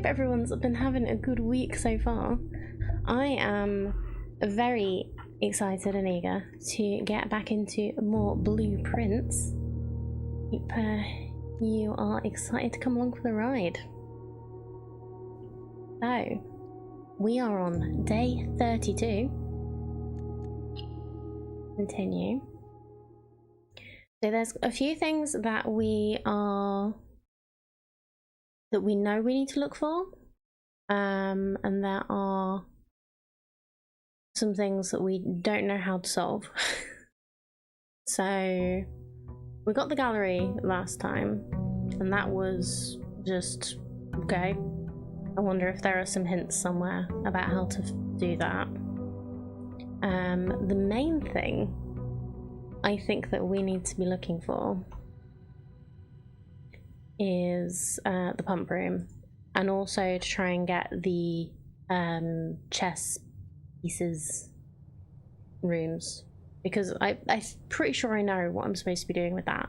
hope everyone's been having a good week so far. I am very excited and eager to get back into more blueprints. Hope you are excited to come along for the ride. So, we are on day 32. Continue. So there's a few things that we know we need to look for, and there are some things that we don't know how to solve. So we got the gallery last time, and that was just okay. I wonder if there are some hints somewhere about how to do that. The main thing I think that we need to be looking for is the pump room, and also to try and get the chess pieces rooms, because I'm pretty sure I know what I'm supposed to be doing with that,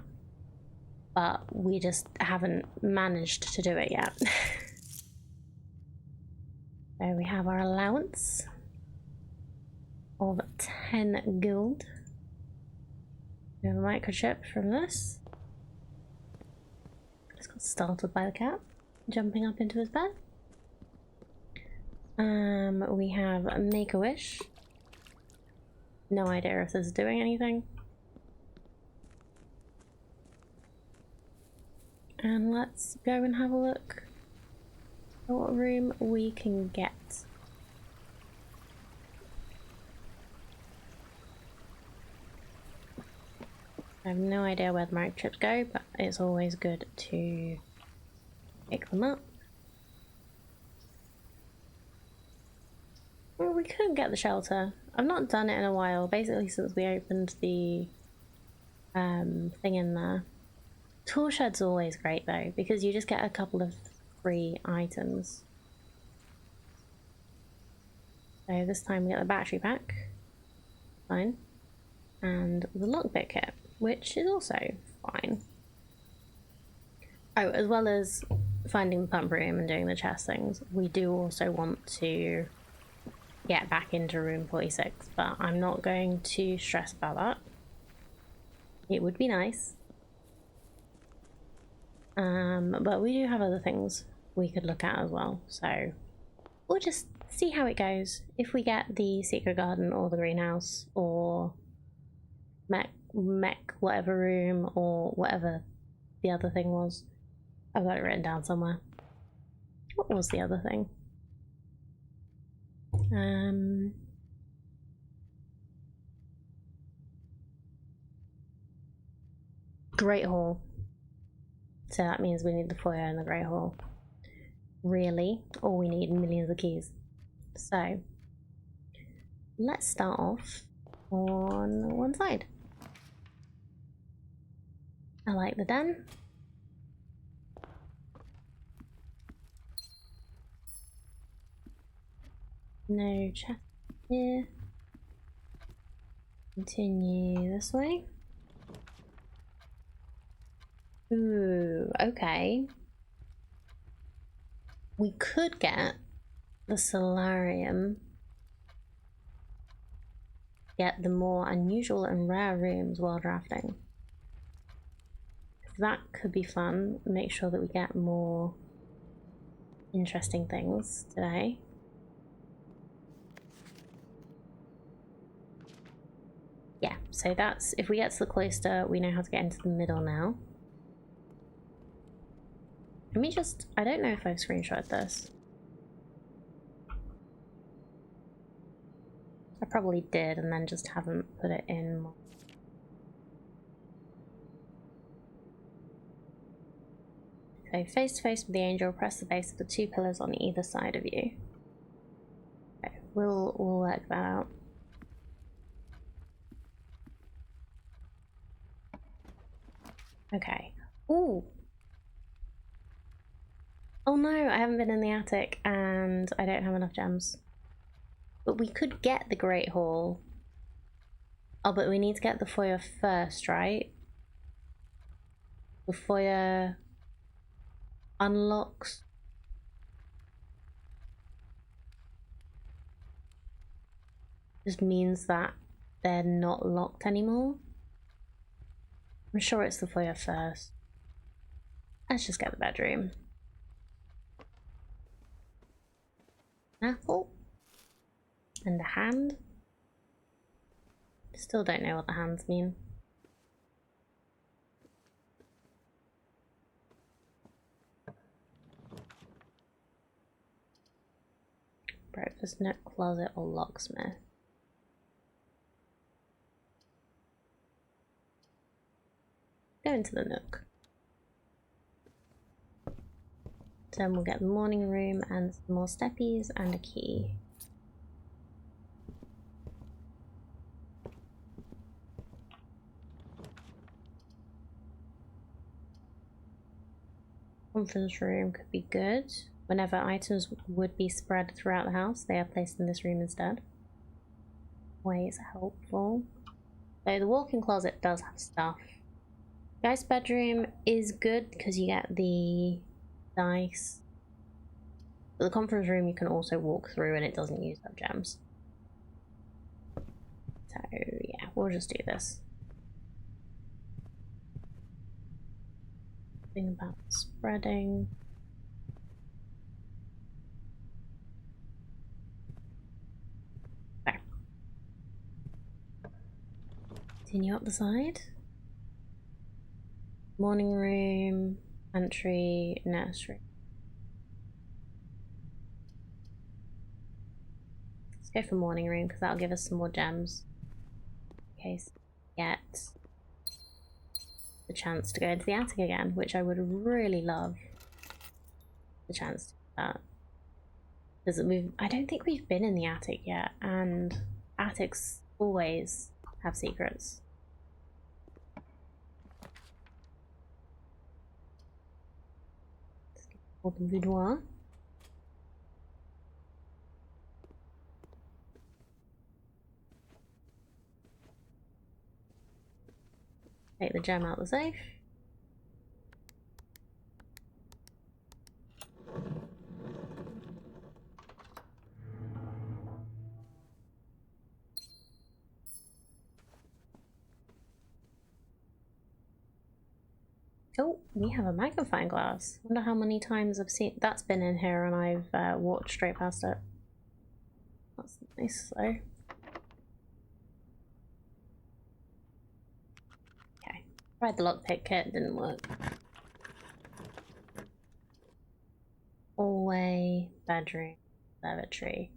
but we just haven't managed to do it yet. So we have our allowance of 10 gold. We have a microchip from this. Just got startled by the cat jumping up into his bed. We have Make-A-Wish. No idea if this is doing anything. And let's go and have a look at what room we can get. I have no idea where the microchips go, but it's always good to pick them up. Well, we could get the shelter. I've not done it in a while, basically since we opened the thing in there. Tool shed's always great though, because you just get a couple of free items. So this time we get the battery pack, fine, and the lockpick kit, which is also fine. Oh, as well as finding the pump room and doing the chest things, we do also want to get back into room 46, but I'm not going to stress about that. It would be nice. But we do have other things we could look at as well, so we'll just see how it goes. If we get the secret garden or the greenhouse or mech whatever room or whatever the other thing was. I've got it written down somewhere. What was the other thing? Great Hall. So that means we need the foyer and the Great Hall. Really? Or we need millions of keys. So let's start off on one side. I like the den. No chest here. Continue this way. Ooh, okay. We could get the solarium. Get the more unusual and rare rooms while drafting. That could be fun. Make sure that we get more interesting things today. Yeah, so that's, if we get to the cloister, we know how to get into the middle now. Let me just, I don't know if I've screenshotted this. I probably did and then just haven't put it in. So face to face with the angel, press the base of the 2 pillars on either side of you. Okay, we'll work that out. Okay. Ooh. Oh no, I haven't been in the attic and I don't have enough gems. But we could get the Great Hall. Oh, but we need to get the foyer first, right? The foyer unlocks just means that they're not locked anymore. I'm sure it's the foyer first. Let's just get the bedroom. Apple. And a hand. Still don't know what the hands mean. Breakfast nook, closet, or locksmith. Go into the nook. Then we'll get the morning room and some more steppies and a key. Conference room could be good. Whenever items would be spread throughout the house, they are placed in this room instead. Always helpful. So the walk-in closet does have stuff. Guy's bedroom is good because you get the dice. But the conference room you can also walk through and it doesn't use up gems. So yeah, we'll just do this. Thing about spreading. There. Continue up the side. Morning room, pantry, nursery. Let's go for morning room because that'll give us some more gems. In case we get the chance to go into the attic again, which I would really love the chance to do that. Because I don't think we've been in the attic yet, and attics always have secrets. The boudoir. Take the gem out of the safe. Oh, we have a magnifying glass. Wonder how many times I've seen that's been in here and I've walked straight past it. That's nice though. Okay, tried the lockpick kit, didn't work. Hallway, bedroom, observatory.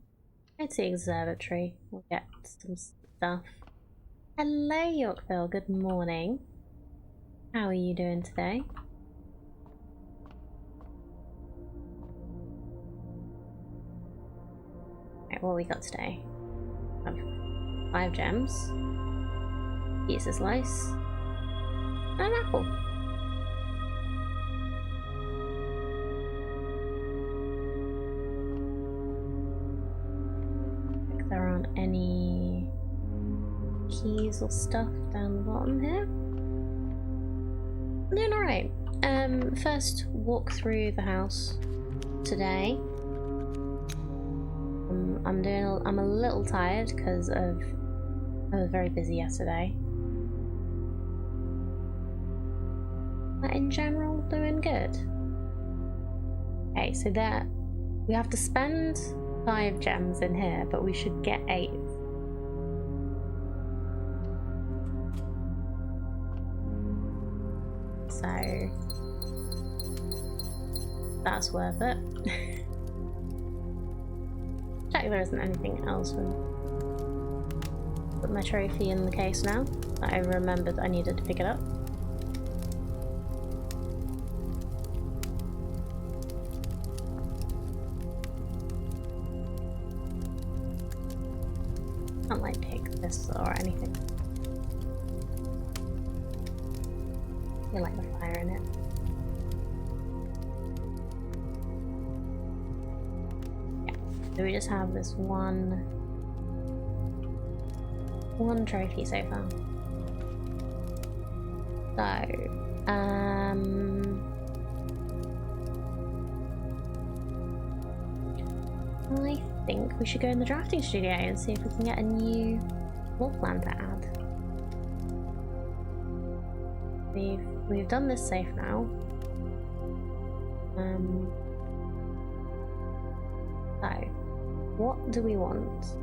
It's the observatory. We'll get some stuff. Hello, Yorkville. Good morning. How are you doing today? Right, what we got today? 5 gems, piece of slice, and an apple. If there aren't any keys or stuff down the bottom here. I'm doing alright. First walk through the house today. I'm a little tired because I was very busy yesterday. But in general, doing good. Okay, so we have to spend 5 gems in here, but we should get 8. So that's worth it. Check there isn't anything else. Put my trophy in the case now. I remembered I needed to pick it up. Can't like pick this or anything. I like the fire in it. Yeah. So we just have this one trophy so far. So, I think we should go in the drafting studio and see if we can get a new floor plan to add. We've done this safe now. So, what do we want?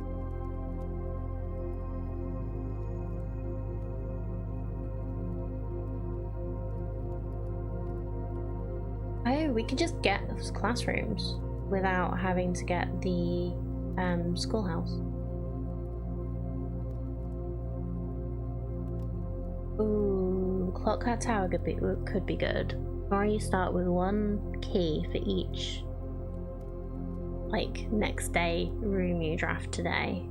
Oh, we could just get classrooms without having to get the schoolhouse. Ooh, Clockhat Tower could be good. Or you start with one key for each, like, next day room you draft today.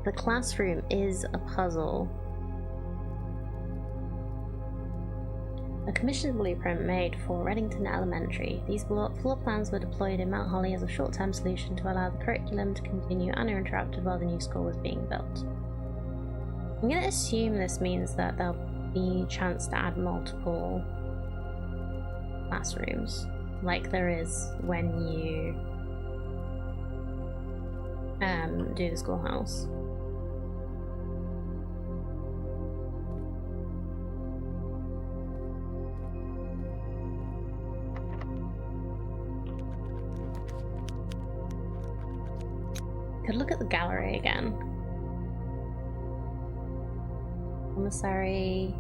The classroom is a puzzle. A commissioned blueprint made for Reddington Elementary. These floor plans were deployed in Mount Holly as a short-term solution to allow the curriculum to continue uninterrupted while the new school was being built. I'm going to assume this means that there'll be a chance to add multiple classrooms, like there is when you do the schoolhouse. Could look at the gallery again. Commissary.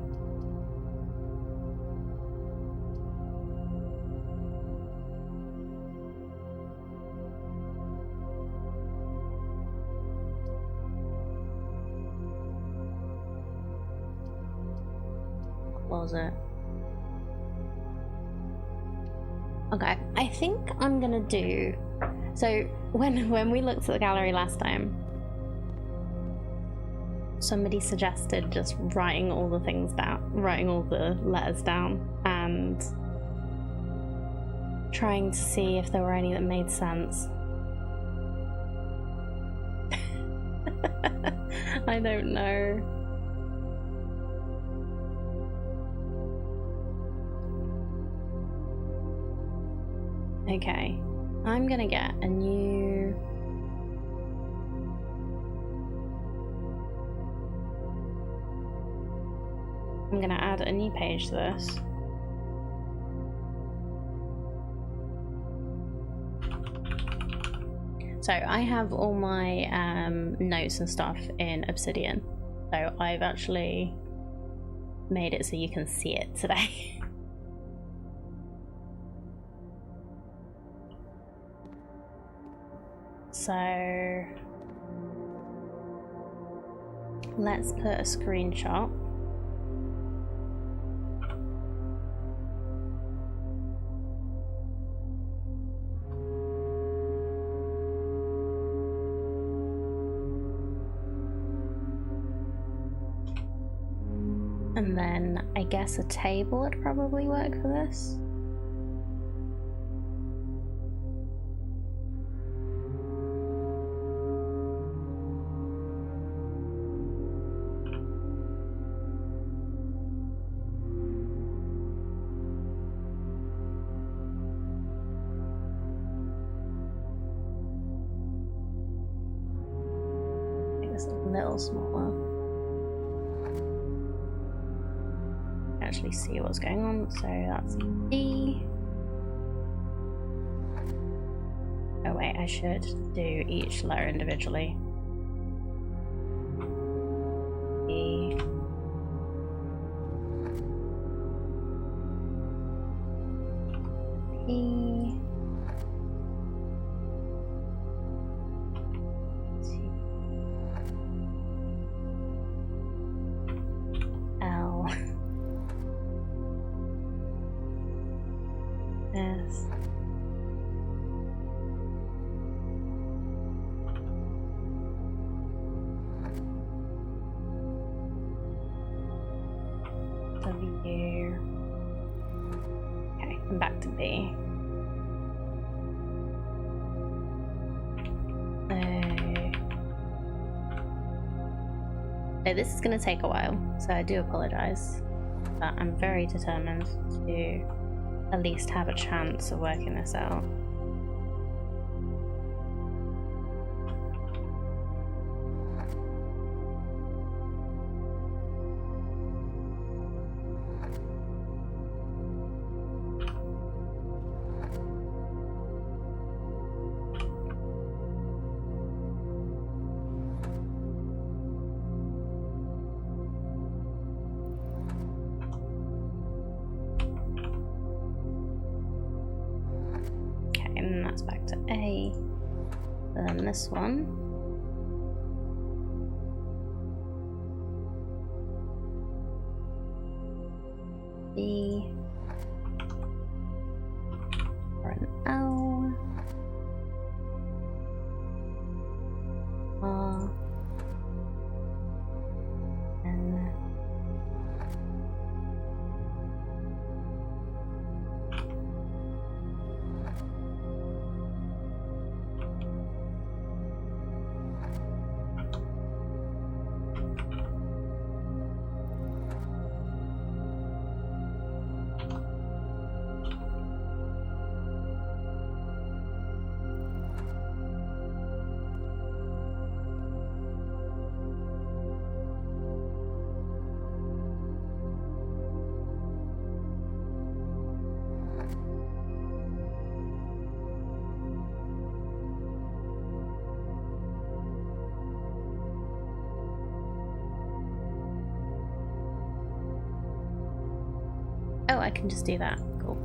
Closet. Okay, I think I'm gonna do. So when we looked at the gallery last time, somebody suggested just writing all the things down, writing all the letters down, and trying to see if there were any that made sense. I don't know. Okay. I'm gonna get a new... I'm gonna add a new page to this. So I have all my notes and stuff in Obsidian. So I've actually made it so you can see it today. So let's put a screenshot. And then I guess a table would probably work for this. A little smaller. Actually see what's going on, so that's D. Oh wait, I should do each letter individually. E. P. S. W. Okay, and back to B. So this is going to take a while, so I do apologise, but I'm very determined to at least have a chance of working this out. And that's back to A. Then this one. B. Or an L. R. N. Oh, I can just do that. Cool.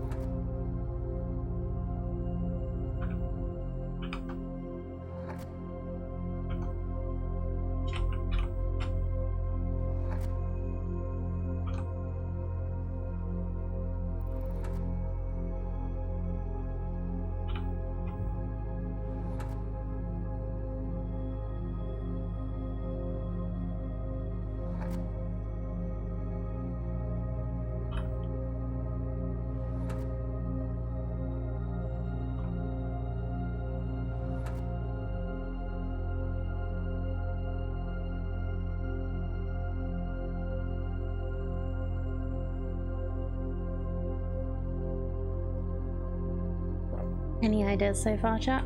Any ideas so far, chat?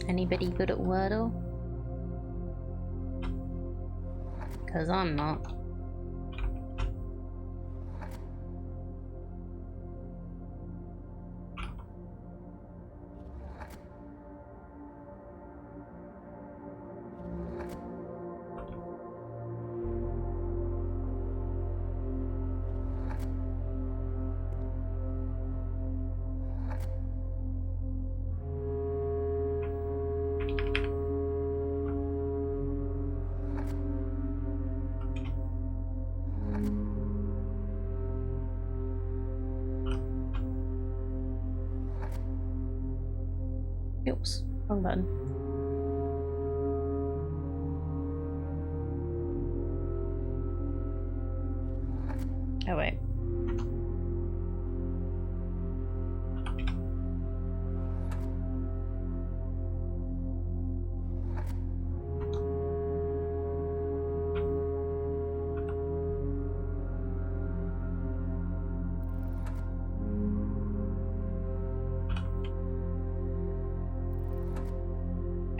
Anybody good at Wordle? Because I'm not. Oops, wrong button. Oh wait.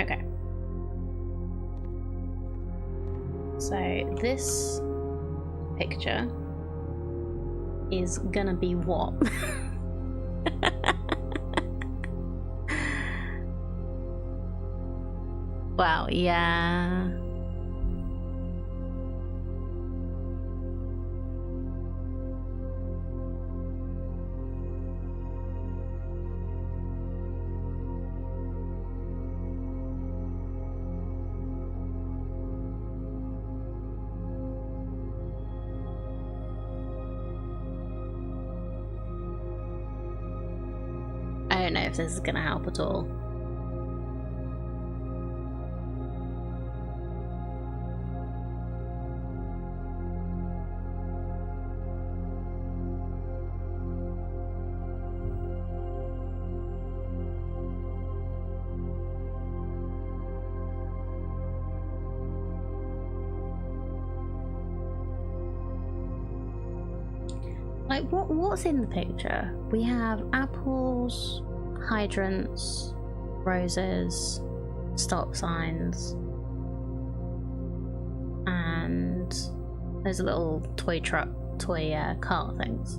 Okay. So this picture is gonna be what? Wow, yeah. I don't know if this is gonna help at all. Like, what's in the picture? We have apples, hydrants, roses, stop signs, and those little toy car things,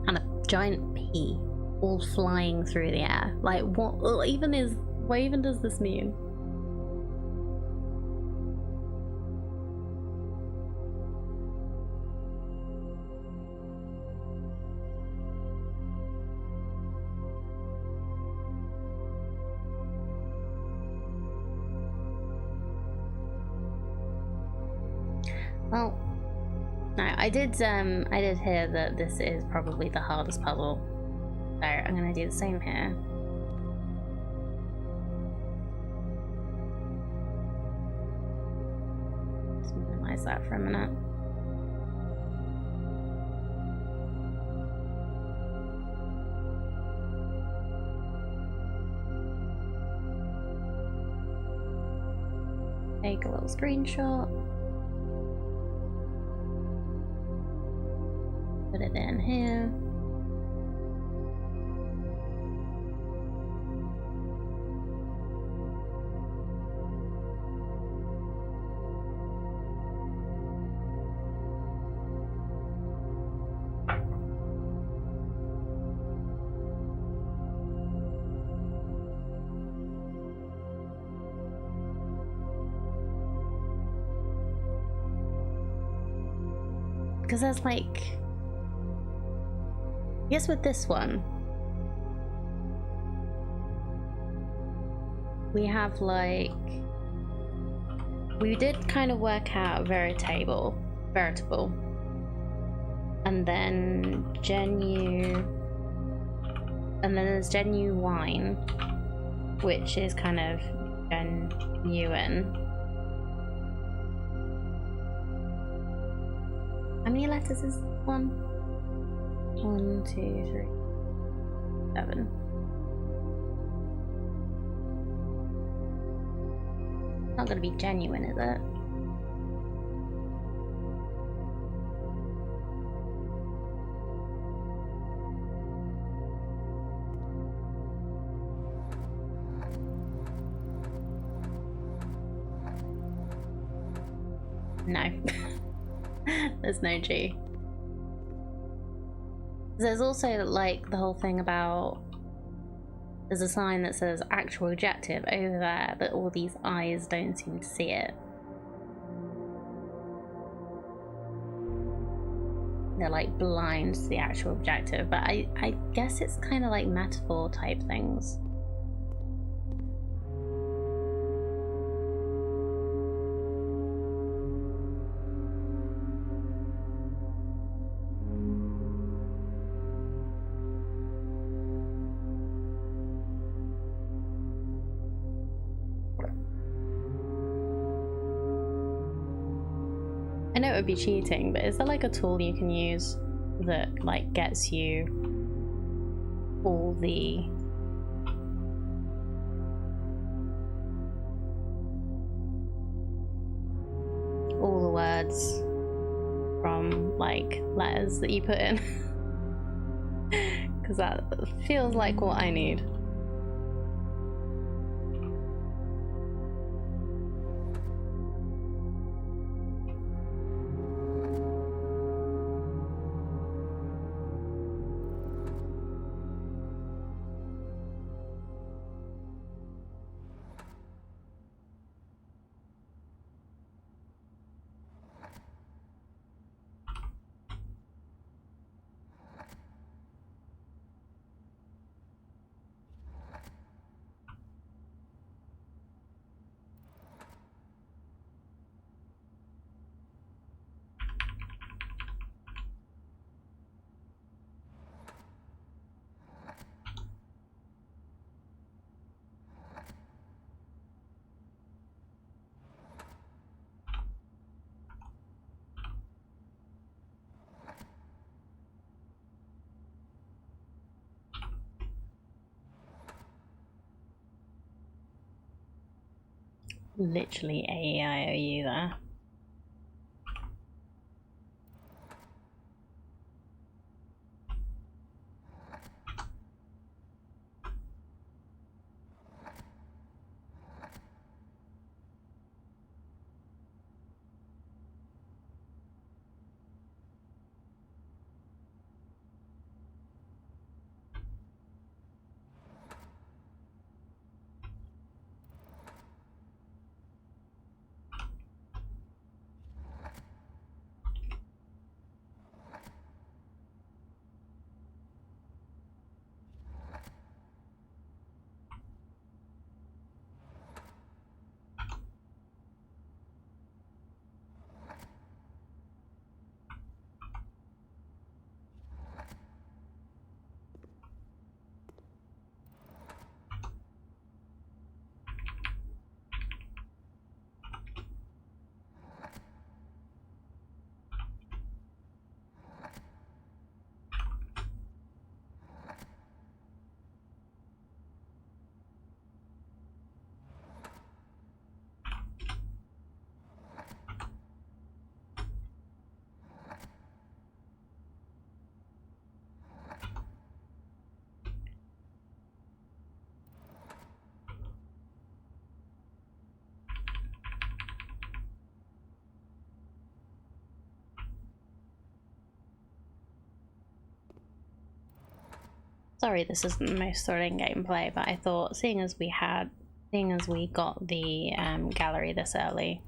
and a giant pea all flying through the air. Like, what even does this mean? Well, no, I did hear that this is probably the hardest puzzle, so I'm gonna do the same here. Just minimize that for a minute. Take a little screenshot. Put it in here. Because there's like, I guess with this one, we have like, we did kind of work out veritable, and then genuine, and then there's genuine, which is kind of genuine. How many letters is one? 1, 2, 3, 7. Not gonna be genuine, is it? No. There's no G. There's also like the whole thing about, there's a sign that says actual objective over there, but all these eyes don't seem to see it. They're like blind to the actual objective, but I guess it's kind of like metaphor type things. I know it would be cheating, but is there like a tool you can use that like gets you all the words from like letters that you put in? Because that feels like what I need. Literally A-E-I-O-U there. Sorry, this isn't the most thrilling gameplay, but I thought seeing as we got the gallery this early,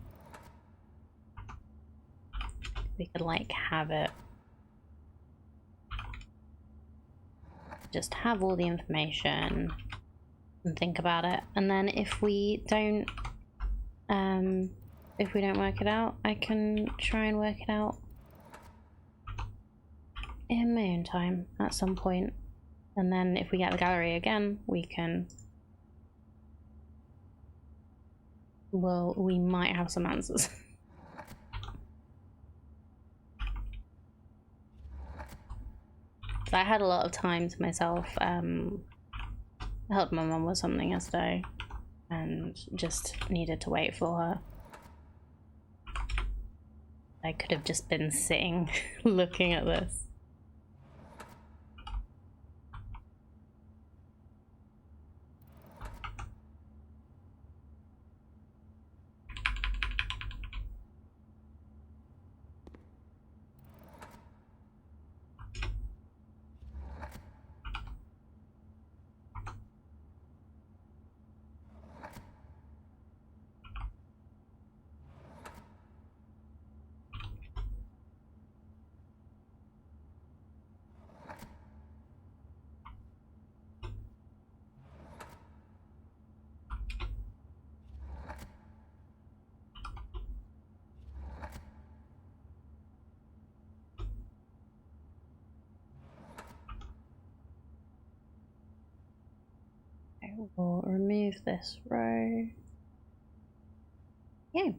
we could like have it. Just have all the information and think about it, and then if we don't work it out, I can try and work it out in my own time at some point. And then if we get the gallery again, we can, well, we might have some answers. I had a lot of time to myself. I helped my mum with something yesterday and just needed to wait for her. I could have just been sitting looking at this. We'll remove this row. Yeah.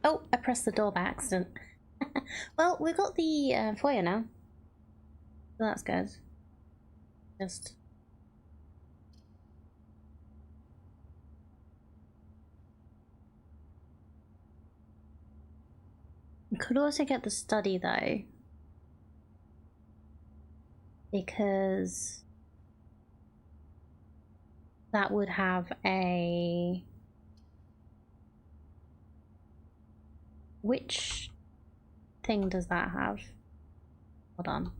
Oh, I pressed the door by accident. Well, we've got the foyer now. So that's good. Just... We could also get the study though. Because that would have a... Which thing does that have? Hold on.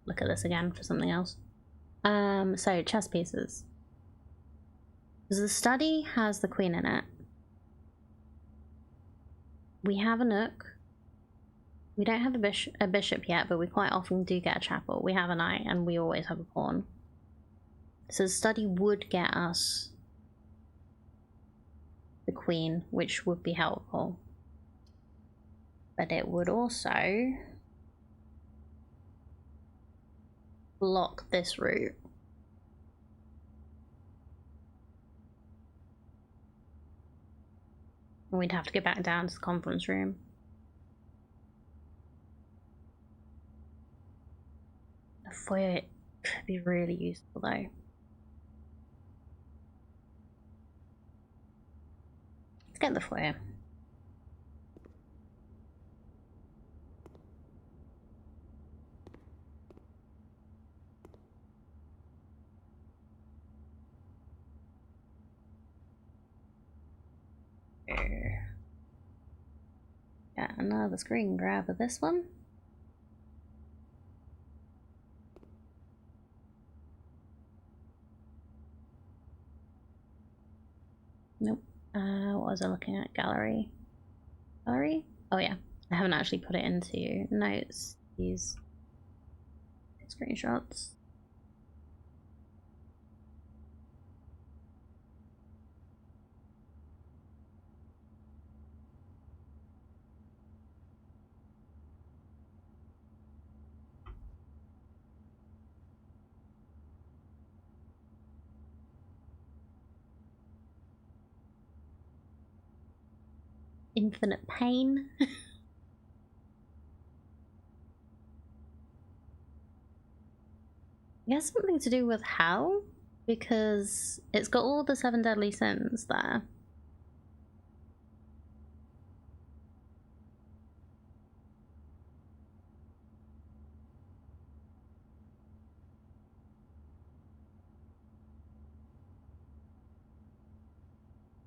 Look at this again for something else. So chess pieces. Because the study has the queen in it. We have a nook. We don't have a bishop yet, but we quite often do get a chapel. We have a knight, and we always have a pawn. So the study would get us the queen, which would be helpful. But it would also block this route. We'd have to get back down to the conference room. The foyer could be really useful though. Let's get the foyer. Got another screen grab of this one. Nope. What was I looking at? Gallery? Gallery? Oh yeah. I haven't actually put it into notes. These screenshots. Infinite pain. I guess something to do with hell, because it's got all the 7 deadly sins there.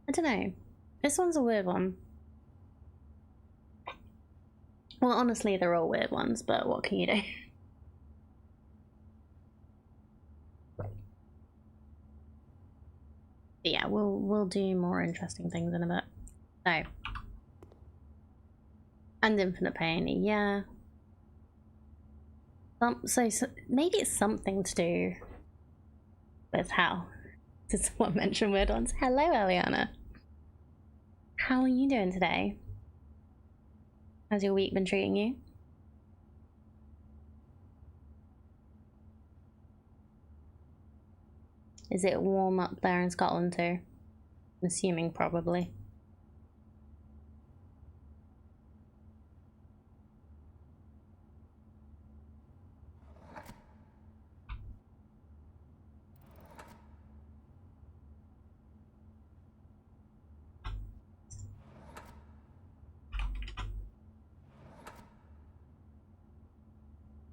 I don't know. This one's a weird one. Well, honestly, they're all weird ones, but what can you do? But yeah, we'll do more interesting things in a bit. So, and Infinite Pain, yeah. So maybe it's something to do with how. Did someone mention weird ones? Hello, Eliana. How are you doing today? How's your week been treating you? Is it warm up there in Scotland too? I'm assuming probably.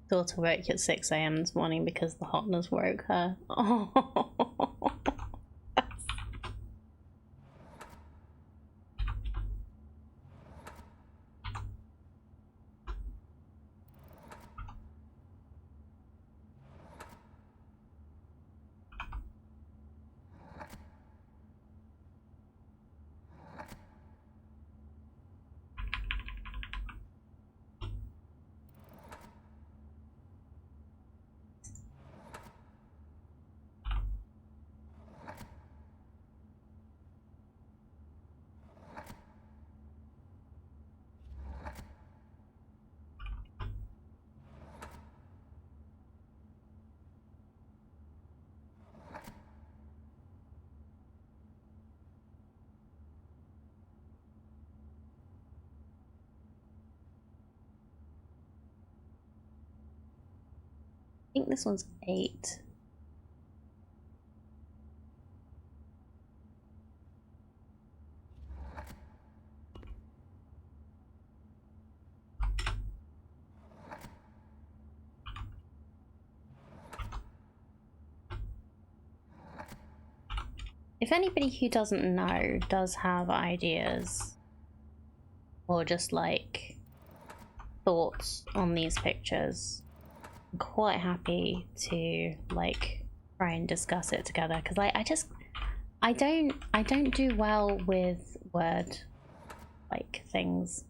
Daughter woke at 6 AM this morning because the hotness woke her. Oh. I think this one's 8. If anybody who doesn't know does have ideas or just like thoughts on these pictures, I'm quite happy to like try and discuss it together, because I don't do well with word like things.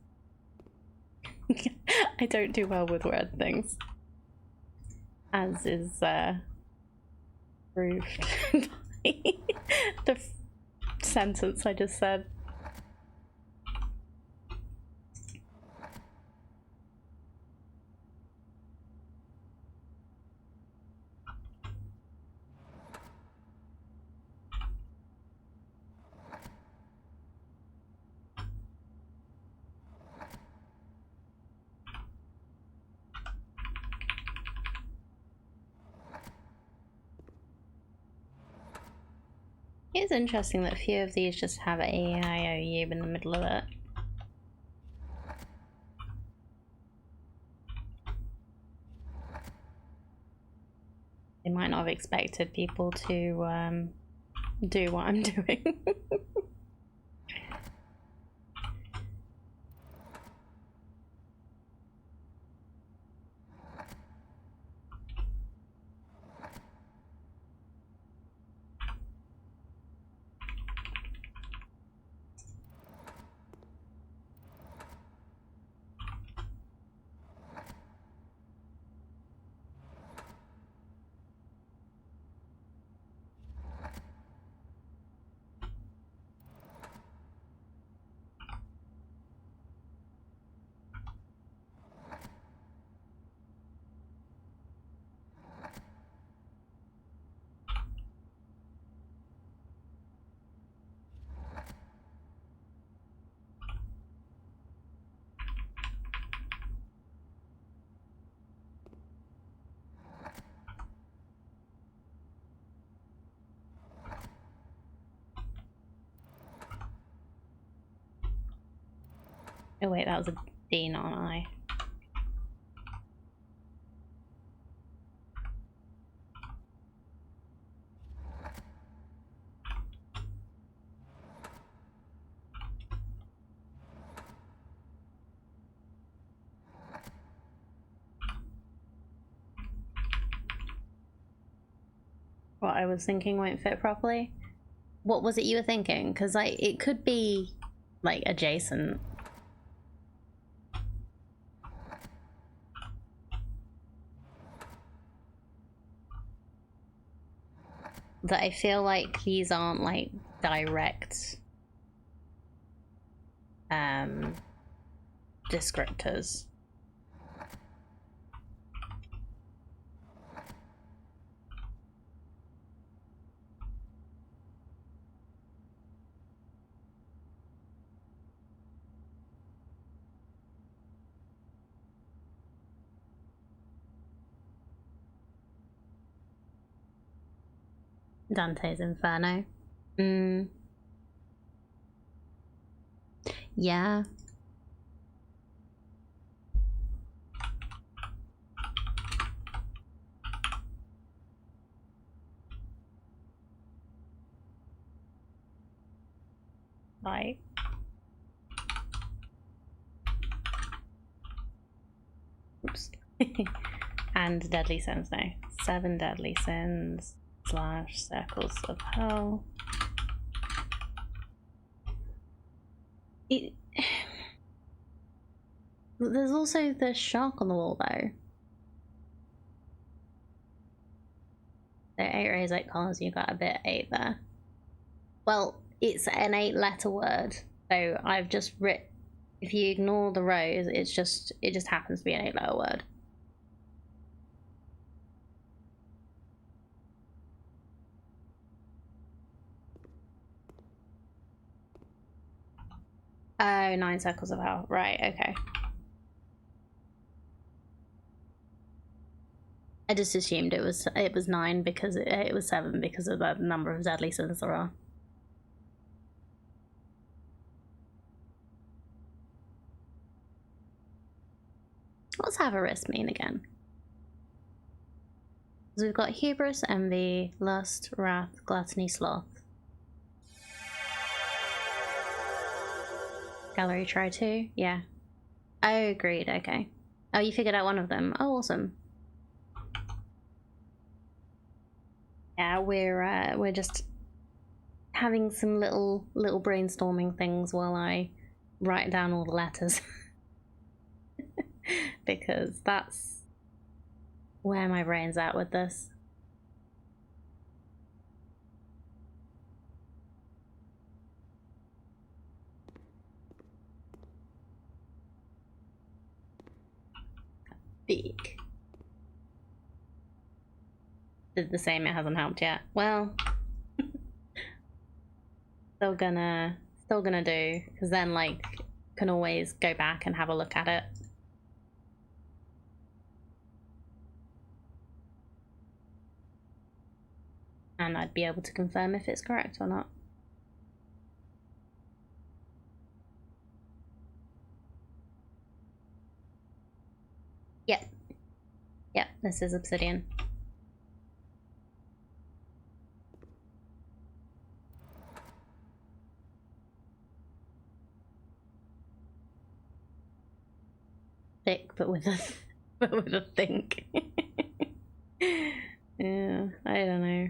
I don't do well with word things, as is proved by the sentence I just said. It's interesting that a few of these just have AIOU in the middle of it. They might not have expected people to do what I'm doing. Oh wait, that was a D, not an I. what I was thinking won't fit properly. What was it you were thinking? Because it could be like adjacent. That I feel like these aren't like direct descriptors. Dante's Inferno. Yeah. Right. Oops. And Deadly Sins now. 7 Deadly Sins / Circles of Hell. There's also the shark on the wall though. So 8 rays, 8 columns, you got a bit 8 there. Well, it's an 8-letter word, so I've just written. If you ignore the rows, it just happens to be an 8-letter word. Oh, 9 circles of hell. Right, okay. I just assumed it was 9 because it was 7 because of the number of deadly sins there are. What's avarice mean again? So we've got hubris, envy, lust, wrath, gluttony, sloth. Gallery try 2? Yeah. Oh, agreed, okay. Oh, you figured out one of them. Oh, awesome. Yeah, we're just having some little brainstorming things while I write down all the letters. Because that's where my brain's at with this. Big. Did the same, it hasn't helped yet. Well, still gonna do, because then like can always go back and have a look at it. And I'd be able to confirm if it's correct or not. Yep. Yep, this is obsidian. Thick, but with a think. Yeah, I don't know.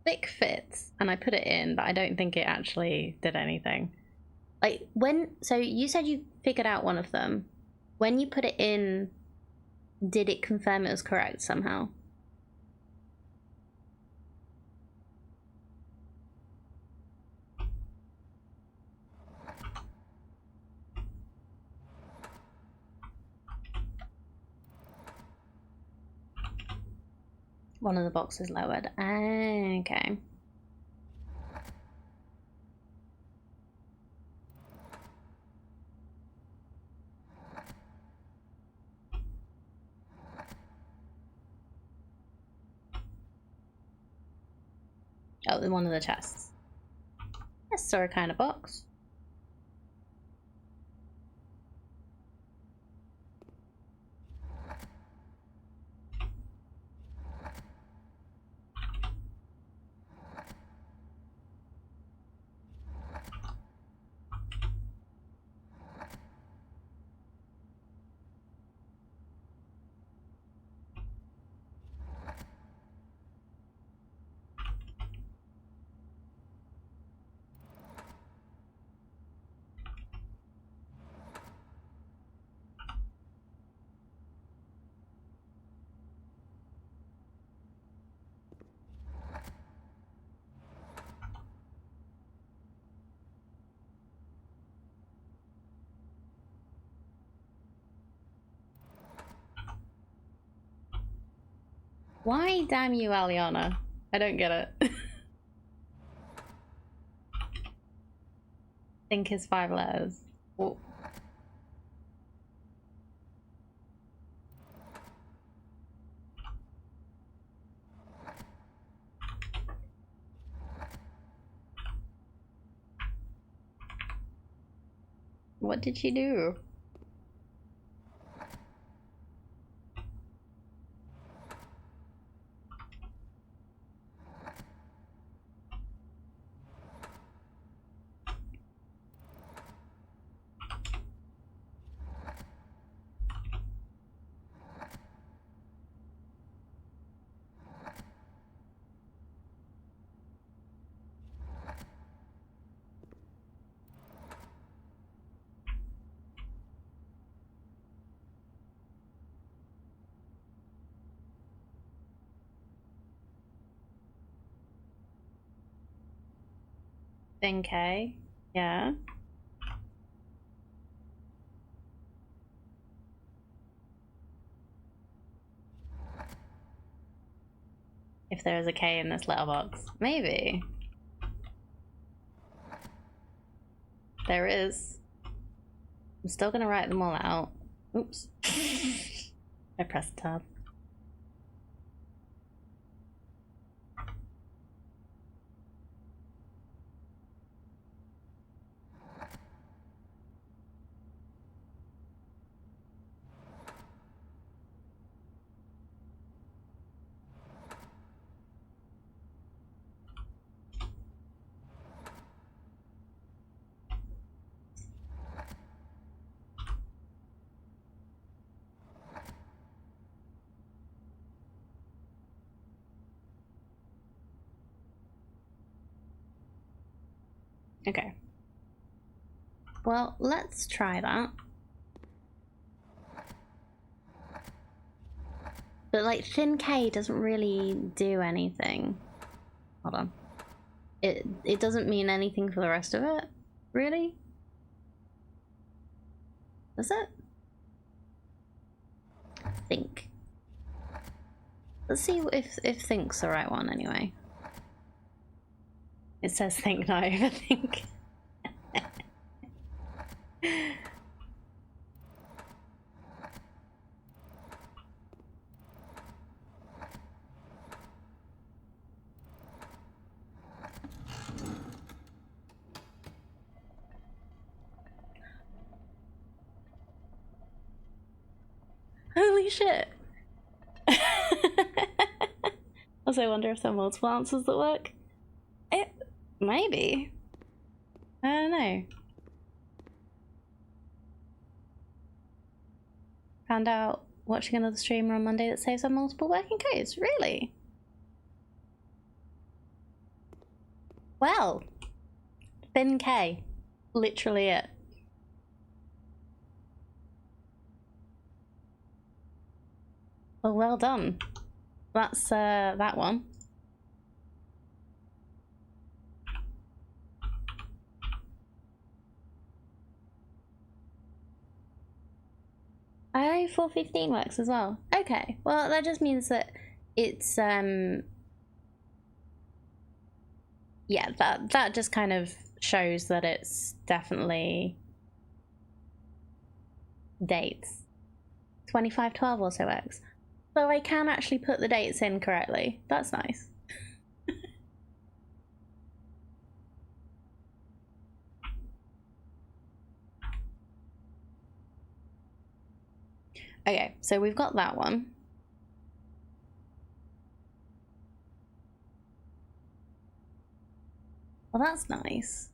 Thick fits, and I put it in, but I don't think it actually did anything. Like so you said you figured out one of them. When you put it in, did it confirm it was correct somehow? One of the boxes lowered. Okay. Oh, in one of the chests. Yes, so a kind of box. Why damn you, Aliana? I don't get it. Think is 5 letters. Oh. What did she do? Okay, yeah. If there is a K in this letterbox. Maybe. There is. I'm still gonna write them all out. Oops. I pressed tab. Okay. Well, let's try that. But like thin K doesn't really do anything. Hold on. It doesn't mean anything for the rest of it? Really? Does it? Think. Let's see if think's the right one anyway. It says think, not overthink. Holy shit! Also, I wonder if there are multiple answers that work. It maybe. I don't know. Found out watching another streamer on Monday that saves on multiple working codes. Really? Well, thin K. Literally it. Oh, well done. That's that one. Oh, 415 works as well. Okay, well that just means that it's yeah, that just kind of shows that it's definitely dates. 2512 also works. So I can actually put the dates in correctly. That's nice. Okay, so we've got that one. Well, that's nice.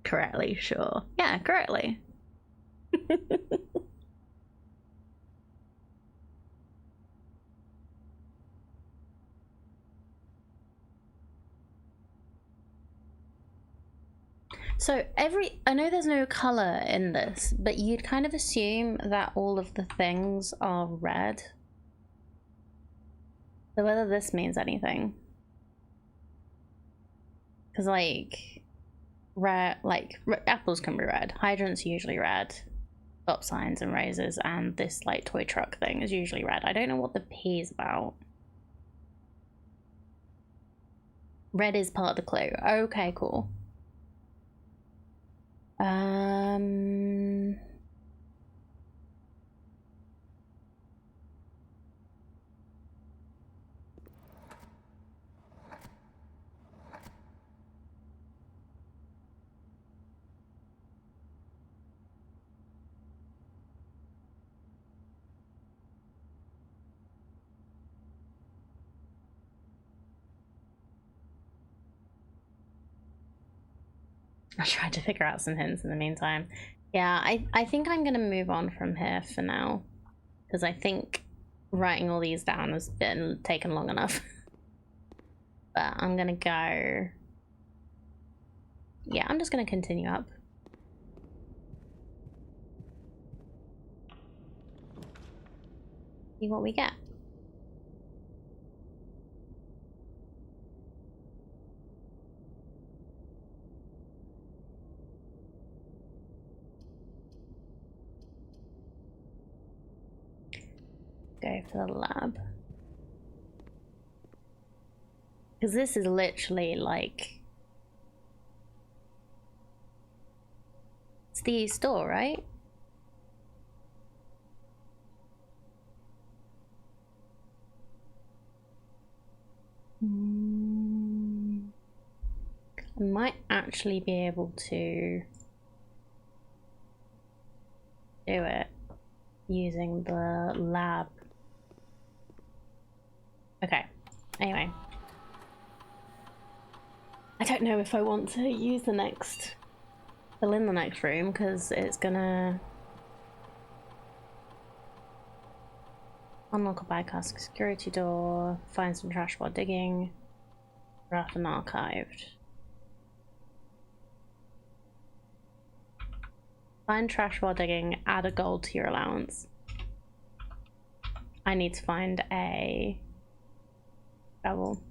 Correctly, sure. Yeah, correctly. So I know there's no color in this, but you'd kind of assume that all of the things are red. So whether this means anything. Because like, red, like apples can be red. Hydrants are usually red. Stop signs and razors, and this like toy truck thing is usually red. I don't know what the P is about. Red is part of the clue. Okay, cool. I tried to figure out some hints in the meantime. Yeah, I think I'm gonna move on from here for now, because I think writing all these down has been taken long enough. But I'm gonna go. Yeah, I'm just gonna continue up. See what we get. Go for the lab. Because this is literally like... It's the store, right? I might actually be able to do it using the lab. Okay, anyway. I don't know if I want to use the next... fill in the next room, because it's gonna... Unlock a bypass security door, find some trash while digging, draft and archived. Find trash while digging, add a gold to your allowance. I need to find a shovel.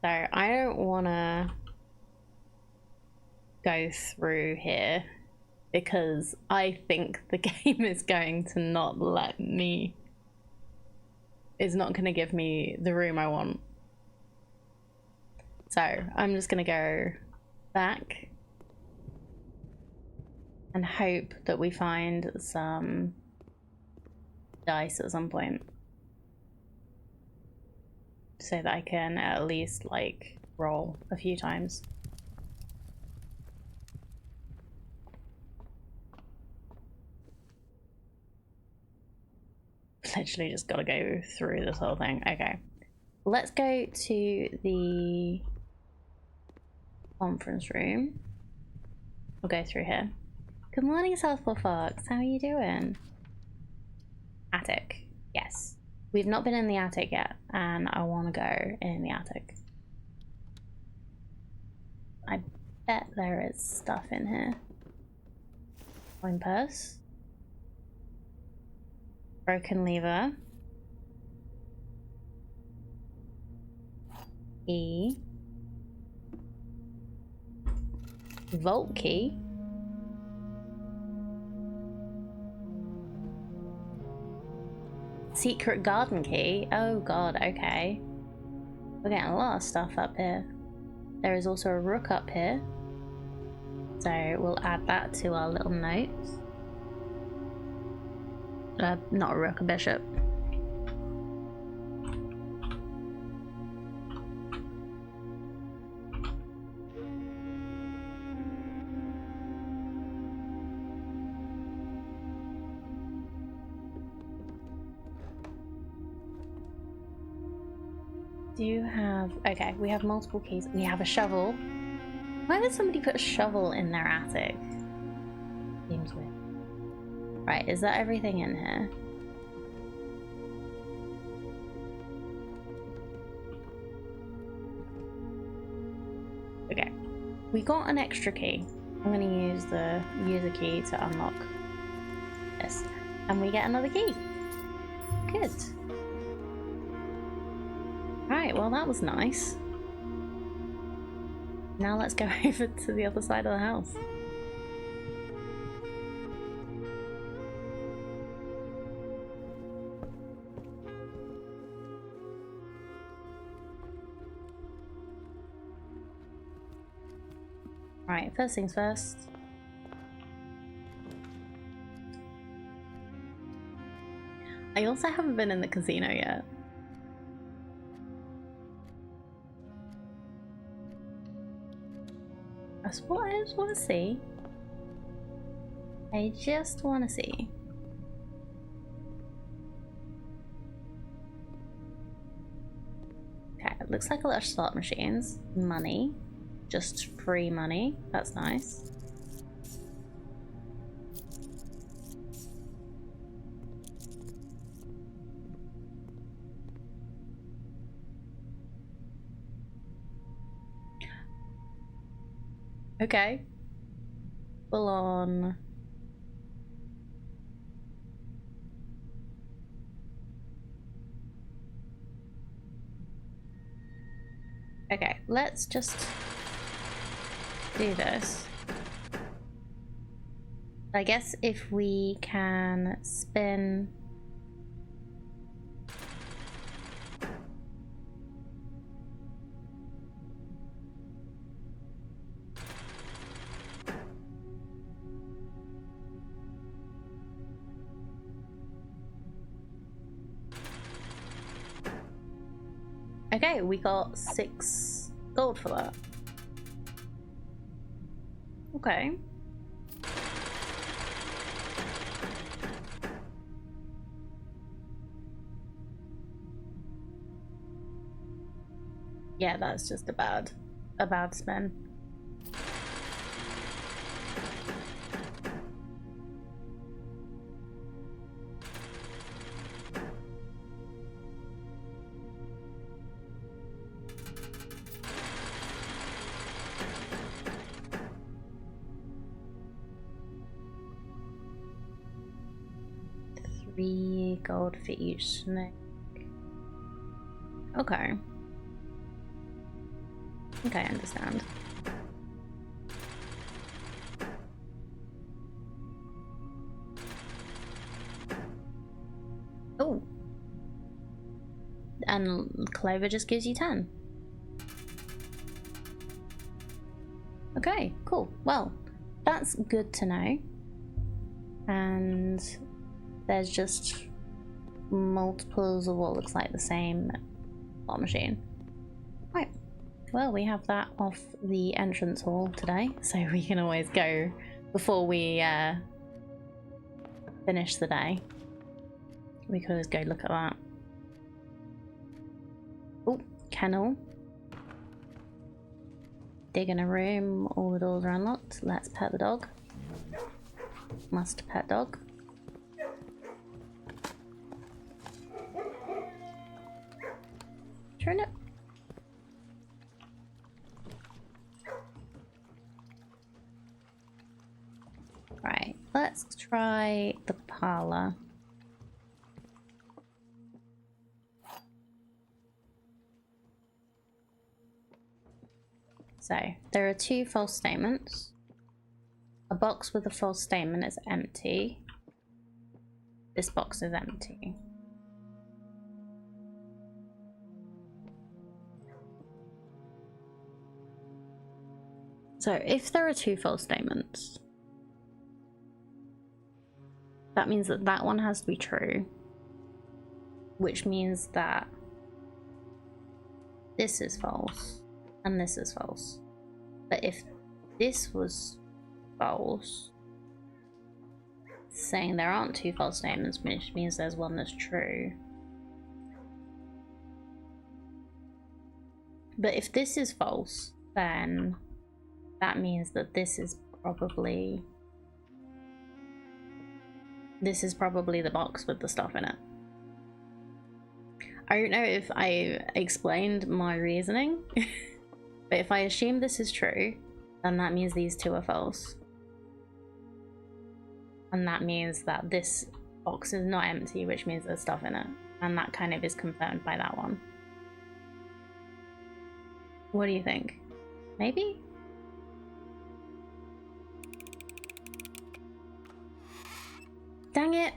So I don't want to go through here because I think the game is going to not let me... is not going to give me the room I want. So I'm just going to go back and hope that we find some dice at some point, so that I can at least like roll a few times. Literally just gotta go through this whole thing. Okay, let's go to the conference room. We'll go through here. Good morning, Southpaw Fox. How are you doing? Attic. Yes. We've not been in the attic yet, and I want to go in the attic. I bet there is stuff in here. Coin purse. Broken lever. Key. Vault key. Secret garden key. Oh god, okay. We're getting a lot of stuff up here. There is also a rook up here, so we'll add that to our little notes. Not a rook, a bishop. Do you have... okay, we have multiple keys. We have a shovel. Why would somebody put a shovel in their attic? Seems weird. Right, is that everything in here? Okay, we got an extra key. I'm gonna use the user key to unlock this. And we get another key. good. Right, well that was nice. Now let's go over to the other side of the house. Right, first things first. I also haven't been in the casino yet. That's what I just want to see. I just want to see. Okay, it looks like a lot of slot machines. Money. Just free money. That's nice. Okay. Full on. Okay, let's just do this. I guess if we can spin. Okay, we got 6 gold for that. Okay. Yeah, that's just a bad spin. Gold for each snake. Okay. Okay, I understand. Oh. And Clover just gives you 10. Okay, cool. Well, that's good to know. And there's just multiples of what looks like the same slot machine. Right. Well, we have that off the entrance hall today, so we can always go before we finish the day. We could always go look at that. Oh, kennel. Dig in a room, all the doors are unlocked. Let's pet the dog. Must pet dog. Turn it. Right, let's try the parlor. So, there are 2 false statements. A box with a false statement is empty. This box is empty. So if there are 2 false statements, that means that that one has to be true, which means that this is false and this is false. But if this was false, saying there aren't 2 false statements, which means there's one that's true. But if this is false, then that means that this is probably the box with the stuff in it. I don't know if I explained my reasoning, but if I assume this is true, then that means these 2 are false. And that means that this box is not empty, which means there's stuff in it. And that kind of is confirmed by that one. What do you think? Maybe? Dang it!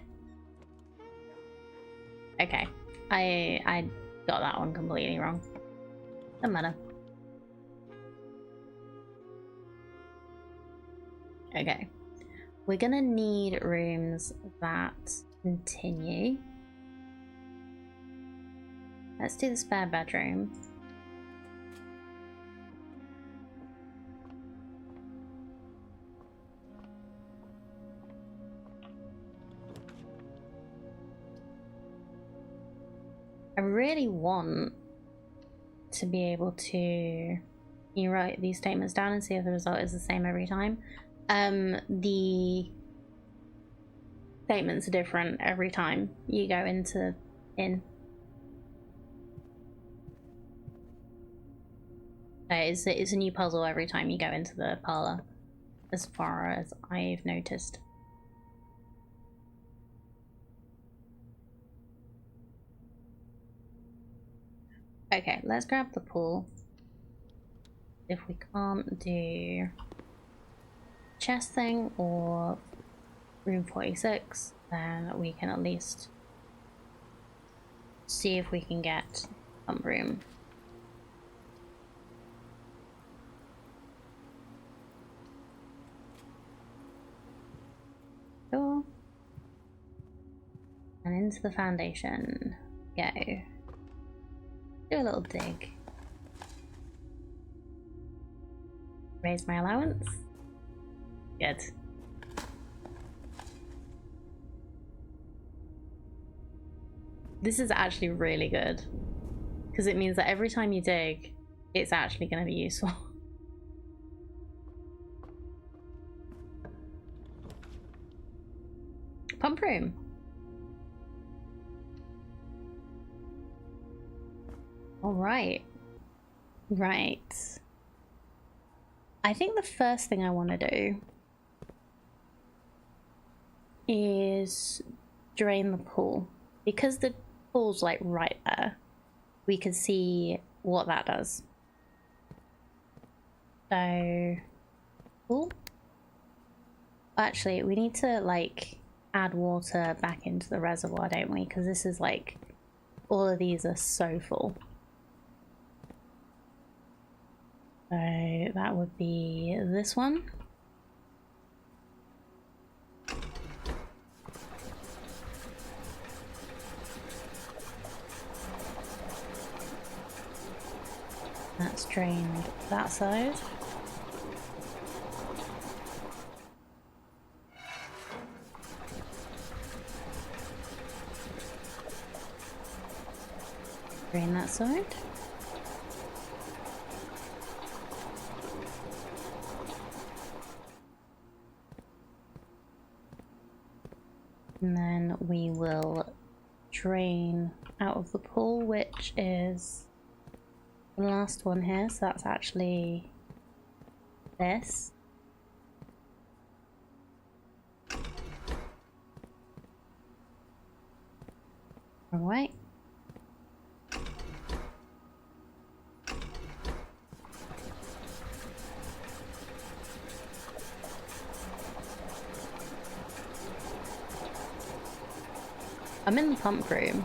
Okay, I got that one completely wrong. Doesn't matter. Okay, we're gonna need rooms that continue. Let's do the spare bedroom. I really want to be able to write these statements down and see if the result is the same every time. The statements are different every time you go into in. It's a new puzzle every time you go into the parlor, as far as I've noticed. Okay, let's grab the pool. If we can't do chest thing or room 46, then we can at least see if we can get pump room. Cool. And into the foundation. Go. Do a little dig. Raise my allowance. Good. This is actually really good, because it means that every time you dig, it's actually going to be useful. Pump room. All right. Right. I think the first thing I want to do is drain the pool. Because the pool's like right there, we can see what that does. So, pool. Actually, we need to like add water back into the reservoir, don't we? Because this is like, all of these are so full. So that would be this one. That's drained that side. Drain that side. And then we will drain out of the pool, which is the last one here, so that's actually this. All right. I'm in the pump room.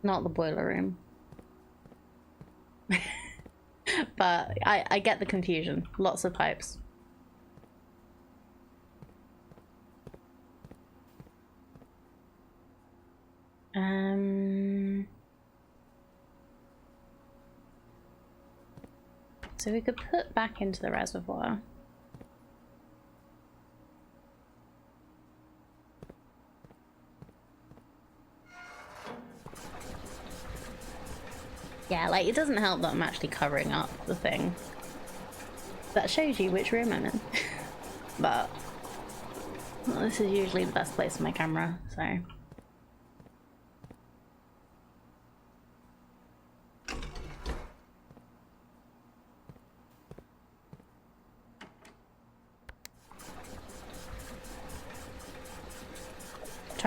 Not the boiler room. But I get the confusion. Lots of pipes. So we could put back into the reservoir. Yeah, like, it doesn't help that I'm actually covering up the thing. That shows you which room I'm in. But, well, this is usually the best place for my camera, so...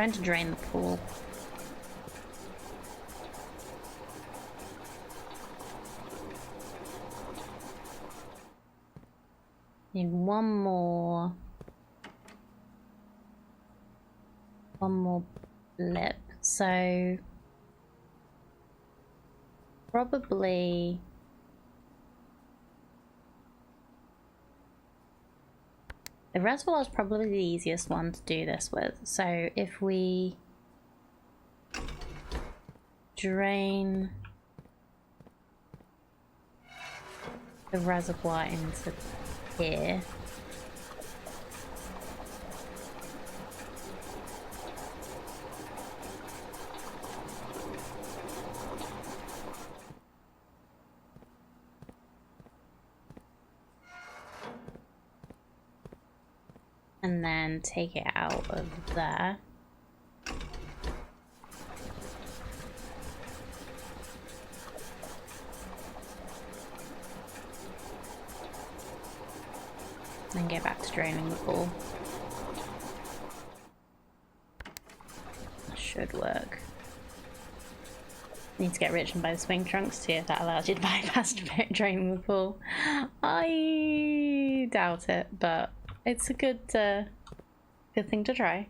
trying to drain the pool. Need one more blip. So probably the reservoir is probably the easiest one to do this with. So if we drain the reservoir into here. And then take it out of there. Then get back to draining the pool. That should work. Need to get rich and buy the swing trunks to see if that allows you to bypass draining the pool. I doubt it, but it's a good thing to try.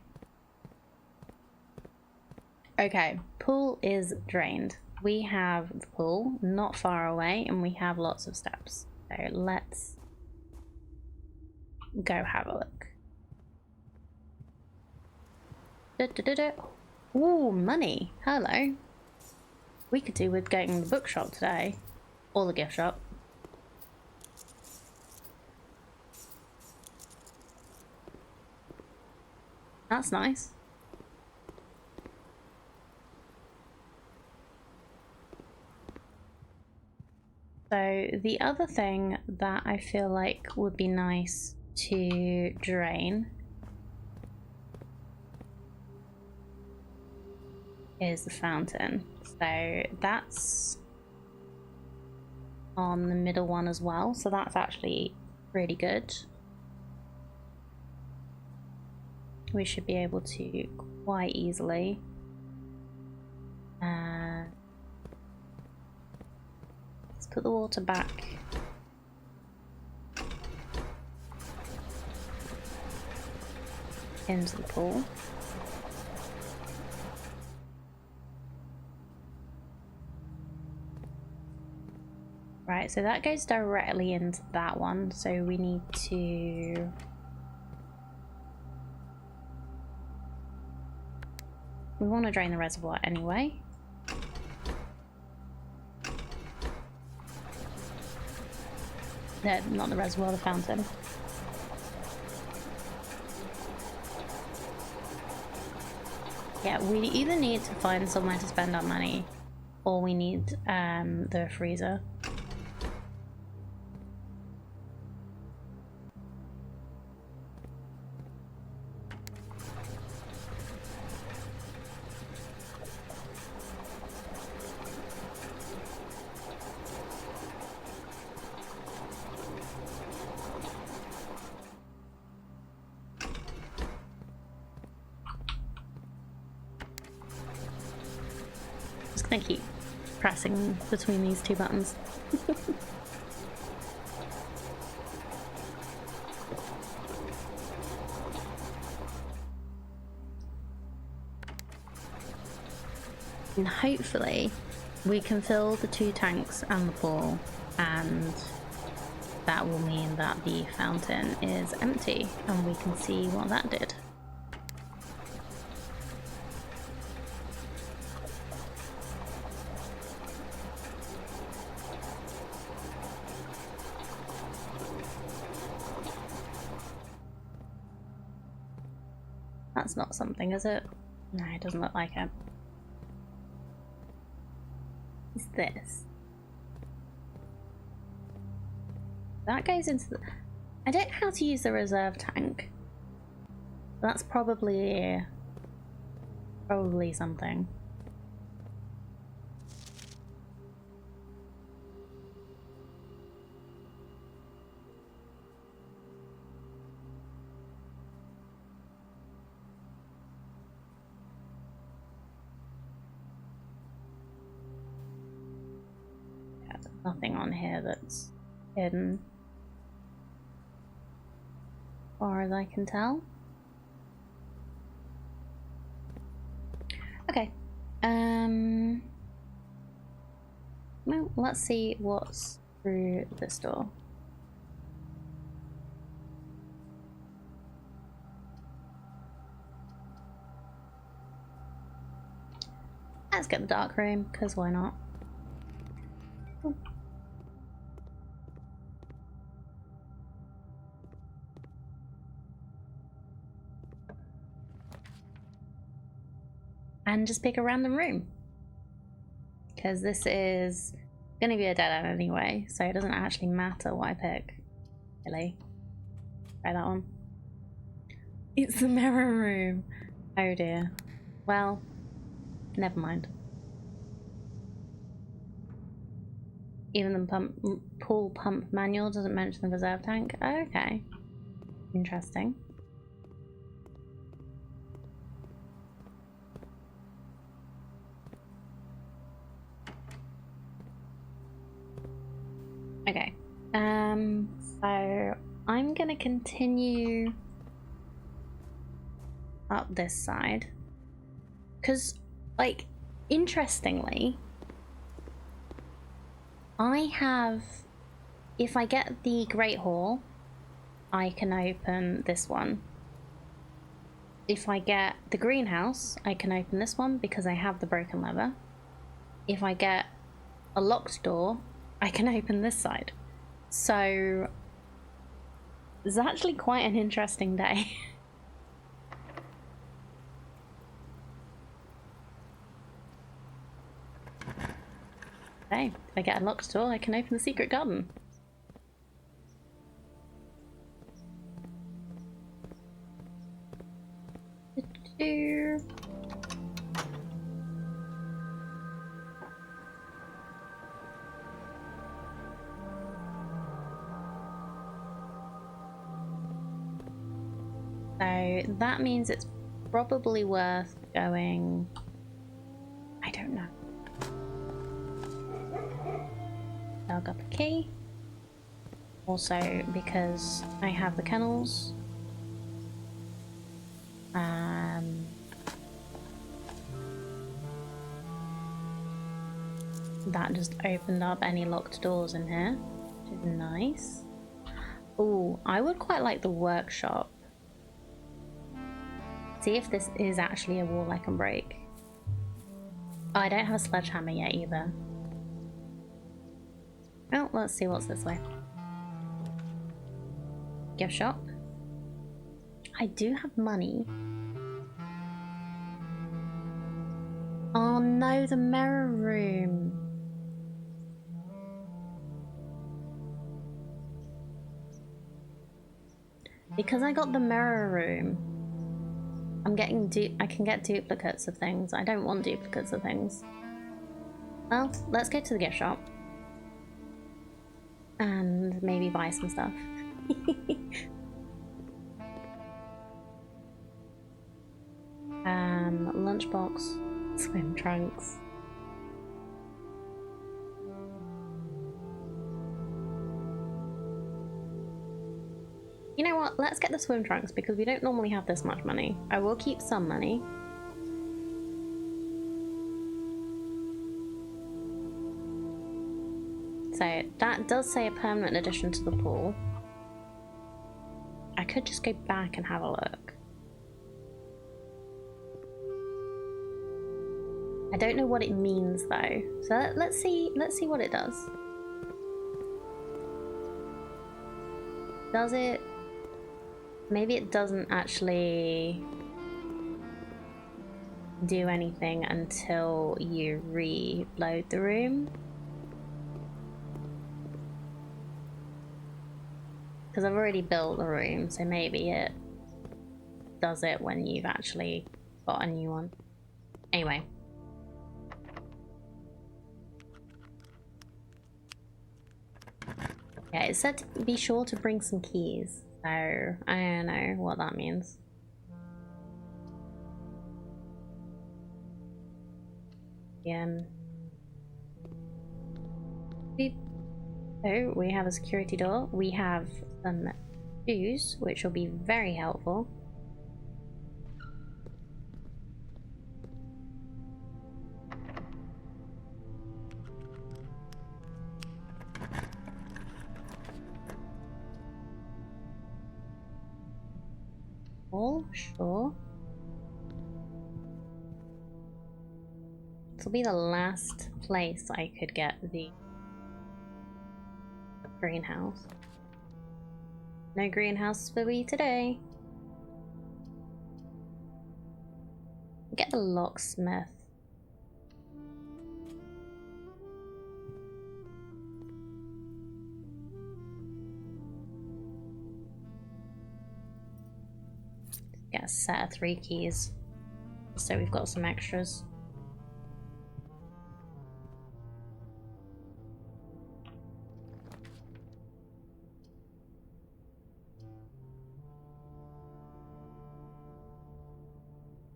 Okay, pool is drained. We have the pool not far away and we have lots of steps. So let's go have a look. Ooh, money. Hello. We could do with getting the bookshop today. Or the gift shop. That's nice. So the other thing that I feel like would be nice to drain is the fountain. So that's on the middle one as well. So that's actually really good. We should be able to quite easily let's put the water back into the pool. Right, so that goes directly into that one, so we need to we want to drain the reservoir anyway. No, not the reservoir, the fountain. Yeah, we either need to find somewhere to spend our money or we need the freezer. I keep pressing between these two buttons. And hopefully we can fill the 2 tanks and the pool, and that will mean that the fountain is empty and we can see what that did. That's not something, is it? No, it doesn't look like it. What's this? That goes into the... I don't know how to use the reserve tank. That's probably something. nothing on here that's hidden, as far as I can tell. Okay. Well, let's see what's through this door. Let's get the dark room, because why not? Ooh. And just pick a random room. Because this is going to be a dead end anyway, so it doesn't actually matter what I pick. Really. Try that one. It's the mirror room. Oh dear. Well, never mind. Even the pool pump manual doesn't mention the reserve tank. Oh, okay. Interesting. Okay. So I'm gonna continue up this side. Because, like, interestingly, I have, if I get the Great Hall, I can open this one. If I get the greenhouse, I can open this one because I have the broken lever. If I get a locked door, I can open this side. So it's actually quite an interesting day. Hey, if I get a locked door, I can open the secret garden. So that means it's probably worth going. I don't know. I'll get the key. Also, because I have the kennels. That just opened up any locked doors in here, which is nice. Oh, I would quite like the workshop. See if this is actually a wall I can break. Oh, I don't have a sledgehammer yet either. Well, let's see what's this way. Gift shop. I do have money. Oh no, the mirror room. Because I got the mirror room, I'm getting I can get duplicates of things. I don't want duplicates of things. Well, let's go to the gift shop. And maybe buy some stuff. Lunchbox, swim trunks. You know what? Let's get the swim trunks because we don't normally have this much money. I will keep some money. So that does say a permanent addition to the pool. I could just go back and have a look. I don't know what it means though. So let's see what it does. Does it? Maybe it doesn't actually do anything until you reload the room. Because I've already built the room, so maybe it does it when you've actually got a new one. Anyway. Yeah, it said to be sure to bring some keys. So, I don't know what that means. Yeah. Beep. So we have a security door. We have some shoes, which will be very helpful. Oh, sure. This will be the last place I could get the greenhouse. No greenhouse for me today. Get the locksmith. Get a set of 3 keys. So we've got some extras.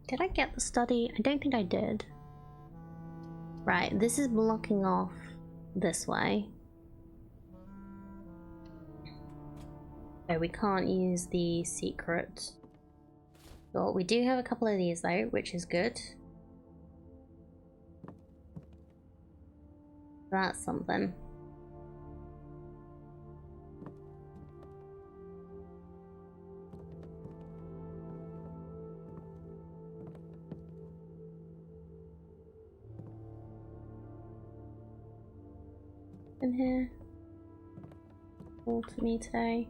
Did I get the study? I don't think I did. Right, this is blocking off this way. So we can't use the secret door. We do have a couple of these though, which is good. That's something. In here. All to me today.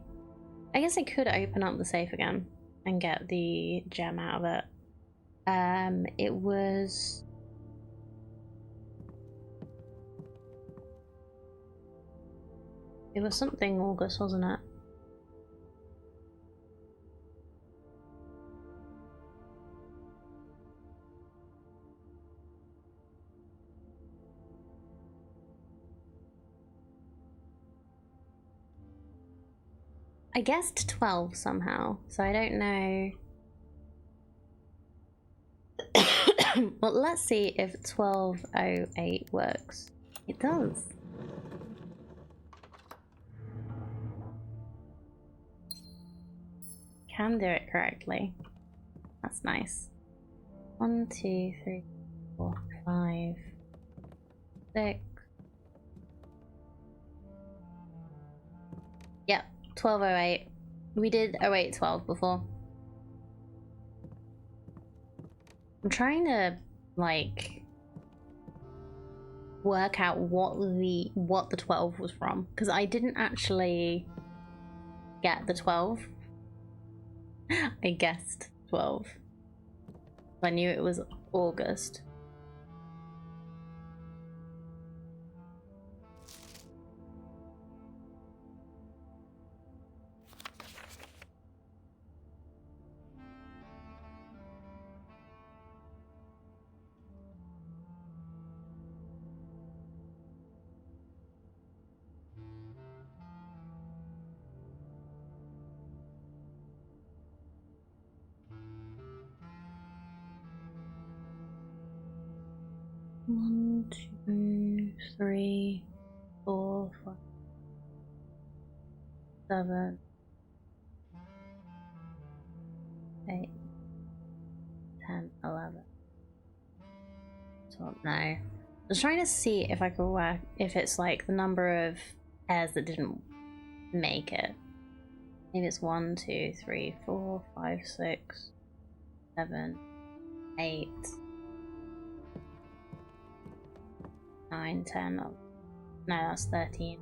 I guess I could open up the safe again and get the gem out of it. It was something August, wasn't it? I guessed 12 somehow, so I don't know. Well, let's see if 1208 works. It does. Can do it correctly. That's nice. 1, 2, 3, 4, 5, 6. Yep, 1208. We did 0812 before. I'm trying to like work out what the 12 was from, because I didn't actually get the 12. I guessed 12. I knew it was August. One, 2, 3, 4, 5, 7, 8, 10, 11. So no. I was trying to see if I could work if it's like the number of pairs that didn't make it. Maybe it's 1, 2, 3, 4, 5, 6, 7, 8, 9, 10. No, that's 13.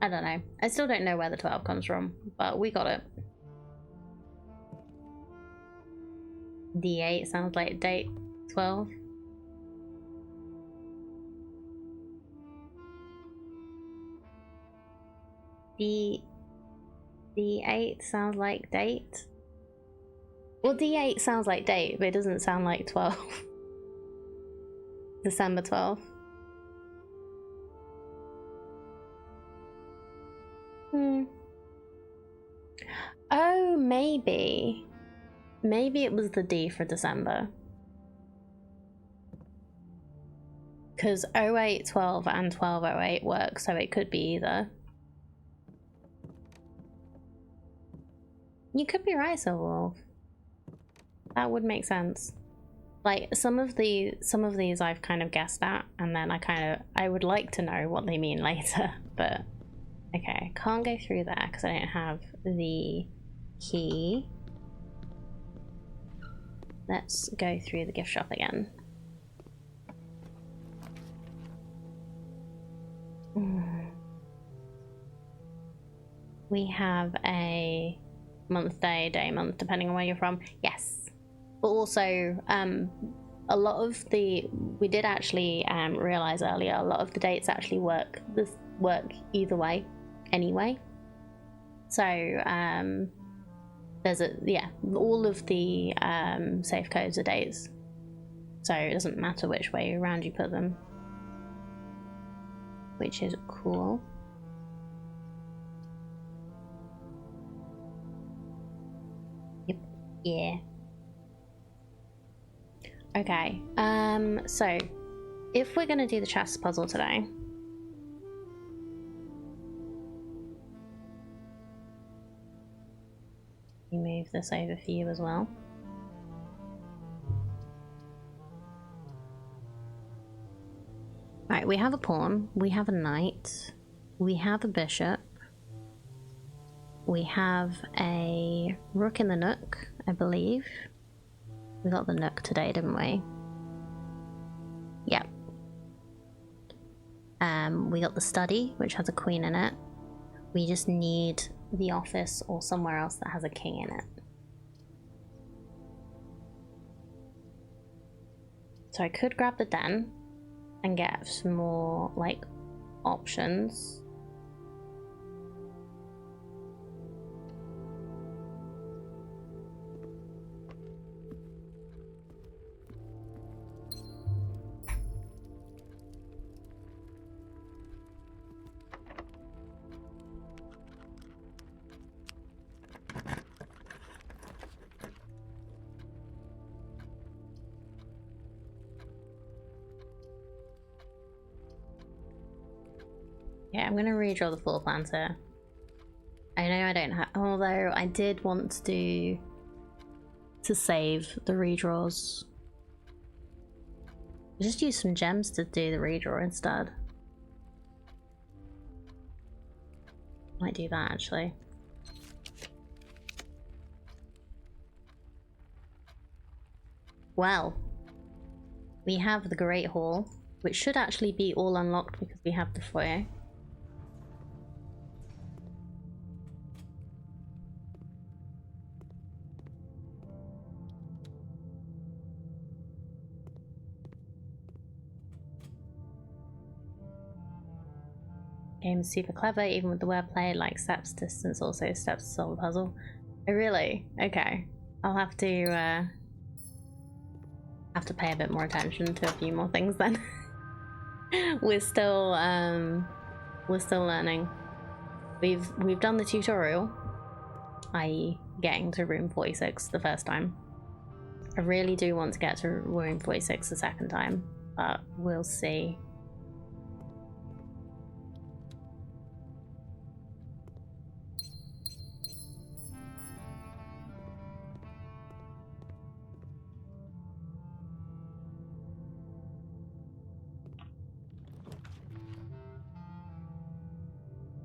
I don't know. I still don't know where the 12 comes from, but we got it. D8 sounds like date 12. D8 sounds like date. Well, D8 sounds like date, but it doesn't sound like 12. December 12th. Oh, maybe. Maybe it was the D for December. Because 0812 and 1208 work, so it could be either. You could be right, Silverwolf. That would make sense. Like some of these I've kind of guessed at, and then I would like to know what they mean later, but okay, can't go through there because I don't have the key. Let's go through the gift shop again. We have a month, day, month, depending on where you're from. Yes. But also, a lot of the, we did actually realize earlier, a lot of the dates actually work either way, anyway. So, there's all of the safe codes are dates. So it doesn't matter which way around you put them. Which is cool. Yep. Yeah. Okay. So if we're gonna do the chess puzzle today, we move this over for you as well. Right, we have a pawn, we have a knight, we have a bishop, we have a rook in the nook, I believe. We got the nook today, didn't we? Yep. We got the study, which has a queen in it. We just need the office or somewhere else that has a king in it. So I could grab the den and get some more, like, options. Yeah, I'm gonna redraw the floor plans here. I know I don't have, although I did want to save the redraws. Just use some gems to do the redraw instead. Might do that actually. Well, we have the Great Hall, which should actually be all unlocked because we have the foyer. Game is super clever, even with the wordplay, like steps, distance, also steps to solve a puzzle. Oh really? Okay. I'll have to pay a bit more attention to a few more things then. we're still learning. We've done the tutorial, i.e. getting to room 46 the first time. I really do want to get to room 46 the second time, but we'll see.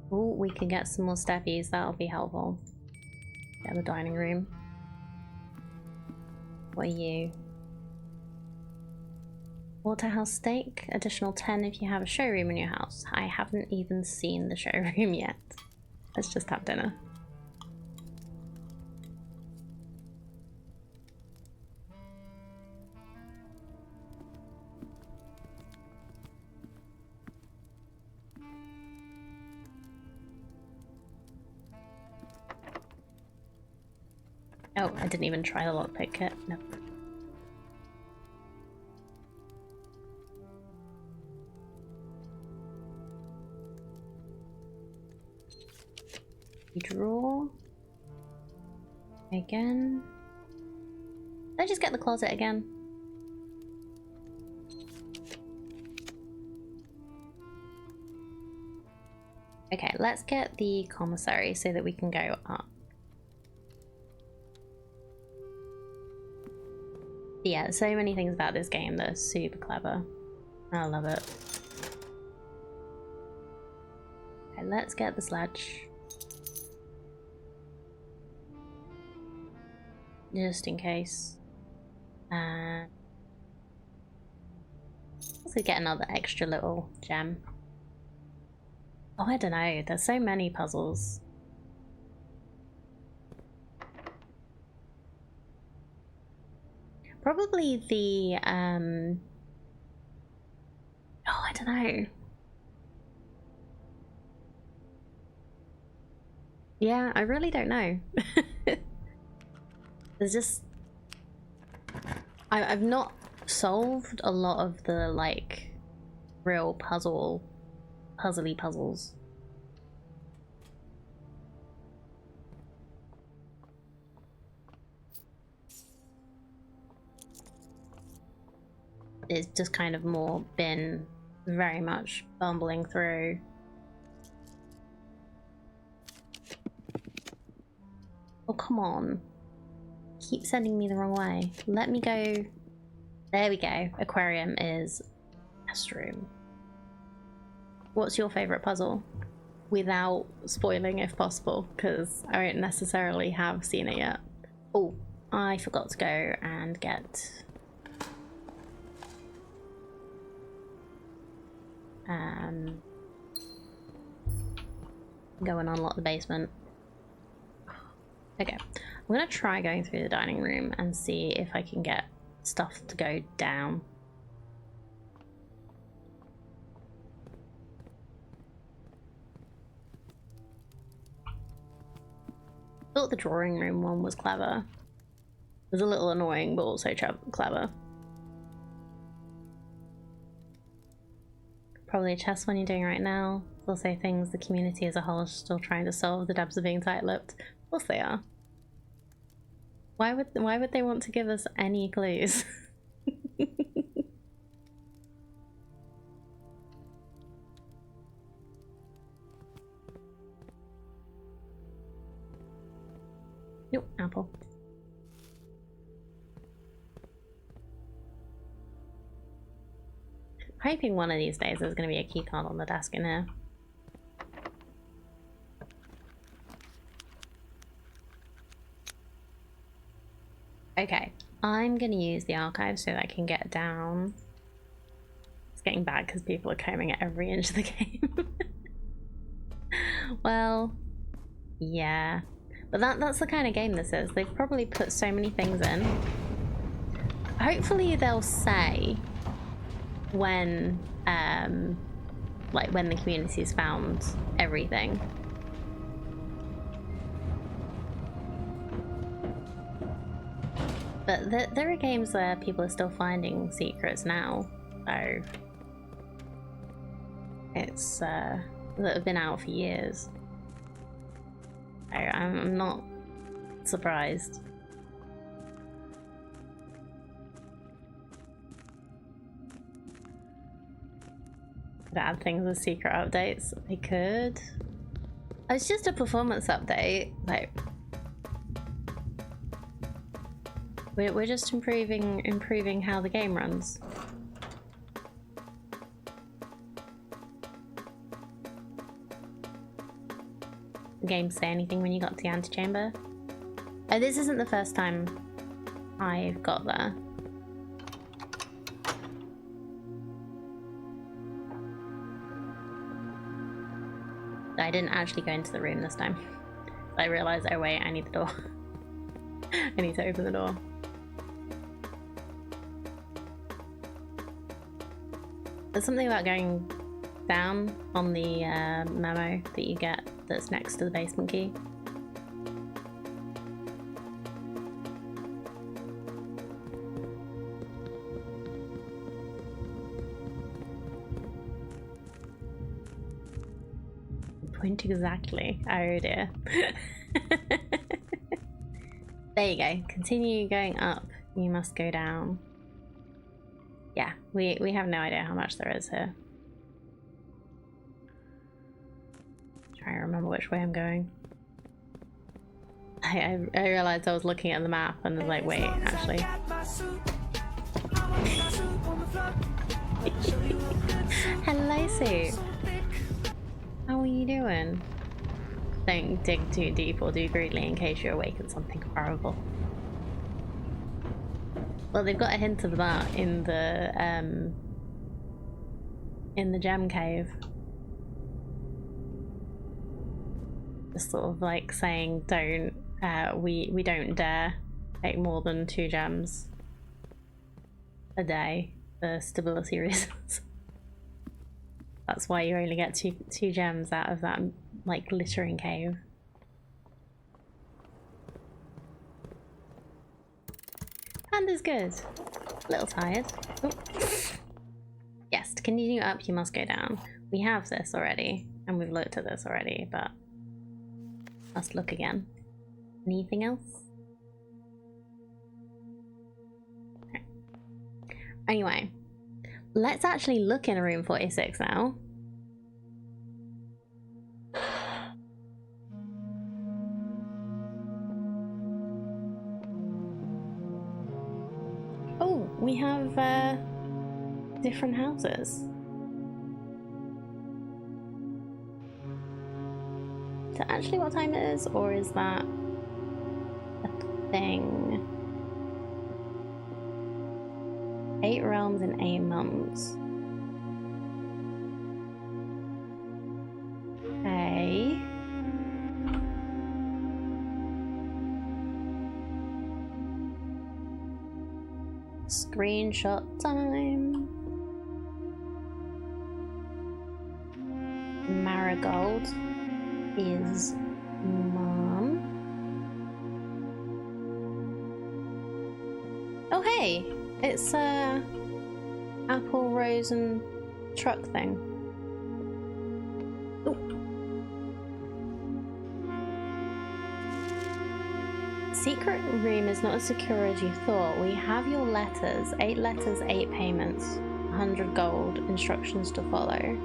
Oh, we can get some more steppies, that'll be helpful. Get the dining room. What are you? Waterhouse steak, additional 10 if you have a showroom in your house. I haven't even seen the showroom yet. Let's just have dinner. Oh, I didn't even try the lockpick kit. No. Draw. Again. Did I just get the closet again? Okay, let's get the commissary so that we can go up. Yeah, so many things about this game that are super clever. I love it. Okay, let's get the sledge. Just in case. And also get another extra little gem. Oh, I don't know. There's so many puzzles. Probably the, oh, I don't know. Yeah, I really don't know. There's just... I've not solved a lot of the, like, real puzzly puzzles. It's just kind of more been very much bumbling through. Oh, come on. Keep sending me the wrong way. Let me go. There we go. Aquarium is best room. What's your favorite puzzle? Without spoiling if possible, because I don't necessarily have seen it yet. Oh, I forgot to go and get go and unlock the basement. Okay, I'm gonna try going through the dining room and see if I can get stuff to go down. I thought the drawing room one was clever. It was a little annoying, but also clever. Probably a chess one you're doing right now. It's also things the community as a whole is still trying to solve. The devs are being tight-lipped. Of course they are. Why would they want to give us any clues? Nope, apple. Hoping one of these days there's going to be a keycard on the desk in here. Okay, I'm going to use the archive so that I can get down. It's getting bad because people are combing at every inch of the game. Well, yeah. But that's the kind of game this is. They've probably put so many things in. Hopefully they'll say when, like when the community's found everything. But there are games where people are still finding secrets now, so it's that have been out for years. So I'm not surprised. Could add things with secret updates. They could. It's just a performance update, like. We're just improving how the game runs. The game say anything when you got to the antechamber? Oh, this isn't the first time I've got there. I didn't actually go into the room this time. I realised, oh wait, I need the door. I need to open the door. There's something about going down on the memo that you get that's next to the basement key. Point exactly. Oh dear. There you go. Continue going up. You must go down. Yeah, we have no idea how much there is here. trying to remember which way I'm going. I realized I was looking at the map and was like, wait, actually. Hello, Sue. How are you doing? Don't dig too deep or do greatly in case you awaken something horrible. Well, they've got a hint of that in the gem cave. Just sort of like saying, don't, we don't dare take more than 2 gems a day for stability reasons. That's why you only get two gems out of that like glittering cave. Panda's good. A little tired. Oh. Yes, to continue up you must go down. We have this already, and we've looked at this already, but let's look again. Anything else? Okay. Anyway, let's actually look in room 46 now. Oh, we have different houses. Is that actually what time it is, or is that a thing? 8 realms in 8 months. Okay. Screenshot time. Marigold is mom. Oh hey, it's apple, rose and truck thing. Ooh. Secret room is not as secure as you thought. We have your letters. 8 letters, 8 payments, 100 gold, instructions to follow.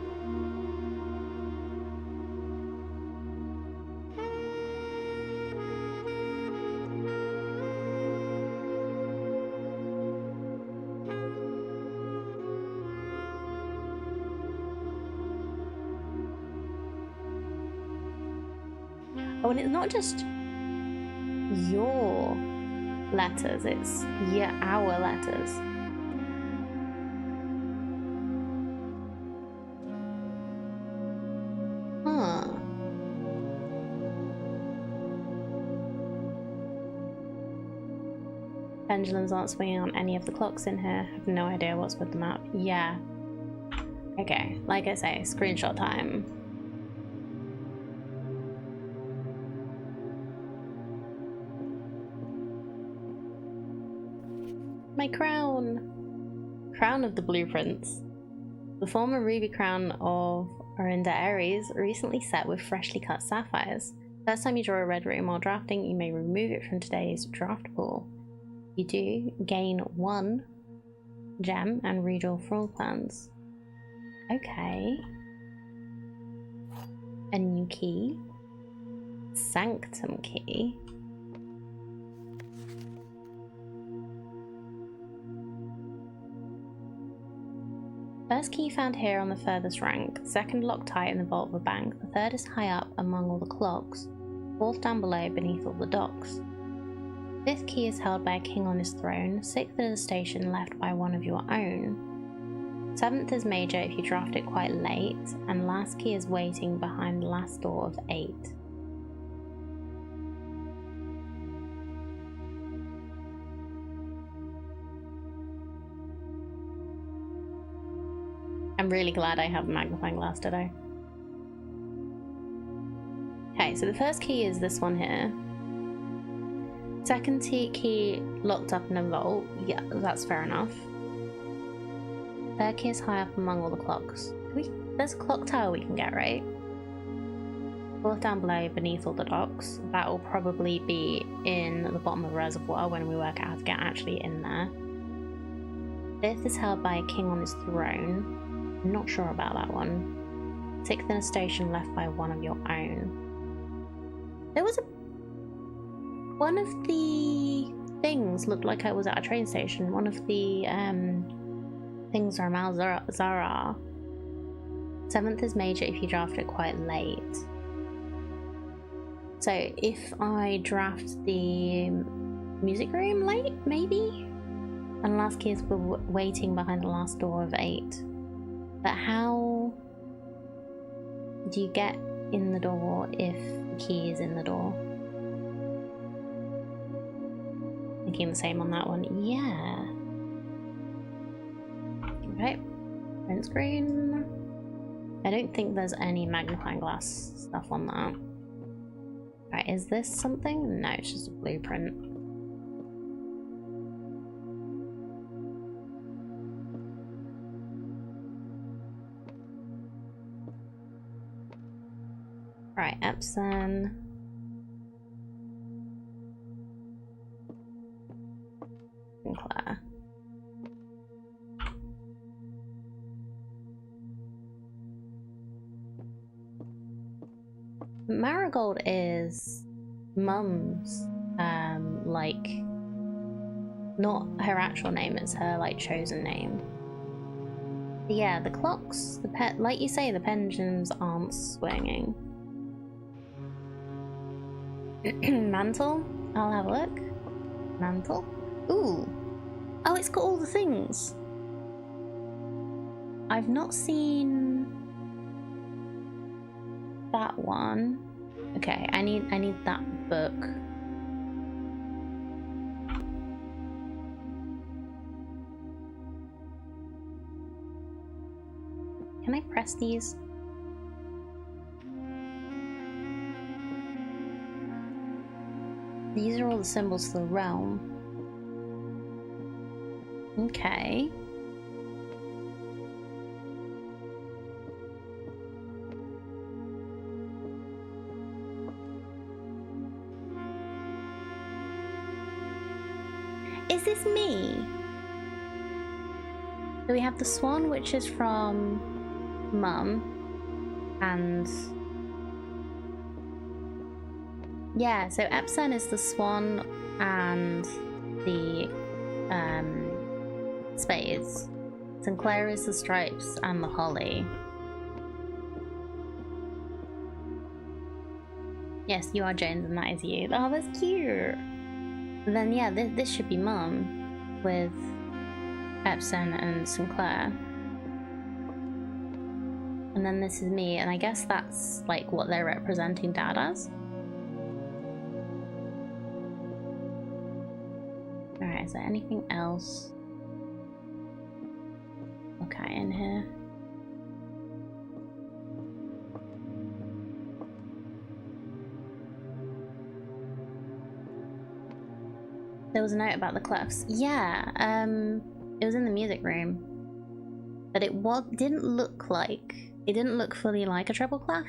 Oh, and it's not just your letters, it's our letters. Huh. Pendulums aren't swinging on any of the clocks in here. I have no idea what's with the map. Yeah. Okay, like I say, screenshot time. My crown! Crown of the blueprints. The former ruby crown of Orinda Aries, recently set with freshly cut sapphires. First time you draw a red room while drafting, you may remove it from today's draft pool. You do gain 1 gem and redraw floor plans. Okay. A new key. Sanctum key. First key found here on the furthest rank, second locked tight in the vault of a bank, the third is high up among all the clocks, fourth down below beneath all the docks. Fifth key is held by a king on his throne, sixth is a station left by one of your own. Seventh is major if you draft it quite late, and last key is waiting behind the last door of 8. I'm really glad I have a magnifying glass today. Okay, so the first key is this one here. Second key locked up in a vault. Yeah, that's fair enough. Third key is high up among all the clocks. There's a clock tower we can get, right? Fourth down below beneath all the docks. That will probably be in the bottom of the reservoir when we work out how to get actually in there. Fifth is held by a king on his throne. I'm not sure about that one. Sixth in a station left by one of your own. There was one of the things looked like I was at a train station. One of the things are Mal Zara. 7th is major if you draft it quite late. So if I draft the music room late, maybe? And last keys were waiting behind the last door of 8. But how do you get in the door if the key is in the door? Thinking the same on that one. Yeah. Okay. Print screen. I don't think there's any magnifying glass stuff on that. Right, is this something? No, it's just a blueprint. Right, Epson. Sinclair. Marigold is Mum's, like, not her actual name, it's her, like, chosen name. But yeah, the clocks, like you say, the pendulums aren't swinging. Mantle? I'll have a look. Mantle? Ooh. Oh, it's got all the things. I've not seen that one. Okay, I need that book. Can I press these? These are all the symbols for the realm. Okay. Is this me? So we have the swan, which is from Mum, and yeah, so Epson is the swan and the spades. Sinclair is the stripes and the holly. Yes, you are James and that is you. Oh, that's cute. And then yeah, this should be Mum with Epson and Sinclair. And then this is me, and I guess that's like what they're representing Dad as. Alright, is there anything else? Okay, in here. There was a note about the clefs. Yeah, it was in the music room. But it didn't look fully like a treble clef.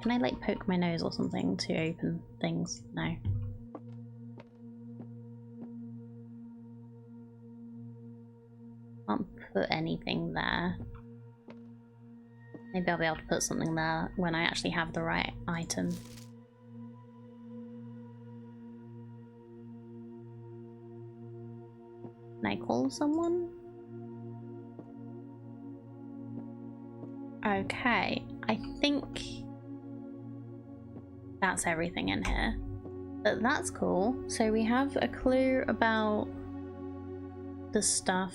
Can I like poke my nose or something to open things? No. Can't put anything there. Maybe I'll be able to put something there when I actually have the right item. Can I call someone? Okay, I think that's everything in here. But that's cool. So we have a clue about the stuff.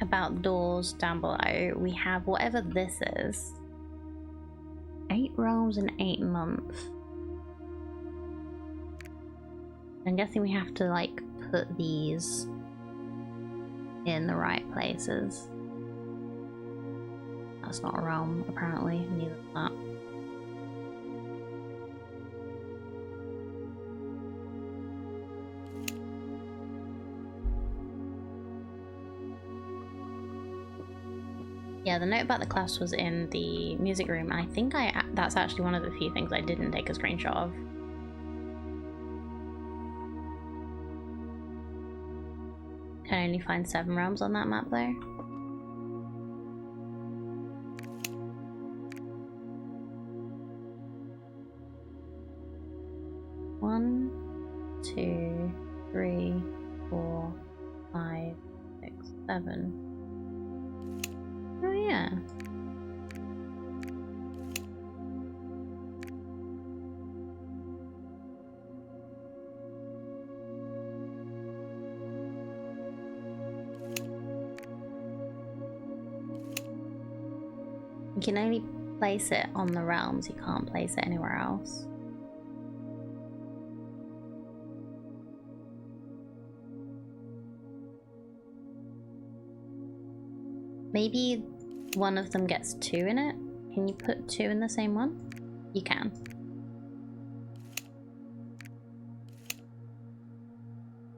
About doors down below. We have whatever this is. 8 realms in 8 months. I'm guessing we have to like put these in the right places. That's not a realm, apparently, neither is that. Yeah, the note about the class was in the music room, and I think that's actually one of the few things I didn't take a screenshot of. Can only find 7 realms on that map though. One, 2, 3, 4, 5, 6, 7. Oh yeah. You can only place it on the realms, you can't place it anywhere else. Maybe one of them gets 2 in it? Can you put 2 in the same one? You can.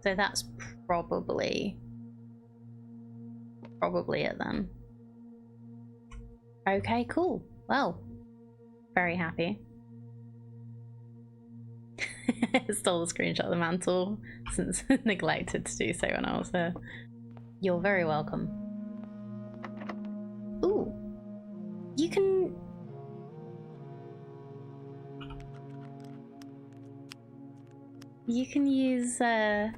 So that's probably it then. Okay, cool. Well, very happy. Stole the screenshot of the mantle since neglected to do so when I was there. You're very welcome. Ooh, you can... You can use a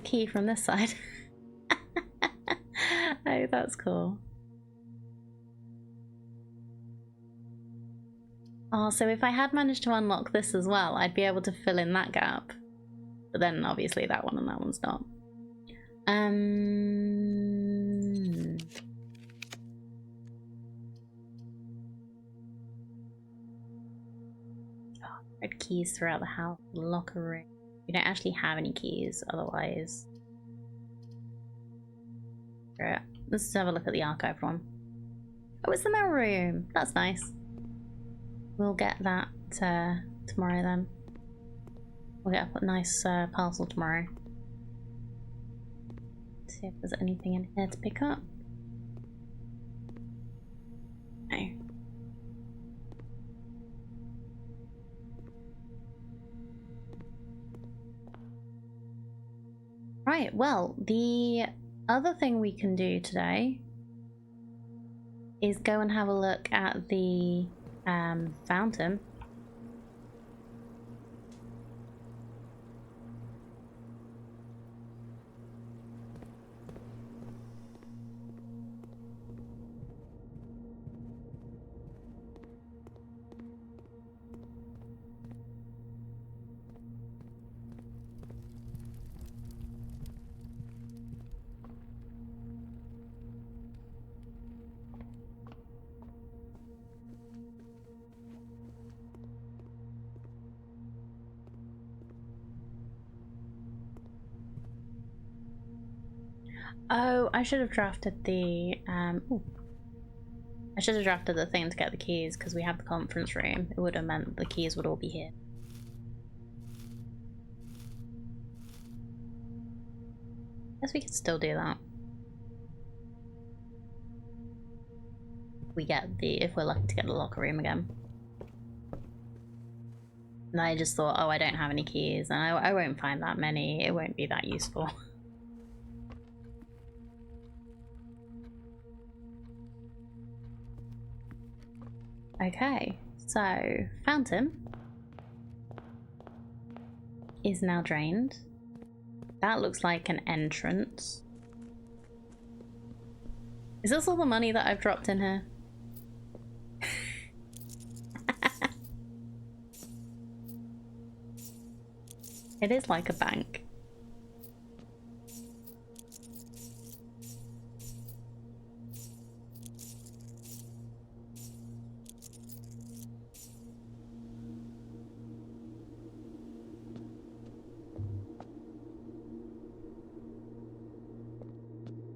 key from this side. Oh, that's cool. Oh, so if I had managed to unlock this as well, I'd be able to fill in that gap. But then obviously that one and that one's not. Oh, red keys throughout the house. Locker room. We don't actually have any keys otherwise. Right, let's have a look at the archive one. Oh, it's the mail room. That's nice. We'll get that tomorrow then. We'll get a nice parcel tomorrow. Let's see if there's anything in here to pick up. No. Right, well, the other thing we can do today is go and have a look at the fountain. Oh, I should have drafted the I should have drafted the thing to get the keys because we have the conference room. It would have meant the keys would all be here. Guess we could still do that. If we're lucky to get the locker room again. And I just thought, oh, I don't have any keys, and I won't find that many. It won't be that useful. Okay, so fountain is now drained. That looks like an entrance. Is this all the money that I've dropped in here? It is like a bank.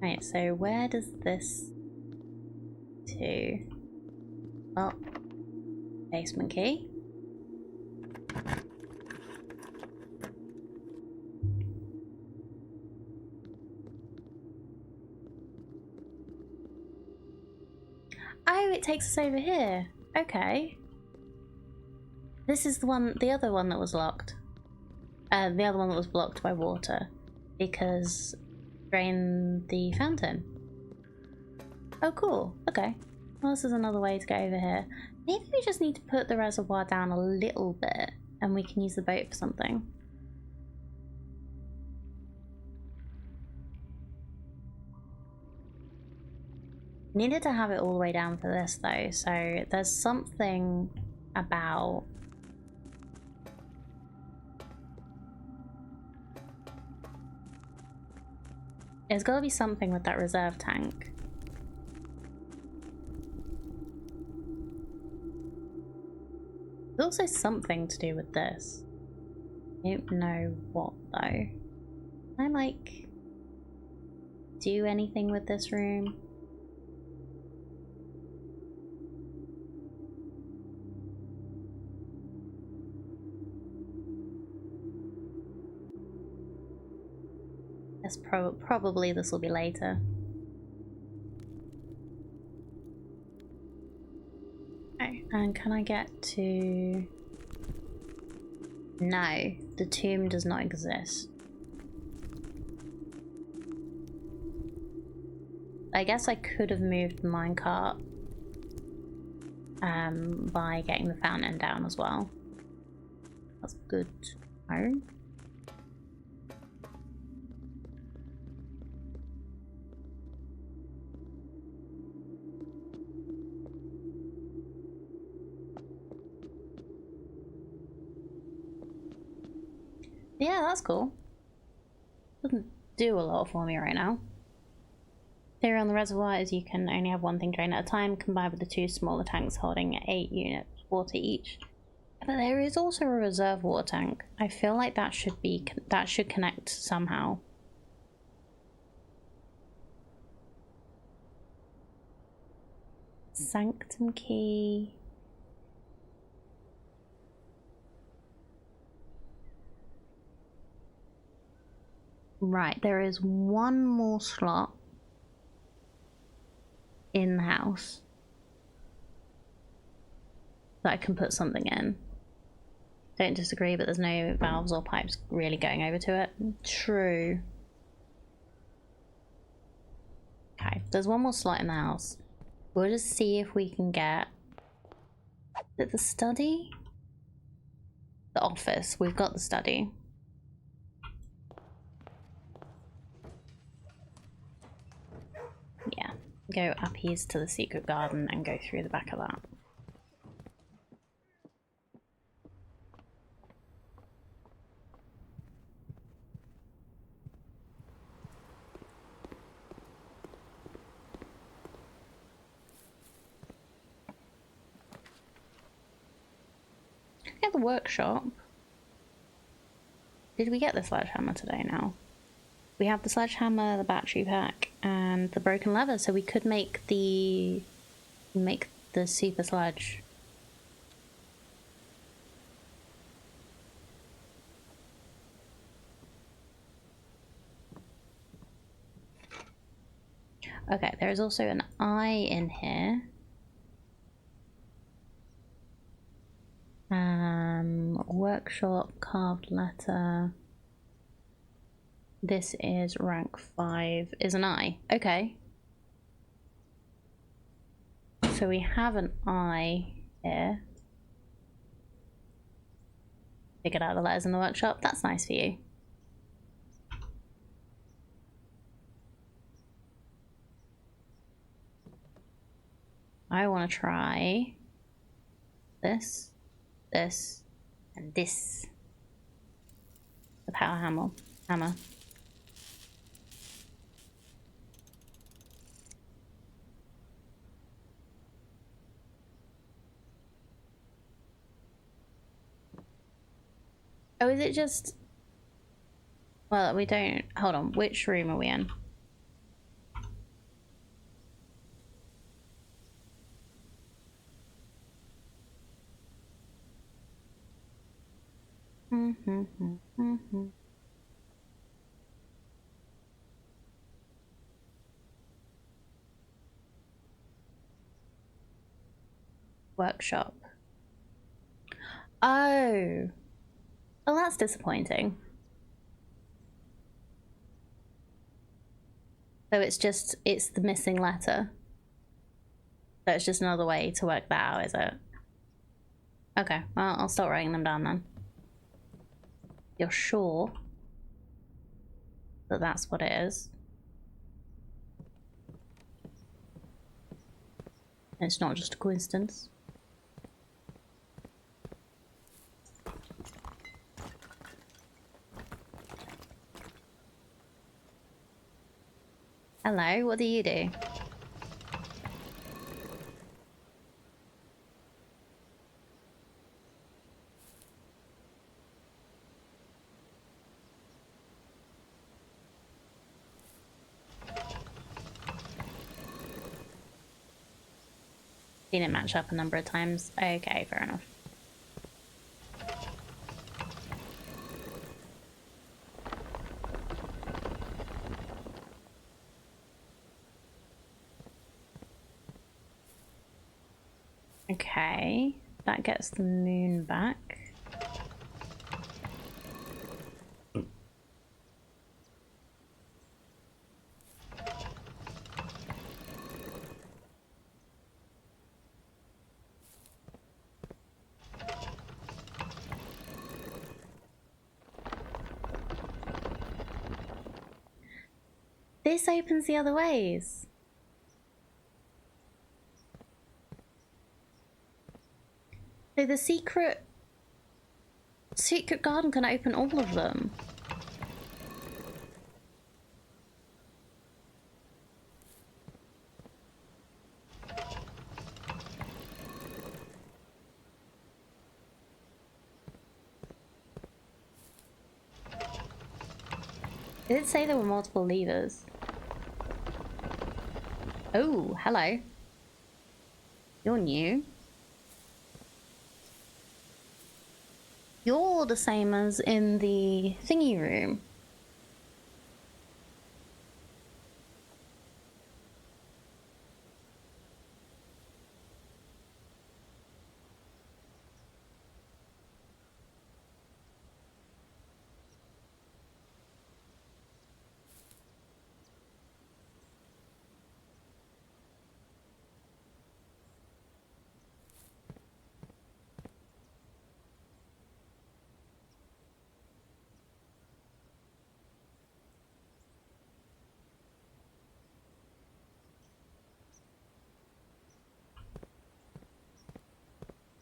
Right, so where does this to? Oh, basement key. Oh, it takes us over here. Okay. This is the other one that was locked. The other one that was blocked by water. because drain the fountain. Oh, cool. Okay. Well, this is another way to get over here. Maybe we just need to put the reservoir down a little bit and we can use the boat for something. Needed to have it all the way down for this though, so there's something about there's got to be something with that reserve tank. There's also something to do with this. I don't know what though. Can I like do anything with this room? Probably this will be later. Okay, and can I get to... No, the tomb does not exist. I guess I could have moved the minecart by getting the fountain down as well. That's good to know. Yeah, that's cool. Doesn't do a lot for me right now. Theory on the reservoir is you can only have one thing drained at a time, combined with the two smaller tanks holding 8 units water each. But there is also a reserve water tank. I feel like that should connect somehow. Sanctum key. Right, there is one more slot in the house that I can put something in. Don't disagree, but there's no valves or pipes really going over to it. True. Okay, there's one more slot in the house. We'll just see if we can get... Is it the study? The office. We've got the study. Yeah, go up here to the secret garden and go through the back of that. Get the workshop. Did we get the sledgehammer today now? We have the sledgehammer, the battery pack, and the broken lever, so we could make the super sledge. Okay, there is also an eye in here. Workshop, carved letter. This is rank 5, is an eye. Okay. So we have an eye here. Figured out the letters in the workshop. That's nice for you. I want to try this, this, and this. The power hammer. Oh, is it just... Well, we don't... Hold on, which room are we in? Workshop. Oh. Well, that's disappointing. So it's the missing letter. So it's just another way to work that out, is it? Okay, well, I'll start writing them down then. You're sure that that's what it is? It's not just a coincidence. Hello, what do you do? Seen it match up a number of times. Okay, fair enough. Okay, that gets the moon back. This opens the other ways. So the secret garden can open all of them. Did it say there were multiple levers? Oh, hello. You're new. You're the same as in the thingy room.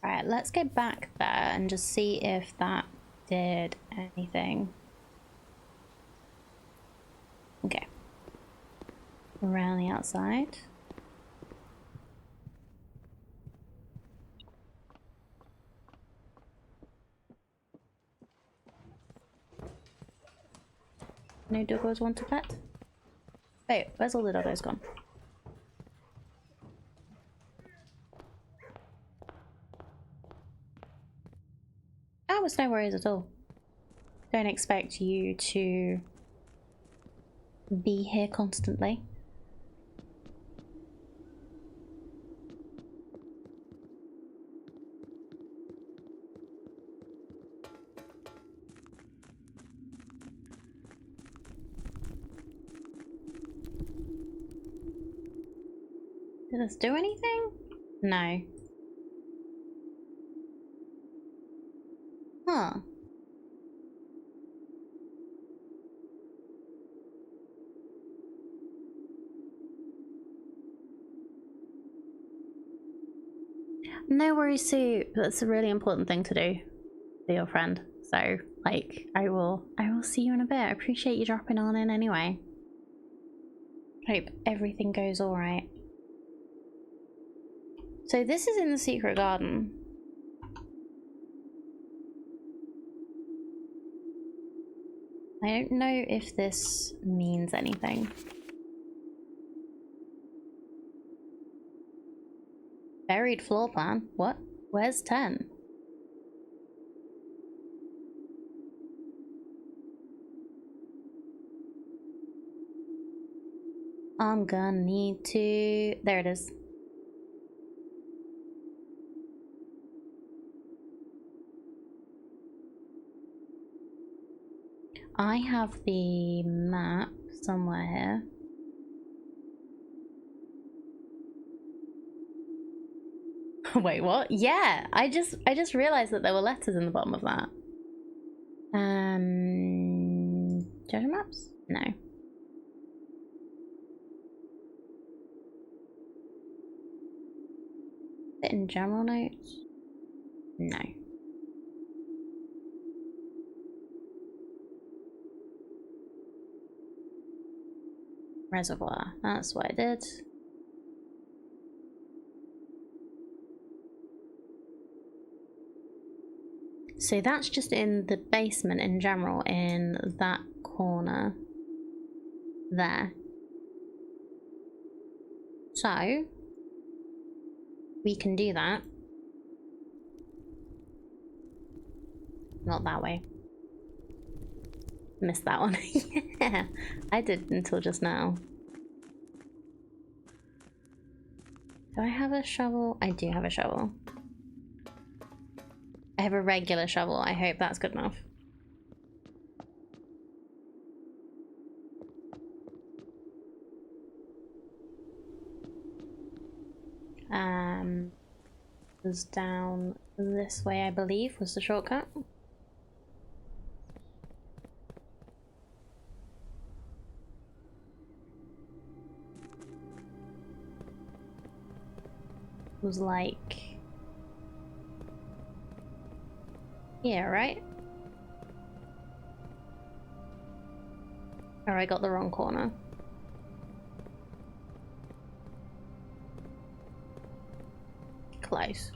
Alright, let's go back there and just see if that did anything. Okay. Around the outside. No doggos want a pet? Wait, where's all the doggos gone? Oh, it's no worries at all. Don't expect you to be here constantly. Did this do anything? No. Huh. No worries, Sue. That's a really important thing to do for your friend. So, like, I will see you in a bit. I appreciate you dropping on in anyway. Hope everything goes alright. So this is in the secret garden. I don't know if this means anything. Buried floor plan? What? Where's 10? I'm gonna need to... There it is. I have the map somewhere here. Wait, what? Yeah, I just realized that there were letters in the bottom of that. Treasure maps? No. In general notes? No. Reservoir. That's what I did. So that's just in the basement in general, in that corner there. So we can do that. Not that way. Missed that one. Yeah, I did until just now. Do I have a shovel? I do have a shovel. I have a regular shovel. I hope that's good enough. Was down this way, I believe, was the shortcut. Was like here, right? Or I got the wrong corner. Close.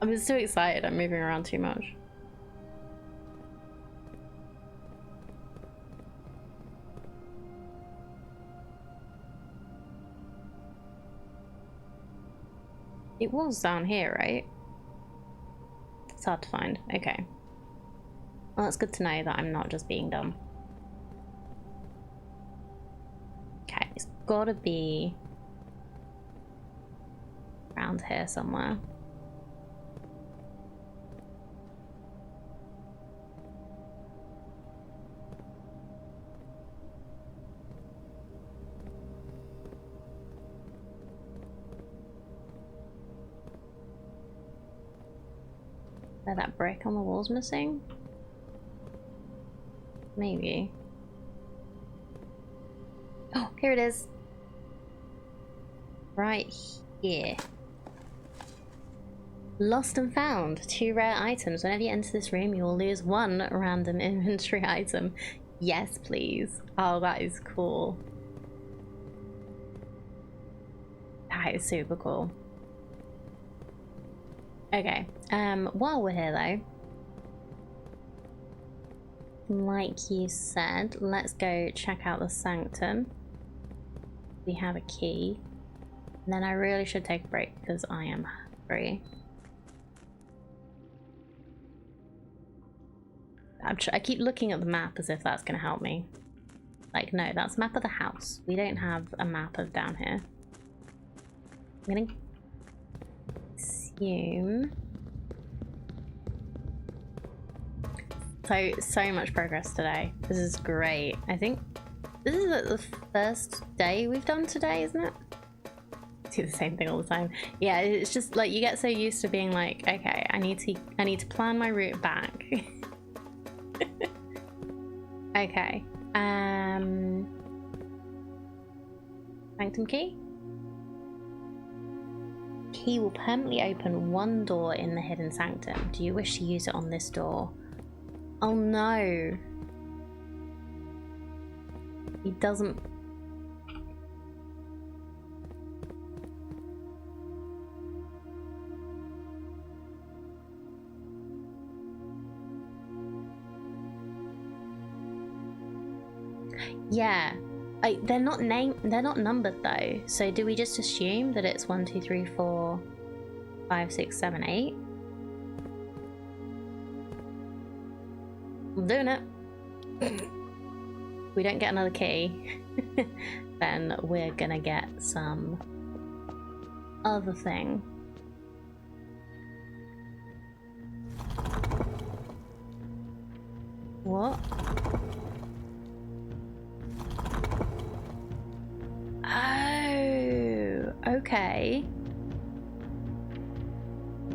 I'm so excited, I'm moving around too much. It was down here, right? It's hard to find. Okay. Well, it's good to know that I'm not just being dumb. Okay, it's gotta be around here somewhere. Is that brick on the wall's missing? Maybe. Oh, here it is. Right here. Lost and found. 2 rare items. Whenever you enter this room, you will lose 1 random inventory item. Yes, please. Oh, that is cool. That is super cool. Okay, while we're here though, like you said, let's go check out the sanctum. We have a key. And then I really should take a break because I am hungry. I keep looking at the map as if that's going to help me. Like, no, that's map of the house. We don't have a map of down here. I'm going to assume... So much progress today. This is great. I think this is the first day we've done today, isn't it? Do the same thing all the time. Yeah, it's just like you get so used to being like, okay, I need to plan my route back. Okay. Sanctum key? Key will permanently open 1 door in the hidden sanctum. Do you wish to use it on this door? Oh no. He doesn't. Yeah. They're not numbered though. So do we just assume that it's 1, 2, 3, 4, 5, 6, 7, 8? I'm doing it. We don't get another key, then we're gonna get some other thing. What? Oh, okay.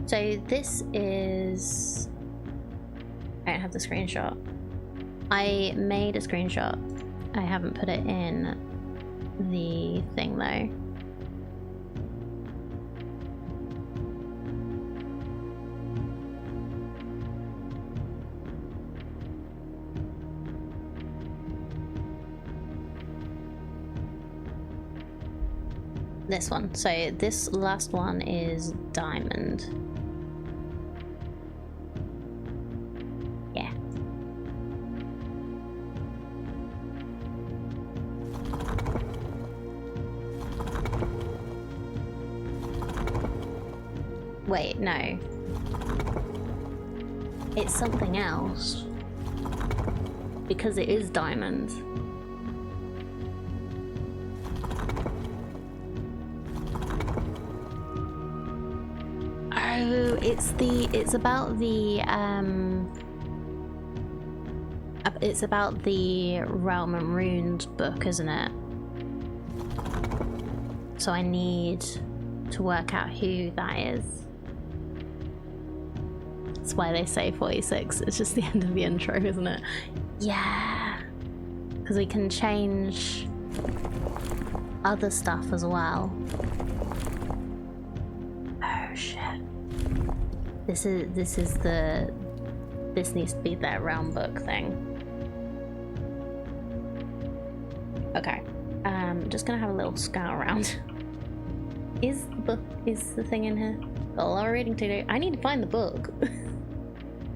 So this is... I don't have the screenshot. I made a screenshot. I haven't put it in the thing though. This one. So this last one is diamond. Yeah. Wait, no. It's something else. Because it is diamond. Oh, it's about the Realm and Runes book, isn't it? So I need to work out who that is. That's why they say 46. It's just the end of the intro, isn't it? Yeah. Because we can change other stuff as well. Oh shit. This needs to be their realm book thing. Okay. Just gonna have a little scout around. Is the thing in here? Got a lot of reading to do. I need to find the book.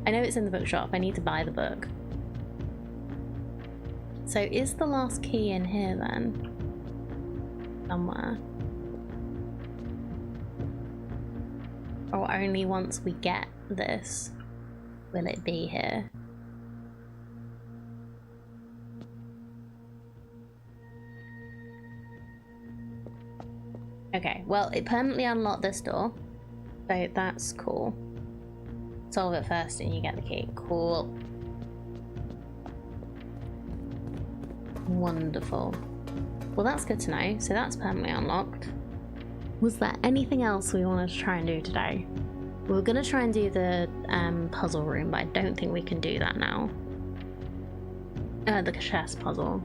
I know it's in the bookshop. I need to buy the book. So is the last key in here then? Somewhere. Or only once we get this will it be here? Okay, well, it permanently unlocked this door, so that's cool. Solve it first and you get the key. Cool. Wonderful. Well, that's good to know. So that's permanently unlocked. Was there anything else we wanted to try and do today? We were going to try and do the puzzle room, but I don't think we can do that now. The chess puzzle.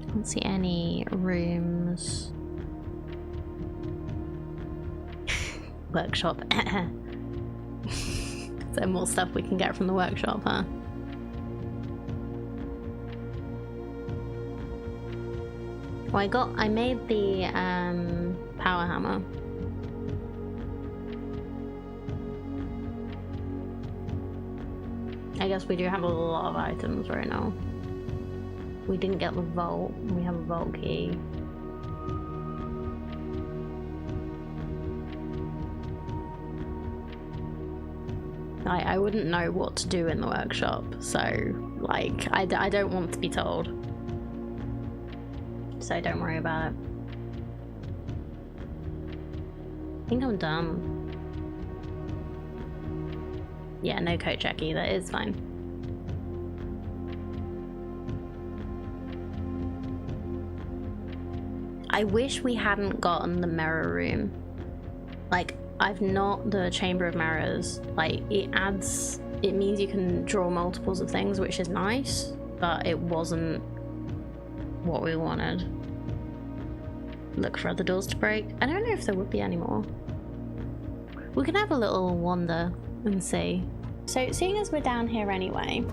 I don't see any rooms. Workshop. Is there more stuff we can get from the workshop, huh? Well, I made the power hammer. I guess we do have a lot of items right now. We didn't get the vault. We have a vault key. I wouldn't know what to do in the workshop, so like I don't want to be told. So don't worry about it. I think I'm done. Yeah, no coat check either. It's fine. I wish we hadn't gotten the mirror room. Like, I've not the Chamber of Mirrors. Like, it means you can draw multiples of things, which is nice, but it wasn't what we wanted. Look for other doors to break. I don't know if there would be any more. We can have a little wander and see. So, seeing as we're down here anyway,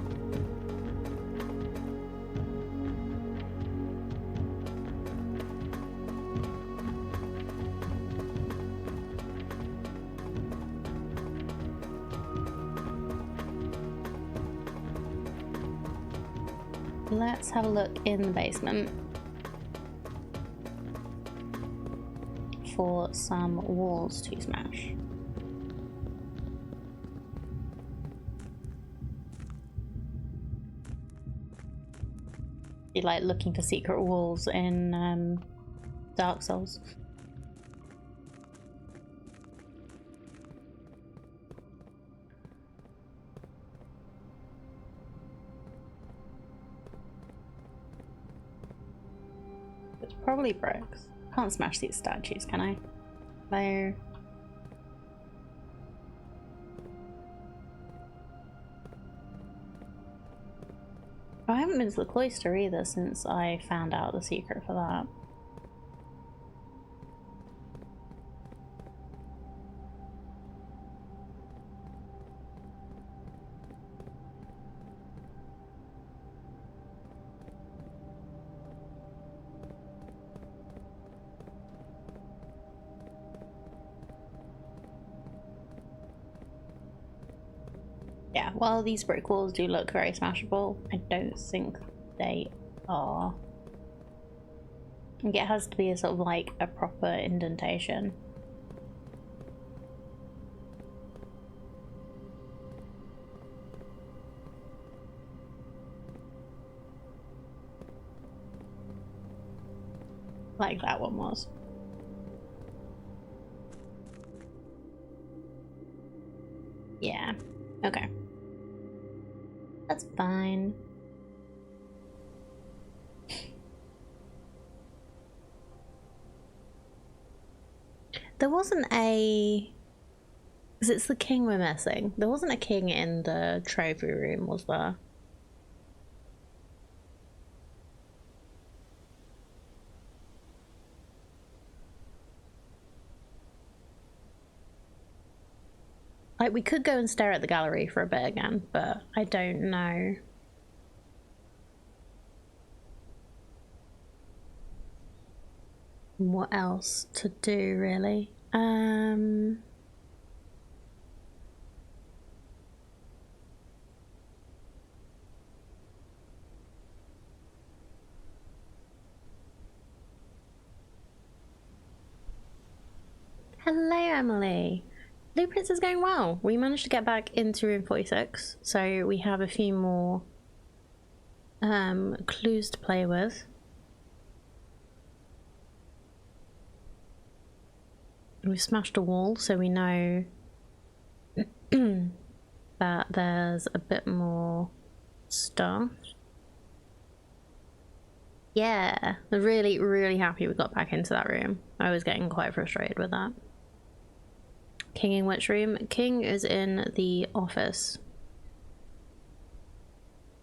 let's have a look in the basement for some walls to smash. Be like looking for secret walls in Dark Souls. It's probably bricks. Can't smash these statues, can I? No. I haven't been to the cloister either since I found out the secret for that. Yeah, while these brick walls do look very smashable, I don't think they are. I think it has to be a sort of like a proper indentation. Like that one was. Yeah, okay. That's fine. There wasn't a... Because it's the king we're missing. There wasn't a king in the trophy room, was there? Like, we could go and stare at the gallery for a bit again, but I don't know. What else to do, really? Hello, Emily. Blueprints is going well. We managed to get back into room 46, so we have a few more clues to play with. We've smashed a wall, so we know that there's a bit more stuff. Yeah, I'm really, really happy we got back into that room. I was getting quite frustrated with that. King in which room? King is in the office.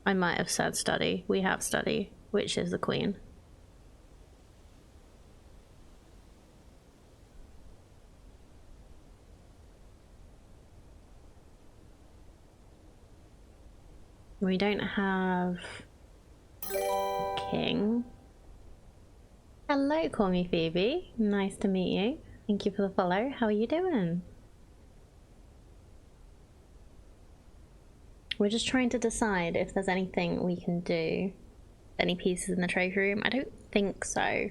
I might have said study. We have study, which is the queen. We don't have king. Hello, call me Phoebe. Nice to meet you. Thank you for the follow. How are you doing? We're just trying to decide if there's anything we can do. Any pieces in the trophy room? I don't think so.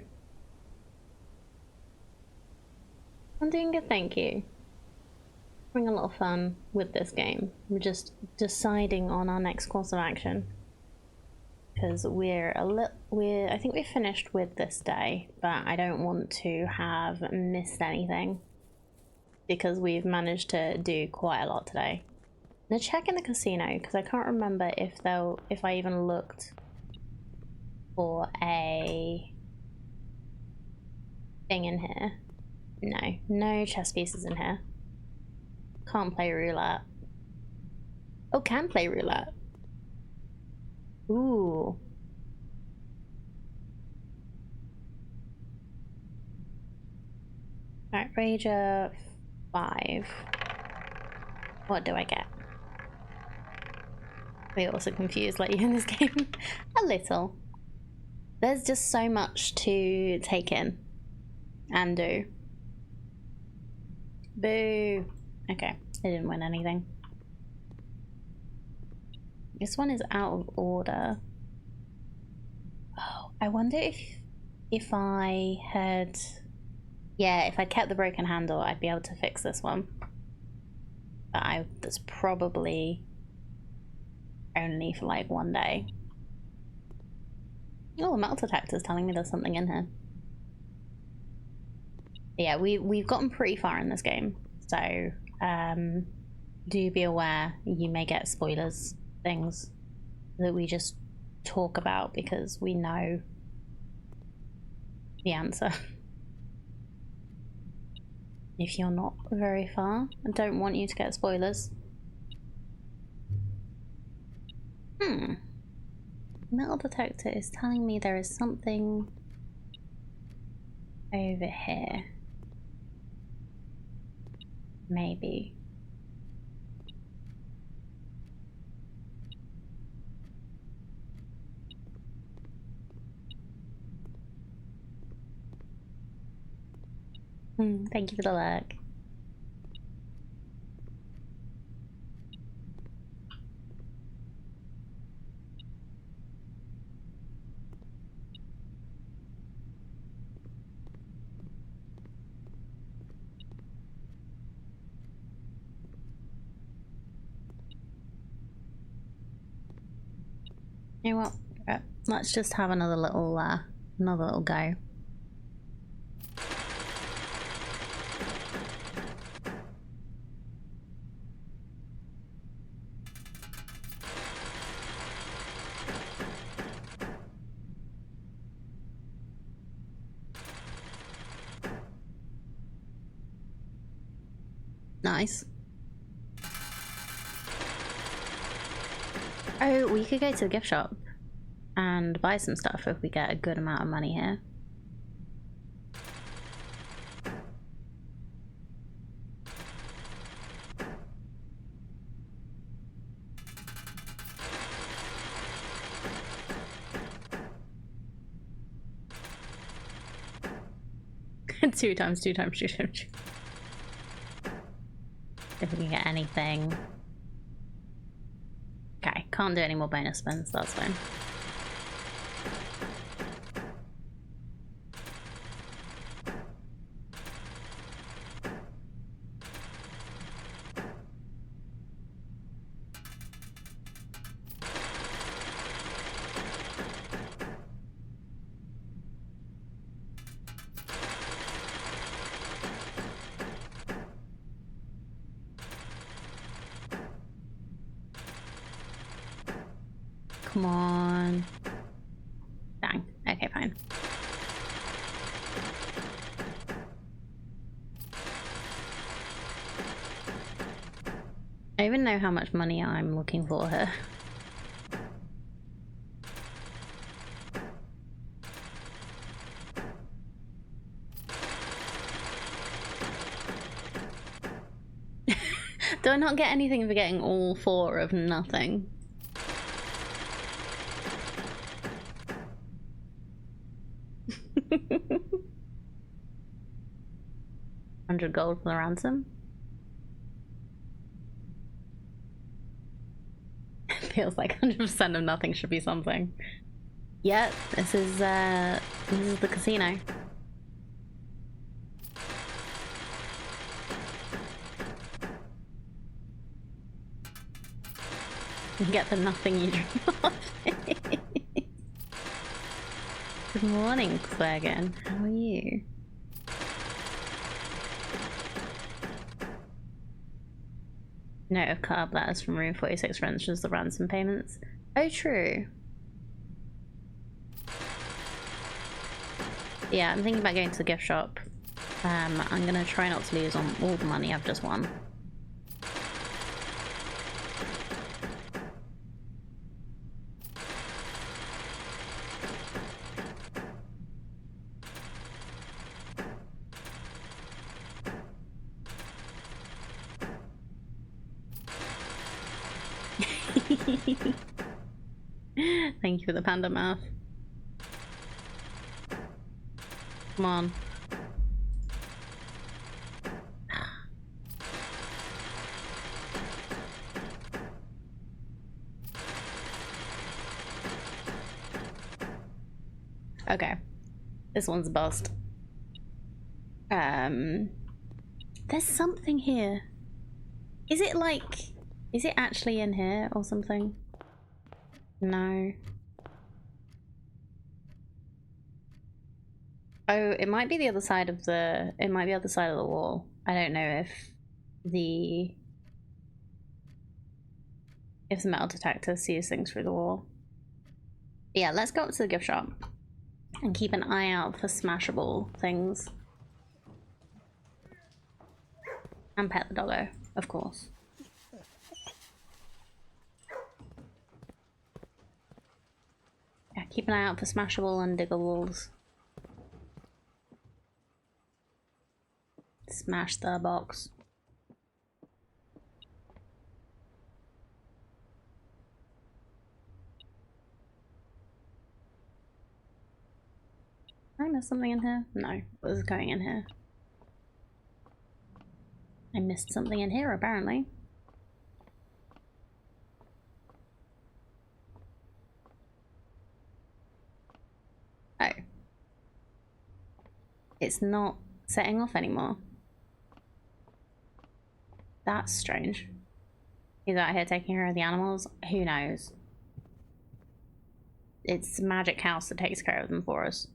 I'm doing good, thank you. Having a lot of fun with this game. We're just deciding on our next course of action. Because I think we're finished with this day, but I don't want to have missed anything. Because we've managed to do quite a lot today. Now check in the casino, because I can't remember if I even looked for a thing in here. No chess pieces in here. Can't play roulette. Oh, can play roulette. Ooh. Alright, Rager 5. What do I get? We're also confused like you in this game. A little. There's just so much to take in and do. Boo. Okay, I didn't win anything. This one is out of order. Oh, I wonder if I had... Yeah, if I'd kept the broken handle, I'd be able to fix this one. But that's probably only for like one day. Oh, the metal detector's telling me there's something in here. Yeah, we've gotten pretty far in this game, so do be aware you may get spoilers, things that we just talk about because we know the answer. If you're not very far, I don't want you to get spoilers. Metal detector is telling me there is something over here. Maybe. Thank you for the luck. You know what? Let's just have another little go. Nice. Oh, we could go to the gift shop and buy some stuff if we get a good amount of money here. Two times. If we can get anything. Okay, can't do any more bonus spins, that's fine. Come on. Dang. Okay, fine. I don't even know how much money I'm looking for here. Do I not get anything for getting all four of nothing? $100 gold for the ransom? Feels like 100% of nothing should be something. Yeah, this is the casino. You get the nothing you dream of. Good morning, Swergen. How are you? Note of cut up letters from room 46 mentions the ransom payments. Oh, true. Yeah, I'm thinking about going to the gift shop. I'm gonna try not to lose on all the money I've just won. Thank you for the panda mouth. Come on. Okay. This one's a bust. There's something here. Is it actually in here or something? No. Oh, it might be the other side of the wall. I don't know if the metal detector sees things through the wall. Yeah, let's go up to the gift shop. And keep an eye out for smashable things. And pet the doggo, of course. Yeah, keep an eye out for smashable and diggables. Smash the box. Did I miss something in here? No, it was going in here. I missed something in here, apparently. Oh. It's not setting off anymore. That's strange. He's out here taking care of the animals? Who knows? It's Magic House that takes care of them for us.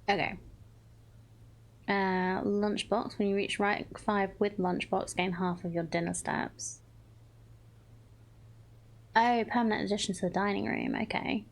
Okay. Lunchbox. When you reach rank 5 with lunchbox, gain half of your dinner steps. Oh, permanent addition to the dining room. Okay.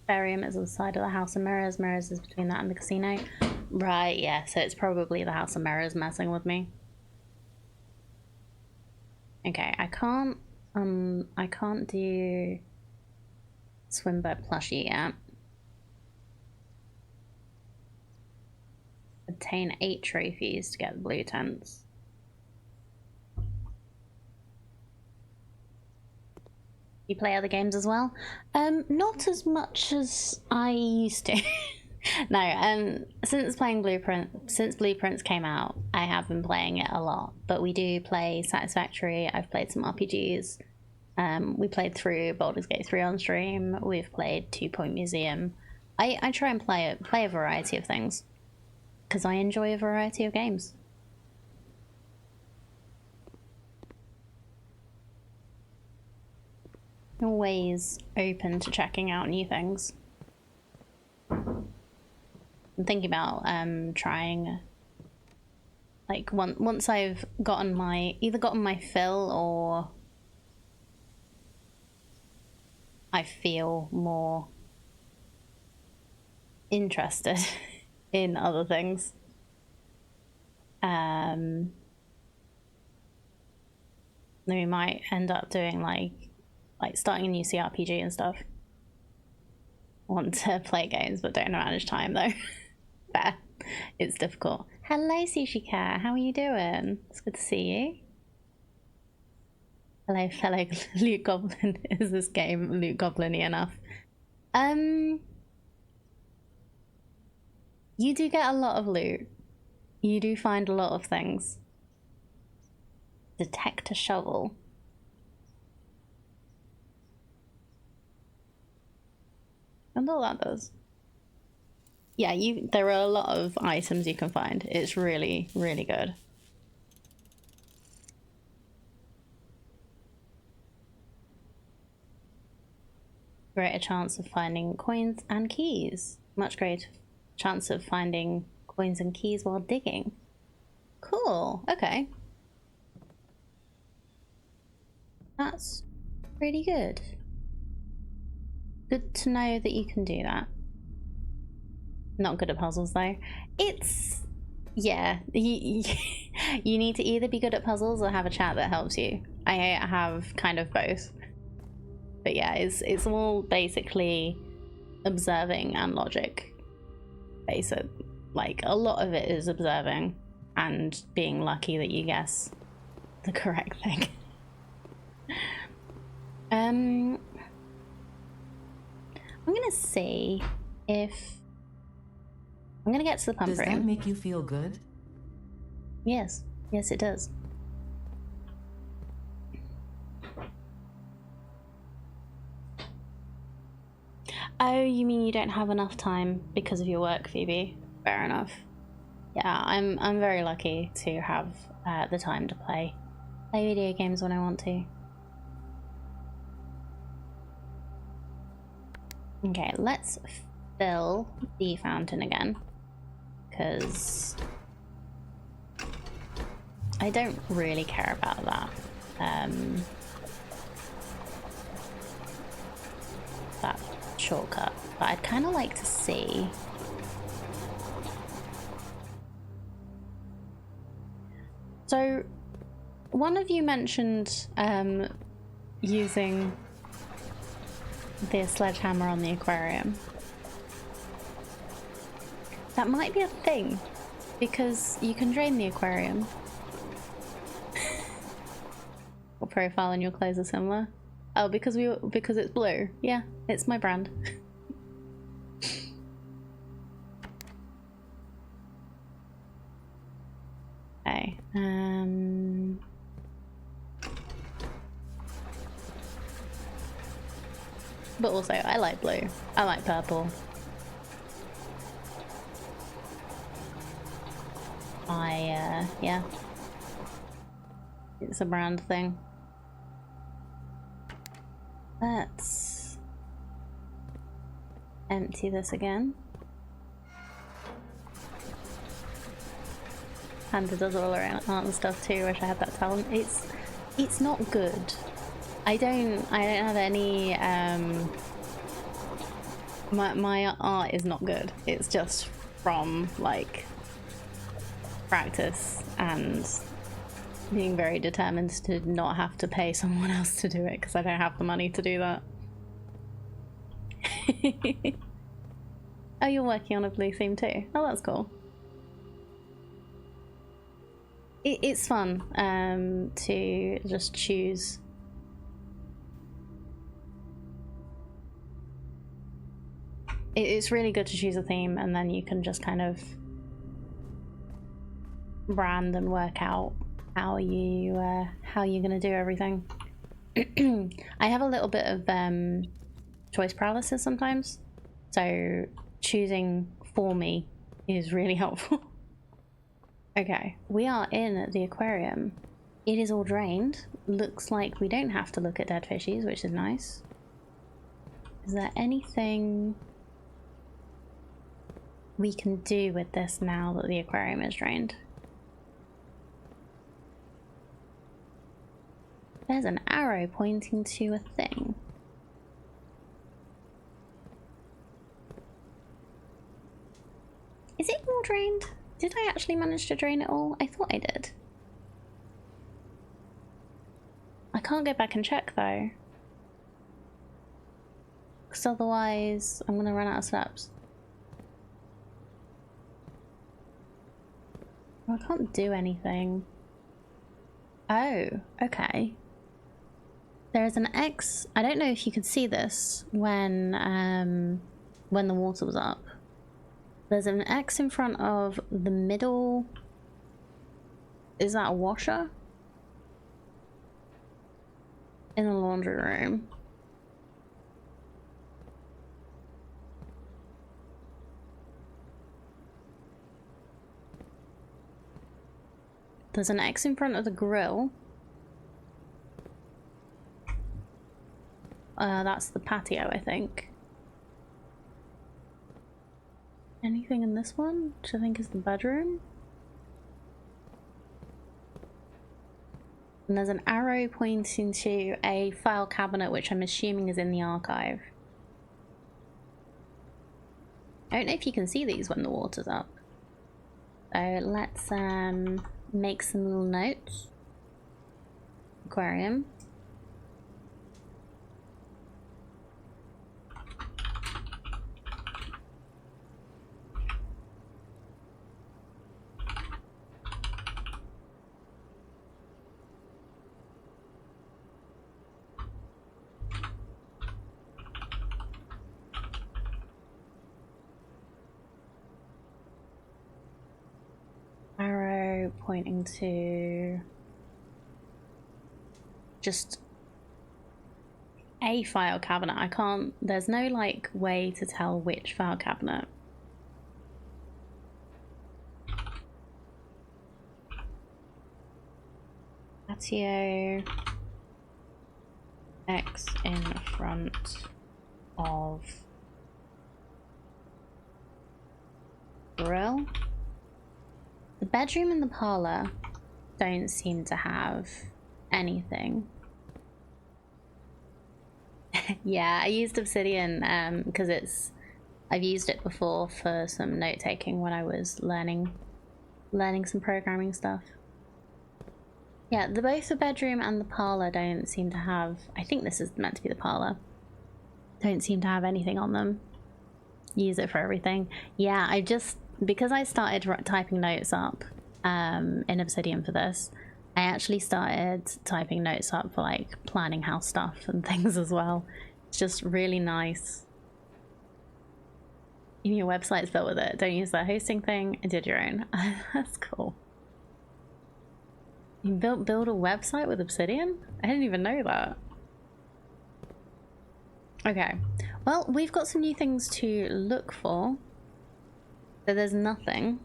Aquarium is on the side of the House of Mirrors. Mirrors is between that and the casino. Right, yeah, so it's probably the House of Mirrors messing with me. Okay, I can't do Swimbird plushie yet. Obtain 8 trophies to get the blue tents. You play other games as well? Not as much as I used to. No, since Blueprints came out, I have been playing it a lot. But we do play Satisfactory. I've played some RPGs. We played through Baldur's Gate 3 on stream. We've played 2 Point Museum. I try and play a variety of things because I enjoy a variety of games. Always open to checking out new things. I'm thinking about trying, like, once I've gotten my fill, or I feel more interested in other things. Then we might end up doing like starting a new CRPG and stuff. Want to play games but don't manage time though. Fair. It's difficult. Hello Sushi Cat, how are you doing? It's good to see you. Hello fellow Loot Goblin. Is this game Loot Goblin-y enough? You do get a lot of loot. You do find a lot of things. Detect a shovel. I wonder what that does. Yeah, there are a lot of items you can find. It's really, really good. Greater chance of finding coins and keys. Much greater chance of finding coins and keys while digging. Cool, okay. That's pretty good. Good to know that you can do that. Not good at puzzles though. It's, yeah, you need to either be good at puzzles or have a chat that helps you. I have kind of both. But yeah, it's all basically observing and logic. Basic. Like, a lot of it is observing and being lucky that you guess the correct thing. I'm gonna see if I'm gonna get to the pump room. Does that make you feel good? Yes, yes, it does. Oh, you mean you don't have enough time because of your work, Phoebe? Fair enough. Yeah, I'm very lucky to have the time to play video games when I want to. Okay, let's fill the fountain again, because I don't really care about that. That shortcut, but I'd kind of like to see. So, one of you mentioned using the sledgehammer on the aquarium. That might be a thing, because you can drain the aquarium. Your profile and your clothes are similar. Oh, because it's blue. Yeah, it's my brand. Okay. But also, I like blue. I like purple. Yeah. It's a brand thing. Let's empty this again. Panda does all around art and stuff too. Wish I had that talent. It's not good. I don't have any my art is not good. It's just from like practice and being very determined to not have to pay someone else to do it, because I don't have the money to do that. Oh, you're working on a blue theme too? Oh, that's cool. It's fun to just choose. It's really good to choose a theme, and then you can just kind of brand and work out how you're gonna do everything. I have a little bit of choice paralysis sometimes, so choosing for me is really helpful. Okay, we are in the aquarium. It is all drained. Looks like we don't have to look at dead fishies, which is nice. Is there anything we can do with this now that the aquarium is drained? There's an arrow pointing to a thing. Is it all drained? Did I actually manage to drain it all? I thought I did. I can't go back and check though, because otherwise I'm gonna run out of steps. I can't do anything. Oh, okay. There is an X. I don't know if you could see this when the water was up. There's an X in front of the middle. Is that a washer? In the laundry room. There's an X in front of the grill. That's the patio, I think. Anything in this one, which I think is the bedroom? And there's an arrow pointing to a file cabinet, which I'm assuming is in the archive. I don't know if you can see these when the water's up. So let's make some little notes. Aquarium. Arrow pointing to just a file cabinet. I can't, there's no like way to tell which file cabinet. Patio X in front of grill. The bedroom and the parlor don't seem to have anything. Yeah, I used Obsidian because I've used it before for some note taking when I was learning some programming stuff. Yeah, both the bedroom and the parlor don't seem to have, I think this is meant to be the parlor, don't seem to have anything on them. Use it for everything. Yeah, because I started typing notes up in Obsidian for this, I actually started typing notes up for like planning house stuff and things as well. It's just really nice. Even your website's built with it. Don't use that hosting thing. I did your own. That's cool. You build a website with Obsidian? I didn't even know that. Okay. Well, we've got some new things to look for. So there's nothing.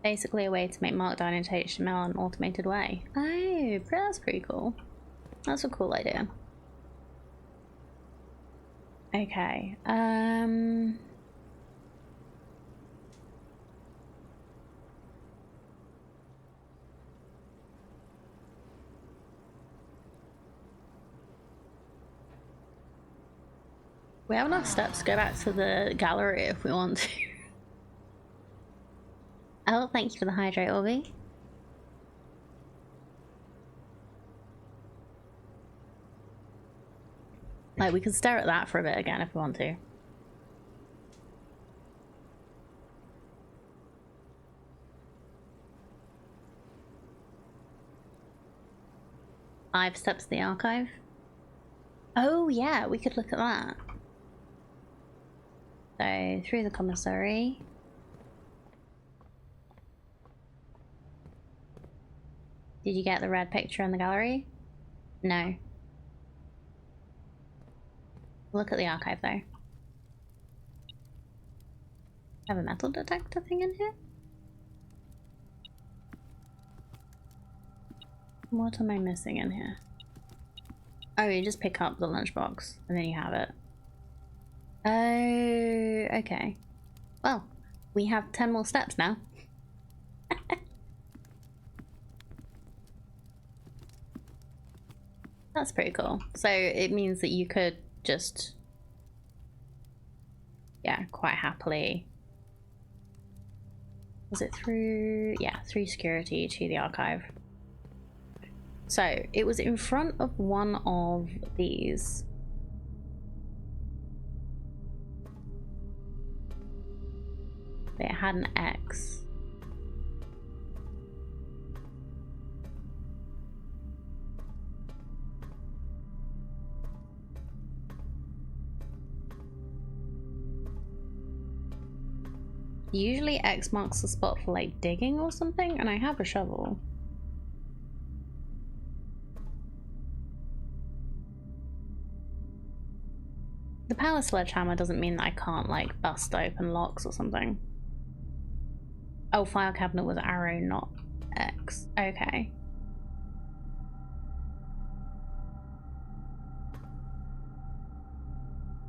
Basically a way to make Markdown into HTML in an automated way. Oh, that's pretty cool. That's a cool idea. Okay, we have enough steps to go back to the gallery if we want to. Oh, thank you for the hydrate, Orby. Like, we can stare at that for a bit again if we want to. Five steps to the archive. Oh yeah, we could look at that. So, through the commissary. Did you get the red picture in the gallery? No. Look at the archive though. Have a metal detector thing in here? What am I missing in here? Oh, you just pick up the lunchbox and then you have it. Oh, okay. Well, we have 10 more steps now. That's pretty cool. So it means that you could just, yeah, quite happily. Was it through? Yeah, through security to the archive. So it was in front of one of these. It had an X. Usually X marks the spot for like digging or something, and I have a shovel. The power sledgehammer doesn't mean that I can't like bust open locks or something. Oh, file cabinet was arrow, not X. Okay.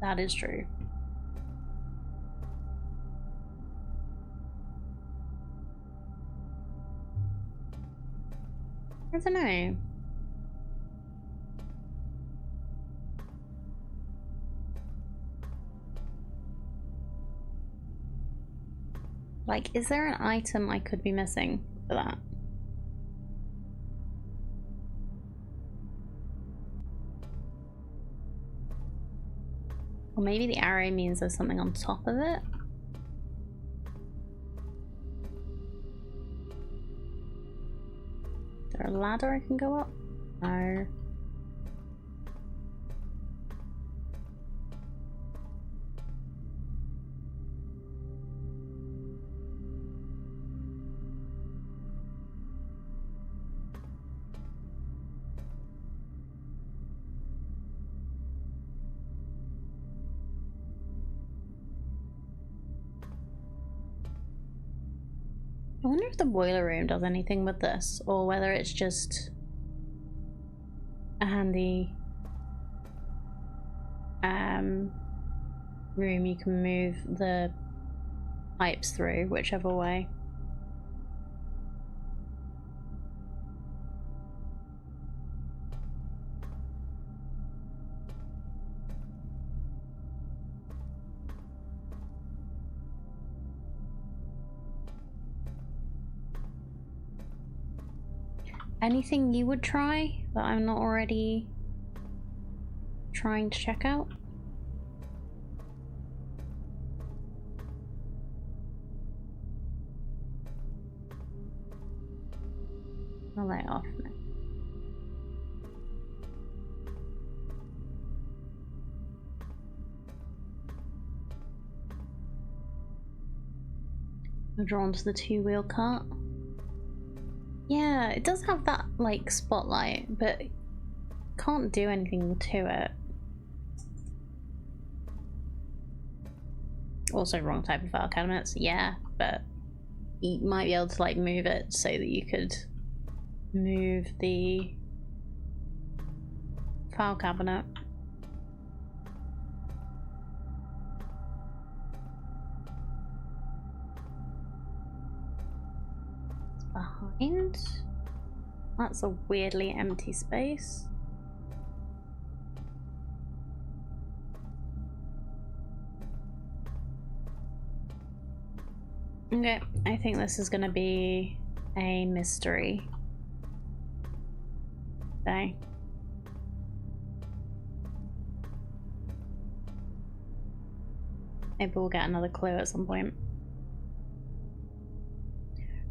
That is true. I don't know. Like, is there an item I could be missing for that? Or maybe the arrow means there's something on top of it? Is there a ladder I can go up? No. wonder if the boiler room does anything with this, or whether it's just a handy room you can move the pipes through, whichever way. Anything you would try that I'm not already trying to check out? I'll lay off now. I'm drawn to the two-wheel cart. Yeah, it does have that, like, spotlight, but can't do anything to it. Also wrong type of file cabinets, yeah, but you might be able to, like, move it so that you could move the file cabinet. Behind. That's a weirdly empty space. Okay, I think this is gonna be a mystery. Okay. Maybe we'll get another clue at some point.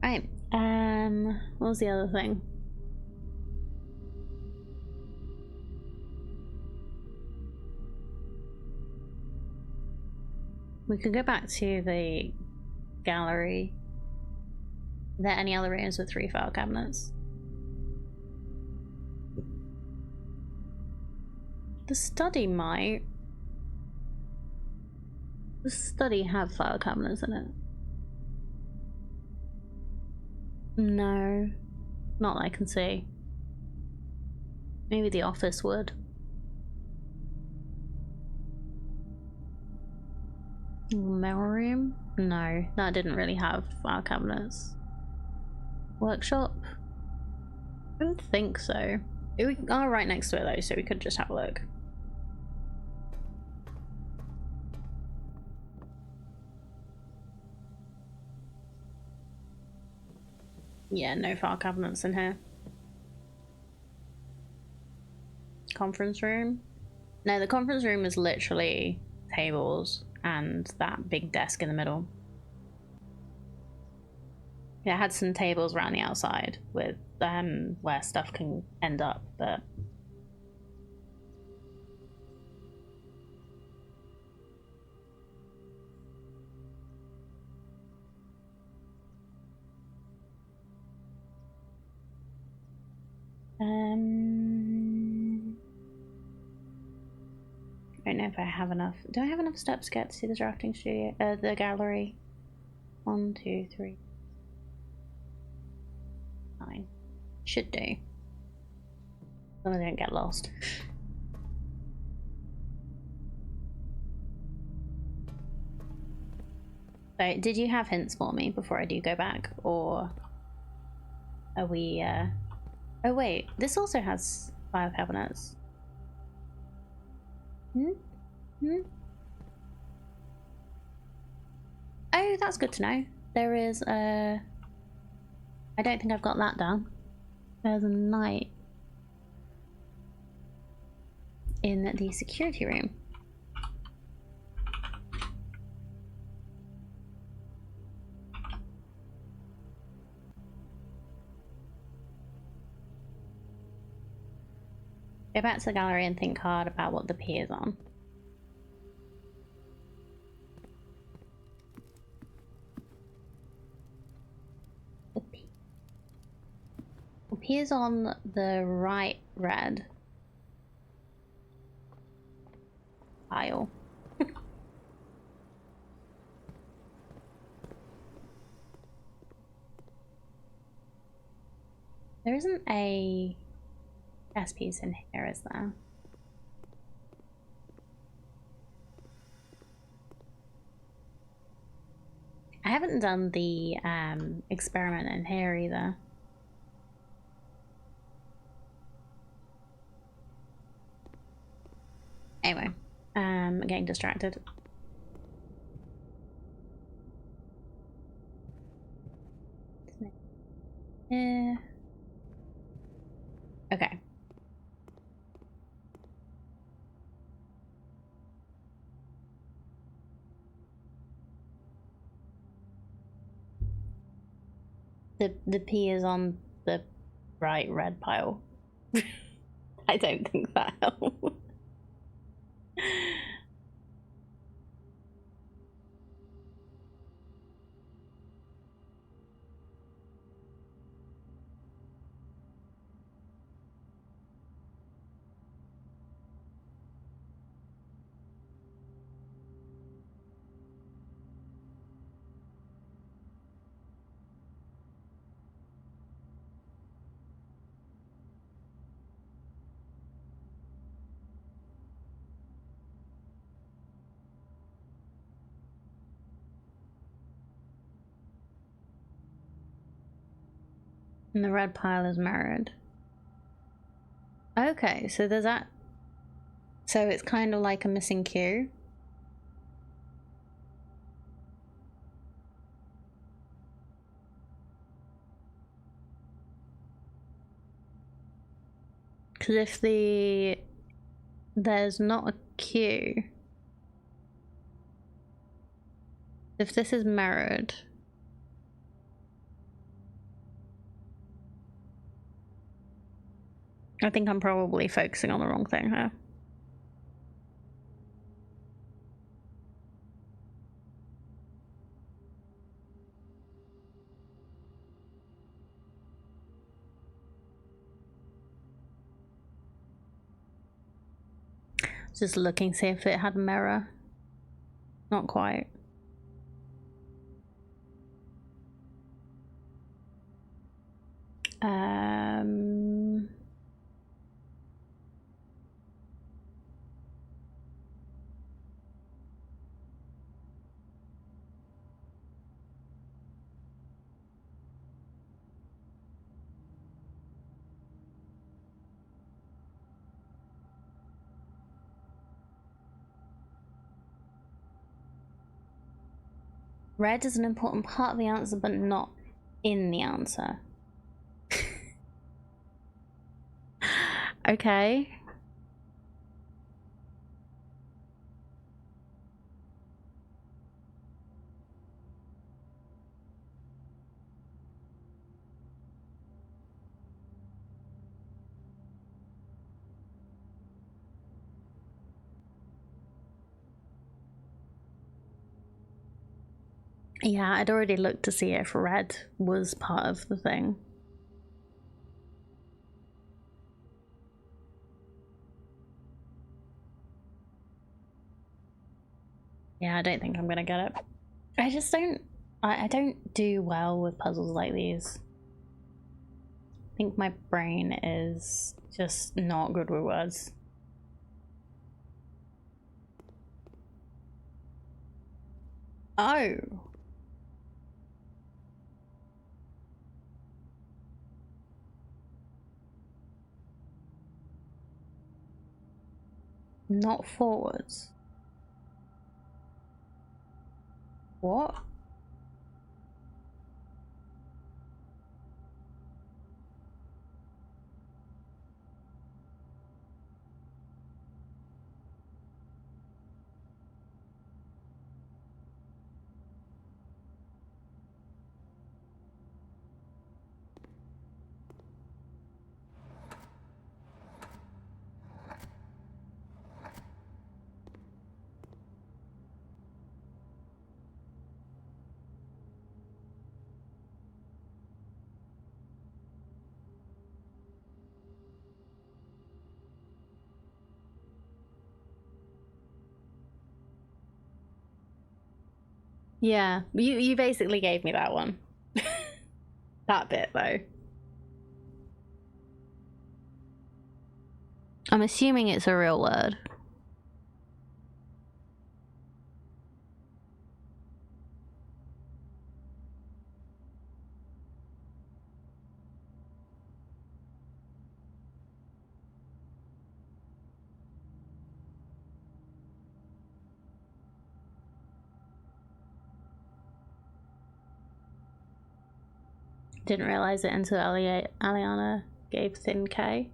Right. What was the other thing? We could go back to the gallery. Are there any other rooms with 3 file cabinets? The study might. The study have file cabinets in it. No, not that I can see. Maybe the office would. Mail room? No, that didn't really have file cabinets. Workshop? I don't think so. We are right next to it though, so we could just have a look. Yeah, no file cabinets in here. Conference room? No, the conference room is literally tables and that big desk in the middle. Yeah, it had some tables around the outside with where stuff can end up, but I don't know if I have enough. Do I have enough steps to get to the drafting studio? The gallery. 1, 2, 3. 9. Should do. So I don't get lost. So, did you have hints for me before I do go back? Or are we, Oh wait, this also has file cabinets. Oh, that's good to know. There is a... I don't think I've got that down. There's a knight in the security room. Go back to the gallery and think hard about what the P is on. The P. The P is on the right red pile. There isn't a chess piece in here, is there? I haven't done the experiment in here either. Anyway, getting distracted. Yeah. Okay. The P is on the right red pile. I don't think that helps. And the red pile is mirrored. Okay, so there's that. So it's kind of like a missing queue. Because if there's not a queue, if this is mirrored, I think I'm probably focusing on the wrong thing here. Just looking, see if it had a mirror. Not quite. Red is an important part of the answer, but not in the answer. Okay. Yeah, I'd already looked to see if red was part of the thing. Yeah, I don't think I'm gonna get it. I just don't... I don't do well with puzzles like these. I think my brain is just not good with words. Oh! Not forwards. What? Yeah, you basically gave me that one. That bit though. I'm assuming it's a real word. Didn't realize it until Aliana gave Thin K.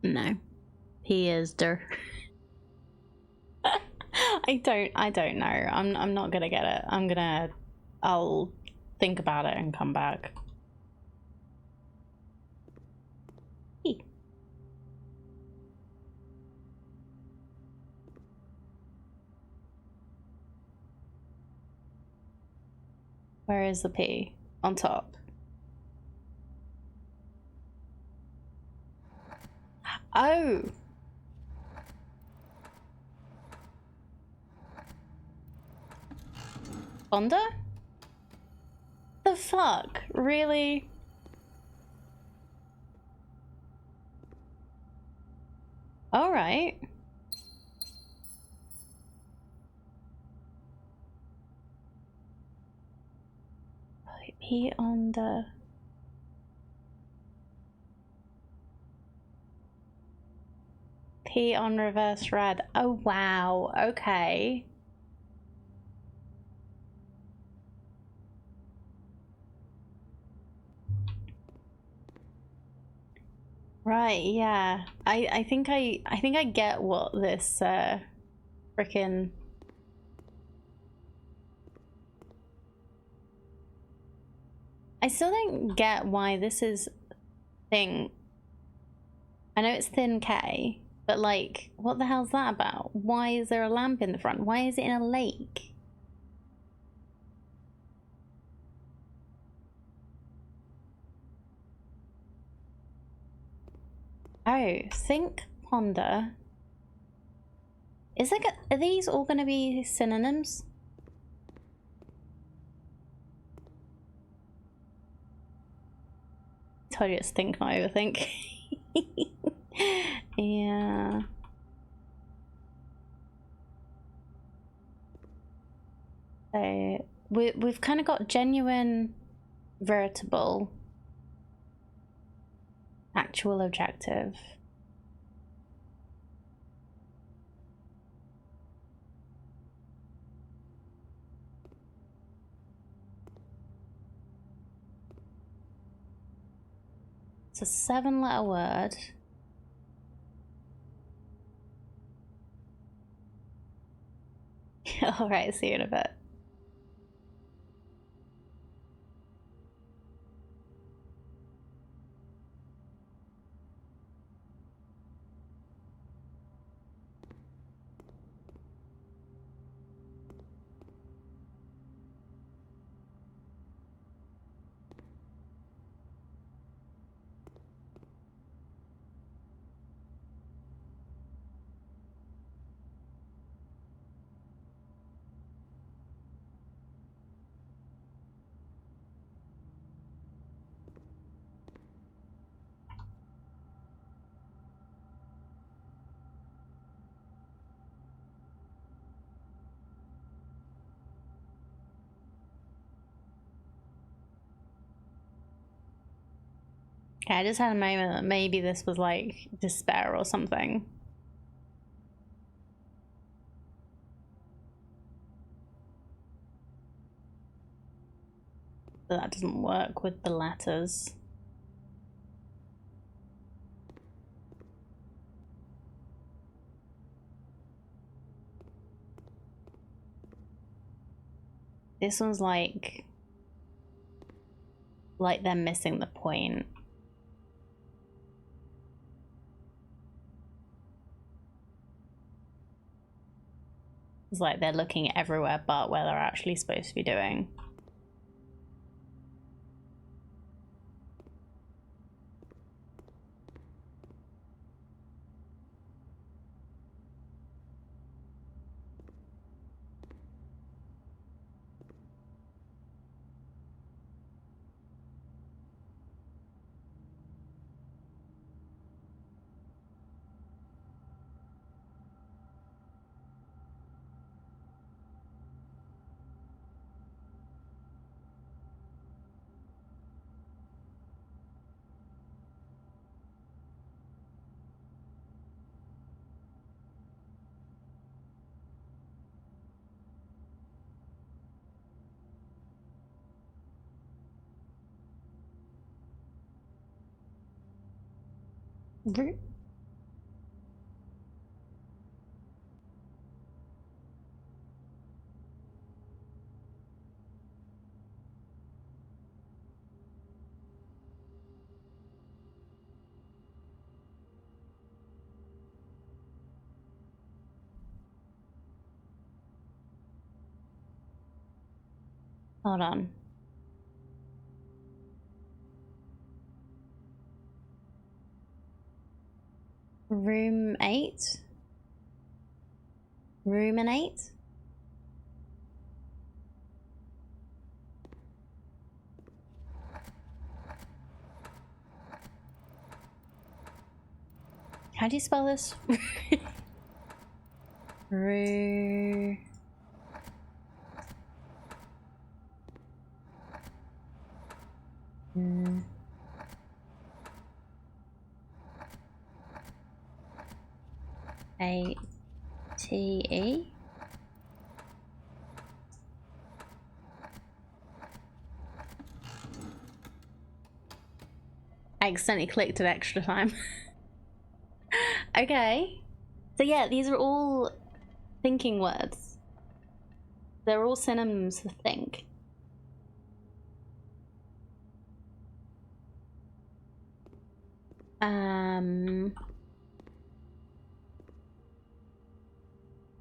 No, he is der. I don't know. I'm not gonna get it. I'll think about it and come back. P. Where is the P? On top. Oh. Fonda? The fuck? Really? Alright. P on the... P on reverse red. Oh wow, okay. Right, yeah. I think I get what this frickin' I still don't get why this is thing. I know it's Thin K, but like, what the hell's that about? Why is there a lamp in the front? Why is it in a lake? Oh, think, ponder. Is like are these all gonna be synonyms? I told you it's think, not overthink. Yeah. So we've kind of got genuine, veritable, actual objective. It's a 7-letter word. Alright, see you in a bit. Okay, I just had a moment that maybe this was like despair or something. But that doesn't work with the letters. This one's like they're missing the point. It's like they're looking everywhere but where they're actually supposed to be doing. Hold on. Room 8? Ruminate? How do you spell this? Ru... A-T-E? I accidentally clicked it extra time. Okay. So yeah, these are all thinking words. They're all synonyms for think.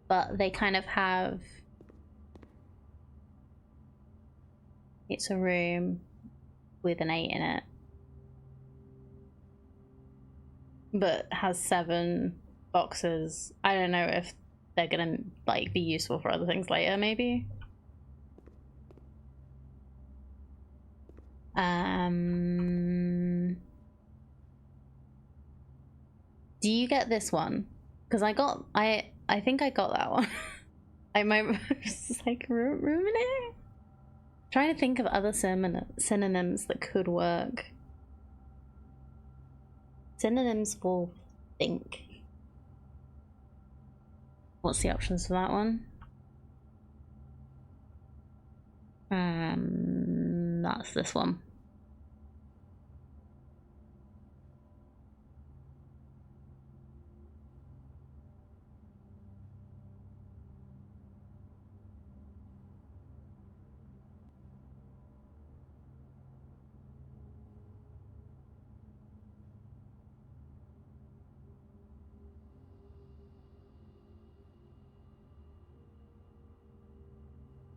But they kind of have... It's a room with an 8 in it. But has 7 boxes. I don't know if they're gonna like be useful for other things later, maybe. Do you get this one? Because I think I got that one. I might just like ruminate. Trying to think of other synonyms that could work. Synonyms for think. What's the options for that one? That's this one.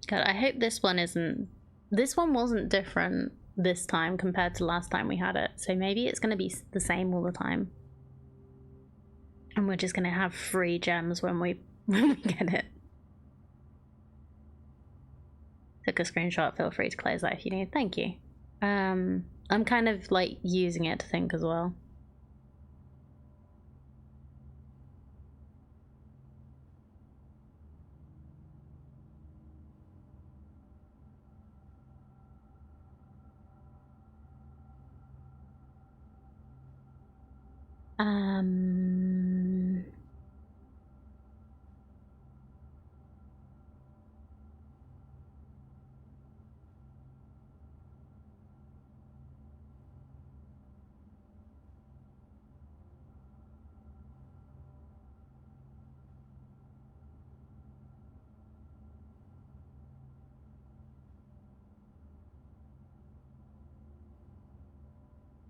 God, I hope this one isn't... This one wasn't different this time compared to last time we had it. So maybe it's going to be the same all the time. And we're just going to have free gems when we get it. Took a screenshot. Feel free to close that if you need. Thank you. I'm kind of like using it to think as well. Um.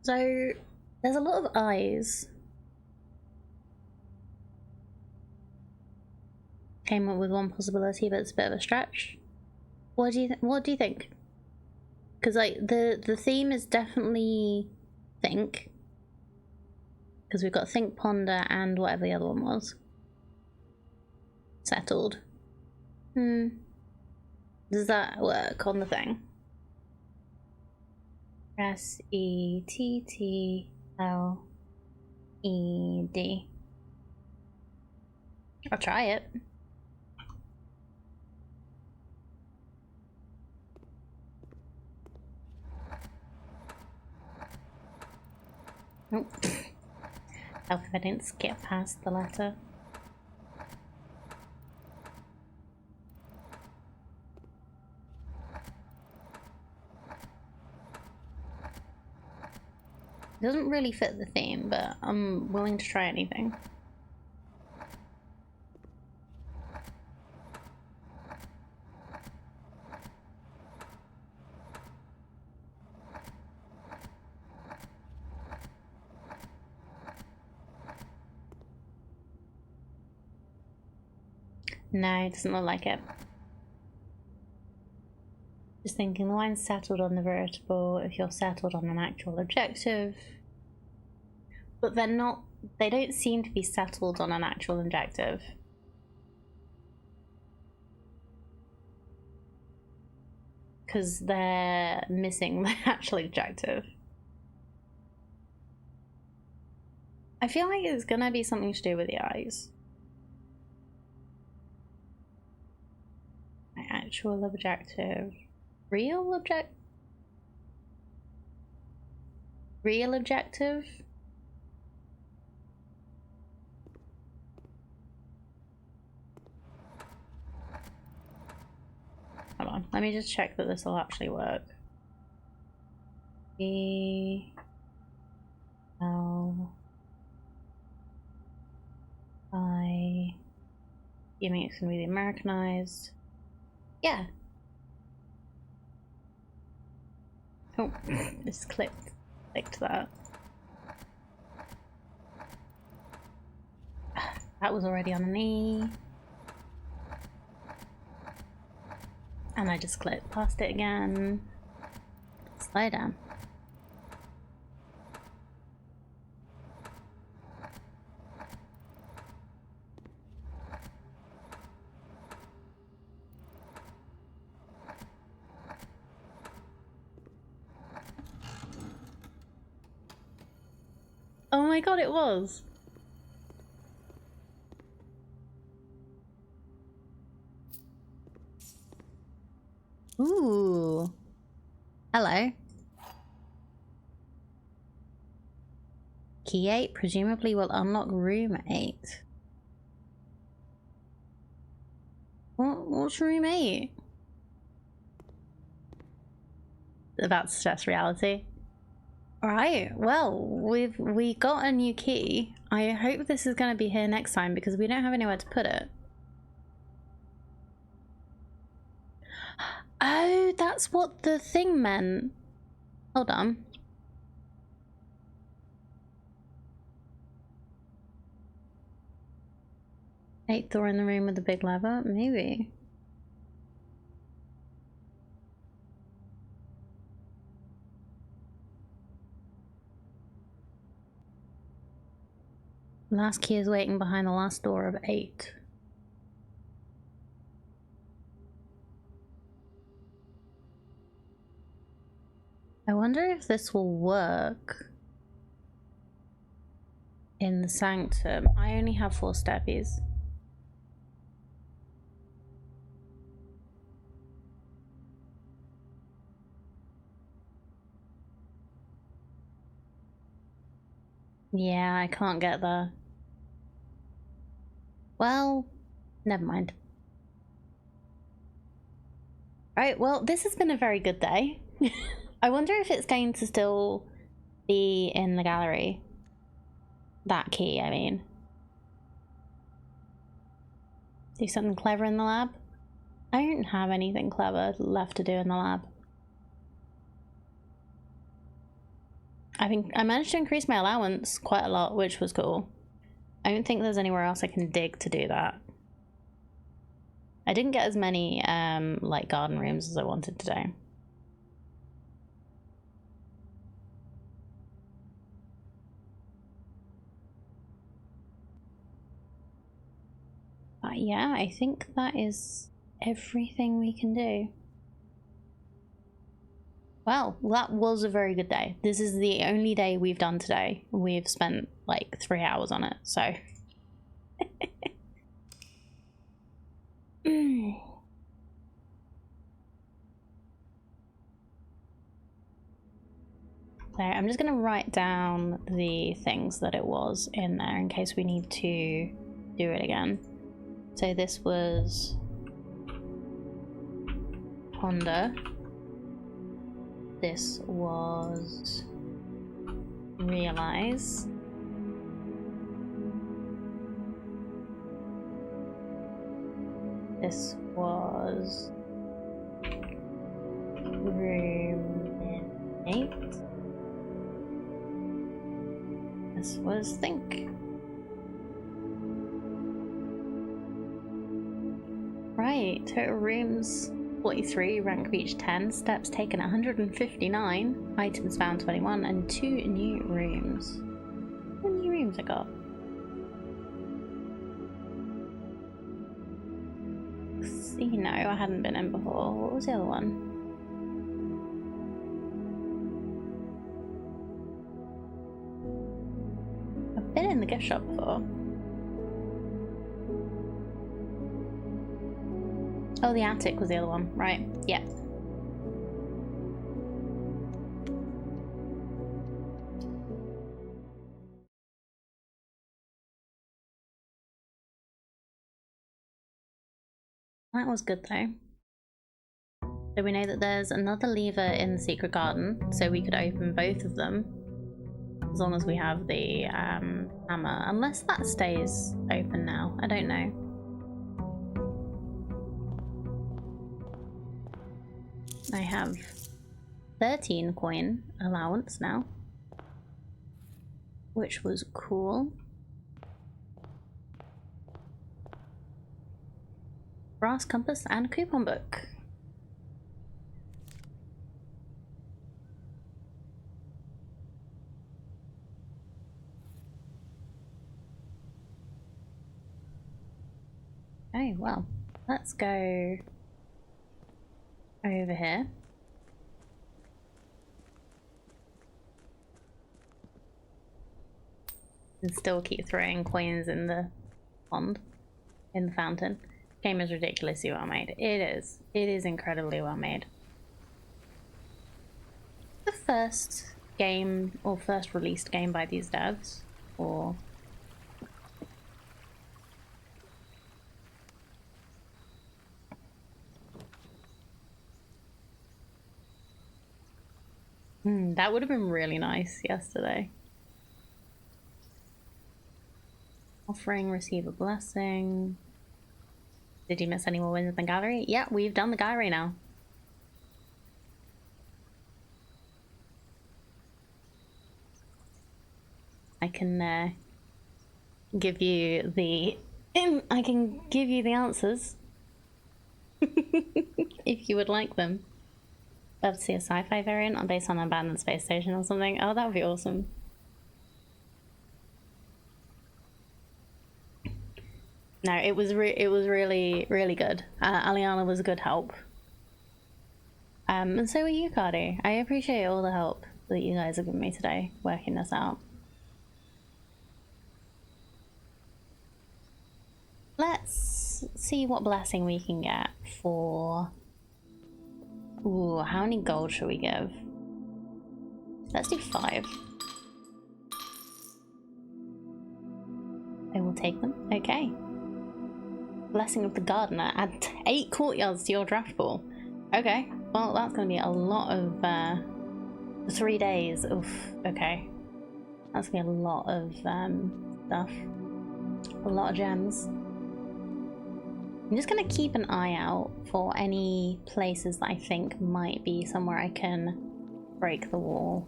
So there's a lot of eyes. Came up with one possibility, but it's a bit of a stretch. What do you think? Because like the theme is definitely think. Because we've got think, ponder, and whatever the other one was. Settled. Does that work on the thing? SETTLED. I'll try it. Nope. Help if I didn't skip past the letter. It doesn't really fit the theme, but I'm willing to try anything. No, it doesn't look like it. Just thinking the line's settled on the vertical if you're settled on an actual objective. But they're not, they don't seem to be settled on an actual objective. Because they're missing the actual objective. I feel like it's gonna be something to do with the eyes. My actual objective. Real objective? Hold on, let me just check that this will actually work. E-L-I. You mean it's gonna be the Americanized? Yeah. Oh, just clicked that. That was already on an E. And I just clicked past it again. Slow down. Oh my god, it was. Ooh. Hello. Key 8 presumably will unlock room 8. What's room 8? That's stress reality. Alright, well, we got a new key. I hope this is gonna be here next time because we don't have anywhere to put it. Oh, that's what the thing meant. Hold on. Eighth door in the room with the big lever? Maybe. Last key is waiting behind the last door of 8. I wonder if this will work in the sanctum. I only have 4 steppies. Yeah, I can't get there. Well, never mind. Alright, well, this has been a very good day. I wonder if it's going to still be in the gallery. That key, I mean. Do something clever in the lab? I don't have anything clever left to do in the lab. I think I managed to increase my allowance quite a lot, which was cool. I don't think there's anywhere else I can dig to do that. I didn't get as many like garden rooms as I wanted today. But yeah, I think that is everything we can do. Well, that was a very good day. This is the only day we've done today. We've spent like 3 hours on it, so. So I'm just going to write down the things that it was in there in case we need to do it again. So this was Ponder. This was Realize. This was Ruminate. This was Think. Right, total rooms 43, rank reached 10, steps taken 159, items found 21, and 2 new rooms. What new rooms I got? See, no, I hadn't been in before. What was the other one? I've been in the gift shop before. Oh, the attic was the other one, right? Yeah. That was good though. So we know that there's another lever in the secret garden, so we could open both of them as long as we have the hammer. Unless that stays open now, I don't know. I have 13 coin allowance now, which was cool. Brass compass and coupon book. Okay, well, let's go over here. And still keep throwing coins in the pond, in the fountain. Game is ridiculously well made. It is. It is incredibly well made. The first game, or first released game by these devs, or... that would have been really nice yesterday. Offering, receive a blessing. Did you miss any more wins in the gallery? Yeah, we've done the gallery now. I can give you the answers if you would like them. Love to see a sci-fi variant based on an abandoned space station or something. Oh, that would be awesome. No, it was really, really good. Aliana was a good help. And so were you, Cardi. I appreciate all the help that you guys have given me today, working this out. Let's see what blessing we can get for... Ooh, how many gold should we give? Let's do 5. will take them. Okay. Blessing of the Gardener. Add 8 courtyards to your draft pool. Okay. Well, that's going to be a lot of 3 days. Oof. Okay. That's going to be a lot of stuff. A lot of gems. I'm just going to keep an eye out for any places that I think might be somewhere I can break the wall.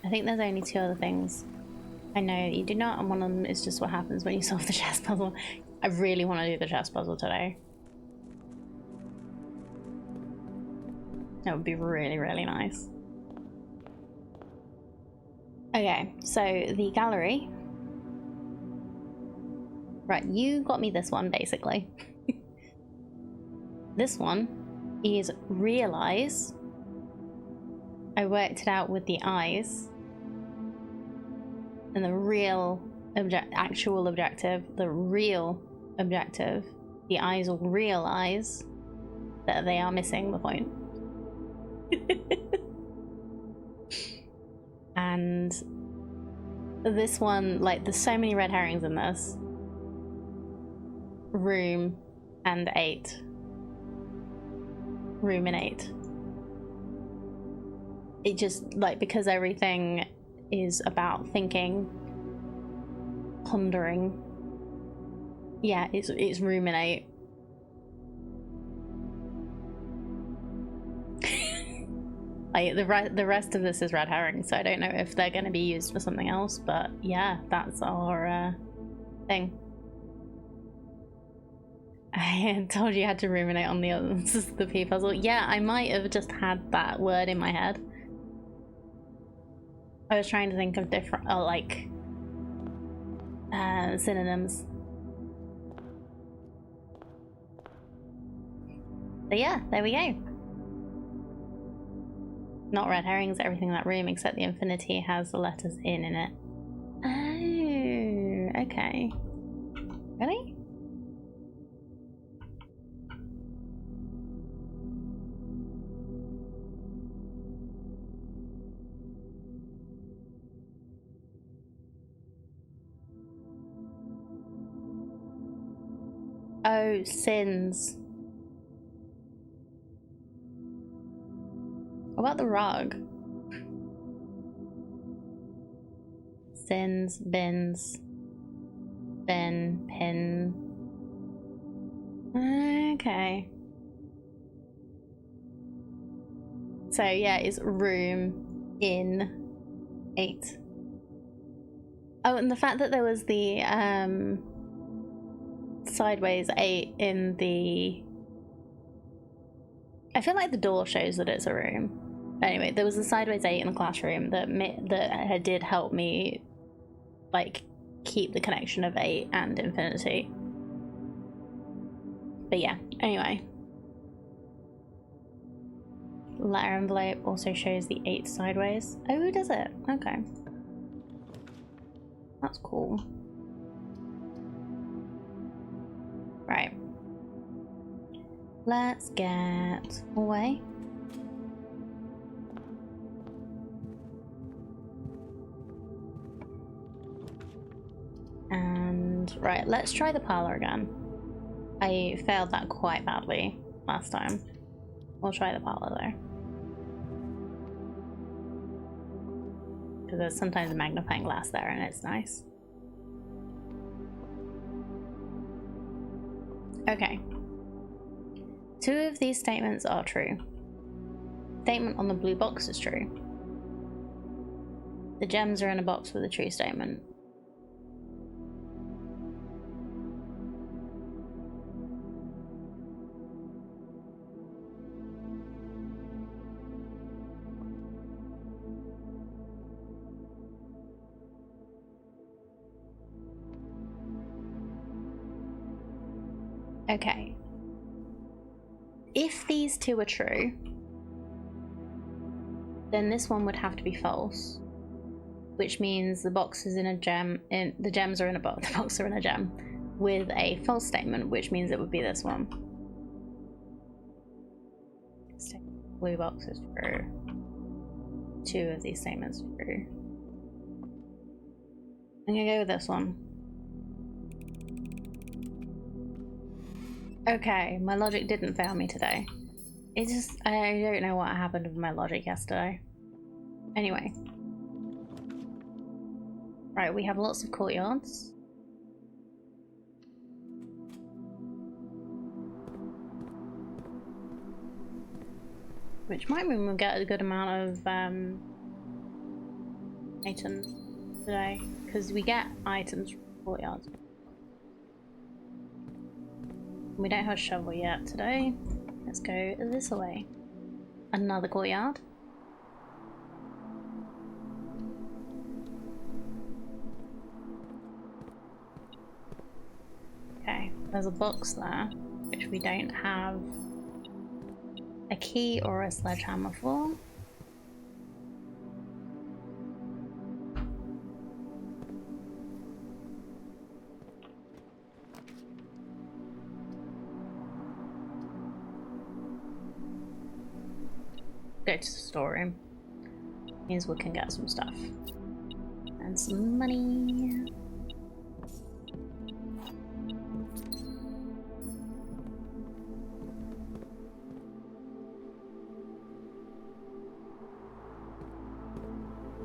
I think there's only 2 other things. I know you do not, and one of them is just what happens when you solve the chess puzzle. I really want to do the chess puzzle today. That would be really, really nice. Okay, so the gallery. Right, you got me this one, basically. This one is realize. I worked it out with the eyes. And the real actual objective, the real objective, the eyes will realize that they are missing the point. And this one, like, there's so many red herrings in this. Room and 8. Room and 8. It just, like, because everything is about thinking, pondering. Yeah, it's ruminate. Like the rest of this is red herring, so I don't know if they're going to be used for something else. But yeah, that's our thing. I told you had to ruminate on the P puzzle. Yeah, I might have just had that word in my head. I was trying to think of different, like, synonyms. But yeah, there we go. Not red herrings, everything in that room except the infinity has the letters in it. Oh, okay. Really? Oh, sins. What about the rug? Sins, bins, bin, pin. Okay. So yeah, it's room in 8. Oh, and the fact that there was the sideways 8 in the... I feel like the door shows that it's a room. Anyway, there was a sideways 8 in the classroom that did help me, like, keep the connection of 8 and infinity. But yeah, anyway. Letter envelope also shows the 8 sideways. Oh, does it? Okay. That's cool. Right. Let's get away. And right, let's try the parlor again. I failed that quite badly last time. We'll try the parlor though. Because there's sometimes a magnifying glass there and it's nice. Okay. 2 of these statements are true. Statement on the blue box is true. The gems are in a box with a true statement. Okay. If these 2 are true, then this one would have to be false, which means the box is in a gem. The gems are in a box. The box are in a gem with a false statement, which means it would be this one. Blue box is true. 2 of these statements are true. I'm gonna go with this one. Okay, my logic didn't fail me today. It's just, I don't know what happened with my logic yesterday. Anyway. Right, we have lots of courtyards. Which might mean we'll get a good amount of items today. Because we get items from courtyards. We don't have a shovel yet today. Let's go this way. Another courtyard. Okay, there's a box there, which we don't have a key or a sledgehammer for. Go to the storeroom. Means we can get some stuff. And some money.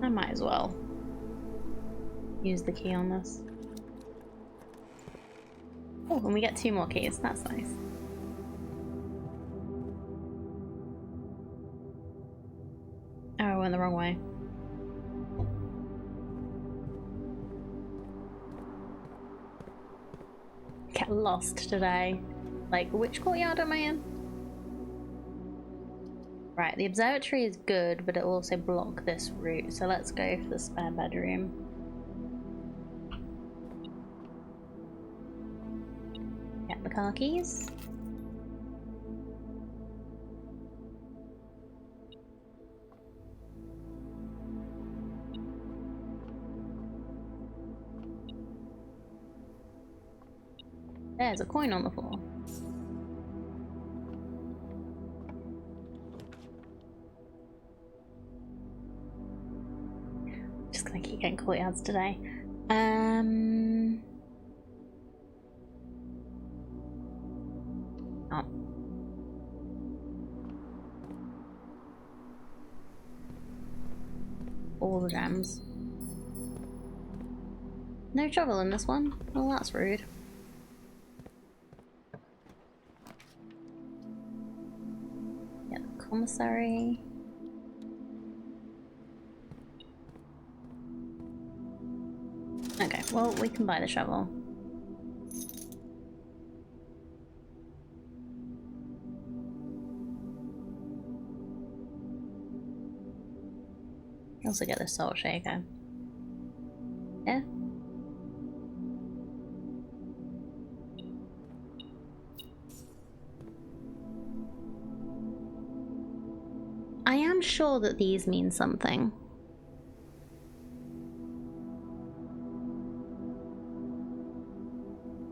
I might as well use the key on this. Oh, and we get 2 more keys. That's nice. Oh, I went the wrong way. Get lost today. Like, which courtyard am I in? Right, the observatory is good, but it will also block this route, so let's go for the spare bedroom. Get the car keys. There's a coin on the floor. Just gonna keep getting courtyards today. Oh. All the gems. No trouble in this one. Well, that's rude. Yeah, the commissary. Okay, well, we can buy the shovel. Also get the salt shaker. Yeah. I am sure that these mean something.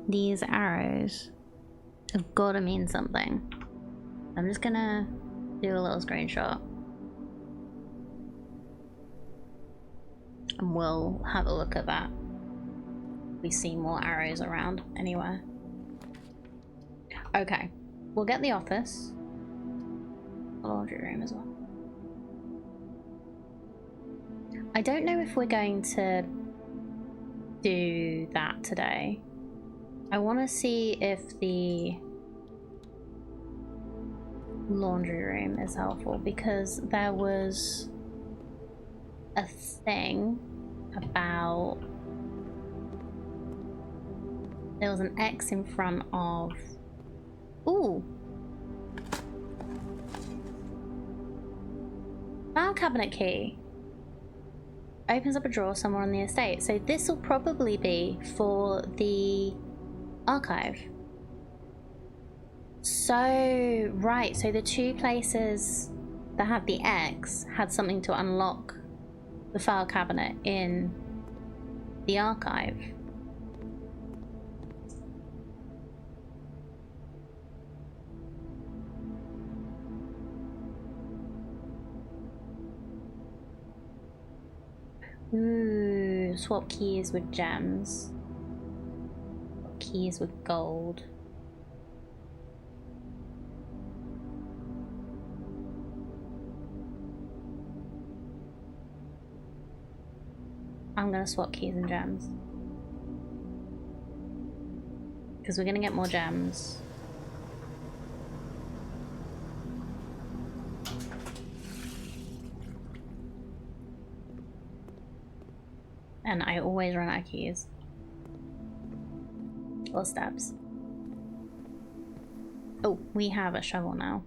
These arrows have got to mean something. I'm just gonna do a little screenshot. And we'll have a look at that. We see more arrows around anywhere. Okay, we'll get the office. The laundry room as well. I don't know if we're going to do that today. I want to see if the laundry room is helpful, because there was a thing about, there was an X in front of, ooh, file cabinet key opens up a drawer somewhere on the estate, so this will probably be for the archive. So right, so the 2 places that had the X had something to unlock the file cabinet in the archive. Ooh, swap keys with gems. Swap keys with gold. I'm gonna swap keys and gems. Because we're gonna get more gems. And I always run out of keys. Or steps. Oh, we have a shovel now.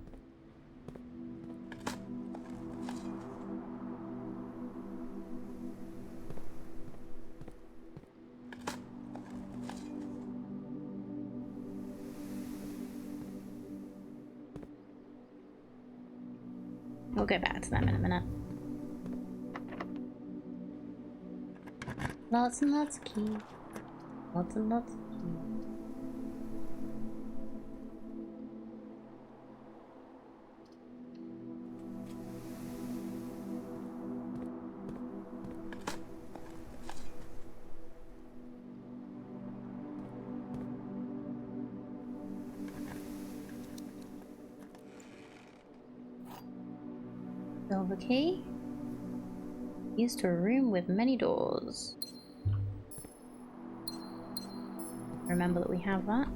We'll go back to them in a minute. Lots and lots of keys. Lots and lots of keys. Silver key. Used to a room with many doors. Remember that we have that.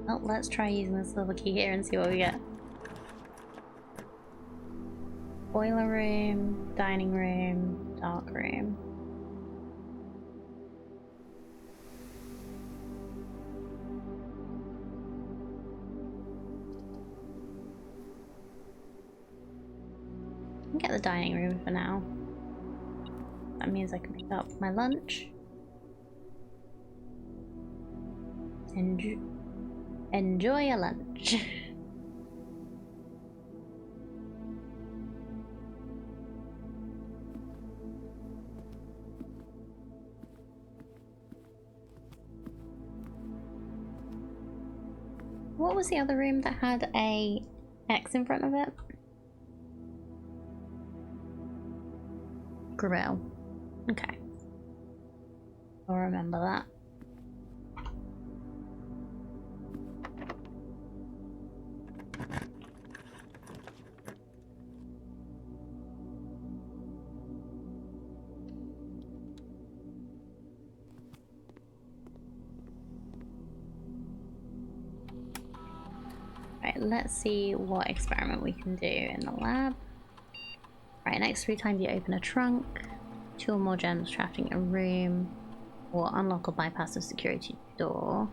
Well, let's try using the silver key here and see what we get. Boiler room, dining room, dark room. Get the dining room for now. That means I can pick up my lunch. Enjoy your lunch. What was the other room that had a X in front of it? Grill. Okay. I'll remember that. Right, let's see what experiment we can do in the lab. Right, next 3 times you open a trunk, 2 or more gems crafting a room, or unlock or bypass a security door.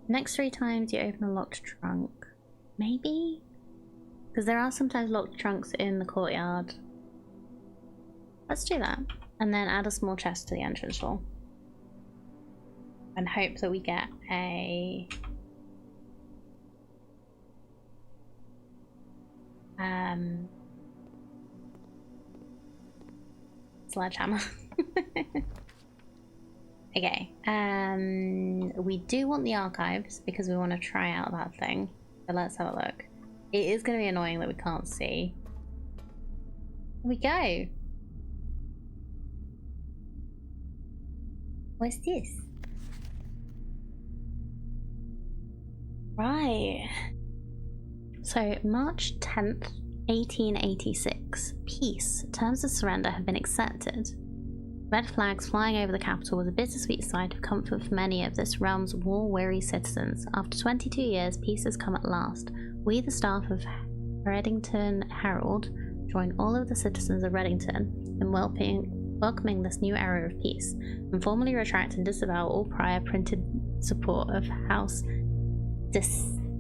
Next 3 times you open a locked trunk. Maybe? Because there are sometimes locked trunks in the courtyard. Let's do that. And then add a small chest to the entrance door. And hope that we get a... sledgehammer. Okay, we do want the archives because we want to try out that thing. So let's have a look. It is going to be annoying that we can't see. Here we go. What's this? Right. So, March 10th, 1886. Peace. Terms of surrender have been accepted. Red flags flying over the capital was a bittersweet sight of comfort for many of this realm's war-weary citizens. After 22 years, peace has come at last. We, the staff of Reddington Herald, join all of the citizens of Reddington in welcoming this new era of peace, and formally retract and disavow all prior printed support of House Desiltis.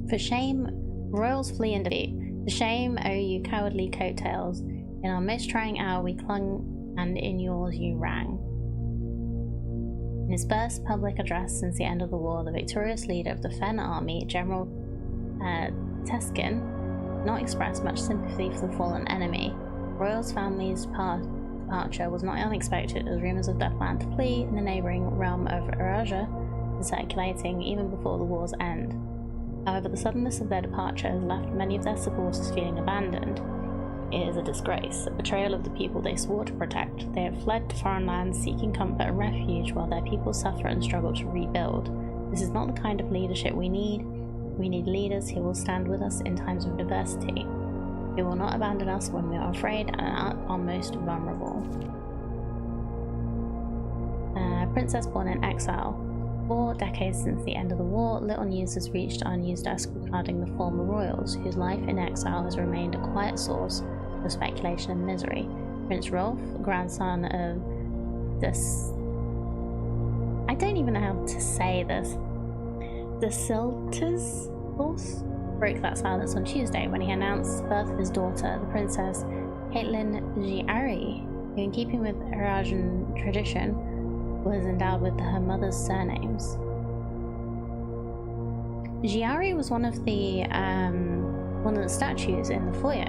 For shame, royals flee in defeat. For shame, oh you cowardly coattails. In our most trying hour we clung, and in yours you rang. In his first public address since the end of the war, the victorious leader of the Fen army, General Teskin, not expressed much sympathy for the fallen enemy. Royal's family's departure was not unexpected, as rumours of their plan to flee in the neighbouring realm of Araja were circulating even before the war's end. However, the suddenness of their departure has left many of their supporters feeling abandoned. It is a disgrace, a betrayal of the people they swore to protect. They have fled to foreign lands seeking comfort and refuge while their people suffer and struggle to rebuild. This is not the kind of leadership we need. We need leaders who will stand with us in times of adversity. Who will not abandon us when we are afraid and at our most vulnerable. Princess born in exile. 4 decades since the end of the war, little news has reached our news desk regarding the former royals, whose life in exile has remained a quiet source of speculation and misery. Prince Rolf, grandson of I don't even know how to say this. Desiltis broke that silence on Tuesday when he announced the birth of his daughter, the Princess Caitlin Giari, who, in keeping with Arajan tradition, was endowed with her mother's surnames. Giari was one of the statues in the foyer.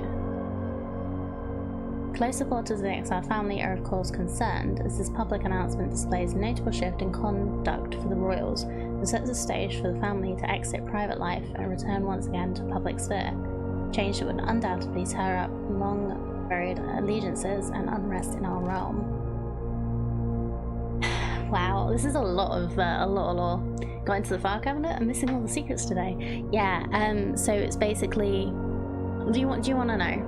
Close supporters of the exiled family are of course concerned, as this public announcement displays a notable shift in conduct for the royals and sets the stage for the family to exit private life and return once again to public sphere, change that would undoubtedly tear up long buried allegiances and unrest in our realm. Wow, this is a lot of lore. Got into the file cabinet. I'm missing all the secrets today. Yeah. So it's basically. Do you want to know?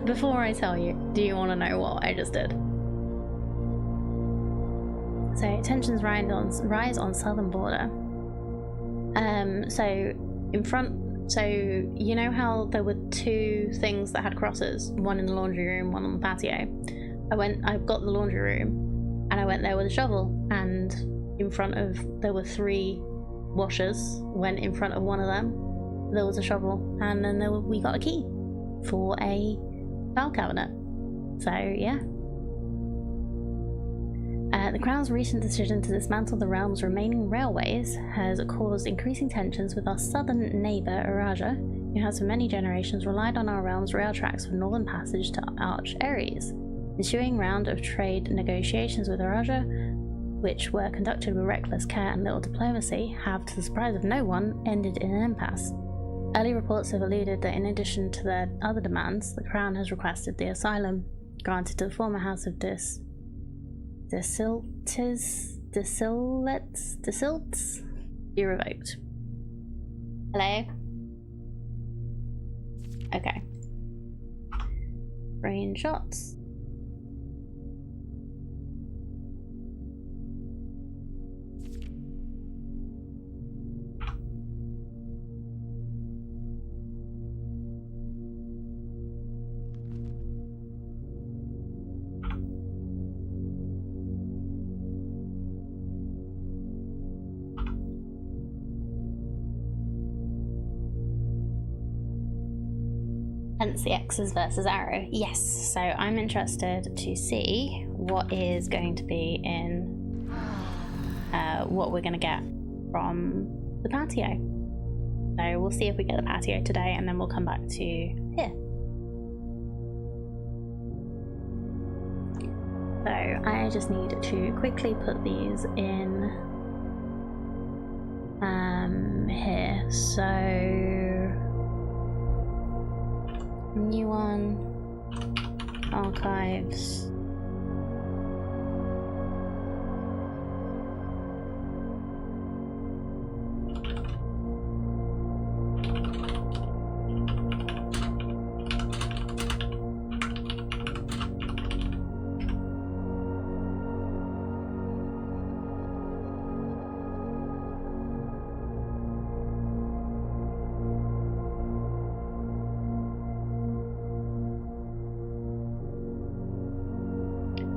Before I tell you, do you want to know what I just did? So tensions rise on southern border. So in front. So you know how there were 2 things that had crosses, one in the laundry room, one on the patio. I've got the laundry room. And I went there with a shovel, and there were 3 washers. Went in front of one of them, there was a shovel, and then we got a key for a file cabinet. So yeah. The Crown's recent decision to dismantle the realm's remaining railways has caused increasing tensions with our southern neighbour Araja, who has for many generations relied on our realm's rail tracks for northern passage to Arch Ares. Ensuing round of trade negotiations with Araja, which were conducted with reckless care and little diplomacy, have, to the surprise of no one, ended in an impasse. Early reports have alluded that in addition to their other demands, the Crown has requested the asylum granted to the former House of Desilts be revoked. Hello? Okay. Brain shots. Hence the X's versus Arrow. Yes, so I'm interested to see what is going to be in what we're going to get from the patio. So we'll see if we get the patio today, and then we'll come back to here. So I just need to quickly put these in here. So new one, archives.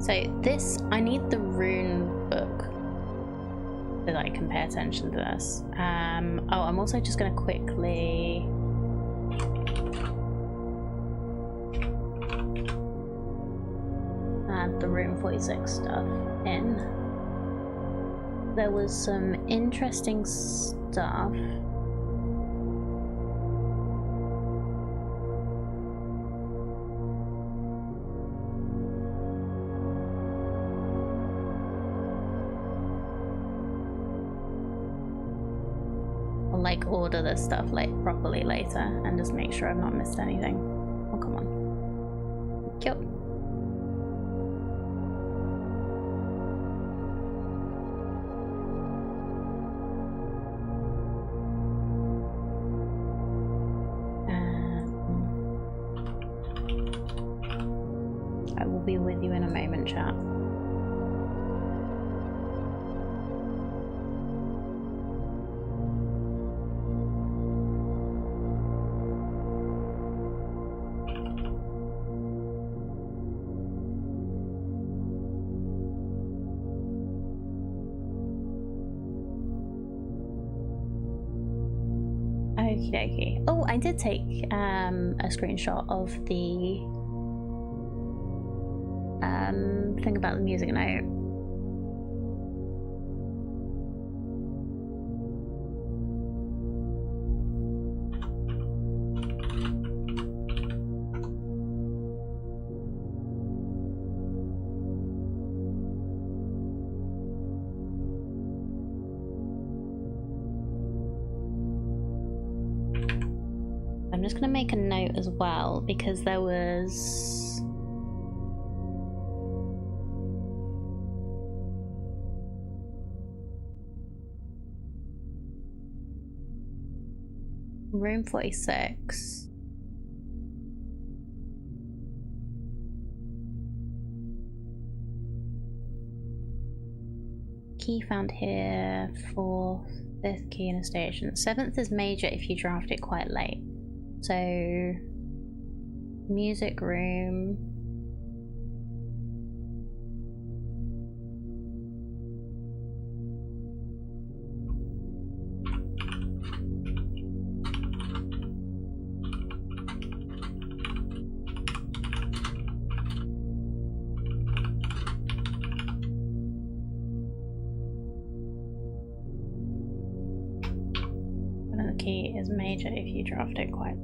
So this, I need the rune book so that I can pay attention to this. Oh, I'm also just going to quickly add the room 46 stuff in. There was some interesting stuff. Like order this stuff like properly later and just make sure I've not missed anything. Oh, come on. Yep. I will be with you in a moment, chat. Okie dokie. Oh, I did take a screenshot of the thing about the music note. I'm just going to make a note as well because there was room 46. Key found here, 4th, 5th key in a station. 7th is major if you draft it quite late. So, music room. Another key is major if you draft it quite.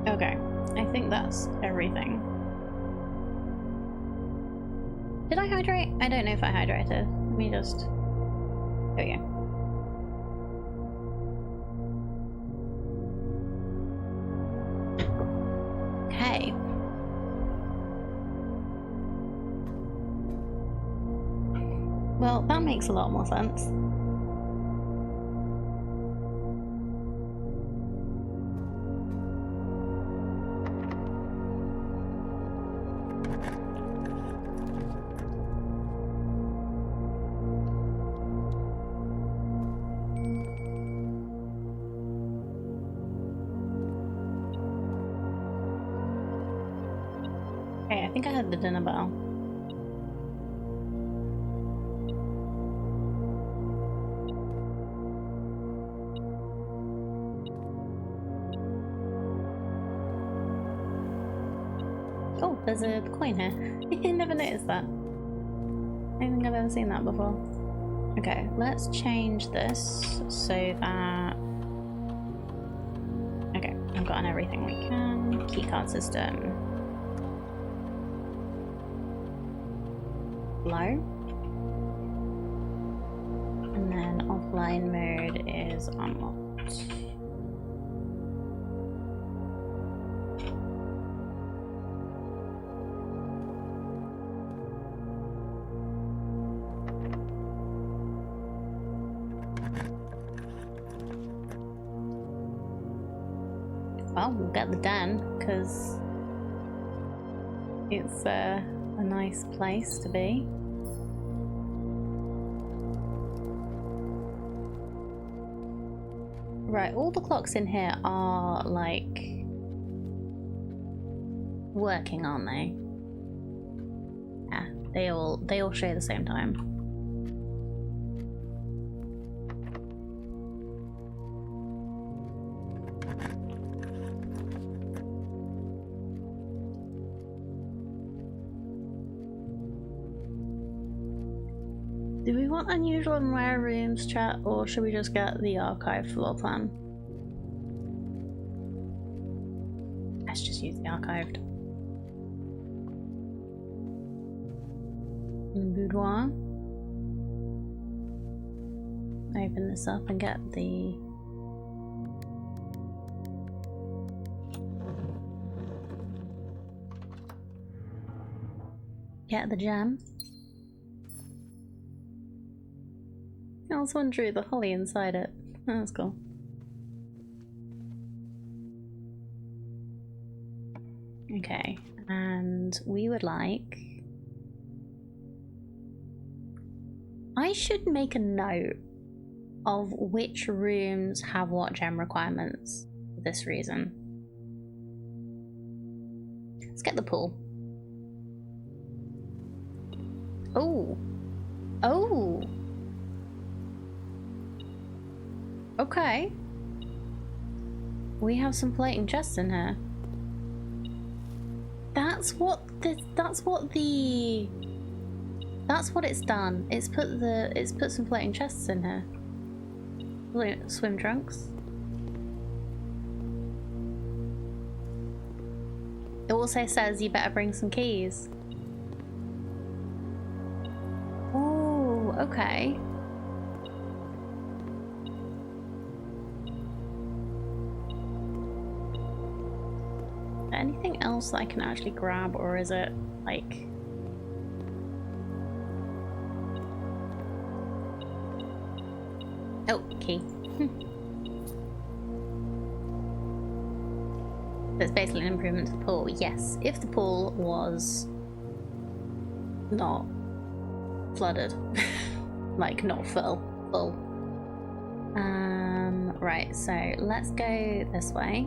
Okay, I think that's everything. Did I hydrate? I don't know if I hydrated. Let me just... There we go. Okay. Well, that makes a lot more sense. Okay, I think I heard the dinner bell. Oh, there's a coin here. I never noticed that. I don't think I've ever seen that before. Okay, let's change this so that... Okay, I've gotten everything we can. Keycard system. Low. And then offline mode is unlocked. Well, we'll get the den because it's a nice place to be. Right, all the clocks in here are like working, aren't they? Yeah, they all show the same time. Do we want unusual and rare rooms, chat, or should we just get the archive floor plan? Let's just use the archived. Boudoir. Open this up and get the... Get the gem. I was wondering the holly inside it. Oh, that's cool. Okay, and we would like... I should make a note of which rooms have what gem requirements for this reason. Let's get the pool. Oh! Oh! Okay. We have some floating chests in here. That's what it's done. It's put some floating chests in here. Swim trunks. It also says you better bring some keys. Oh, okay. Anything else that I can actually grab, or is it like... Oh, key. That's basically an improvement to the pool. Yes, if the pool was not flooded. Like, not full. Right, so let's go this way.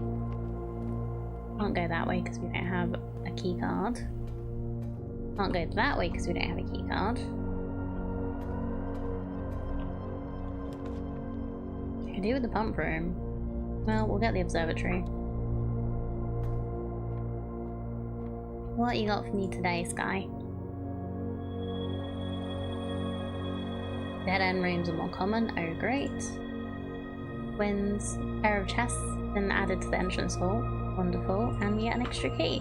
Can't go that way because we don't have a key card. Can't go that way because we don't have a key card. What can I do with the pump room? Well, we'll get the observatory. What you got for me today, Sky? Dead end rooms are more common. Oh, great. Twins. Pair of chests been added to the entrance hall. Wonderful. And we get an extra key.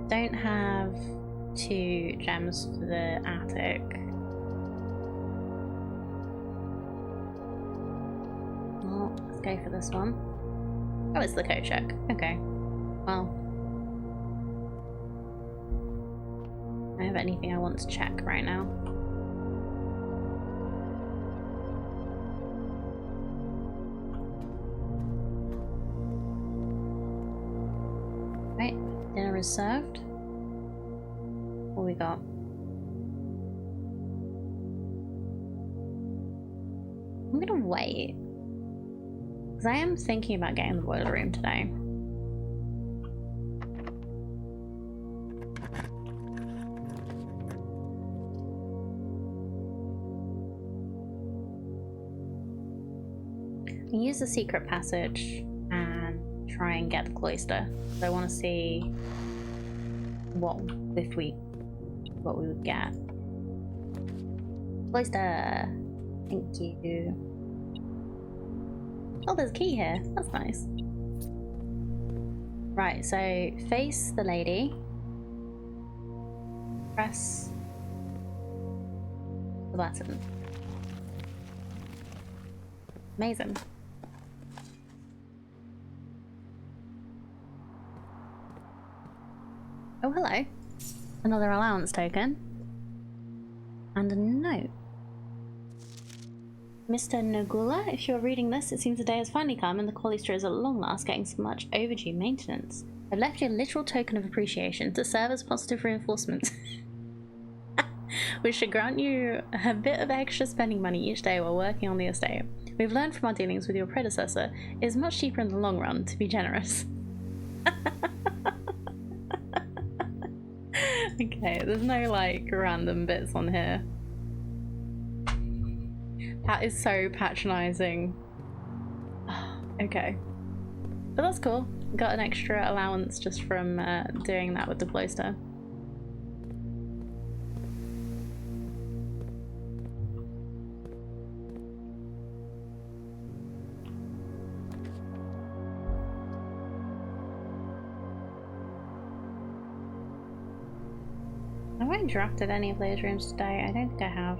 Don't have 2 gems for the attic. Well, let's go for this one. Oh, it's the coat check. Okay. Well. I don't have anything I want to check right now. Right, dinner is served. What we got? I'm gonna wait. Because I am thinking about getting the boiler room today. Use the secret passage and try and get the cloister. So I want to see what we would get. Cloister. Thank you. Oh, there's a key here. That's nice. Right, so face the lady. Press the button. Amazing. Oh, hello. Another allowance token. And a note. Mr. Nagula, if you're reading this, it seems the day has finally come and the Quali Store is at long last getting some much overdue maintenance. I've left you a literal token of appreciation to serve as positive reinforcement, which should grant you a bit of extra spending money each day while working on the estate. We've learned from our dealings with your predecessor, it is much cheaper in the long run to be generous. Okay, there's no like random bits on here. That is so patronizing. Okay. But that's cool. Got an extra allowance just from doing that with the cloister. Have I drafted any of those rooms today? I don't think I have.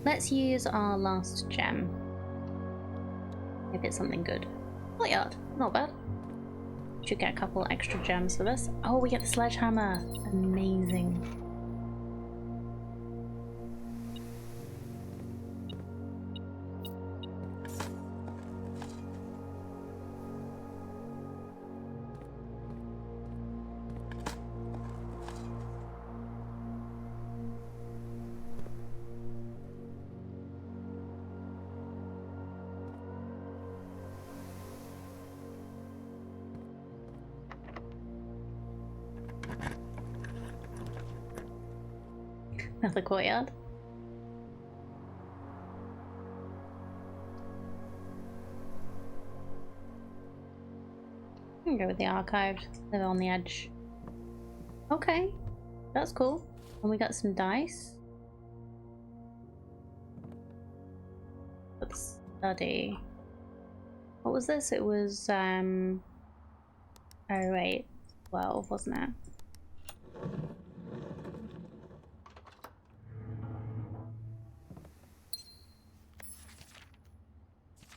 Let's use our last gem. If it's something good. Courtyard, not bad. Should get a couple extra gems for this. Oh, we get the sledgehammer. Amazing. Another courtyard. I can go with the archived. Live on the edge. Okay, that's cool. And we got some dice. Let's study. What was this? It was oh wait, 12, wasn't it?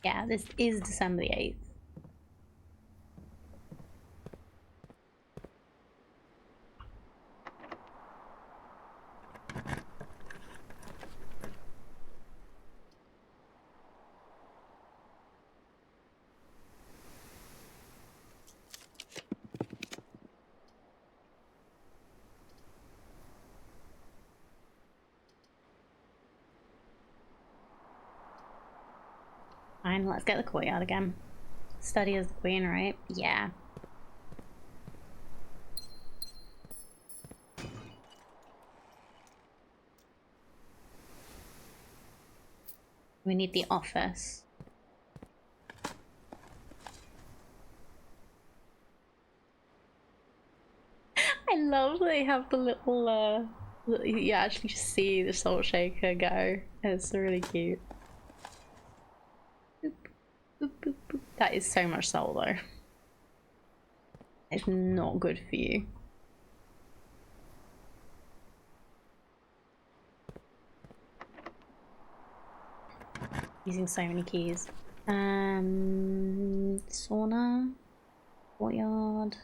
Yeah, this is December the 8th. Fine, let's get the courtyard again. Study as the queen, right? Yeah. We need the office. I love that they have the little, you actually see the salt shaker go. It's really cute. Boop, boop, boop, boop. That is so much salt though. It's not good for you. Using so many keys. Sauna. Courtyard.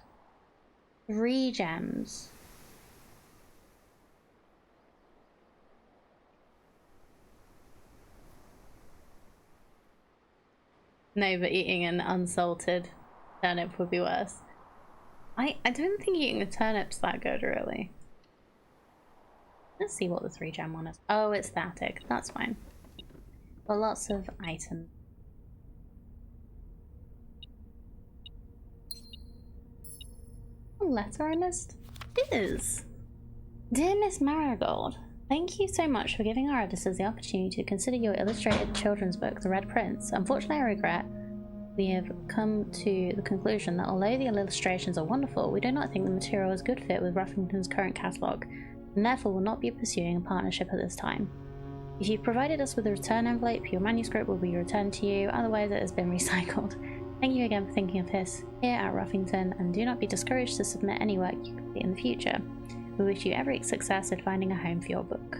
3 gems. No, but eating an unsalted turnip would be worse. I don't think eating a turnip's that good, really. Let's see what the 3 gem one is. Oh, it's static. That's fine. But lots of items. A letter I missed? It is. Dear Miss Marigold, thank you so much for giving our editors the opportunity to consider your illustrated children's book, The Red Prince. Unfortunately, I regret we have come to the conclusion that although the illustrations are wonderful, we do not think the material is a good fit with Ruffington's current catalogue, and therefore will not be pursuing a partnership at this time. If you've provided us with a return envelope, your manuscript will be returned to you, otherwise it has been recycled. Thank you again for thinking of this here at Ruffington, and do not be discouraged to submit any work you complete in the future. We wish you every success in finding a home for your book.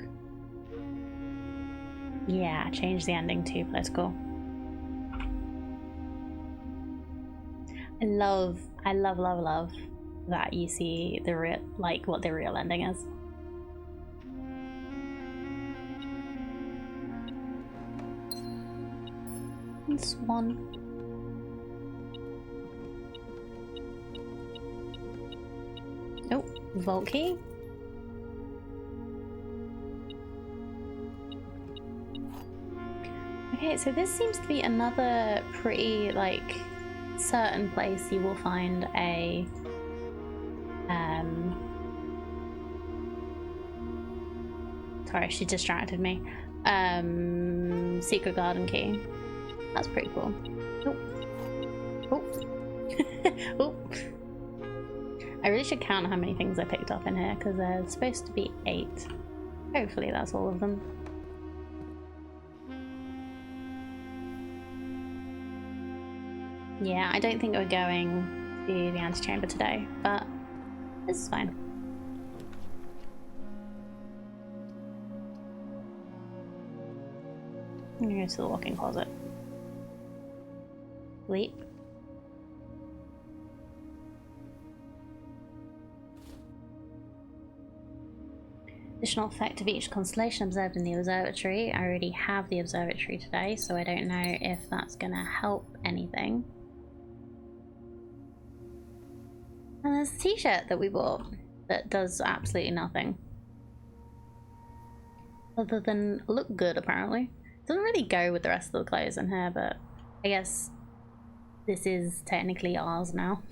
Yeah, change the ending to political. I love that you see the real, like, what the real ending is. Swan. Oh, vault key. Okay, so this seems to be another pretty, like, certain place you will find a, sorry, she distracted me. Secret garden key. That's pretty cool. Oh. Oh. Oh. I really should count how many things I picked up in here, because there's supposed to be 8. Hopefully that's all of them. Yeah, I don't think we're going to the antechamber today, but this is fine. I'm gonna go to the walk-in closet. Leap. Additional effect of each constellation observed in the observatory. I already have the observatory today, so I don't know if that's gonna help anything. And there's a t-shirt that we bought that does absolutely nothing. Other than look good, apparently. Doesn't really go with the rest of the clothes in here, but I guess this is technically ours now.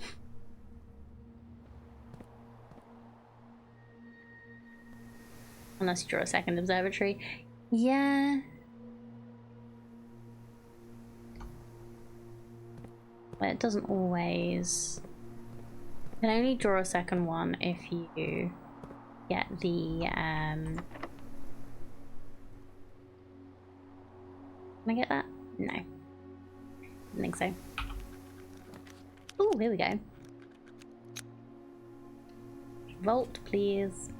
Unless you draw a second observatory. Yeah. But it doesn't always... You can only draw a second one if you get the, Can I get that? No. Don't think so. Oh, here we go. Vault, please.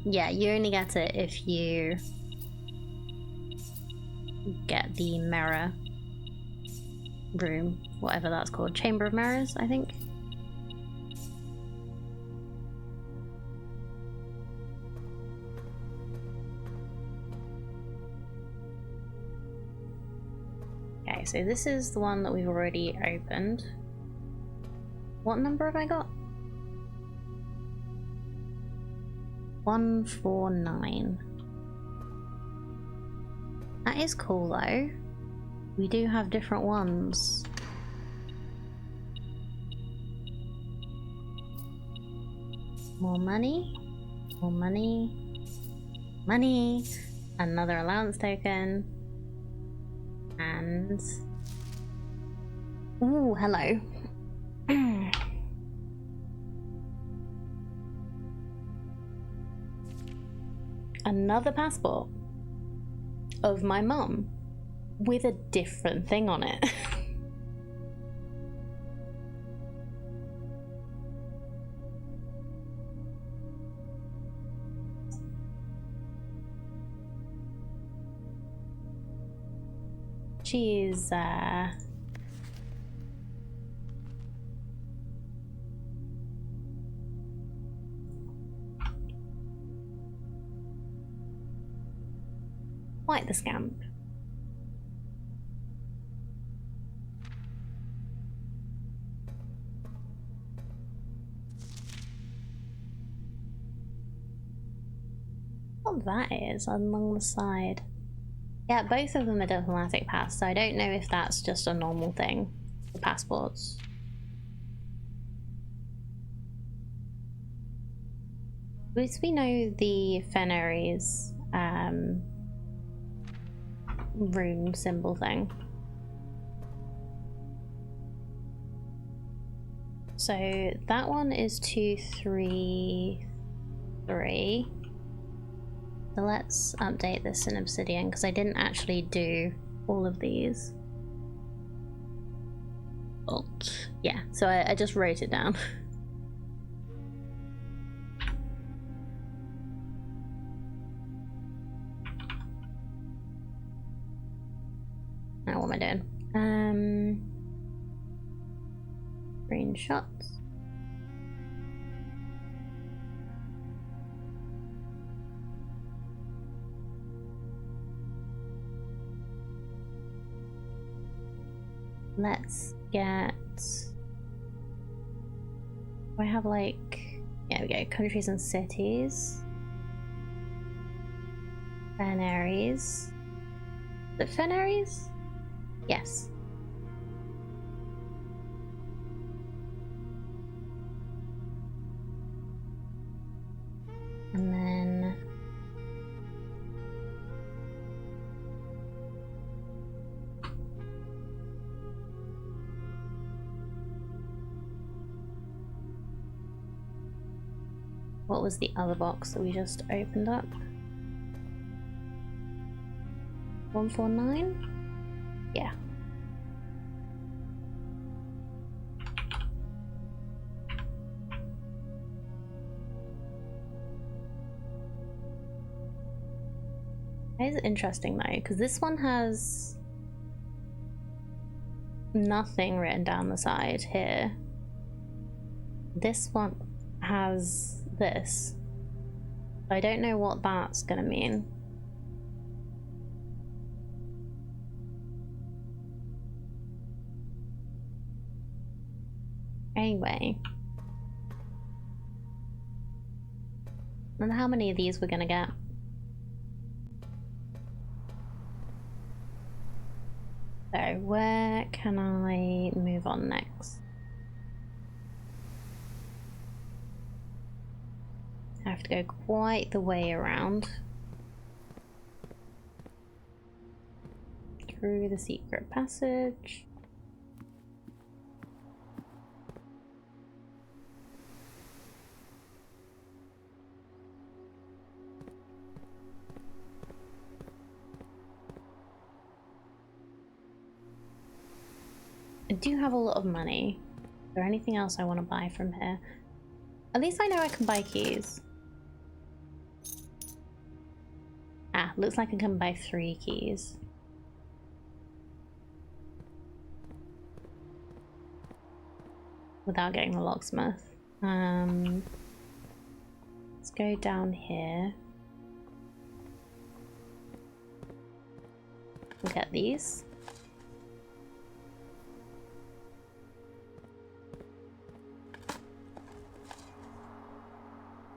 Yeah, you only get it if you get the mirror room, whatever that's called. Chamber of Mirrors, I think. Okay, so this is the one that we've already opened. What number have I got? 149. That is cool though. We do have different ones. More money. More money. Money. Another allowance token. And... ooh, hello. Another passport of my mum with a different thing on it. She's quite the scamp. What that is along the side. Yeah, both of them are diplomatic pass, so I don't know if that's just a normal thing for passports. At least we know the Fenris room symbol thing. So that one is 233. So let's update this in Obsidian because I didn't actually do all of these. Alt. Yeah, so I just wrote it down. Now what am I doing? Screenshots. let's get... Do I have like... Yeah, we go. Countries and cities. Fenaries. Is it Fenaries? Yes. And then... What was the other box that we just opened up? 149? Yeah. That is interesting though, because this one has nothing written down the side here. This one has this. I don't know what that's gonna mean. Anyway. I wonder how many of these we're gonna get. So, where can I move on next? I have to go quite the way around. Through the secret passage. I do have a lot of money. Is there anything else I want to buy from here? At least I know I can buy keys. Ah, looks like I can buy 3 keys. Without getting the locksmith. Let's go down here. We'll get these.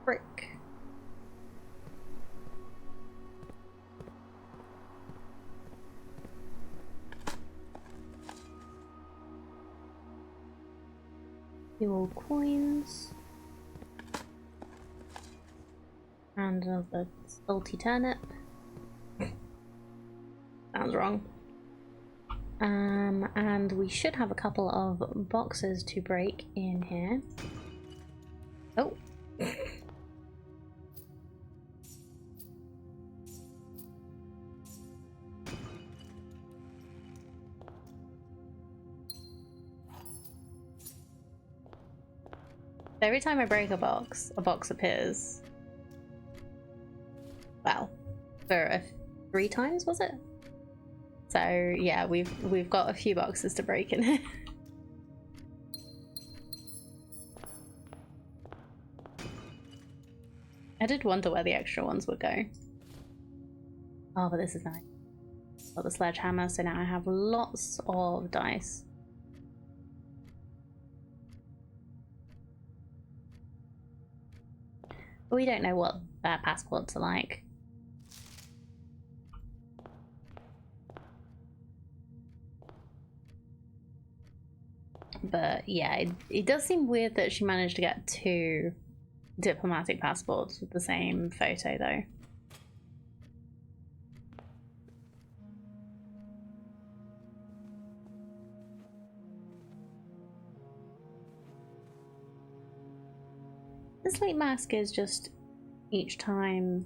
Brick. Fuel coins. And another salty turnip. Sounds wrong. And we should have a couple of boxes to break in here. Oh. Every time I break a box appears. Well, for 3 times, was it? So yeah, we've got a few boxes to break in here. I did wonder where the extra ones would go. Oh, but this is nice. Got the sledgehammer, so now I have lots of dice. But we don't know what their passports are like. But yeah, it does seem weird that she managed to get 2 diplomatic passports with the same photo though. The sleep mask is just each time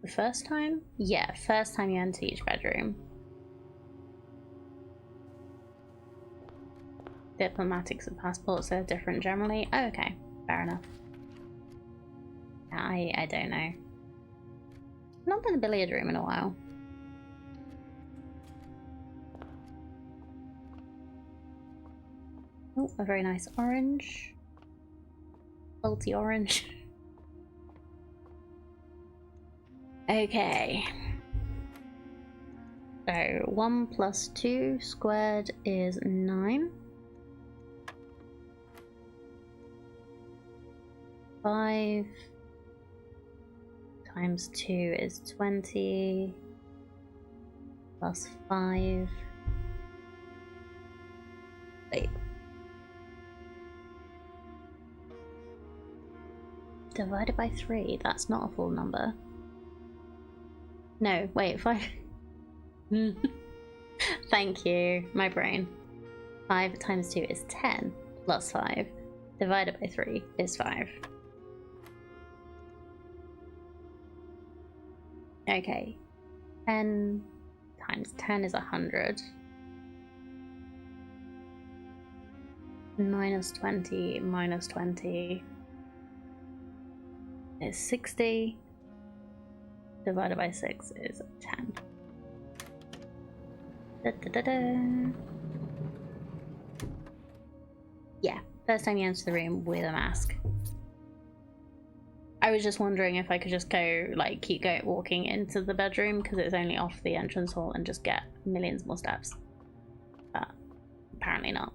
the first time? Yeah, first time you enter each bedroom. Diplomatics and passports are different generally. Oh, okay, fair enough. I don't know. Not been a billiard room in a while. Oh, a very nice orange. Salty orange. Okay. So 1 plus 2 squared is 9. 5 times 2 is 20. Plus 5. Wait. Divided by 3, that's not a full number. No, wait, 5. Thank you, my brain. 5 times 2 is 10, plus 5. Divided by 3 is 5. Okay. 10 times 10 is 100. Minus 20 minus 20 is 60. Divided by 6 is 10. Da, da, da, da. Yeah, first time you enter the room with a mask. I was just wondering if I could just go, like, keep walking into the bedroom because it's only off the entrance hall and just get millions more steps. But apparently not.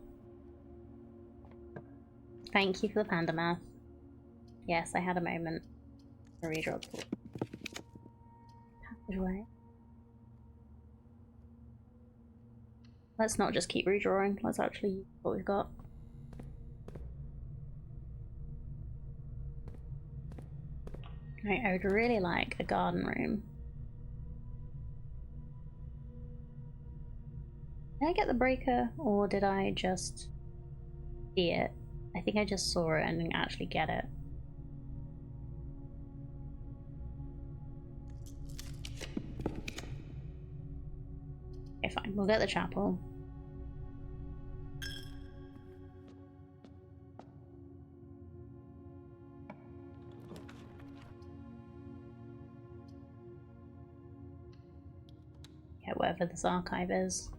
Thank you for the panda math. Yes, I had a moment. A redraw the pool. Passageway. Let's not just keep redrawing. Let's actually use what we've got. Right, I would really like a garden room. Did I get the breaker or did I just see it? I think I just saw it and didn't actually get it. Okay, fine. We'll get the chapel. Yeah, whatever this archive is.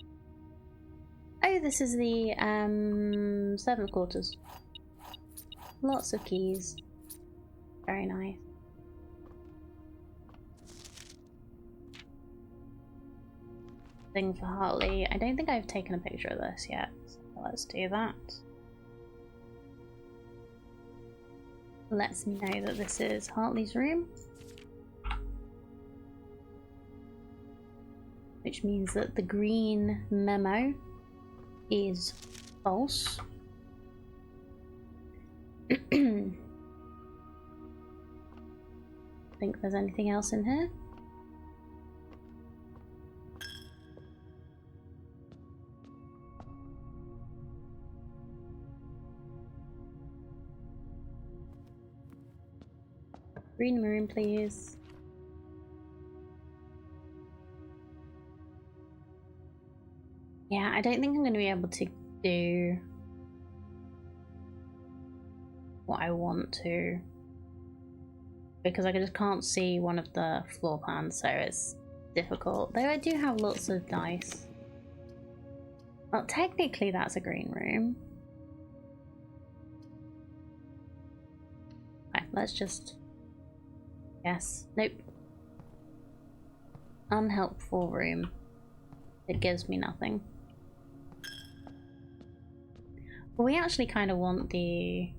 Oh, this is the servant quarters. Lots of keys. Very nice. Thing for Hartley. I don't think I've taken a picture of this yet, so let's do that. Lets me know that this is Hartley's room. Which means that the green memo is false. Think there's anything else in here? Green room, please. Yeah, I don't think I'm going to be able to do what I want to because I just can't see one of the floor plans, so it's difficult. Though I do have lots of dice. Well, technically that's a green room. Okay, let's just... Yes. Nope. Unhelpful room. It gives me nothing. Well, we actually kind of want the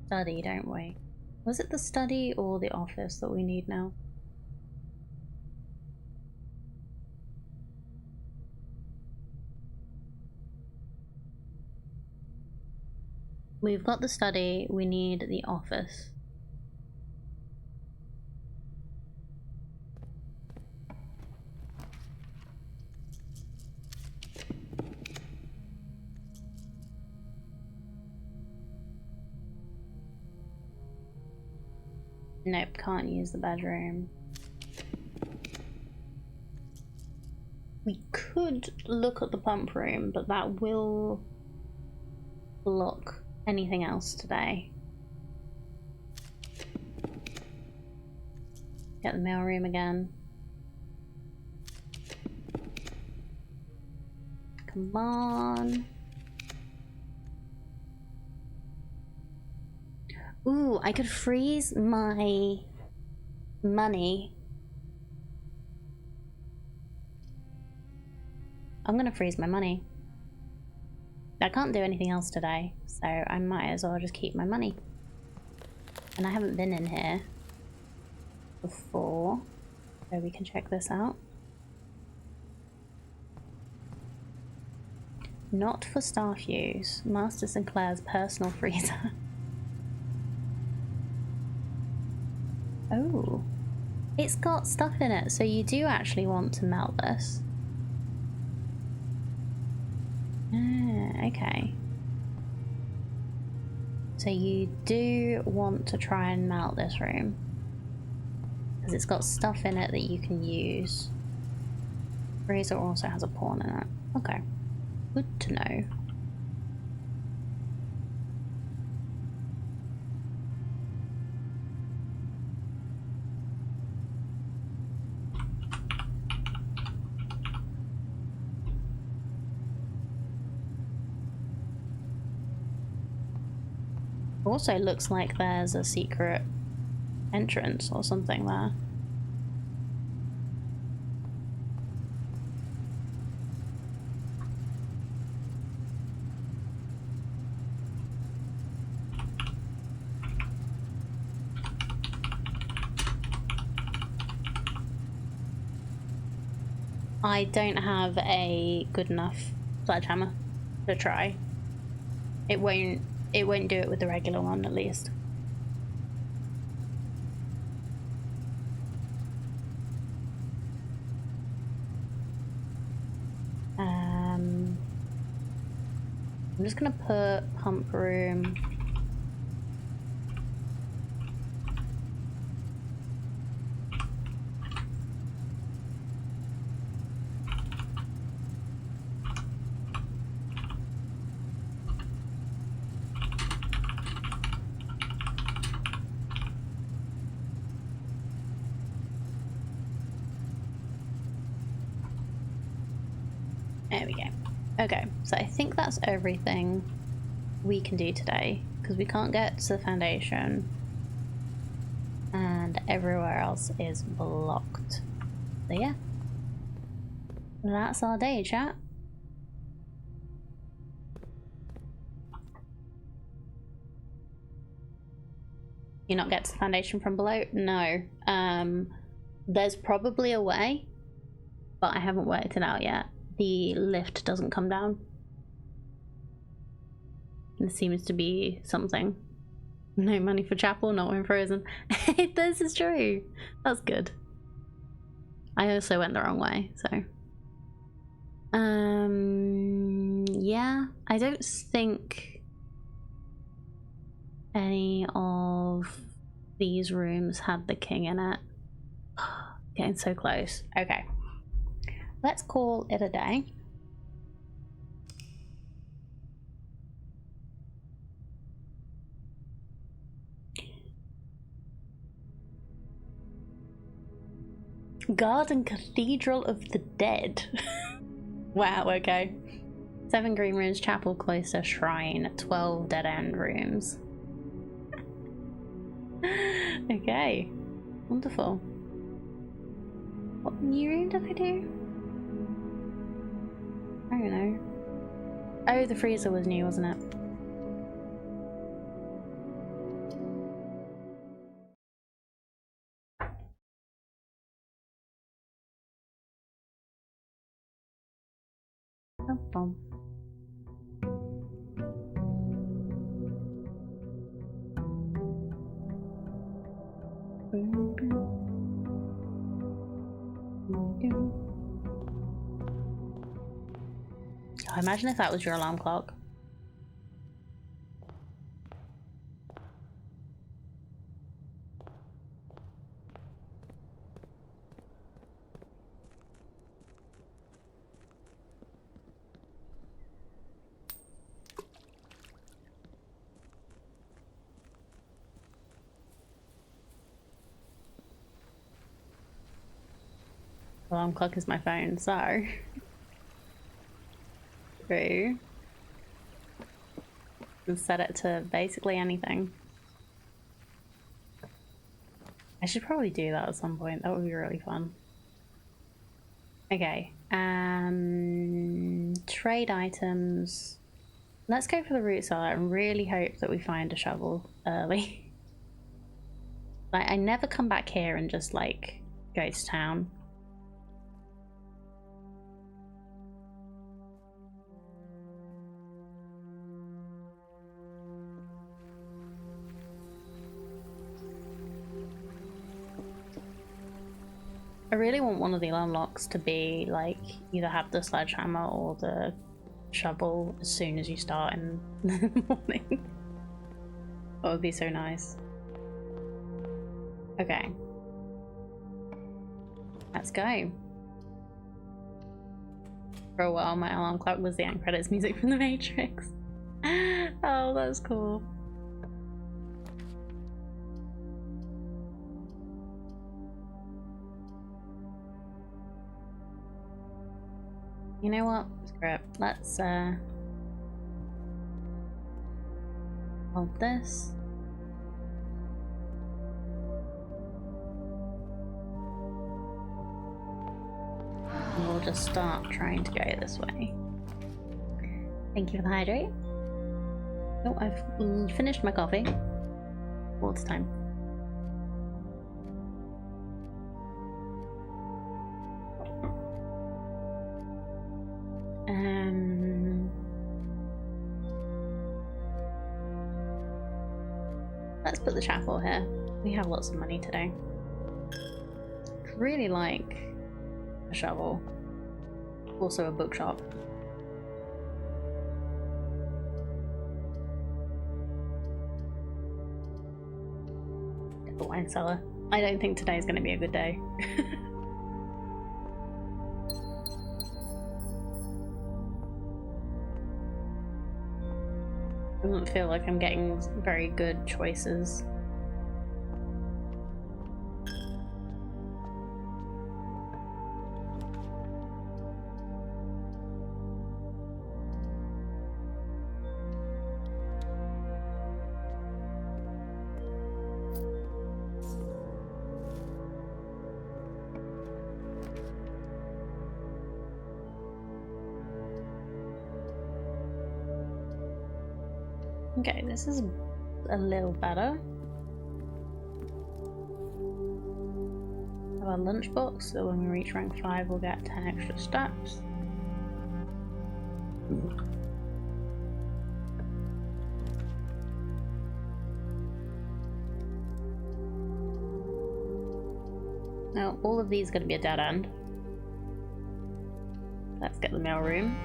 study, don't we? Was it the study or the office that we need now? We've got the study, we need the office. Nope, can't use the bedroom. We could look at the pump room, but that will block anything else today. Get the mail room again. Come on. Ooh, I could freeze my money I'm gonna freeze my money. I can't do anything else today, so I might as well just keep my money. And I haven't been in here before, so we can check this out. Not for staff use. Master Sinclair's personal freezer. Oh. It's got stuff in it, so you do actually want to melt this. Ah, okay. So you do want to try and melt this room. Because it's got stuff in it that you can use. Freezer also has a pawn in it. Okay. Good to know. Also looks like there's a secret entrance or something there. I don't have a good enough sledgehammer to try. It won't do it with the regular one, at least. I'm just gonna put pump room. There we go. Okay, so I think that's everything we can do today, because we can't get to the foundation and everywhere else is blocked. So yeah, that's our day, chat. You not get to the foundation from below? No. There's probably a way, but I haven't worked it out yet. The lift doesn't come down. There seems to be something. No money for chapel, not when frozen. This is true. That's good. I also went the wrong way, so. Yeah, I don't think any of these rooms had the king in it. Getting so close. Okay. Let's call it a day. Garden Cathedral of the Dead. Wow, okay. 7 green rooms, chapel, cloister, shrine, 12 dead end rooms. Okay, wonderful. What new room did I do? I don't know. Oh, the freezer was new, wasn't it? Oh, imagine if that was your alarm clock. Alarm clock is my phone, so. True. And set it to basically anything. I should probably do that at some point. That would be really fun. Okay. Trade items. Let's go for the root cellar and really hope that we find a shovel early. Like, I never come back here and just like go to town. I really want one of the unlocks to be like either have the sledgehammer or the shovel as soon as you start in the morning. That would be so nice. Okay. Let's go. For a while my alarm clock was the end credits music from The Matrix. Oh, that's cool. You know what? Screw it. Let's hold this. And we'll just start trying to go this way. Thank you for the hydrate. Oh, I've finished my coffee. Water time. Let's put the chapel here. We have lots of money today. Really like a shovel. Also a bookshop. The wine cellar. I don't think today's going to be a good day. Doesn't feel like I'm getting very good choices. Okay, this is a little better. Have our lunchbox, so when we reach rank 5 we'll get 10 extra stats. Now, all of these are going to be a dead end. Let's get the mail room.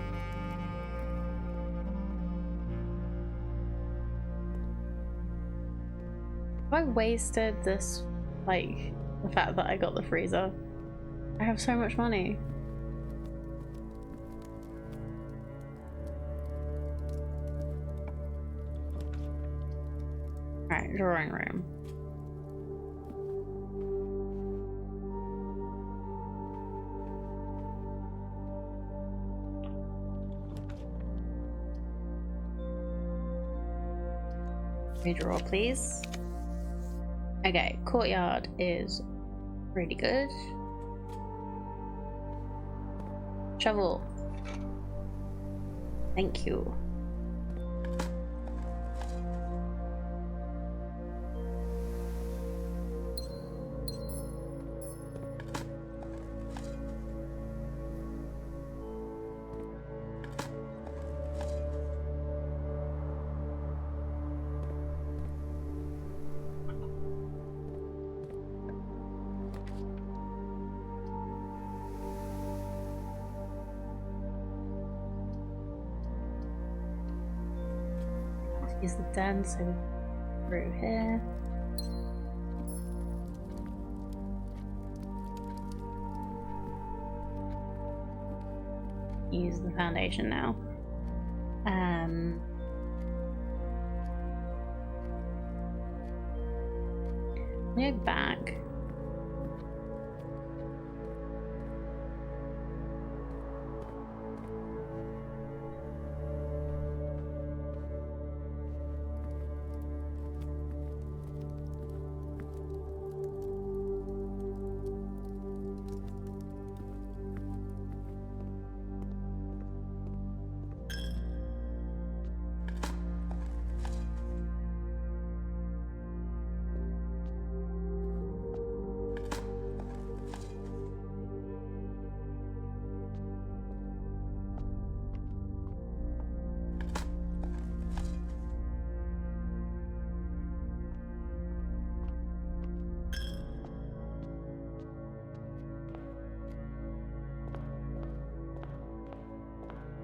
Have I wasted this, like, the fact that I got the freezer? I have so much money. Alright, drawing room. Redraw, please. Okay, courtyard is really good. Shovel. Thank you. Use the den, so through here. Use the foundation now. Go back.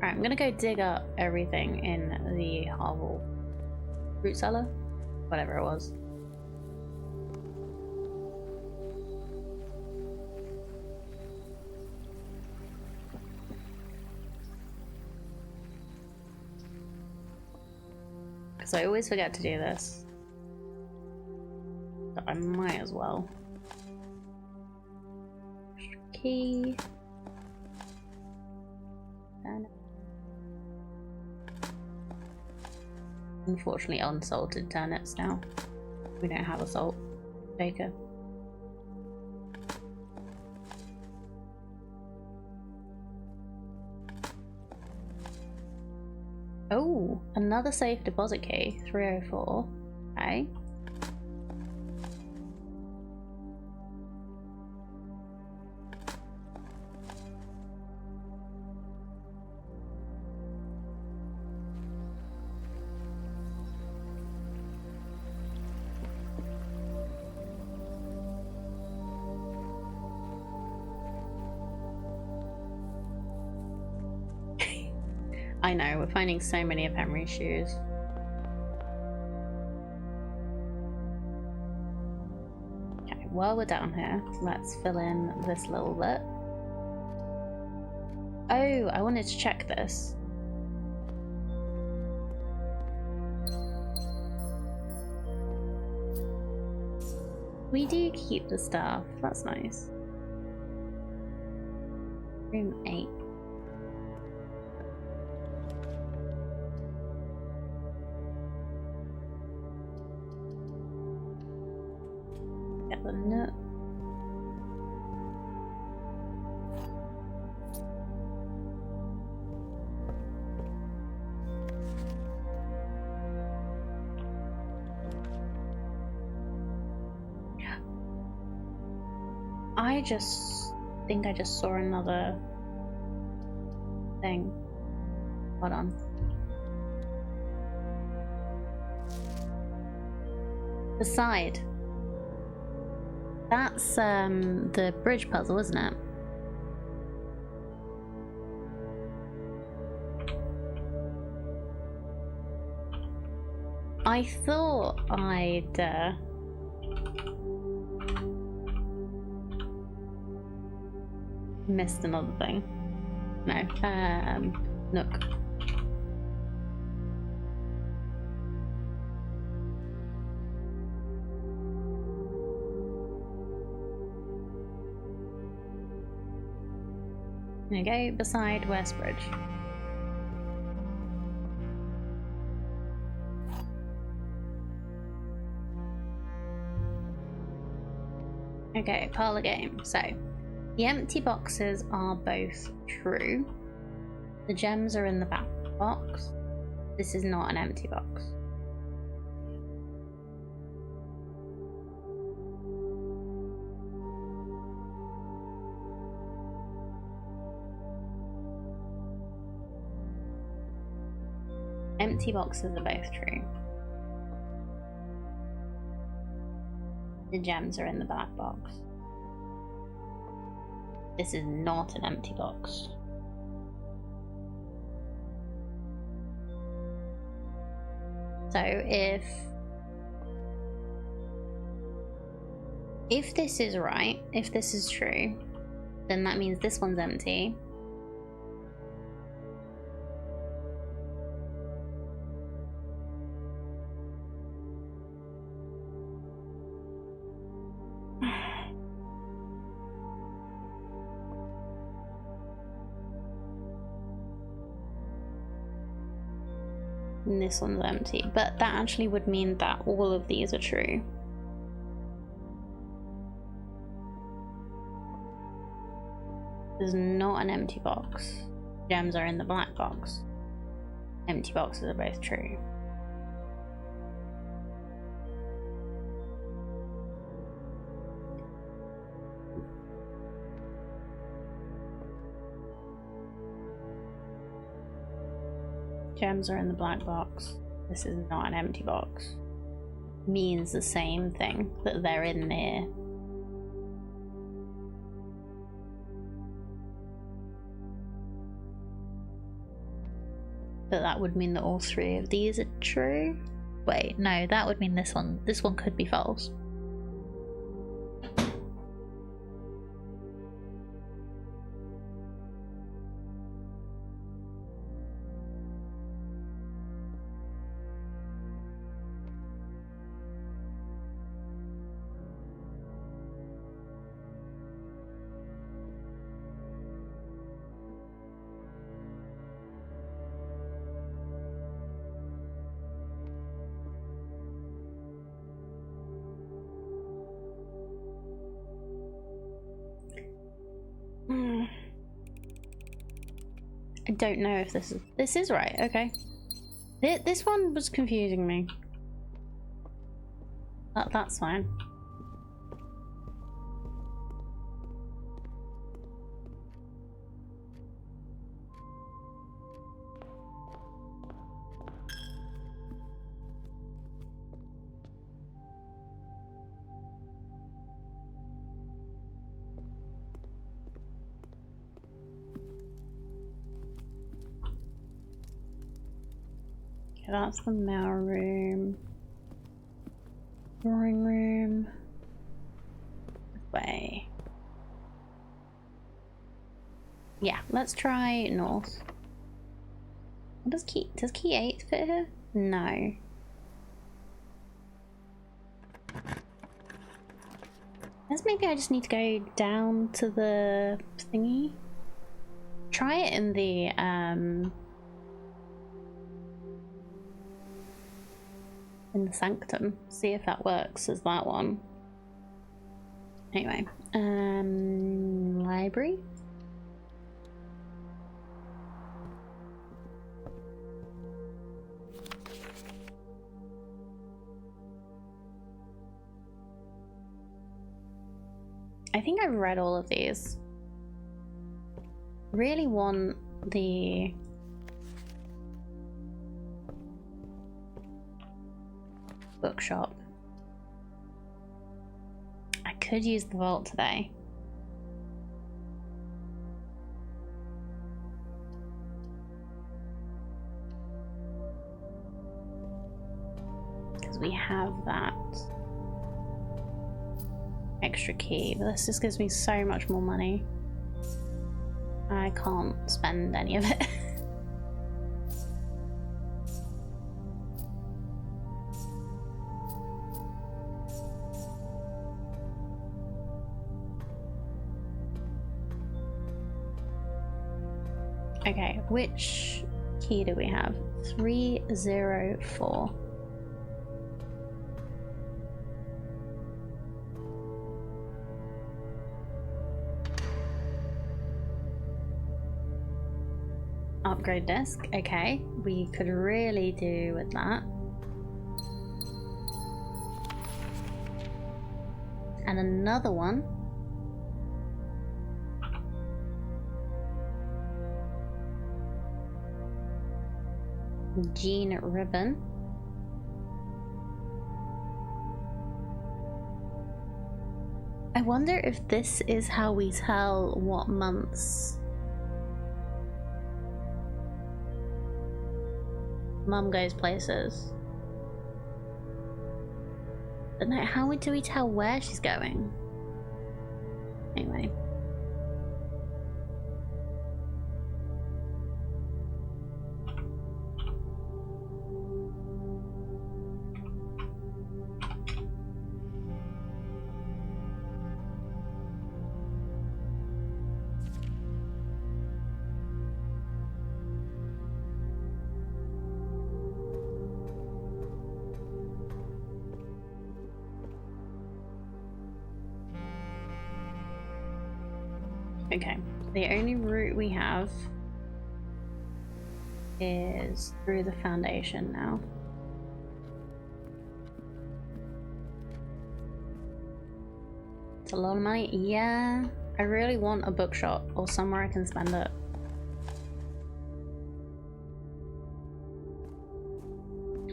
Alright, I'm gonna go dig up everything in the Harval fruit cellar. Whatever it was. Because I always forget to do this. So I might as well. Key. And unfortunately unsalted turnips now. We don't have a salt shaker. Oh, another safe deposit key, 304. Okay. I know, we're finding so many of Henry's shoes. Okay, while we're down here, let's fill in this little bit. Oh, I wanted to check this. We do keep the stuff, that's nice. Room 8. Get the nut. I just think I just saw another thing. Hold on. The side. That's the bridge puzzle, isn't it? I thought I'd missed another thing. No, Nook. There you go, beside Westbridge. Okay, parlor game. So, the empty boxes are both true. The gems are in the back box. This is not an empty box. Empty boxes are both true. The gems are in the black box. This is not an empty box. So if this is right, if this is true, then that means this one's empty. And this one's empty, but that actually would mean that all of these are true. There's not an empty box. Gems are in the black box. Empty boxes are both true. Gems are in the black box. This is not an empty box. Means the same thing, that they're in there. but that would mean that all 3 of these are true. Wait, no, that would mean this one could be false. I don't know if this is right. Okay, this one was confusing me. That's fine. That's the mail room. Drawing room. This way. Yeah, let's try north. What does key 8 fit here? No. Guess maybe I just need to go down to the thingy. Try it in the sanctum, see if that works as that one. Anyway, library. I think I've read all of these. Really want the bookshop. I could use the vault today. Because we have that extra key, but this just gives me so much more money. I can't spend any of it. Okay, which key do we have? 304. Upgrade desk. Okay, we could really do with that. And another one. Jean ribbon. I wonder if this is how we tell what months Mum goes places. But no, how do we tell where she's going? Anyway. Okay, the only route we have is through the Foundation now. It's a lot of money. Yeah, I really want a bookshop or somewhere I can spend it.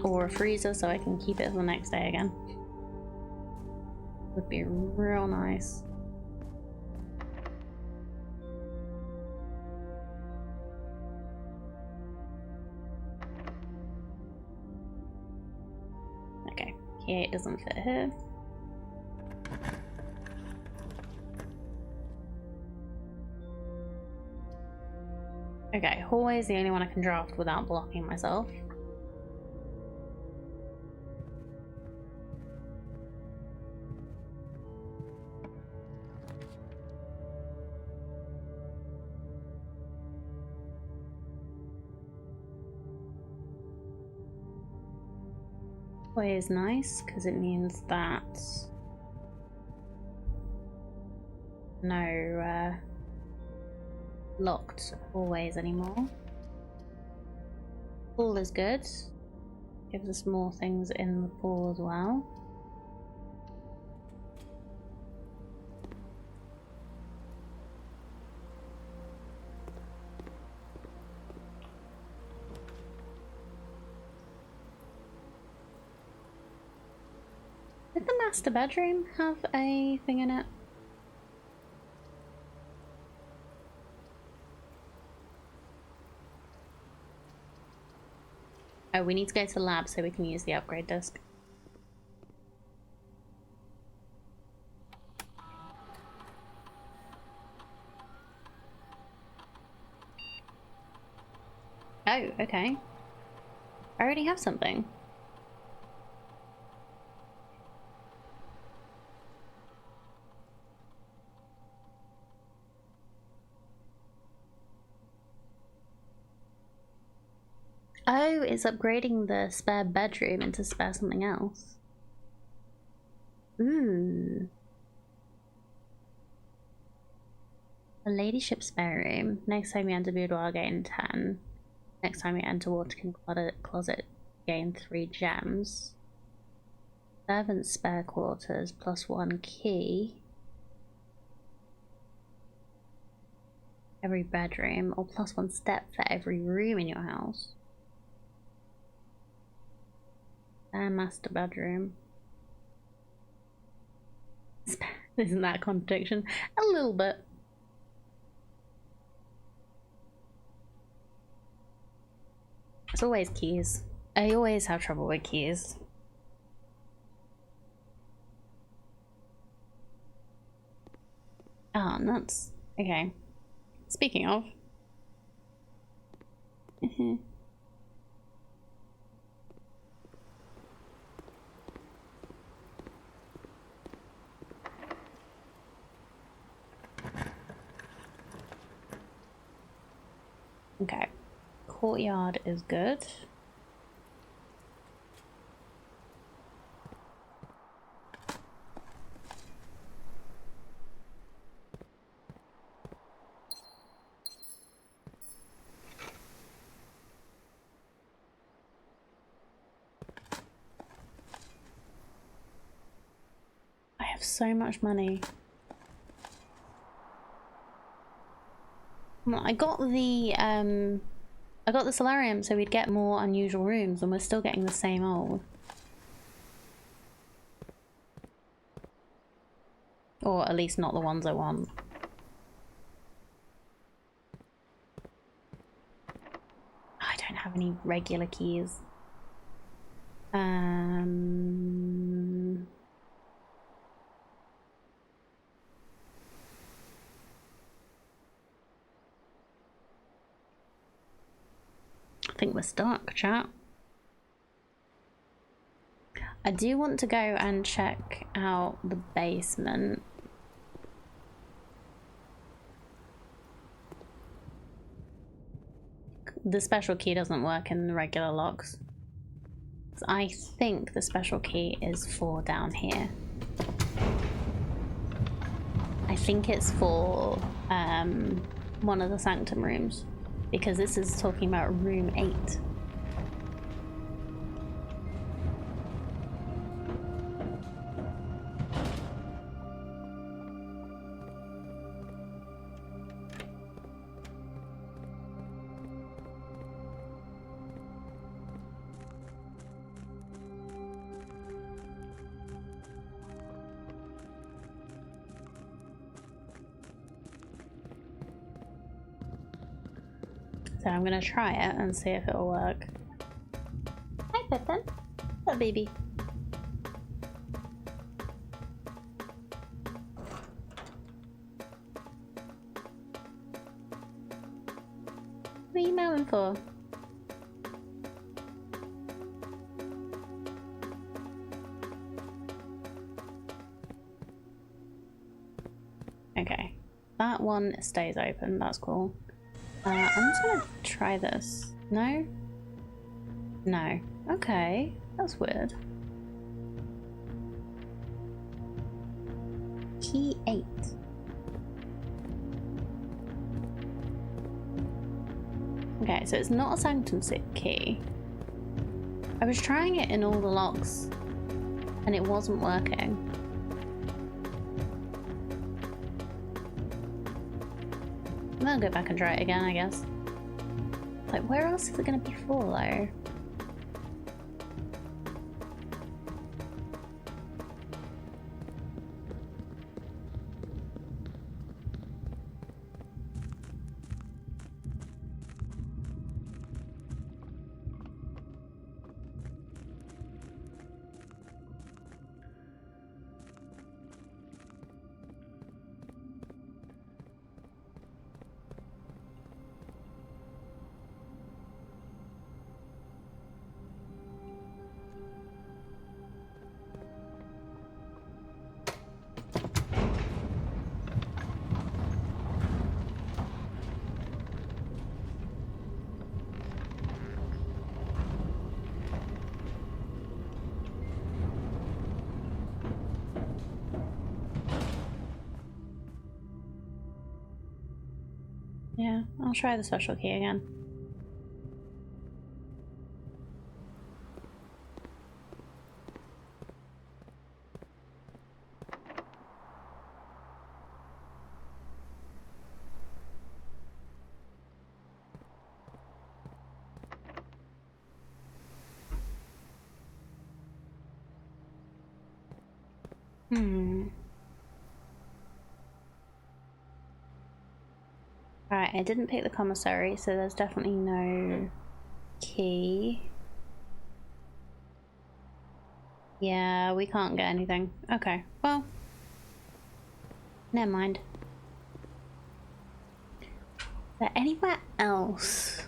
Or a freezer so I can keep it for the next day again. Would be real nice. Key8 doesn't fit here. Okay, hallway is the only one I can draft without blocking myself. Hallway is nice because it means that no locked hallways anymore. Pool is good. Gives us more things in the pool as well. Did the master bedroom have a thing in it? Oh, we need to go to the lab so we can use the upgrade disc. Oh, okay. I already have something. Oh, it's upgrading the spare bedroom into spare something else. Ooh. A ladyship spare room. Next time you enter boudoir, gain 10. Next time you enter water closet, gain 3 gems. Servant's spare quarters, +1 key. Every bedroom, or +1 step for every room in your house. And master bedroom. Isn't that a contradiction? A little bit. It's always keys. I always have trouble with keys. Ah, nuts. Okay. Speaking of. Okay. Courtyard is good. I have so much money. Well, I got the solarium so we'd get more unusual rooms, and we're still getting the same old. Or at least not the ones I want. I don't have any regular keys. I think we're stuck, chat. I do want to go and check out the basement. The special key doesn't work in the regular locks. I think the special key is for down here. I think it's for one of the sanctum rooms, because this is talking about room 8. So I'm gonna try it and see if it'll work. Hi, Pippin. Hello, baby. going for? Okay, that one stays open, that's cool. I'm just gonna try this. No? No. Okay, that's weird. Key 8. Okay, so it's not a Sanctum key. I was trying it in all the locks and it wasn't working. I'm gonna go back and try it again, I guess. Like, where else is it gonna be for, though? Yeah, I'll try the special key again. Alright, I didn't pick the commissary, so there's definitely no key. Yeah, we can't get anything. Okay, well, never mind. Is there anywhere else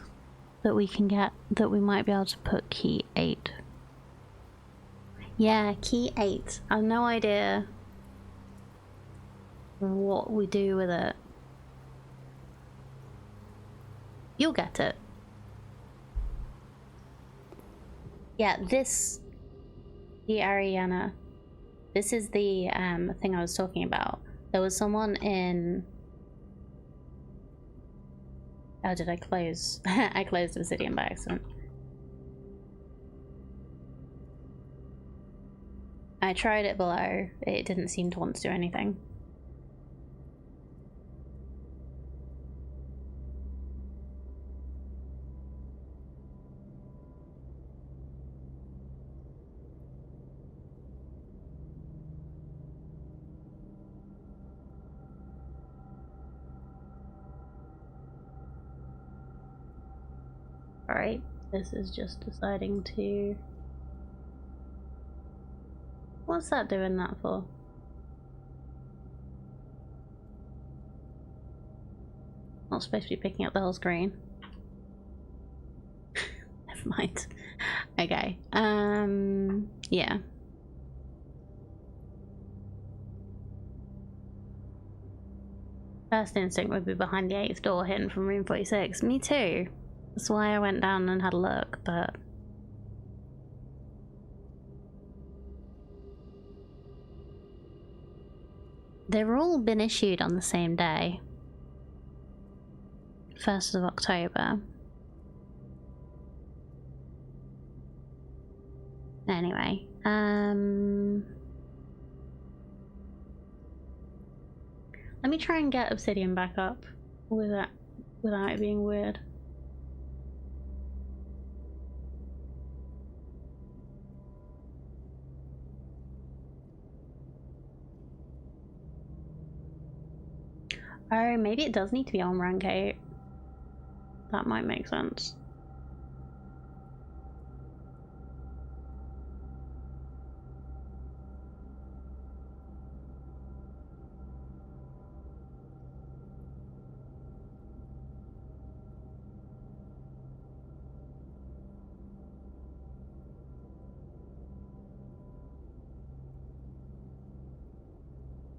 that we can get, that we might be able to put key 8? Yeah, key 8. I have no idea what we do with it. You'll get it. Yeah, this... The Ariana. This is the thing I was talking about. There was someone in... Oh, did I close? I closed Obsidian by accident. I tried it below. It didn't seem to want to do anything. Alright, this is just deciding to... What's that doing that for? Not supposed to be picking up the whole screen. Never mind. Okay, yeah. First instinct would be behind the 8th door hidden from room 46. Me too. That's why I went down and had a look, but... They've all been issued on the same day. 1st of October. Anyway, let me try and get Obsidian back up without it being weird. Oh, maybe it does need to be on rank 8. That might make sense.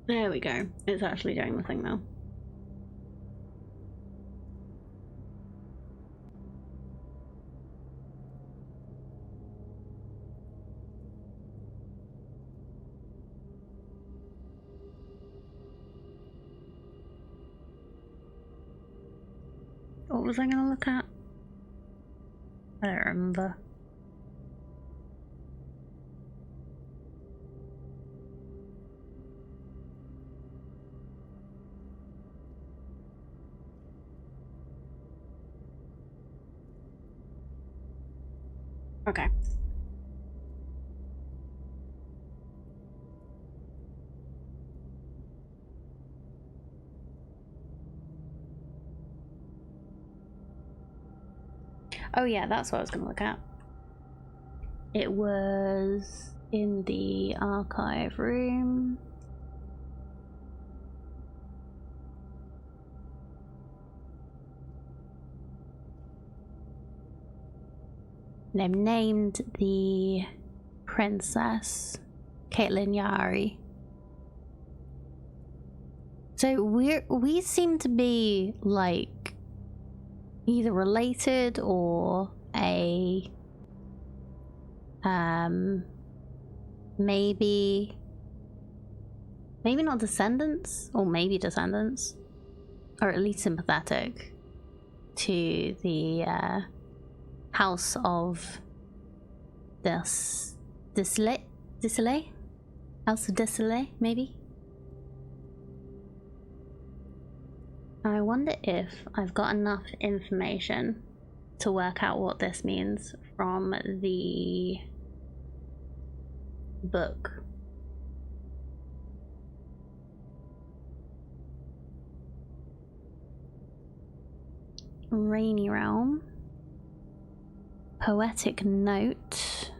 There we go. It's actually doing the thing now. What was I gonna look at? I don't remember. Okay. Oh yeah, that's what I was gonna look at. It was in the archive room. They've named the princess Caitlin Yari. So we seem to be like either related or a maybe not descendants, or maybe descendants, or at least sympathetic to the House of Desilets? House of Desilets, maybe? I wonder if I've got enough information to work out what this means from the book. Rainy Realm. Poetic Note.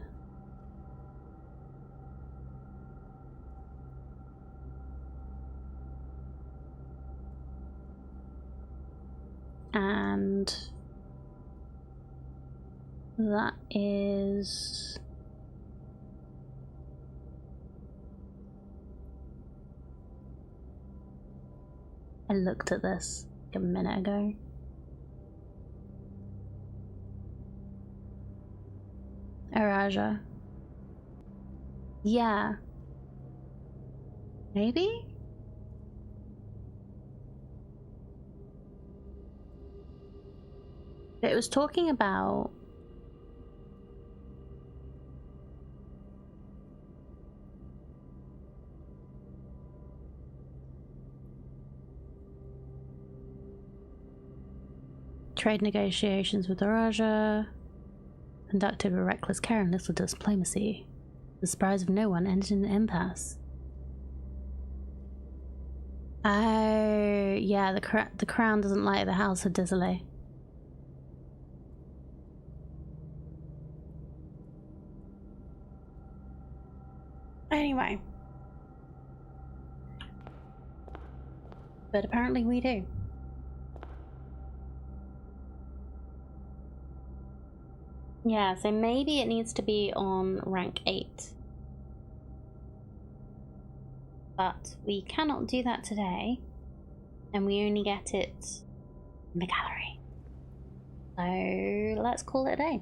And that is I looked at this like a minute ago. Araja. Yeah. Maybe? It was talking about trade negotiations with the Raja, conducted with reckless care and little diplomacy. The surprise of no one ended in an impasse. Oh, yeah, the crown doesn't like the House of Desilets. Anyway. But apparently we do. Yeah, so maybe it needs to be on rank 8. But we cannot do that today. And we only get it in the gallery. So let's call it a day.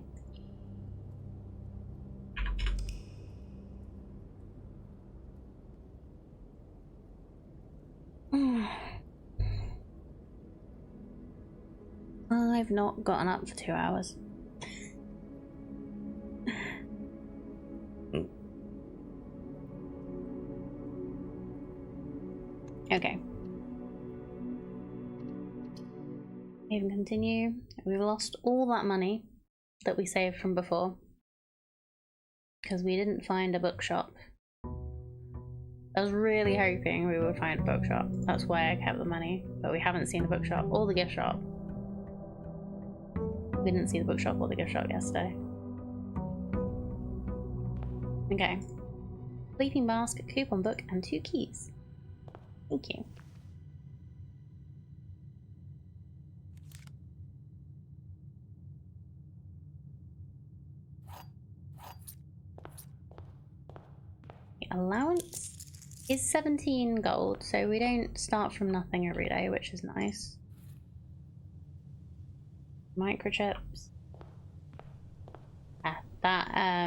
I've not gotten up for 2 hours. Okay. Even continue. We've lost all that money that we saved from before because we didn't find a bookshop. I was really hoping we would find a bookshop. That's why I kept the money, but we haven't seen the bookshop or the gift shop. We didn't see the bookshop or the gift shop yesterday. Okay. Sleeping mask, coupon book, and 2 keys. Thank you. Allowance. is 17 gold, so we don't start from nothing every day, which is nice. Microchips. That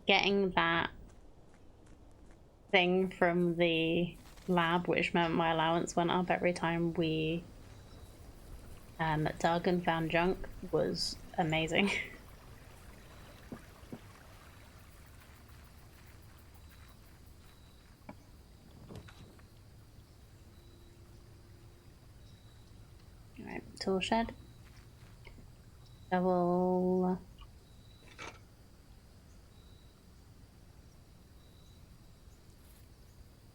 getting that thing from the lab, which meant my allowance went up every time we dug and found junk, was amazing. Alright, tool shed. Double.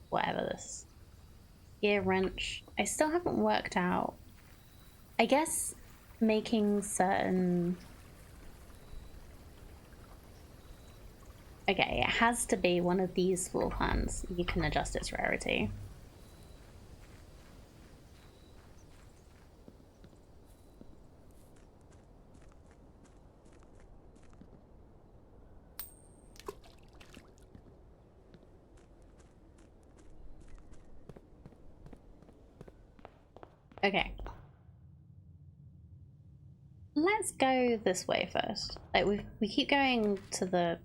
Whatever this. Gear wrench. I still haven't worked out. I guess making certain. Okay, it has to be one of these floor plans. You can adjust its rarity. Okay. Let's go this way first. Like we keep going to the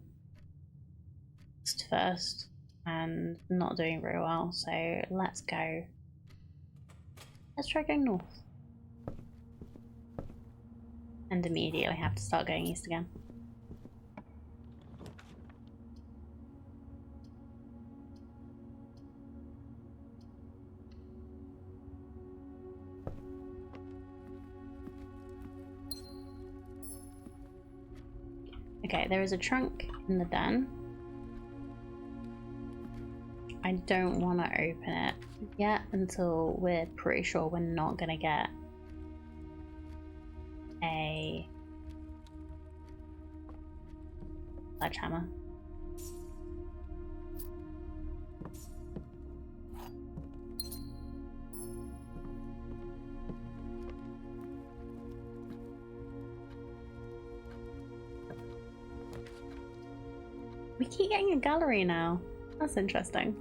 first and not doing very well, so let's go. Let's try going north. And immediately have to start going east again. Okay, there is a trunk in the den. I don't want to open it yet until we're pretty sure we're not going to get a sledgehammer. We keep getting a gallery now. That's interesting.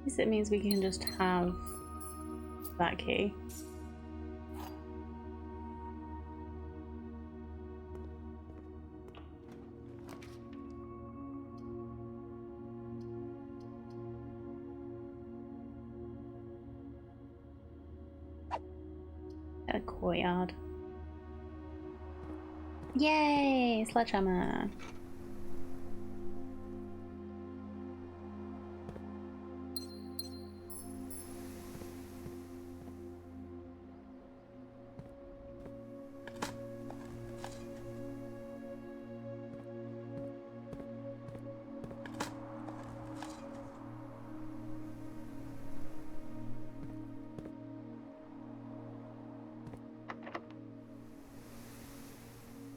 I guess it means we can just have that key. A courtyard. Yay! Sledgehammer!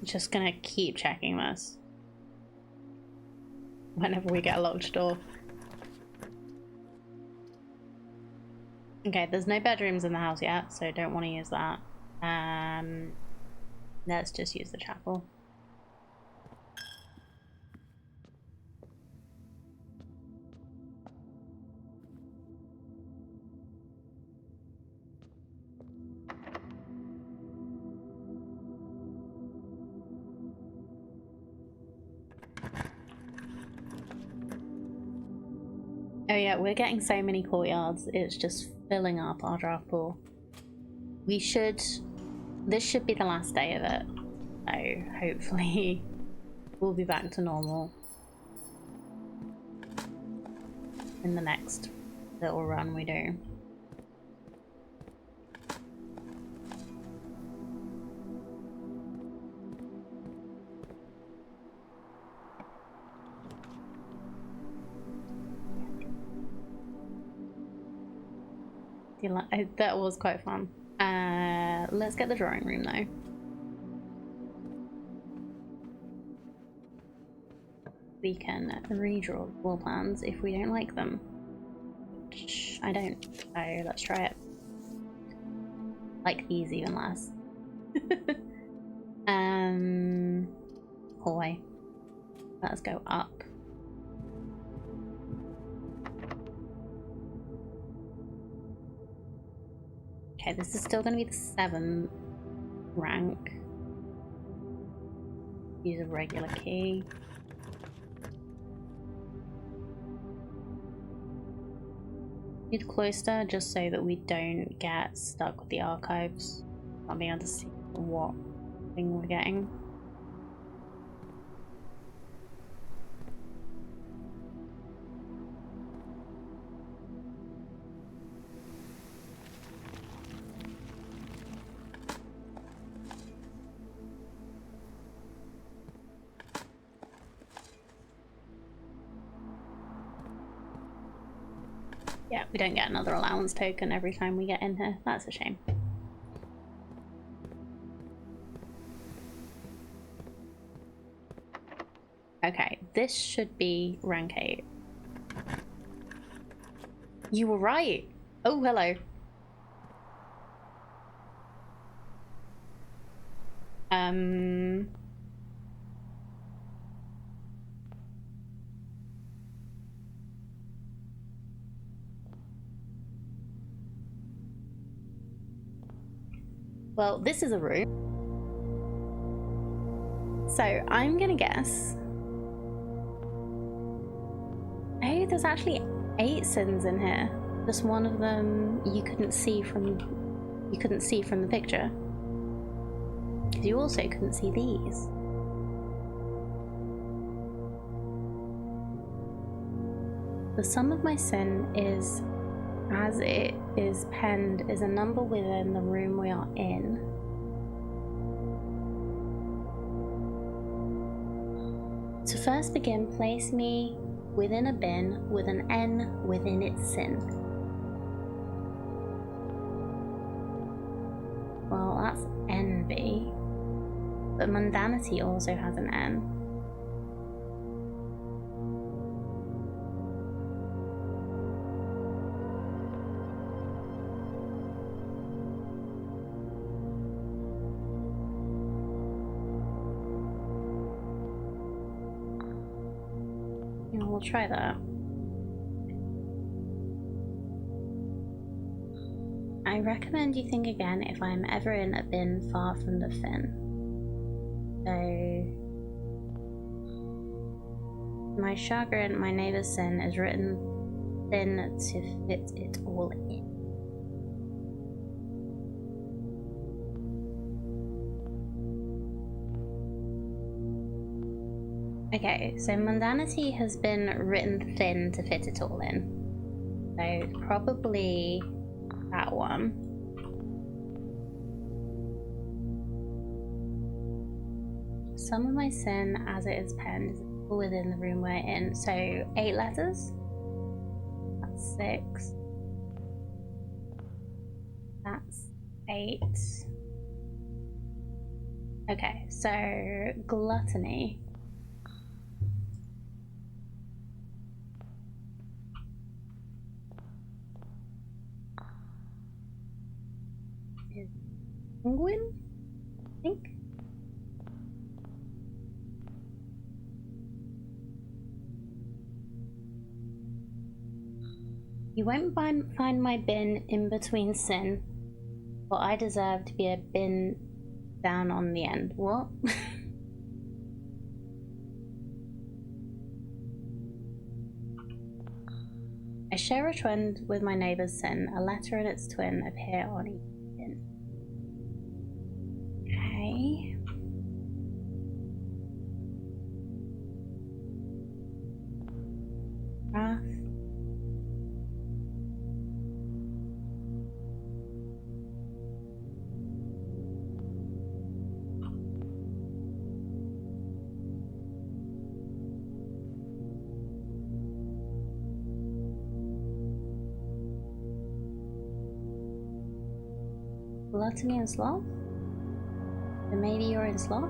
Just gonna keep checking this whenever we get a locked door. Okay, there's no bedrooms in the house yet, so don't want to use that. Let's just use the chapel. Oh yeah, we're getting so many courtyards, it's just filling up our draft pool. This should be the last day of it, so hopefully we'll be back to normal in the next little run we do. That was quite fun. Let's get the drawing room though. We can redraw the wall plans if we don't like them. Which I don't, so let's try it. Like these even less. Hallway. Let's go up. Okay, this is still going to be the 7th rank. Use a regular key. Need cloister just so that we don't get stuck with the archives. Not being able to see what thing we're getting. Yeah, we don't get another allowance token every time we get in here. That's a shame. Okay, this should be rank 8. You were right! Oh, hello. Well, this is a room. So I'm gonna guess. Oh, there's actually 8 sins in here. Just one of them you couldn't see from the picture. Because you also couldn't see these. The sum of my sin is, as it is penned, is a number within the room we are in. To first begin, place me within a bin with an N within its sin. Well, that's envy. But mundanity also has an N. We'll try that. I recommend you think again if I'm ever in a bin far from the fin. So, my chagrin, my neighbour's sin is written thin to fit it all in. Okay, so mundanity has been written thin to fit it all in. So probably that one. Some of my sin as it is penned is within the room we're in. So 8 letters. That's 6. That's 8. Okay, so gluttony. Penguin, I think. You won't find my bin in between sin, but I deserve to be a bin down on the end. What? I share a trend with my neighbour's sin. A letter and its twin appear on each bin. Okay. Wrath. Gluttony and sloth? Then maybe you're in sloth?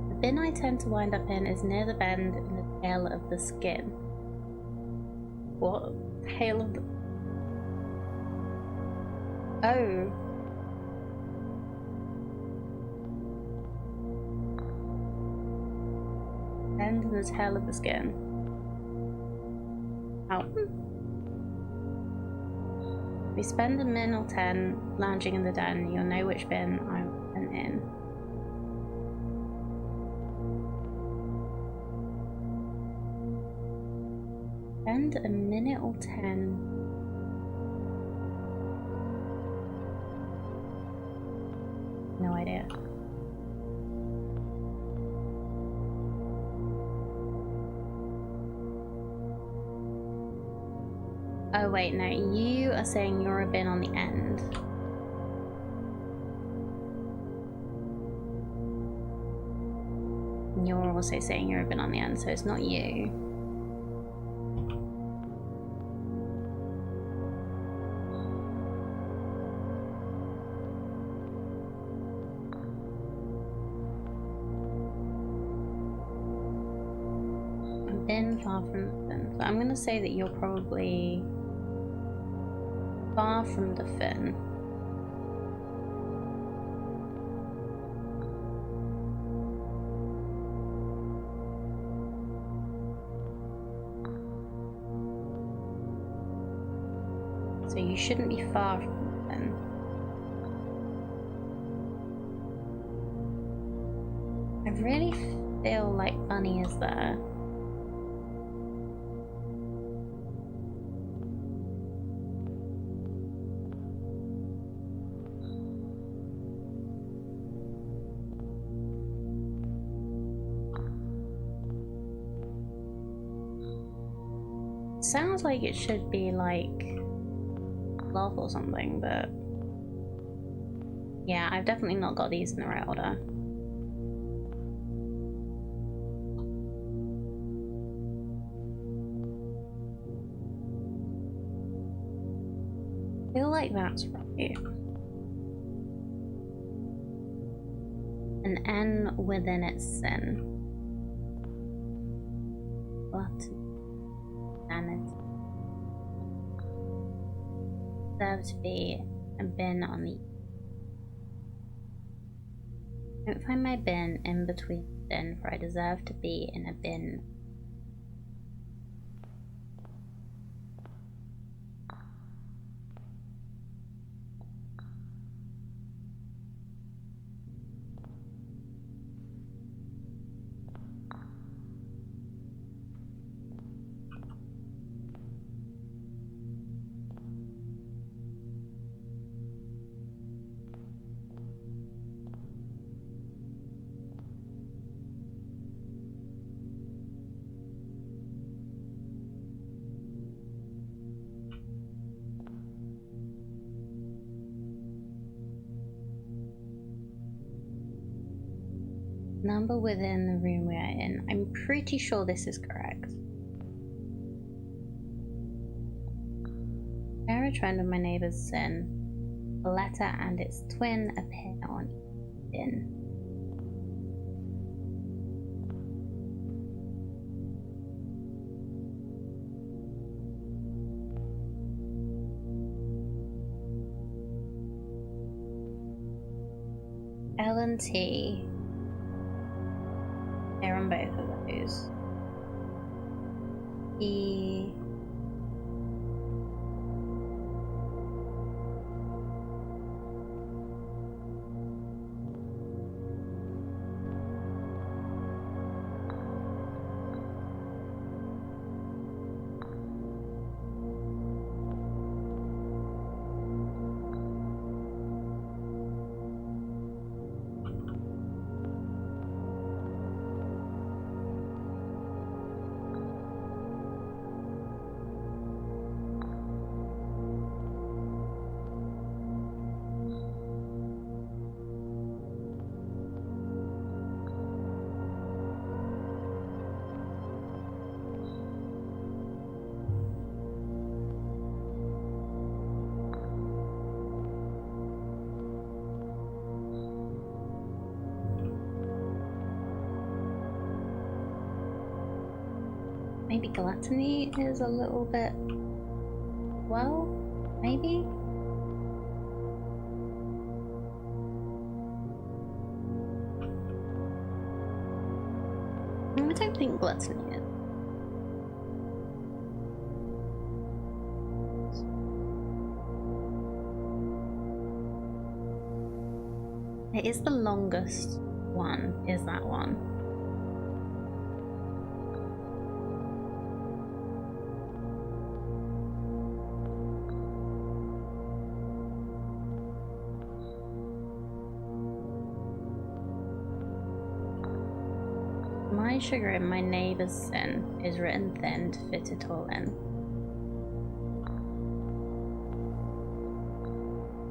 The bin I tend to wind up in is near the bend in the tail of the skin. What? Tail of the... Oh. End in the tail of the skin. Oh. If we spend a min or 10 lounging in the den, you'll know which bin I went in. Spend a minute or 10. No idea. Oh wait, no, you are saying you're a bin on the end. And you're also saying you're a bin on the end, so it's not you. Bin far from the fin. So I'm gonna say that you're probably far from the fin. So you shouldn't be far from the fin. I really feel like Bunny is there. Sounds like it should be like love or something, but yeah, I've definitely not got these in the right order. I feel like that's right. An N within its sin. What? Deserve to be a bin on the. I don't find my bin in between the bin, for I deserve to be in a bin. Number within the room we are in. I'm pretty sure this is correct. Share a trend of my neighbor's sin. A letter and its twin appear on each bin. L and T. They're on both of those. E. Maybe gluttony is a little bit, well, maybe? don't think gluttony is. It is the longest one, is that one. My sugar in my neighbour's sin is written thin to fit it all in.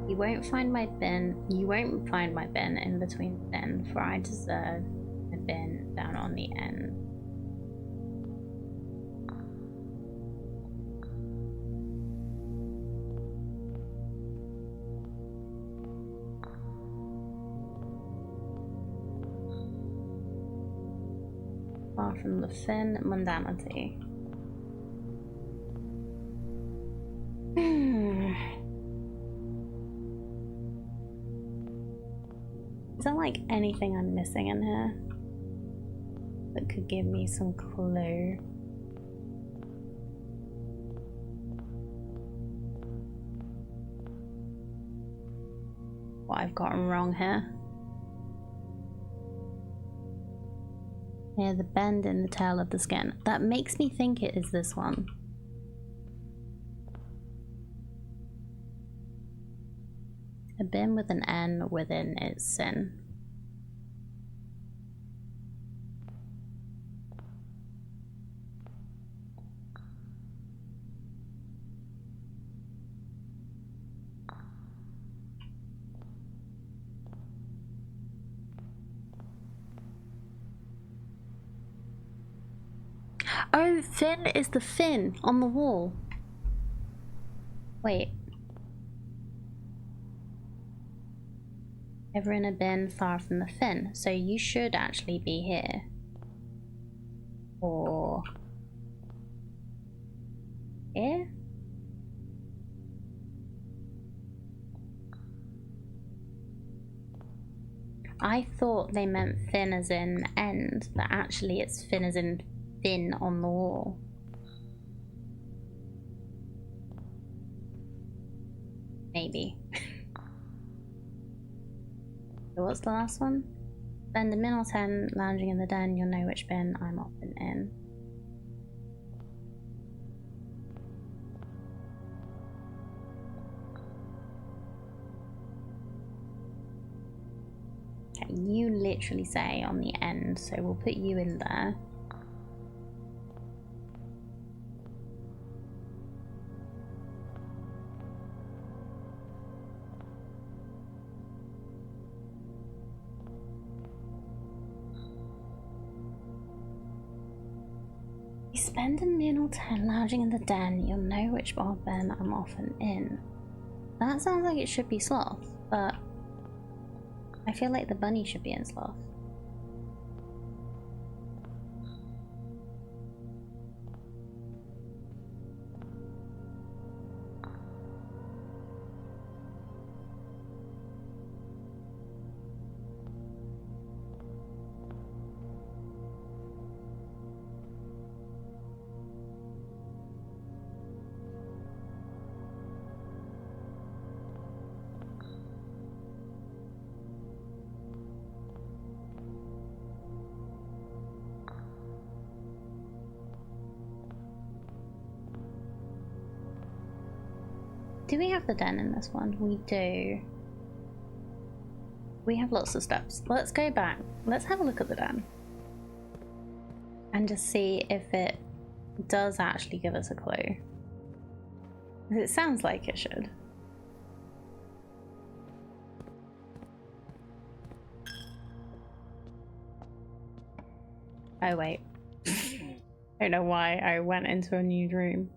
You won't find my bin in between bin, for I deserve a bin down on the end. Far from the thin mundanity. Is there like anything I'm missing in here that could give me some clue? What I've gotten wrong here? Yeah, the bend in the tail of the skin. That makes me think it is this one. A bin with an N within its sin. Oh, fin is the fin on the wall. Wait. Ever in a bin far from the fin. So you should actually be here. Or here? I thought they meant fin as in end, but actually it's fin as in thin on the wall. Maybe. So what's the last one? Spend a min or 10 lounging in the den, you'll know which bin I'm often in. Okay, you literally say on the end, so we'll put you in there. Spend a min or 10 lounging in the den, you'll know which odd bin I'm often in. That sounds like it should be sloth, but I feel like the bunny should be in sloth. Do we have the den in this one? We do. We have lots of steps. Let's go back. Let's have a look at the den. And just see if it does actually give us a clue. It sounds like it should. Oh wait. I don't know why I went into a new room.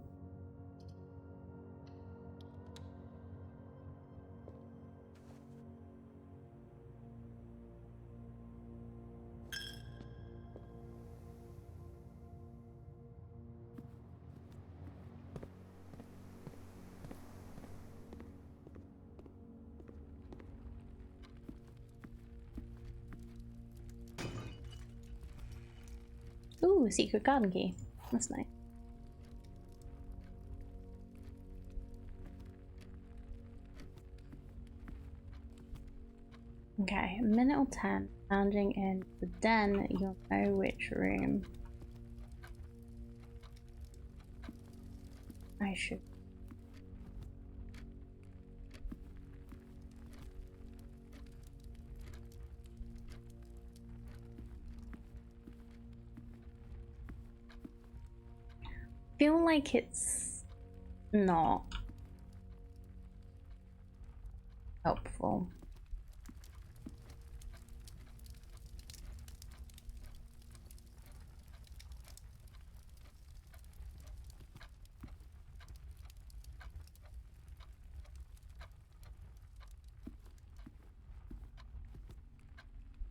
Ooh, a secret garden key. That's nice. Okay, a minute or 10. Lounging in the den, you'll know which room. I should. Feel like it's not helpful.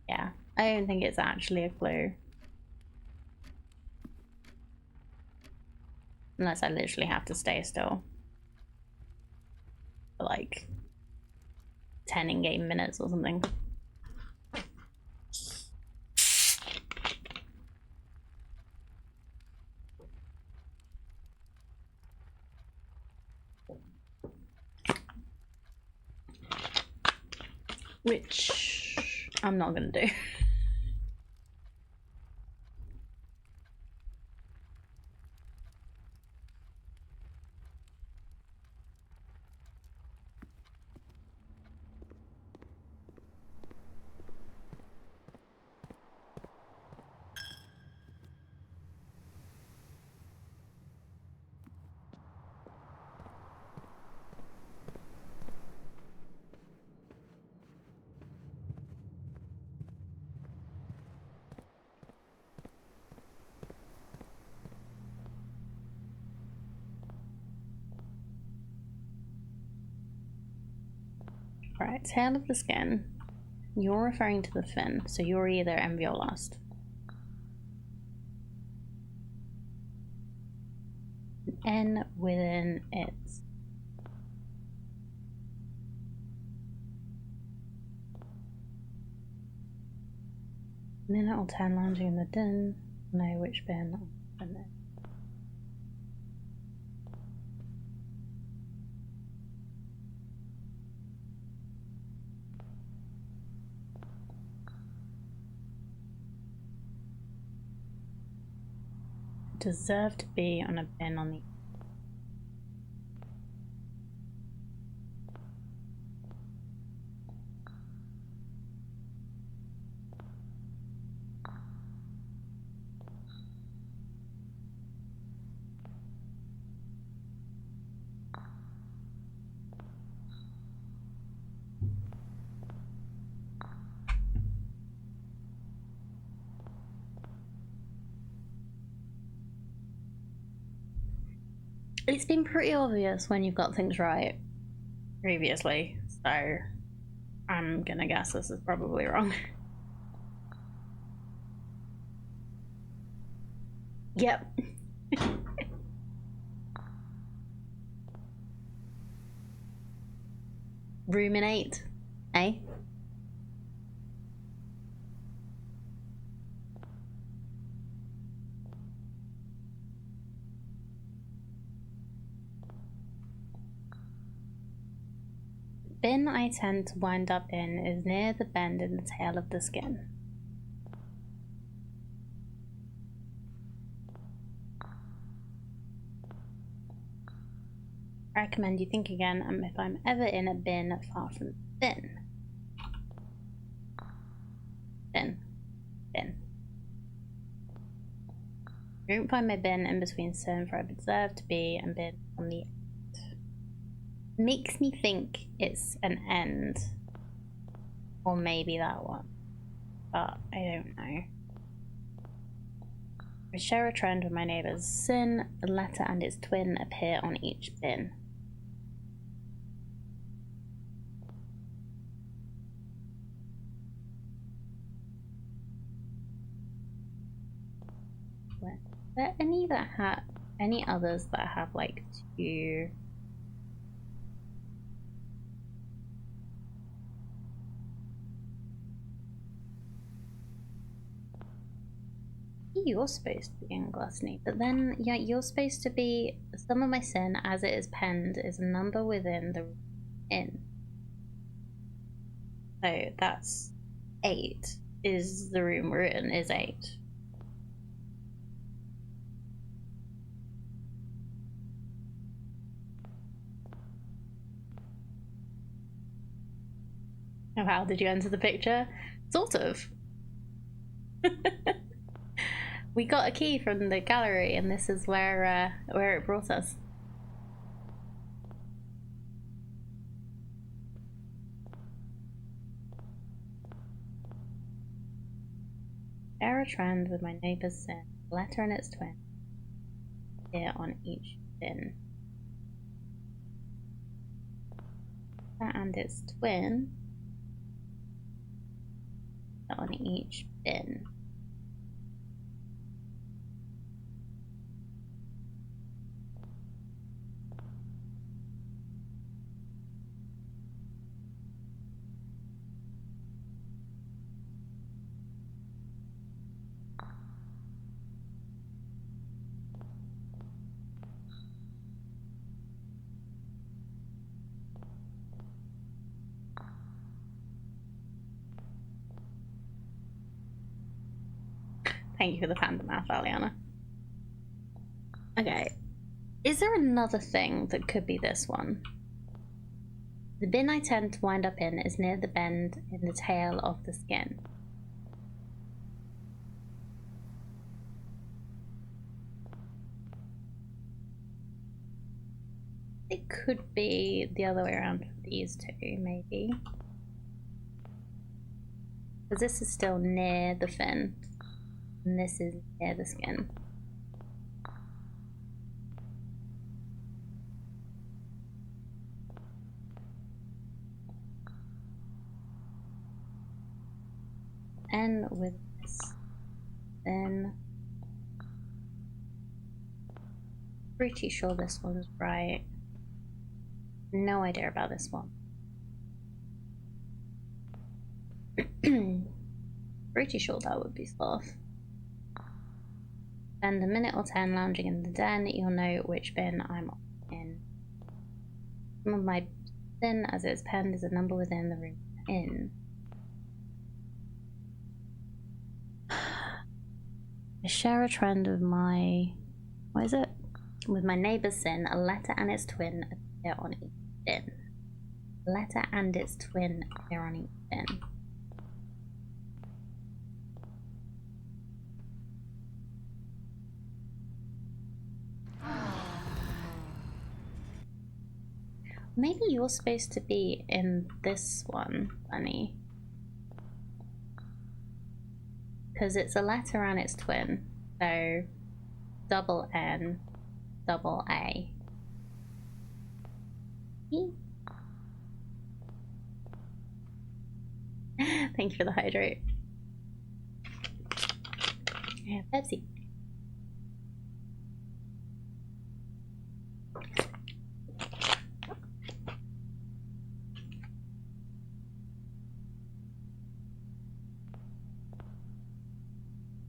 Yeah, I don't think it's actually a clue. Unless I literally have to stay still for like 10 in-game minutes or something. Which I'm not gonna do. Right, tail of the skin. You're referring to the fin, so you're either envy or lust. N within its. Minute or 10 lounging in the den. Know which bin. And then. Deserve to be on a bin on the. It's been pretty obvious when you've got things right previously, so I'm gonna guess this is probably wrong. Yep. Ruminate, eh? Bin I tend to wind up in is near the bend in the tail of the skin. I recommend you think again if I'm ever in a bin far from the bin. Bin. Bin. I don't find my bin in between sin for I observe to be and bin on the end. Makes me think it's an end. Or maybe that one. But I don't know. I share a trend with my neighbours. Sin, the letter and its twin appear on each bin. Are there any that have any others that have like two? You're supposed to be in Gluttony, but then, yeah, you're supposed to be... Some of my sin, as it is penned, is a number within the inn. So that's 8. Is the room we're in, is 8. Oh wow, did you enter the picture? Sort of. We got a key from the gallery, and this is where it brought us. Share a trend with my neighbour's sin. Letter and its twin. Here on each bin. And its twin on each bin. Thank you for the panda math, Aliana. Okay. Is there another thing that could be this one? The bin I tend to wind up in is near the bend in the tail of the skin. It could be the other way around for these two, maybe. Because this is still near the fin. And this is near the skin. And with this, then pretty sure this one's right. No idea about this one. Pretty sure that would be sloth. Spend a minute or 10 lounging in the den, you'll know which bin I'm in. Some of my sin, as it's penned, is a number within the room in. I share a trend with my... what is it? With my neighbour's sin, a letter and its twin appear on each bin. Letter and its twin appear on each bin. Maybe you're supposed to be in this one, Bunny. Because it's a letter and its twin. So, double N, double A. Thank you for the hydrate. Yeah, Pepsi.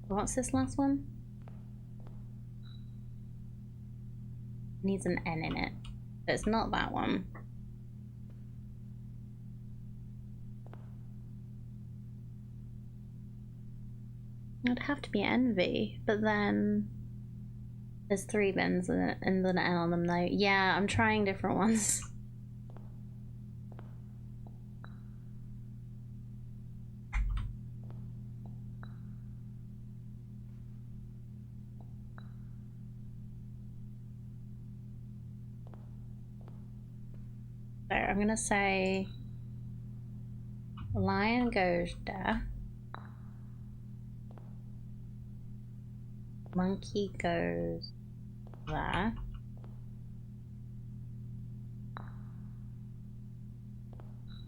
What's this last one? Needs an N in it. But it's not that one. It'd have to be envy, but then there's 3 bins and then an N on them though. Yeah, I'm trying different ones. So I'm gonna say lion goes there. Monkey goes there.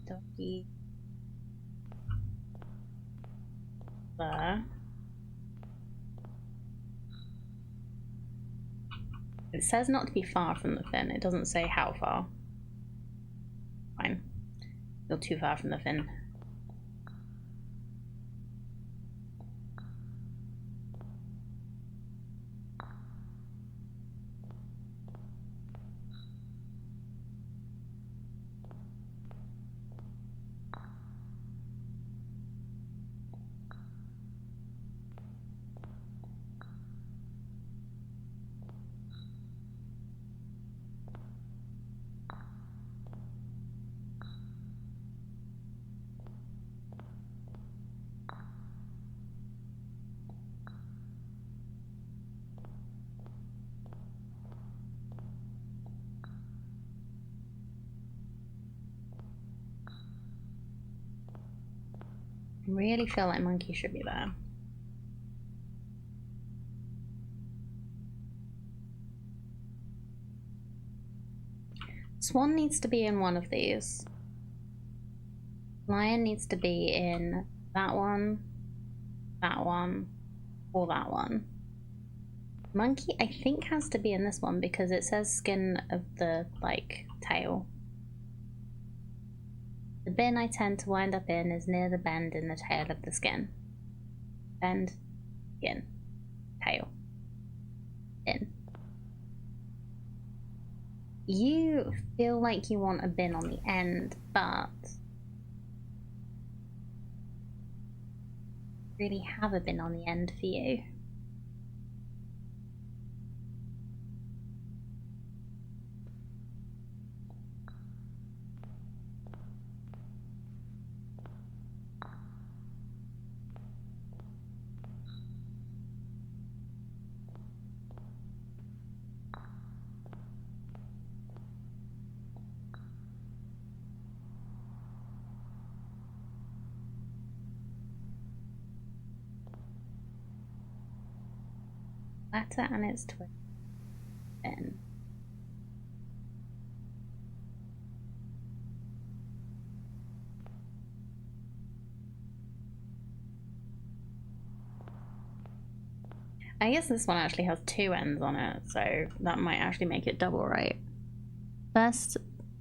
Doggy there. It says not to be far from the fin. It doesn't say how far. Fine. You're too far from the fin. really feel like Monkey should be there. Swan needs to be in one of these. Lion needs to be in that one, or that one. Monkey, I think, has to be in this one because it says skin of the, like, tail. The bin I tend to wind up in is near the bend in the tail of the skin. Bend, skin, tail, bin. You feel like you want a bin on the end, but really have a bin on the end for you. Letter and its twin. Bin. I guess this one actually has two ends on it, so that might actually make it double right. First,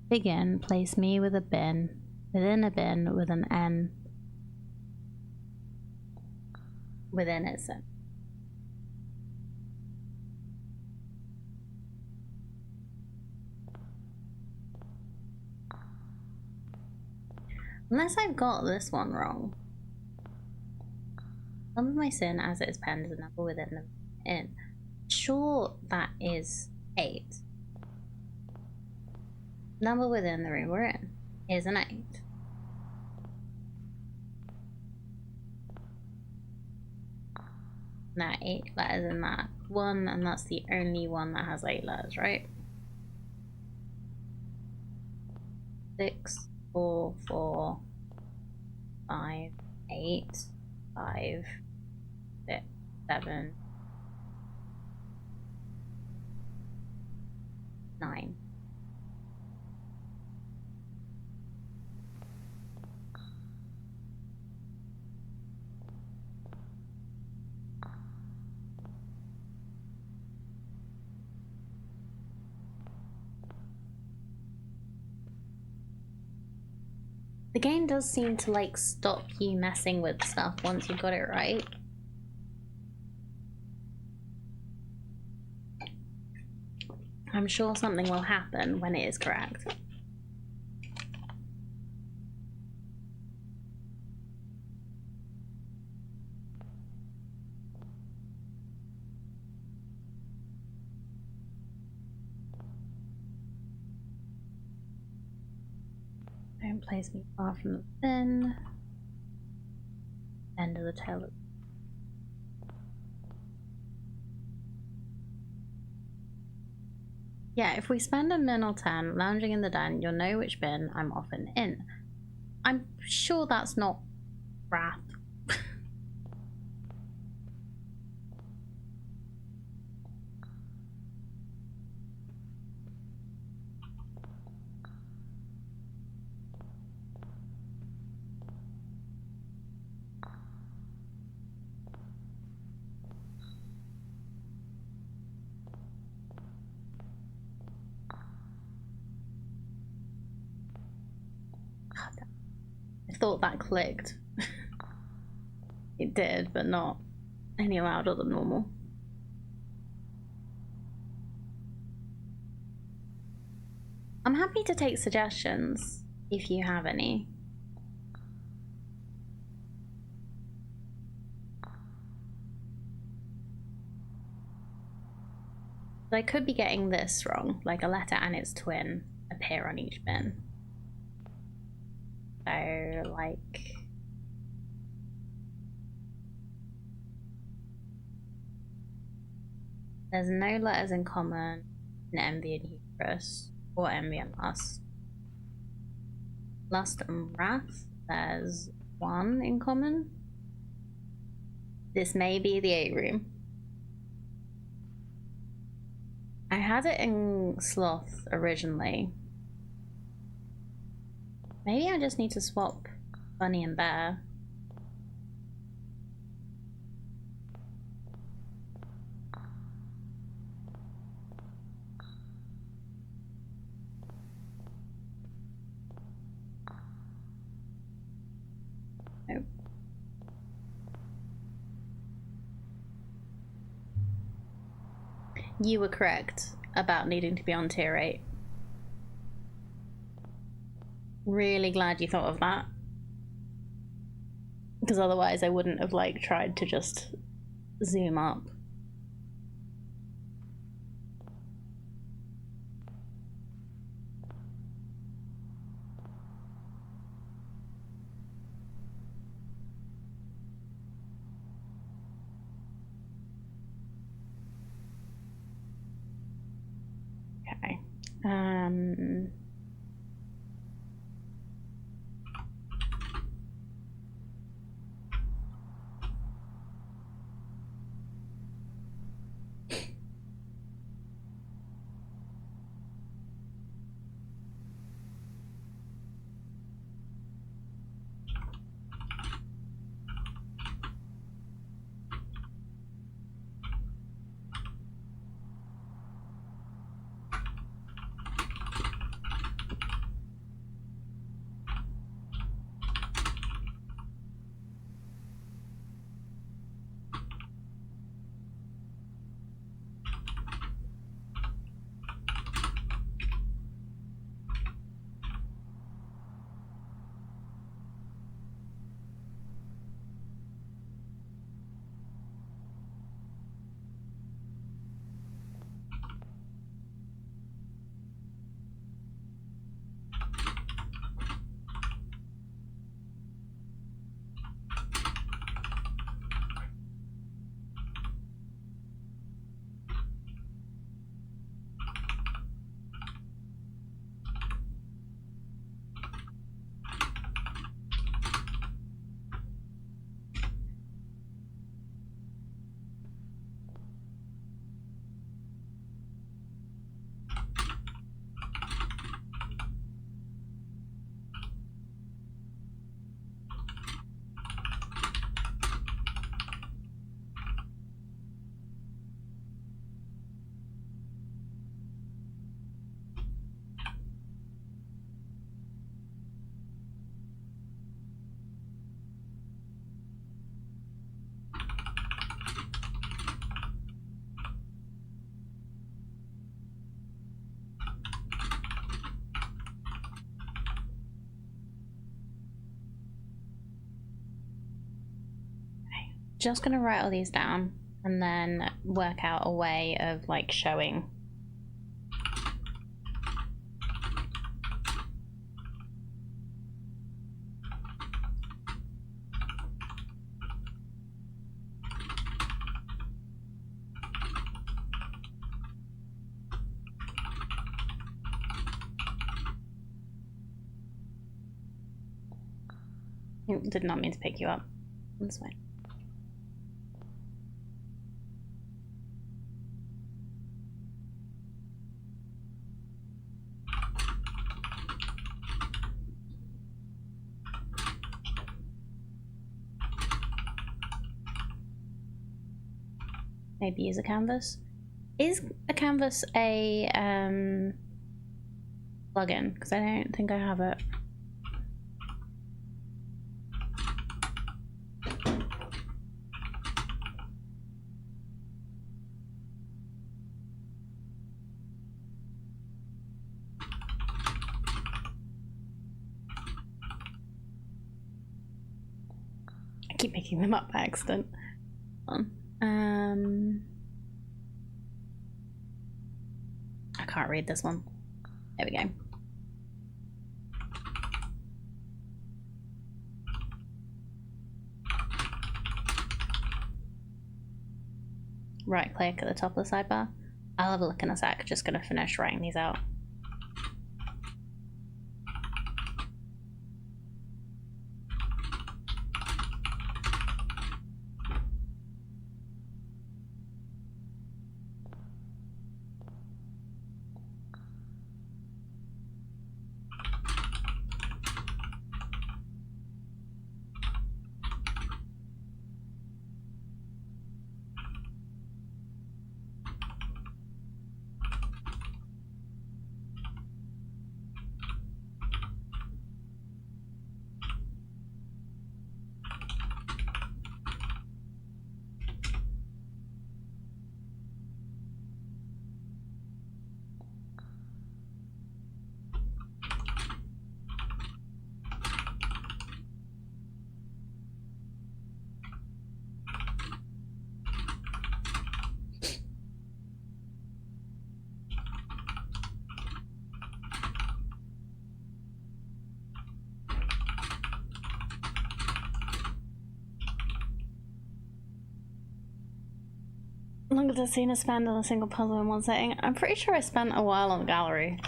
begin, place me with a bin, within a bin with an N within its end. Unless I've got this one wrong. Some of my sin as it is penned is a number within the in. Sure, that is 8. Number within the room we're in is an 8. Now 8 letters in that one, and that's the only one that has 8 letters, right? 6, 4, 4, 5, 8, 5, 6, 7, 9. The game does seem to like stop you messing with stuff once you've got it right. I'm sure something will happen when it is correct. Don't place me far from the bin. End of the tail. Yeah, if we spend a min or 10 lounging in the den, you'll know which bin I'm often in. I'm sure that's not wrath. I thought that clicked. It did, but not any louder than normal. I'm happy to take suggestions if you have any. I could be getting this wrong, like a letter and its twin appear on each bin. So, like... There's no letters in common in envy and hubris, or envy and lust. Lust and wrath, there's 1 in common. This may be the 8 room. I had it in Sloth originally. Maybe I just need to swap Bunny and Bear. Nope. You were correct about needing to be on tier 8. Really glad you thought of that. Because otherwise I wouldn't have like tried to just zoom up. Okay. Just gonna write all these down and then work out a way of like showing. Did not mean to pick you up. That's fine. Maybe use a canvas. Is a canvas a plugin? Because I don't think I have it. I keep picking them up by accident. I can't read this one. There we go. Right click at the top of the sidebar. I'll have a look in a sec. Just gonna finish writing these out. longer does Cena spend on a single puzzle in one setting? I'm pretty sure I spent a while on the gallery.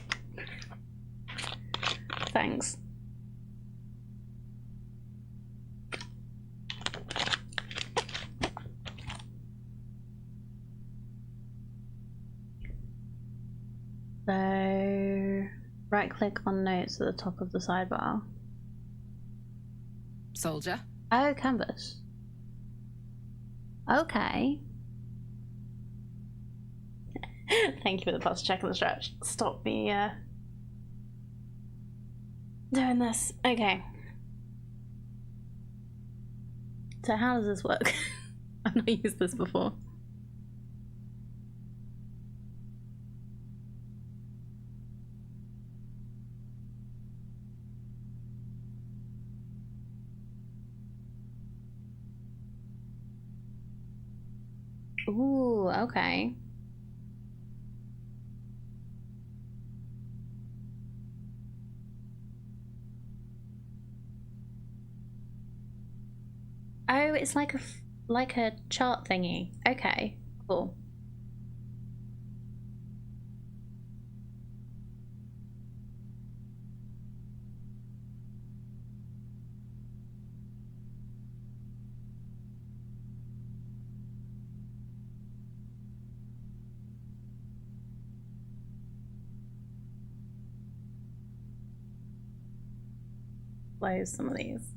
Thanks. So, right click on notes at the top of the sidebar. Soldier. Oh, canvas. Okay. Thank you for the pulse check and the stretch. Stop me doing this. Okay. So how does this work? I've not used this before. Ooh, okay. Oh, it's like a chart thingy. Okay, cool. Close some of these.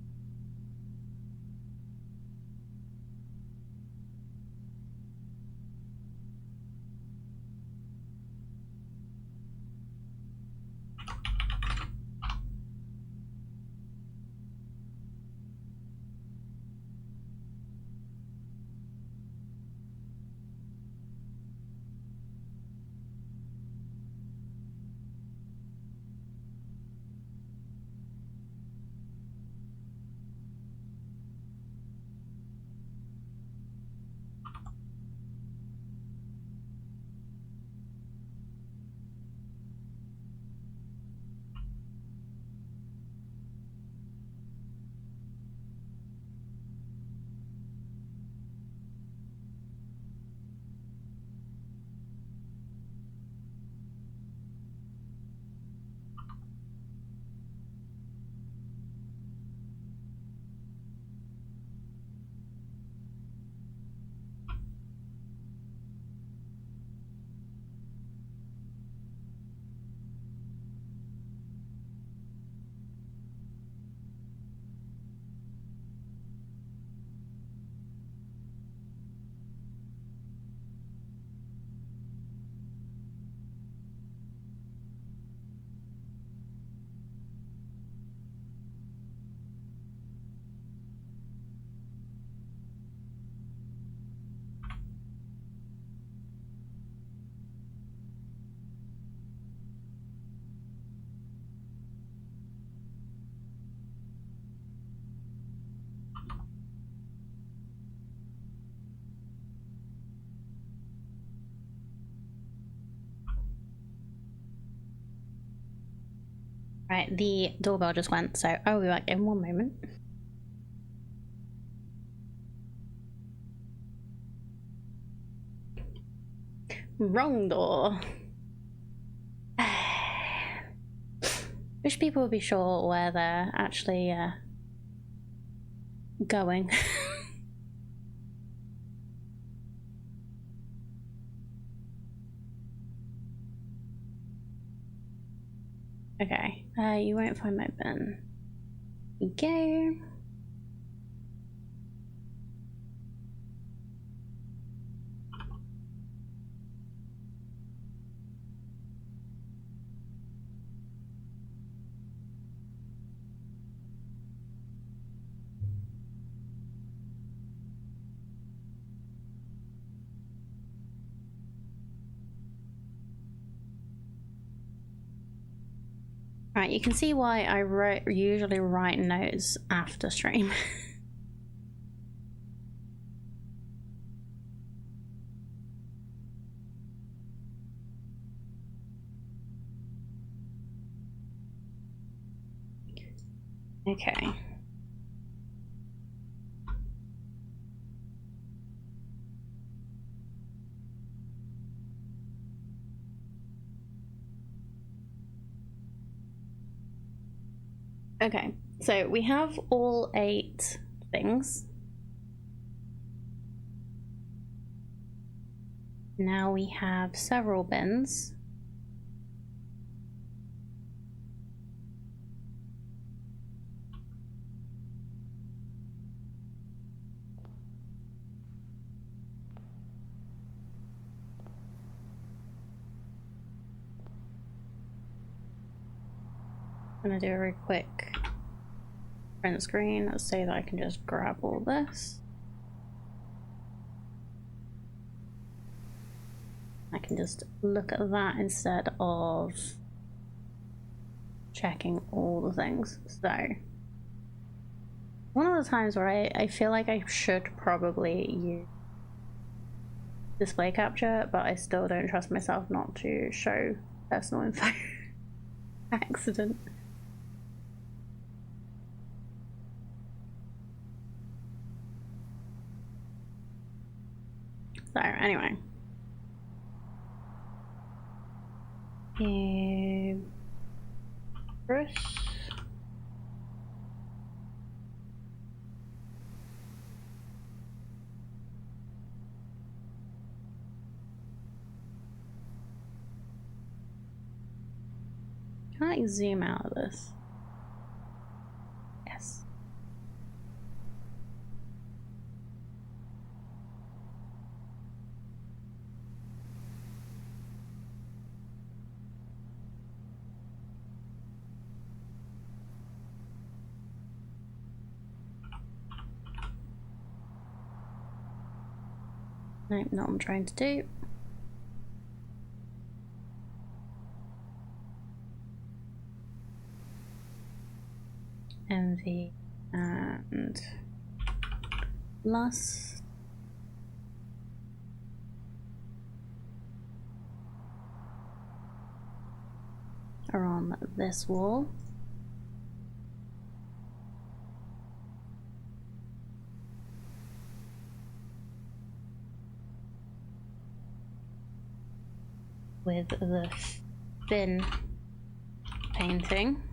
Right, the doorbell just went, so I'll be back in one moment. Wrong door. Wish people would be sure where they're actually going. Okay, you won't find my bin. Here we go. Right, you can see why I usually write notes after stream. Okay. Okay, so we have all 8 things. Now we have several bins. I'm gonna do a very quick print screen so that I can just grab all this. I can just look at that instead of checking all the things. So one of the times where I feel like I should probably use display capture, but I still don't trust myself not to show personal info. Accident. So anyway. Brush. Can I zoom out of this? Yes. Nope, not what I'm trying to do. Envy and lust. Are on this wall. With the thin painting.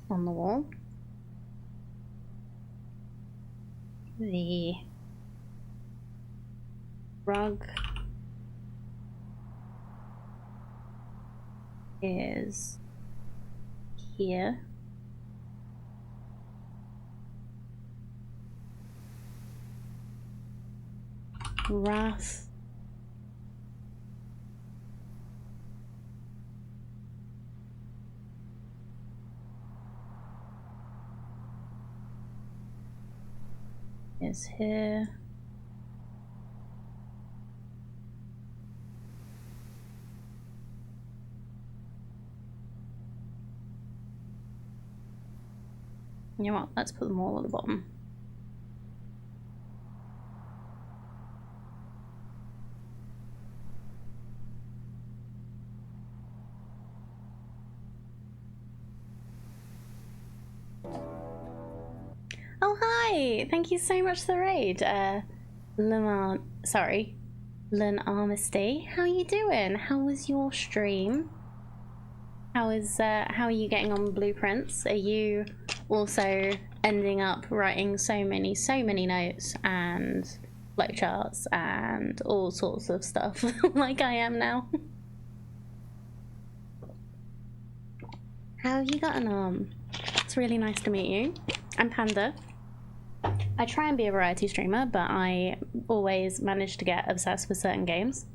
On the wall. The rug is here. Wrath is here. You know what? Let's put them all at the bottom. Oh hi! Thank you so much for the raid. Lynn Armisty. How are you doing? How was your stream? How are you getting on blueprints? Are you also ending up writing so many notes and flowcharts and all sorts of stuff like I am now? How have you gotten on? It's really nice to meet you. I'm Panda. I try and be a variety streamer, but I always manage to get obsessed with certain games.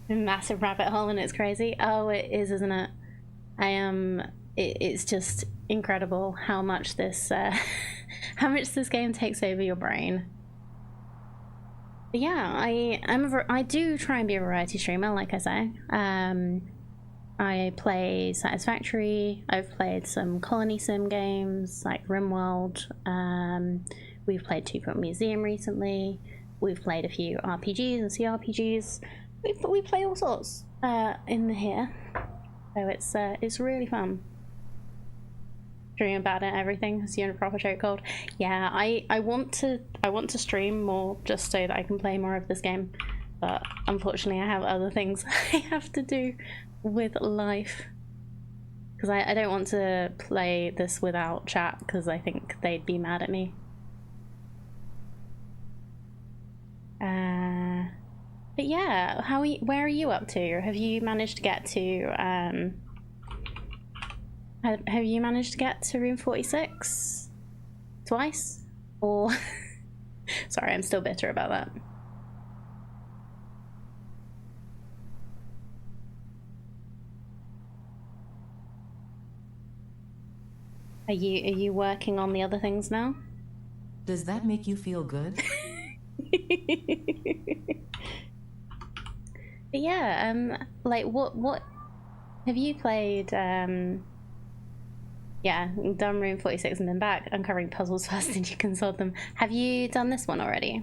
A massive rabbit hole and it's crazy. Oh, it is, isn't it? It's just incredible how much this how much this game takes over your brain. But yeah, I do try and be a variety streamer, like I say. I play Satisfactory. I've played some colony sim games like RimWorld. We've played Two Point Museum recently. We've played a few RPGs and CRPGs. We play all sorts in here, so it's really fun. Stream about it and everything. So you're in a proper chokehold. Yeah, I want to stream more just so that I can play more of this game. But unfortunately I have other things I have to do with life. Because I don't want to play this without chat because I think they'd be mad at me. But yeah, where are you up to? Have you managed to get to have you managed to get to room 46 twice? Or sorry, I'm still bitter about that. Are you working on the other things now? Does that make you feel good? But yeah, like what have you played? Yeah, done room 46 and then back, uncovering puzzles first and you can solve them. Have you done this one already?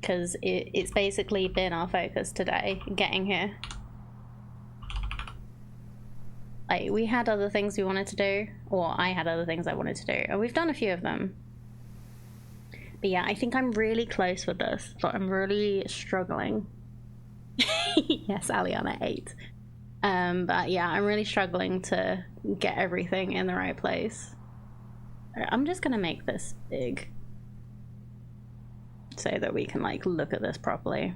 Because it's basically been our focus today, getting here. Like, we had other things we wanted to do, or I had other things I wanted to do, and we've done a few of them. But yeah, I think I'm really close with this, but I'm really struggling. Yes, Aliana 8. But yeah, I'm really struggling to get everything in the right place. I'm just gonna make this big so that we can like look at this properly.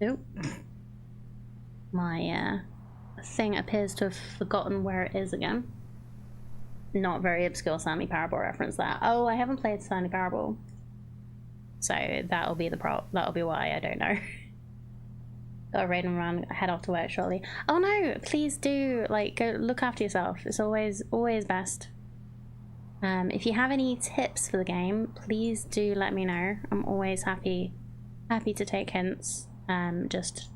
Nope. My thing appears to have forgotten where it is again. Not very obscure Stanley Parable reference there. Oh, I haven't played Stanley Parable. So that'll be that'll be why I don't know. Got a raid and run, head off to work shortly. Oh no, please do like go look after yourself. It's always best. If you have any tips for the game, please do let me know. I'm always happy to take hints. Just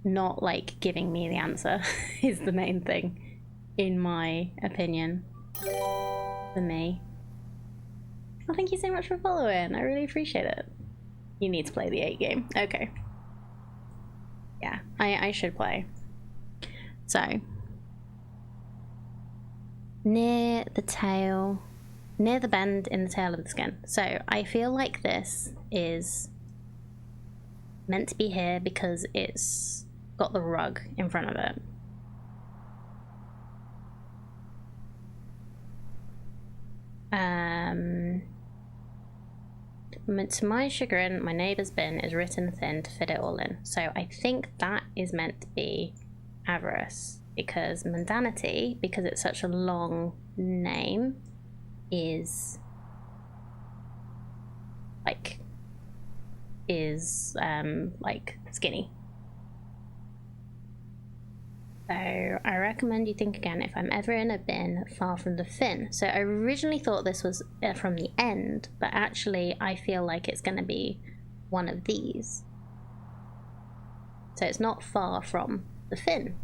not like giving me the answer is the main thing, in my opinion. For me. Oh, thank you so much for following. I really appreciate it. You need to play the 8 game. Okay. Yeah, I should play. So, near the bend in the tail of the skin. So I feel like this is meant to be here because it's got the rug in front of it. To my chagrin, my neighbour's bin is written thin to fit it all in. So I think that is meant to be avarice, because mundanity, because it's such a long name, is like skinny. So I recommend you think again if I'm ever in a bin far from the fin. So I originally thought this was from the end, but actually I feel like it's going to be one of these. So it's not far from the fin.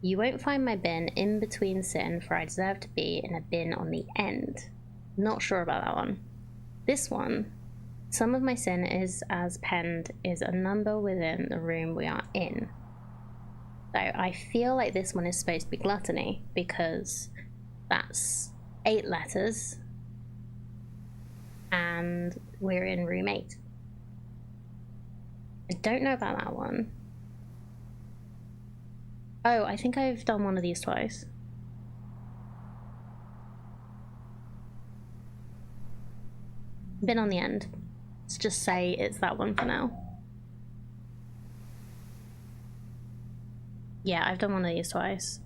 You won't find my bin in between sin, for I deserve to be in a bin on the end. Not sure about that one. This one, some of my sin is as penned is a number within the room we are in. So I feel like this one is supposed to be gluttony because that's 8 letters and we're in room 8. I don't know about that one. Oh, I think I've done one of these twice. Bin on the end. Let's just say it's that one for now. Yeah, I've done one of these twice.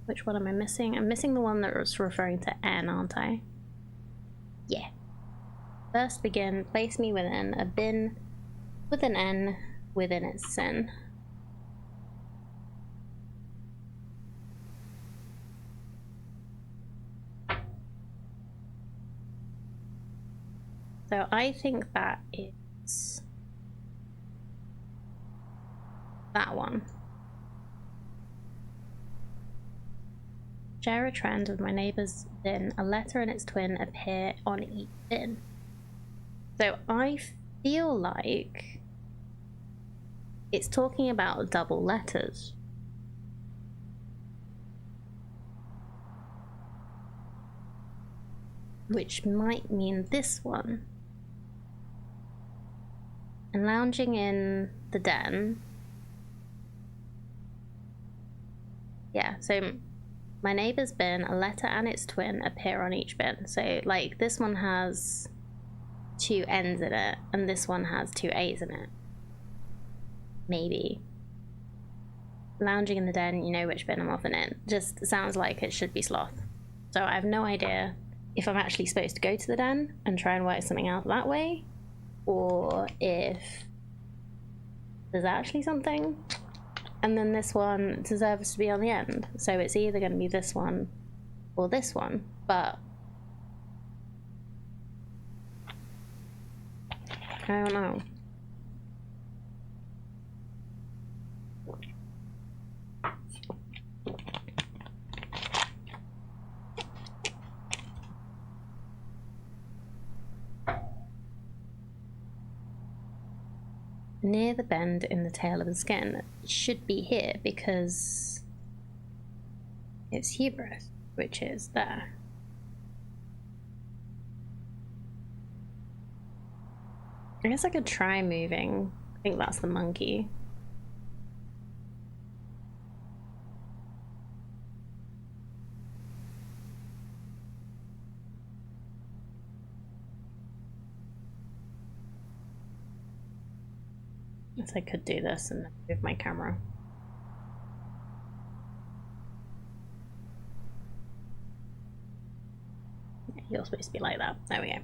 Which one am I missing? I'm missing the one that was referring to N, aren't I? Yeah. First begin, place me within a bin with an N within its sin. So I think that is that one. Share a trend with my neighbour's bin. A letter and its twin appear on each bin. So I feel like it's talking about double letters. Which might mean this one. And lounging in the den. Yeah, so my neighbour's bin, a letter and its twin appear on each bin. So like this one has 2 N's in it and this one has 2 A's in it. Maybe. Lounging in the den, you know which bin I'm often in. Just sounds like it should be sloth. So I have no idea if I'm actually supposed to go to the den and try and work something out that way, or if there's actually something. And then this one deserves to be on the end. So it's either going to be this one or this one, but I don't know. Near the bend in the tail of the skin. It should be here because it's hubris, which is there. I guess I could try moving. I think that's the monkey. Yes, I could do this and move my camera. Yeah, you're supposed to be like that. There we go.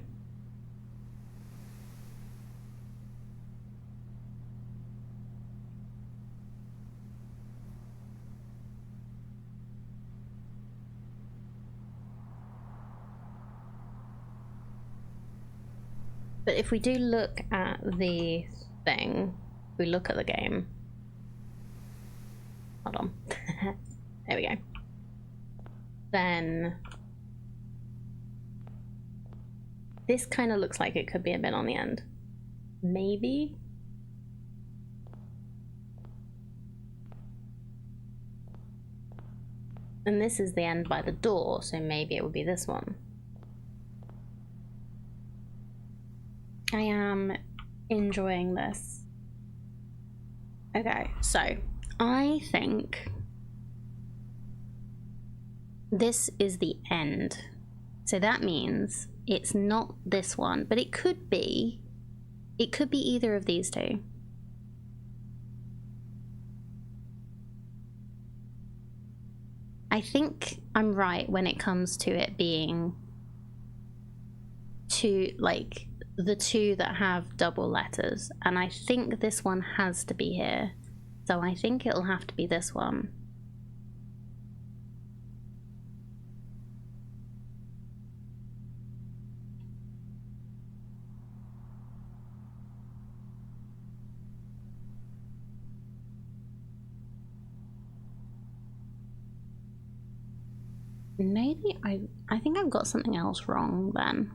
But if we do look at the thing, we look at the game. Hold on. There we go. Then this kind of looks like it could be a bin on the end. Maybe? And this is the end by the door, so maybe it would be this one. I am enjoying this. Okay, so I think this is the end. So that means it's not this one, but it could be. It could be either of these two. I think I'm right when it comes to it being two, like the two that have double letters, and I think this one has to be here, so I think it'll have to be this one. Maybe I think I've got something else wrong then.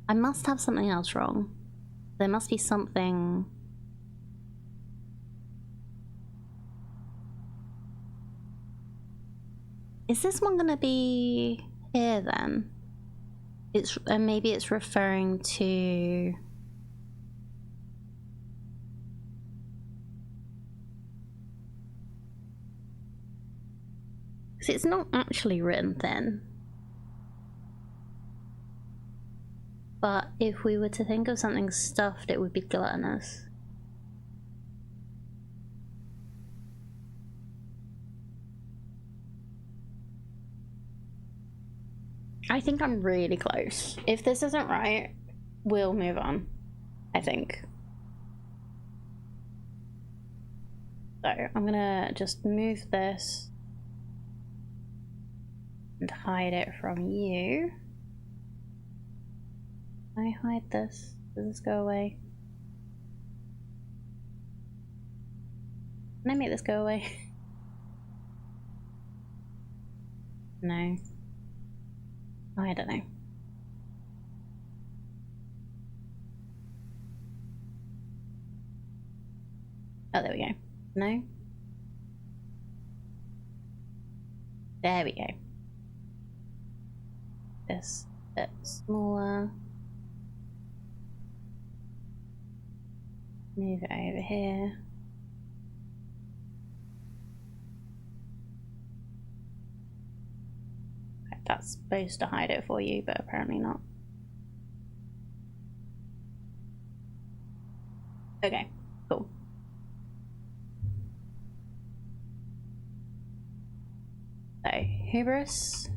I must have something else wrong. There must be something. Is this one gonna be here then? It's maybe it's referring to. So it's not actually written thin. But if we were to think of something stuffed, it would be gluttonous. I think I'm really close. If this isn't right, we'll move on, I think. So I'm gonna just move this and hide it from you. Can I hide this? Does this go away? Can I make this go away? No. Oh, I don't know. Oh, there we go. No? There we go. This bit smaller. Move it over here. Okay, that's supposed to hide it for you, but apparently not. Okay, cool. So, Hubris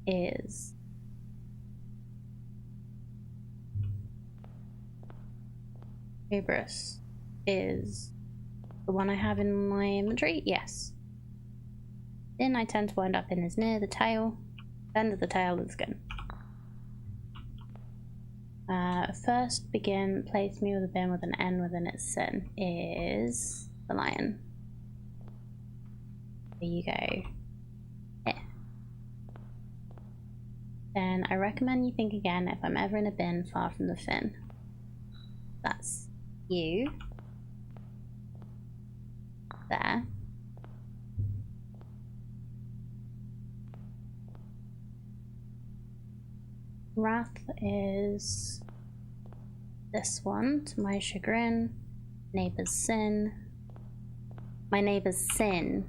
is the one I have in my inventory. Yes. Then I tend to wind up in is near the tail. End of the tail of the skin. First begin, place me with a bin with an N within its sin is the lion. There you go. Yeah. Then I recommend you think again if I'm ever in a bin far from the fin. That's you. There. Wrath is this one, to my chagrin. Neighbor's sin. My neighbor's sin.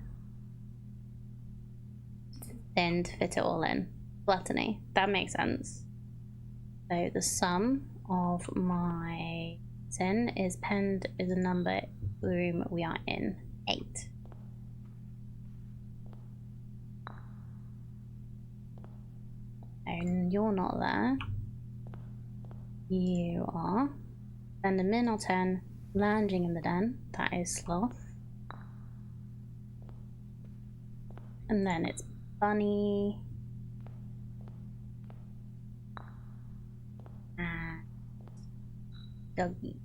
Then to fit it all in. Gluttony. That makes sense. So the sum of my sin is penned is a number room we are in. 8. And you're not there. You are. Then the min or 10, lounging in the den. That is sloth. And then it's bunny. And doggy.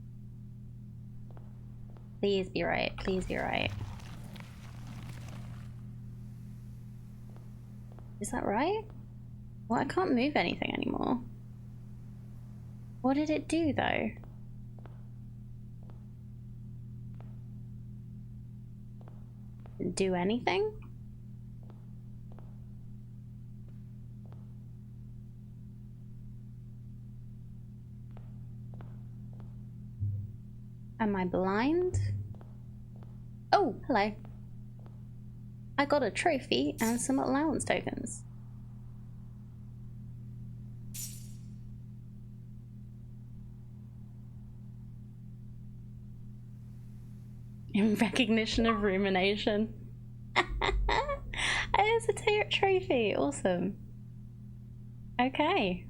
Please be right. Please be right. Is that right? Well, I can't move anything anymore. What did it do, though? Didn't do anything? Am I blind? Oh, hello. I got a trophy and some allowance tokens. In recognition of rumination. It's a trophy. Awesome. Okay.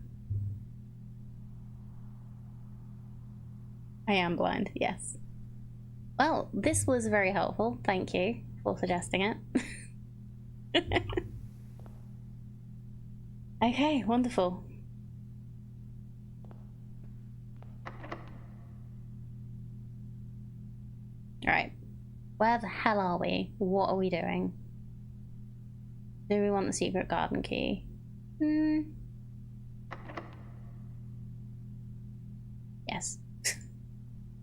I am blind, yes. Well, this was very helpful. Thank you for suggesting it. Okay, wonderful. Alright. Where the hell are we? What are we doing? Do we want the secret garden key? Yes.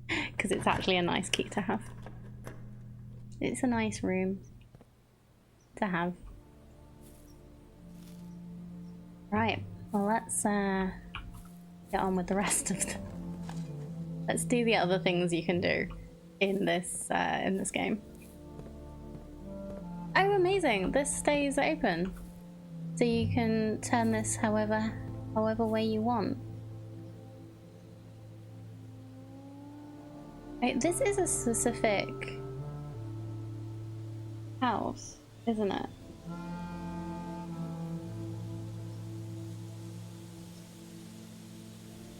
Because it's actually a nice key to have. It's a nice room to have. Right. Well, let's get on with the rest of the... Let's do the other things you can do in this game. Oh, amazing! This stays open, so you can turn this however way you want. Right, this is a specific house, isn't it?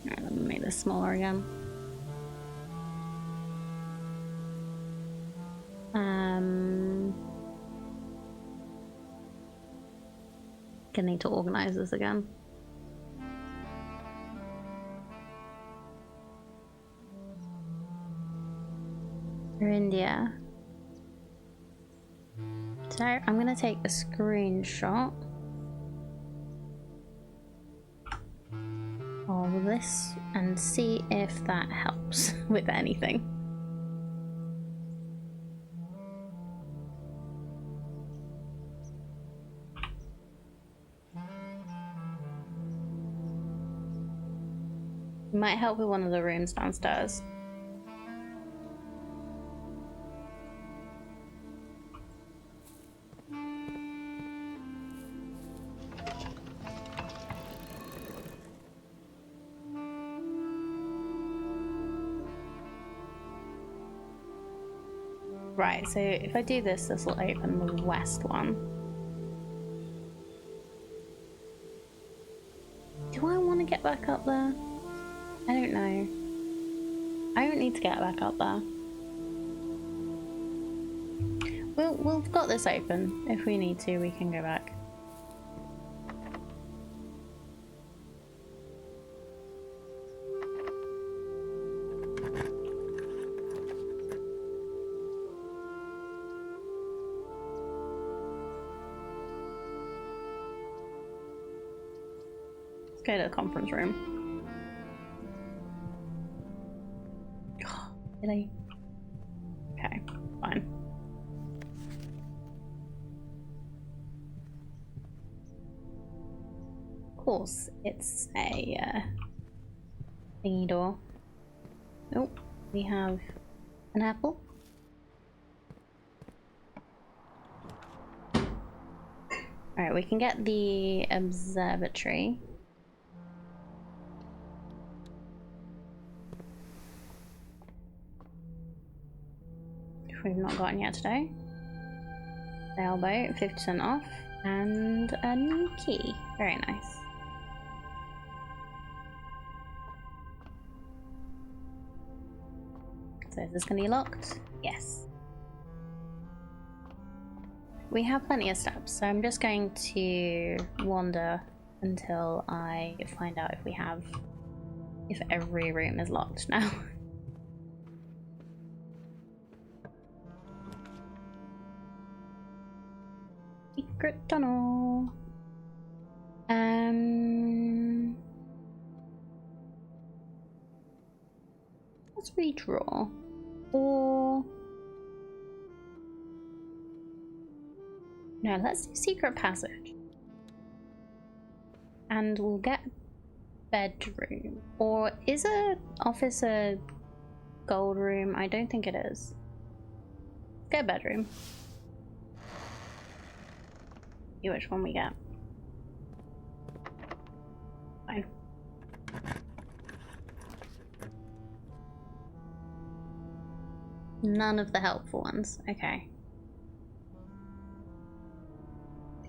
Alright, let me make this smaller again. Gonna need to organize this again. For India. So I'm gonna take a screenshot of this and see if that helps with anything. Might help with one of the rooms downstairs. Right, so if I do this, this will open the west one. Do I want to get back up there? I don't know. I don't need to get back up there. We've got this open. If we need to, we can go back. Let's go to the conference room. Really? Okay, fine. Of course, it's a thingy door. Nope, we have an apple. Alright, we can get the observatory. We've not gotten yet today. Sailboat, 50% off, and a new key. Very nice. So is this going to be locked? Yes. We have plenty of steps, so I'm just going to wander until I find out if every room is locked now. Secret tunnel. Let's redraw. Or no, let's do secret passage. And we'll get bedroom. Or is a office a gold room? I don't think it is. Get bedroom. See which one we get. Fine. None of the helpful ones. Okay.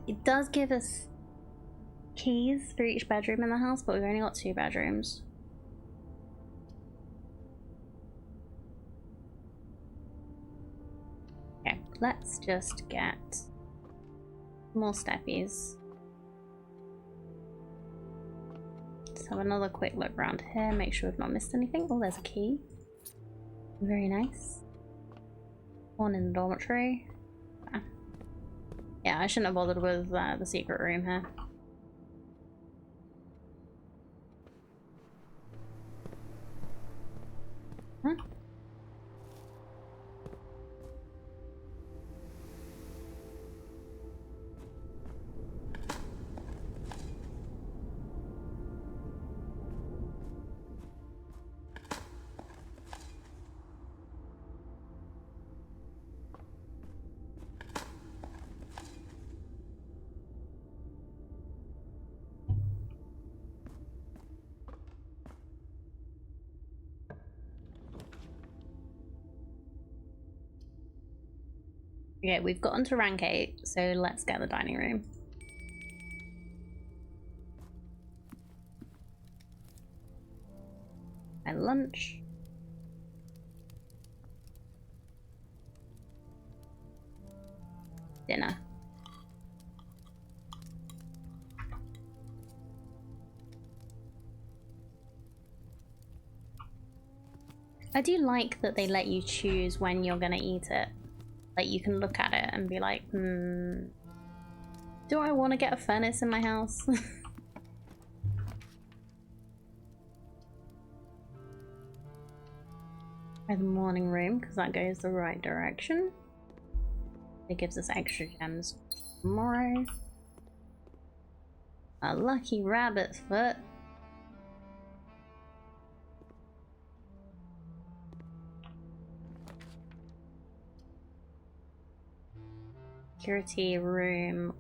It does give us keys for each bedroom in the house, but we've only got 2 bedrooms. Okay, let's just get more steppies. Let's have another quick look around here, make sure we've not missed anything. Oh, there's a key. Very nice. One in the dormitory. Ah. Yeah, I shouldn't have bothered with the secret room here. Huh? Okay, we've gotten to rank 8, so let's get the dining room. And lunch. Dinner. I do like that they let you choose when you're gonna eat it. Like, you can look at it and be like, do I want to get a furnace in my house? Try the morning room, because that goes the right direction. It gives us extra gems tomorrow. A lucky rabbit's foot. Security room,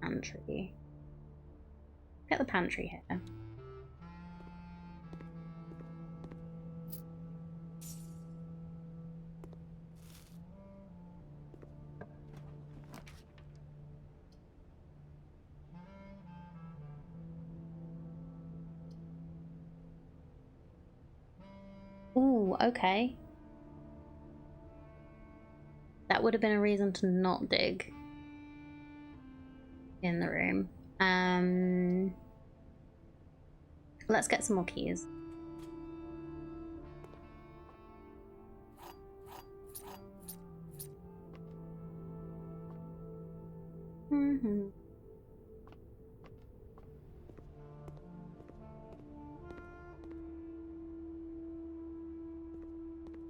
pantry. Get the pantry here. Ooh, okay. That would have been a reason to not dig in the room. Let's get some more keys.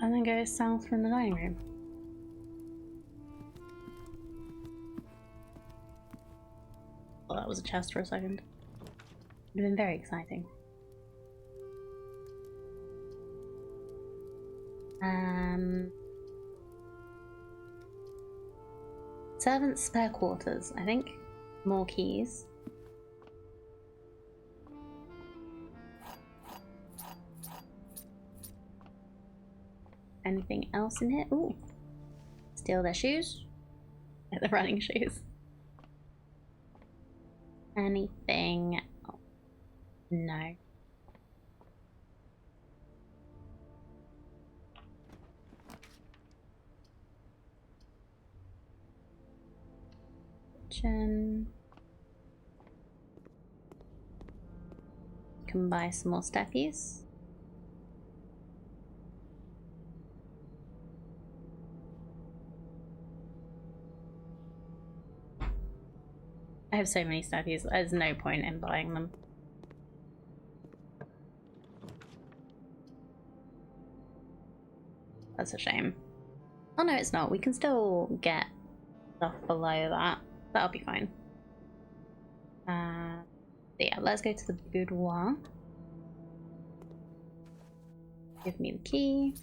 And then go south from the dining room. Well, that was a chest for a second. Would have been very exciting. Servants' spare quarters, I think. More keys. Anything else in here? Ooh. Steal their shoes. The running shoes. Anything? Oh, no. Kitchen. Can buy some more stuffies. I have so many stuffies, there's no point in buying them. That's a shame. Oh no, it's not. We can still get stuff below that. That'll be fine. Yeah, let's go to the boudoir. Give me the key.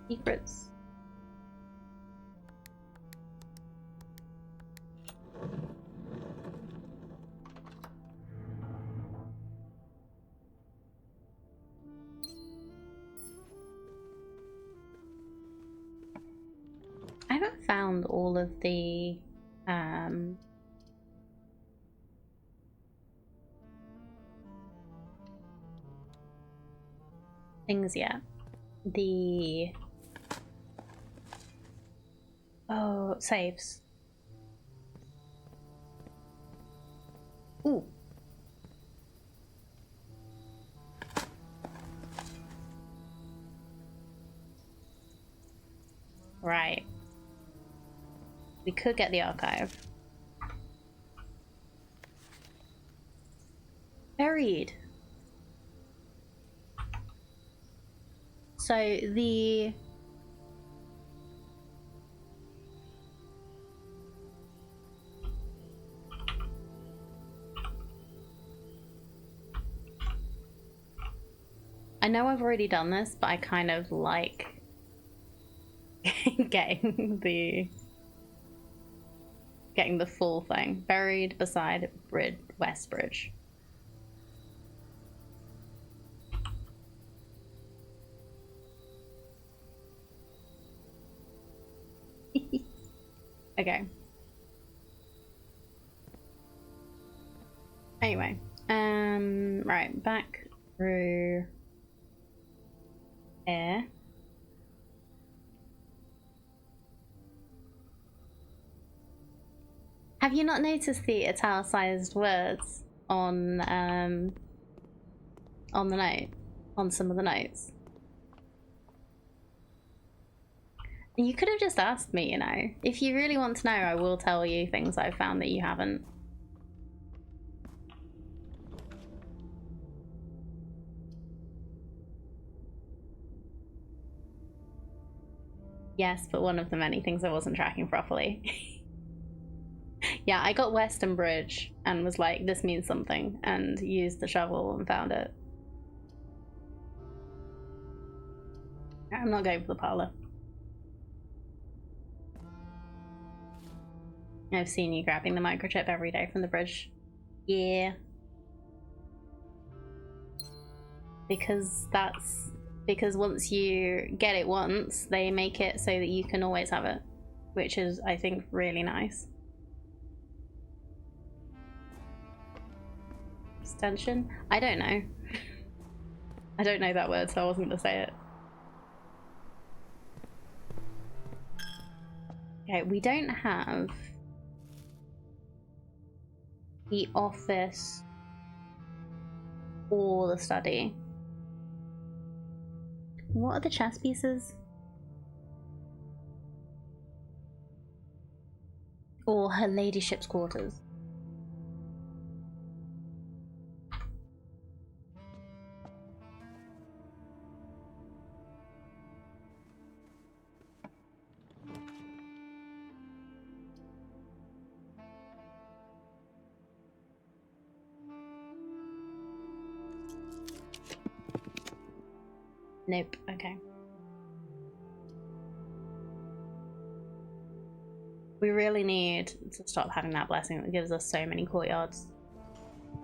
Secrets. I haven't found all of the things yet. Oh, saves. Ooh. Right. We could get the archive. Buried. So the... I know I've already done this, but I kind of like getting the full thing. Buried beside West Bridge. Okay. Anyway, right, back through here. Have you not noticed the italicized words on the note, on some of the notes? You could have just asked me, you know. If you really want to know, I will tell you things I've found that you haven't. Yes, but one of the many things I wasn't tracking properly. Yeah, I got Western Bridge and was like, this means something, and used the shovel and found it. I'm not going for the parlor. I've seen you grabbing the microchip every day from the bridge. Yeah. Because once you get it once, they make it so that you can always have it. Which is, I think, really nice. Extension? I don't know. I don't know that word, so I wasn't gonna say it. Okay, we don't have the office or the study. What are the chess pieces? Or her ladyship's quarters? Nope, okay. We really need to stop having that blessing that gives us so many courtyards.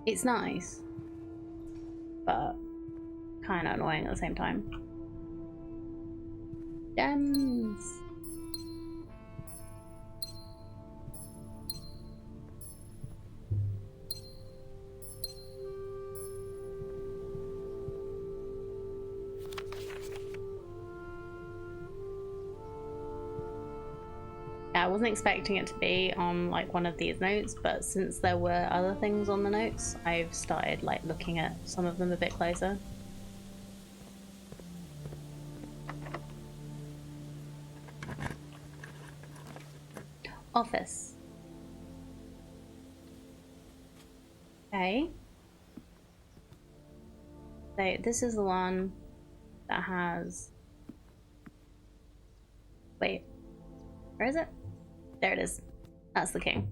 It's nice, but kind of annoying at the same time. Gems! I wasn't expecting it to be on like one of these notes, but since there were other things on the notes, I've started like looking at some of them a bit closer. Office. Okay. So this is the one that has... Wait, where is it? There it is. That's the king.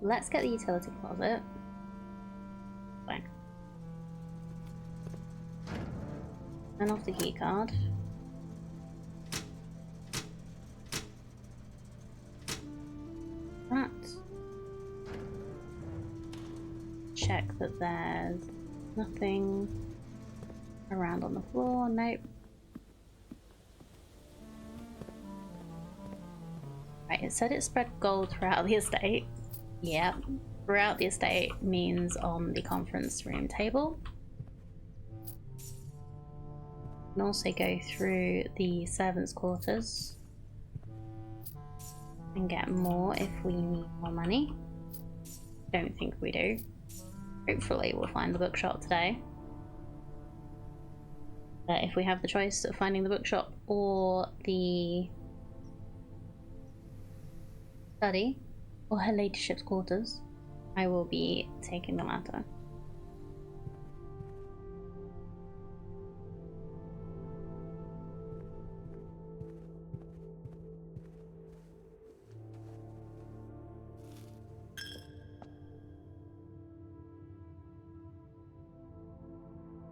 Let's get the utility closet. Fine. Turn off the key card. That. Check that there's nothing around on the floor. Nope. Right, it said it spread gold throughout the estate. Yep, throughout the estate means on the conference room table. We can also go through the servants' quarters and get more if we need more money. Don't think we do. Hopefully we'll find the bookshop today. If we have the choice of finding the bookshop or the study, or her ladyship's quarters, I will be taking the latter.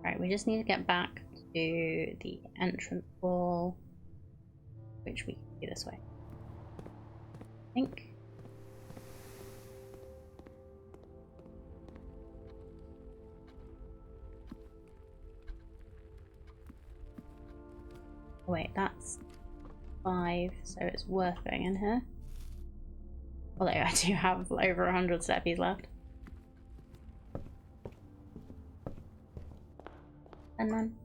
Right, we just need to get back to the entrance hall, which we can do this way, I think. Wait, that's 5, so it's worth going in here. Although I do have over 100 steppies left. And then...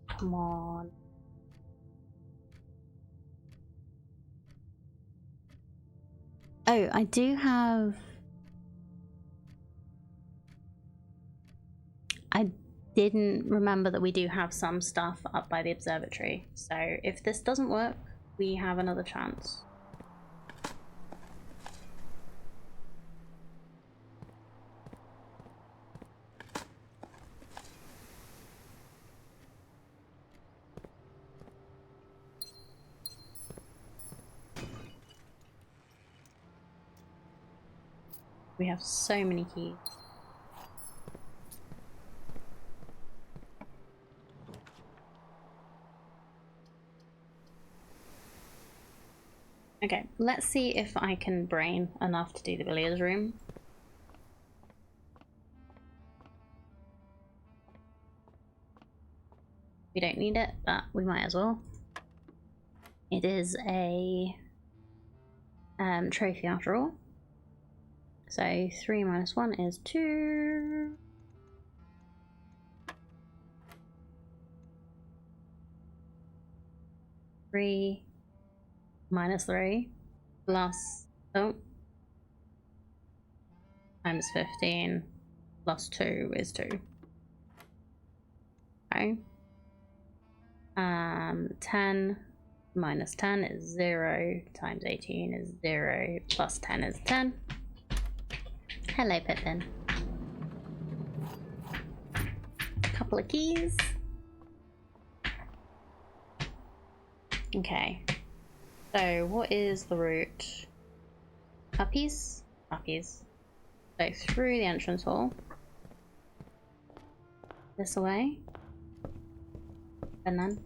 Come on. Oh, I do have... I didn't remember that we do have some stuff up by the observatory. So if this doesn't work, we have another chance. We have so many keys. Okay, let's see if I can brain enough to do the billiards room. We don't need it, but we might as well. It is a trophy after all. So 3 minus 1 is 2. Three minus 3 plus times 15 plus 2 is 2. Okay. 10 minus 10 is 0 times 18 is 0 plus 10 is 10. Hello, Pippin. Couple of keys. Okay. So, what is the route? Puppies? Puppies. So, through the entrance hall. This way. And then.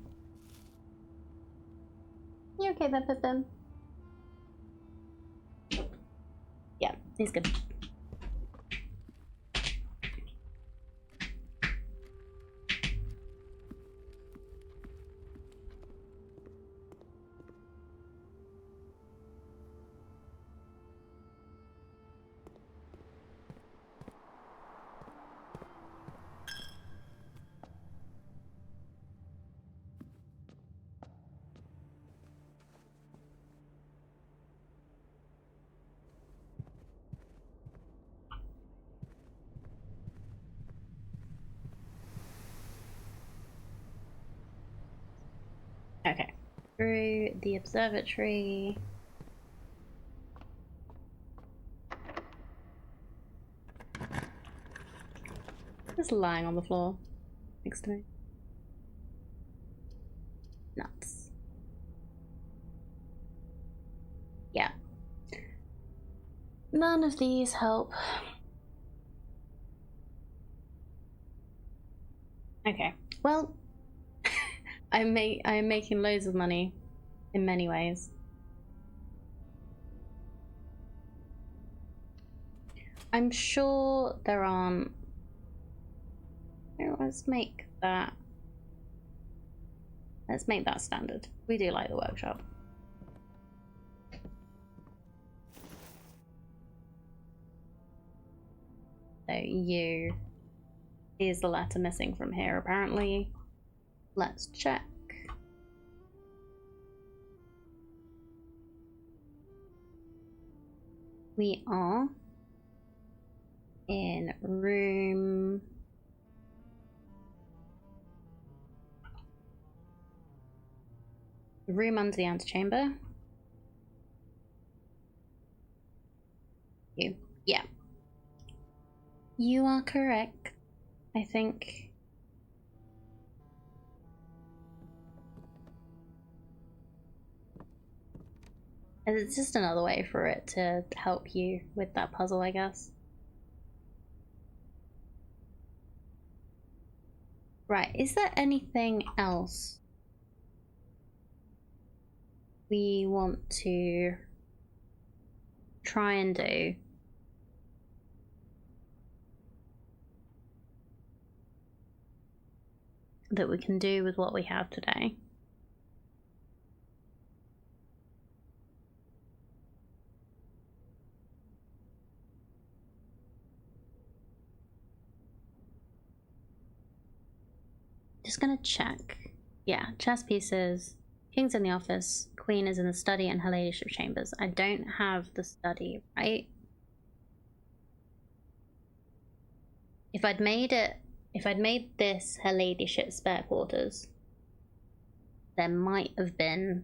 You okay there, Pippin? Yeah, he's good. Okay, through the observatory. Just lying on the floor next to me. Nuts. Yeah. None of these help. Okay, well, I'm making loads of money in many ways. I'm sure there aren't. Let's make that. Let's make that standard. We do like the workshop. So you. Here's the letter missing from here, apparently. Let's check. We are in room... the room under the antechamber. Yeah. You are correct, I think. It's just another way for it to help you with that puzzle, I guess. Right, is there anything else we want to try and do? that we can do with what we have today. Just gonna check. Yeah, chess pieces. King's in the office. Queen is in the study and her ladyship chambers. I don't have the study, right? If I'd made this her ladyship's spare quarters, there might have been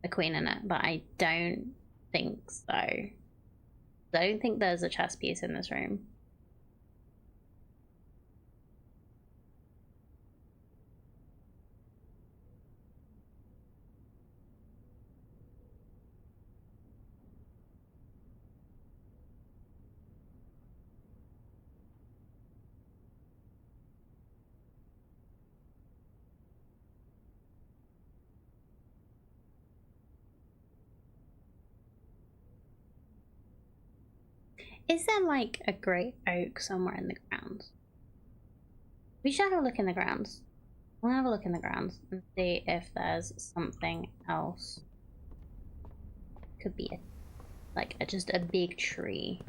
a queen in it, but I don't think so. I don't think there's a chess piece in this room. Is there like a great oak somewhere in the grounds? We should have a look in the grounds. We'll have a look in the grounds and see if there's something else. Could be just a big tree.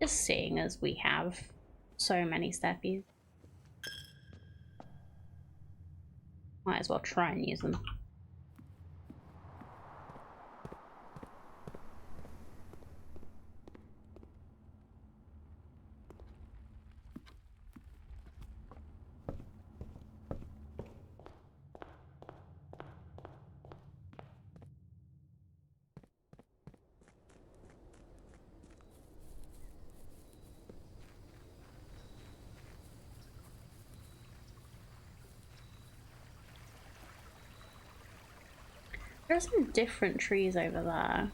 Just seeing as we have so many steppies. Might as well try and use them. There are some different trees over there.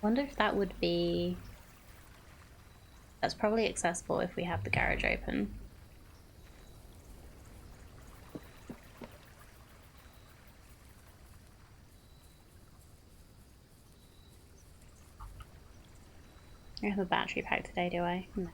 Wonder if that would be... That's probably accessible if we have the garage open. I have a battery pack today, do I? No.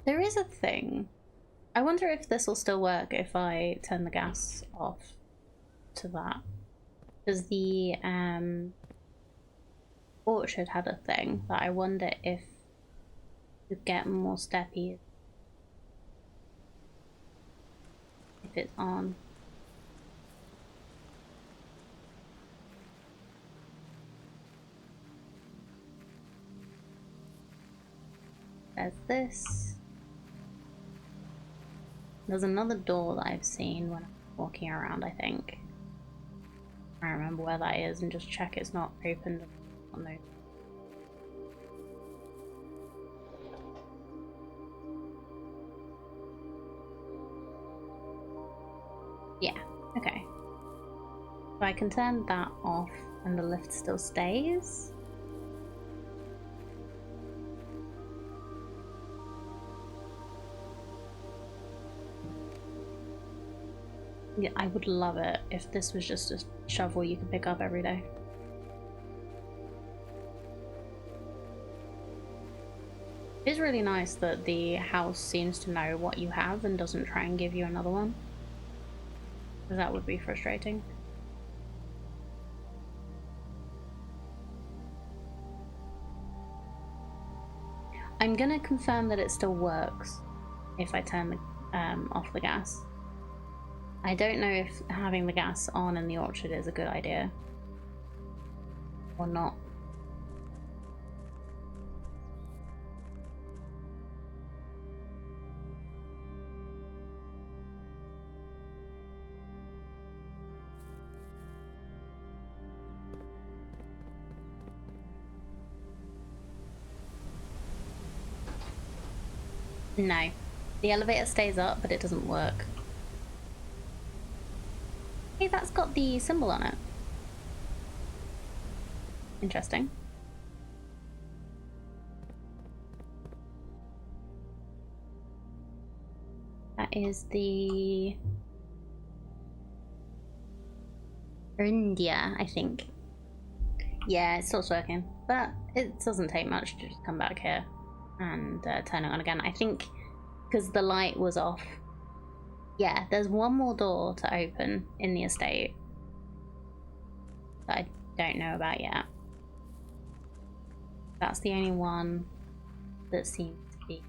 There is a thing. I wonder if this will still work if I turn the gas off to that. Because the orchard had a thing that I wonder if we get more steppies if it's on. There's this. There's another door that I've seen when I'm walking around, I think. I remember where that is and just check it's not opened on those. Yeah, okay. So I can turn that off and the lift still stays. Yeah, I would love it if this was just a shovel you could pick up every day. It's really nice that the house seems to know what you have and doesn't try and give you another one. Because that would be frustrating. I'm gonna confirm that it still works if I turn the, off the gas. I don't know if having the gas on in the orchard is a good idea or not. No. The elevator stays up, but it doesn't work. Hey, that's got the symbol on it. Interesting. That is the India, I think. Yeah, it stops working, but it doesn't take much to just come back here and turn it on again. I think because the light was off. Yeah, there's one more door to open in the estate that I don't know about yet. That's the only one that seems to be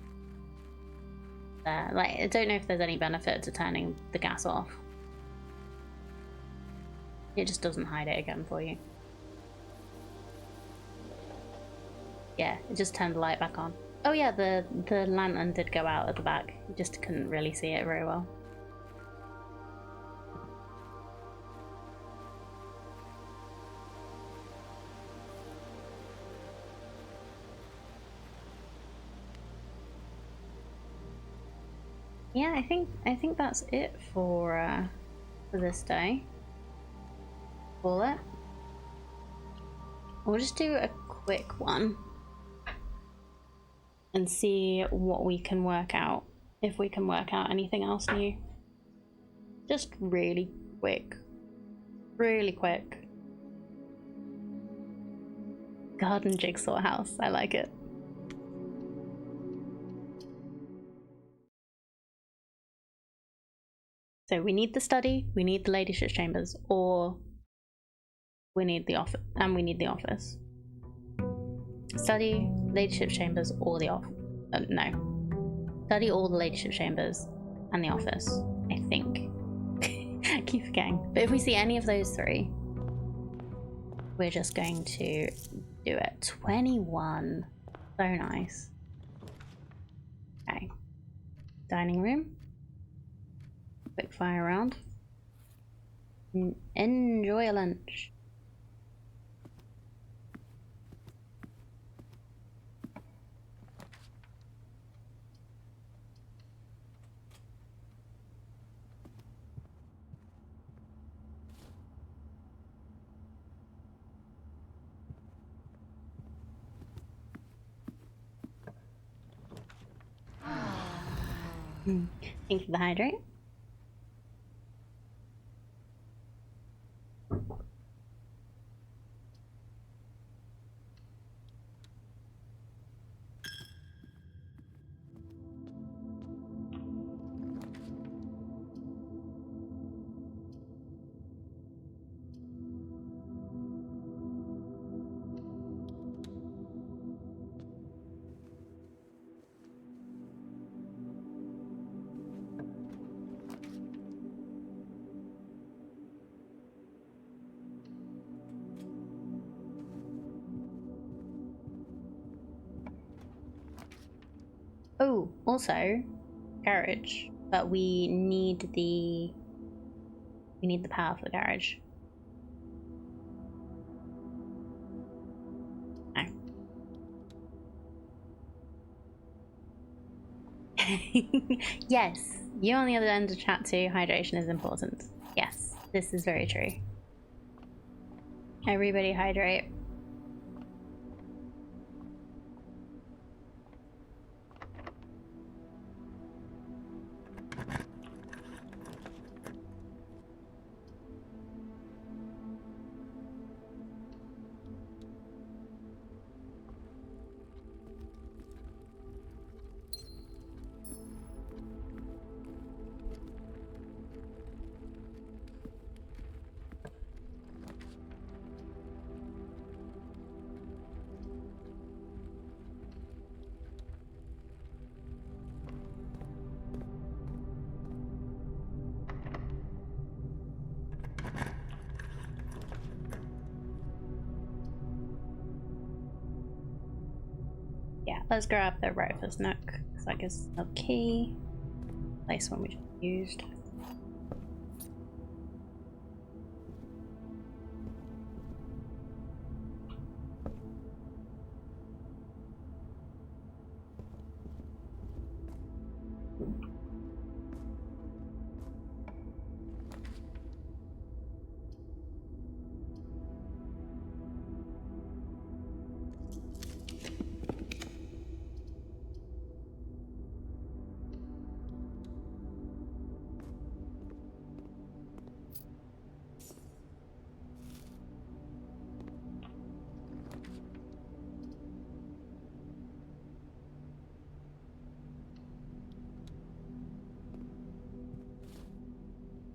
there. Like, I don't know if there's any benefit to turning the gas off. It just doesn't hide it again for you. Yeah, it just turned the light back on. Oh yeah, the lantern did go out at the back. You just couldn't really see it very well. Yeah, I think that's it for this day. Call it. We'll just do a quick one and see what we can work out, if we can work out anything else new. Just really quick. Really quick. Garden jigsaw house, I like it. So we need the study, we need the ladyship's chambers, or we need the office, and we need the office. Study, ladyship's chambers, or the office. No. Study all the ladyship's chambers and the office, I think. I keep forgetting. But if we see any of those three, we're just going to do it. 21. So nice. Okay. Dining room. Quick fire round. Enjoy a lunch. Thank you for the hydrate. Oh, also, garage, but we need the power for the garage. No. Yes, you on the other end of chat too. Hydration is important. Yes, this is very true. Everybody hydrate. Yeah, let's grab the Rover's Nook, because that gives us a key. Place one we just used.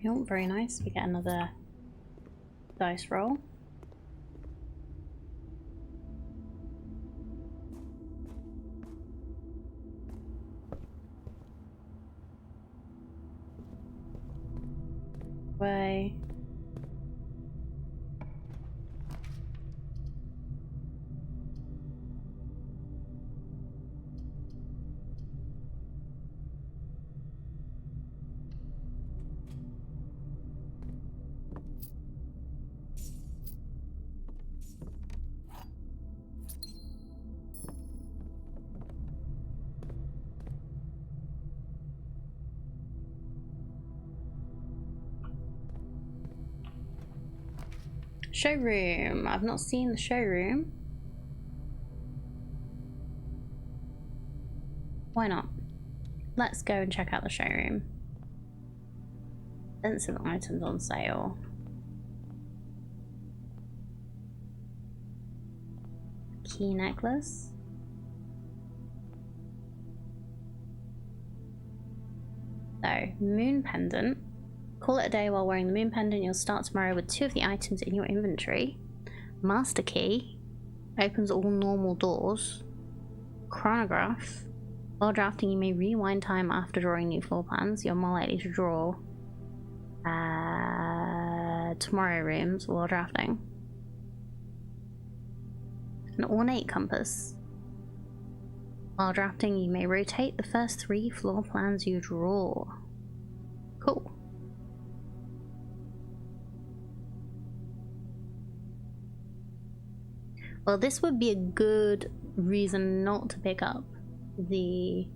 Oh, very nice. We get another dice roll. Way. Showroom. I've not seen the showroom. Why not? Let's go and check out the showroom. Expensive items on sale. Key necklace. So, moon pendant. Call it a day while wearing the moon pendant. You'll start tomorrow with 2 of the items in your inventory. Master key. Opens all normal doors. Chronograph. While drafting, you may rewind time after drawing new floor plans. You're more likely to draw tomorrow rooms while drafting. An ornate compass. While drafting, you may rotate the first 3 floor plans you draw. Cool. Well, this would be a good reason not to pick up the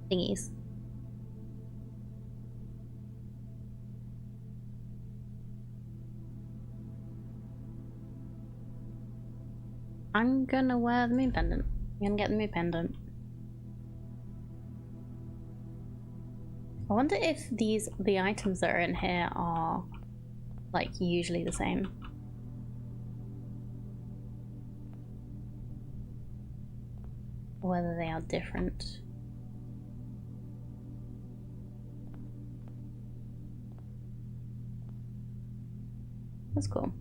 thingies. I'm gonna wear the moon pendant. I'm gonna get the moon pendant. I wonder if the items that are in here are like usually the same. Or whether they are different. That's cool.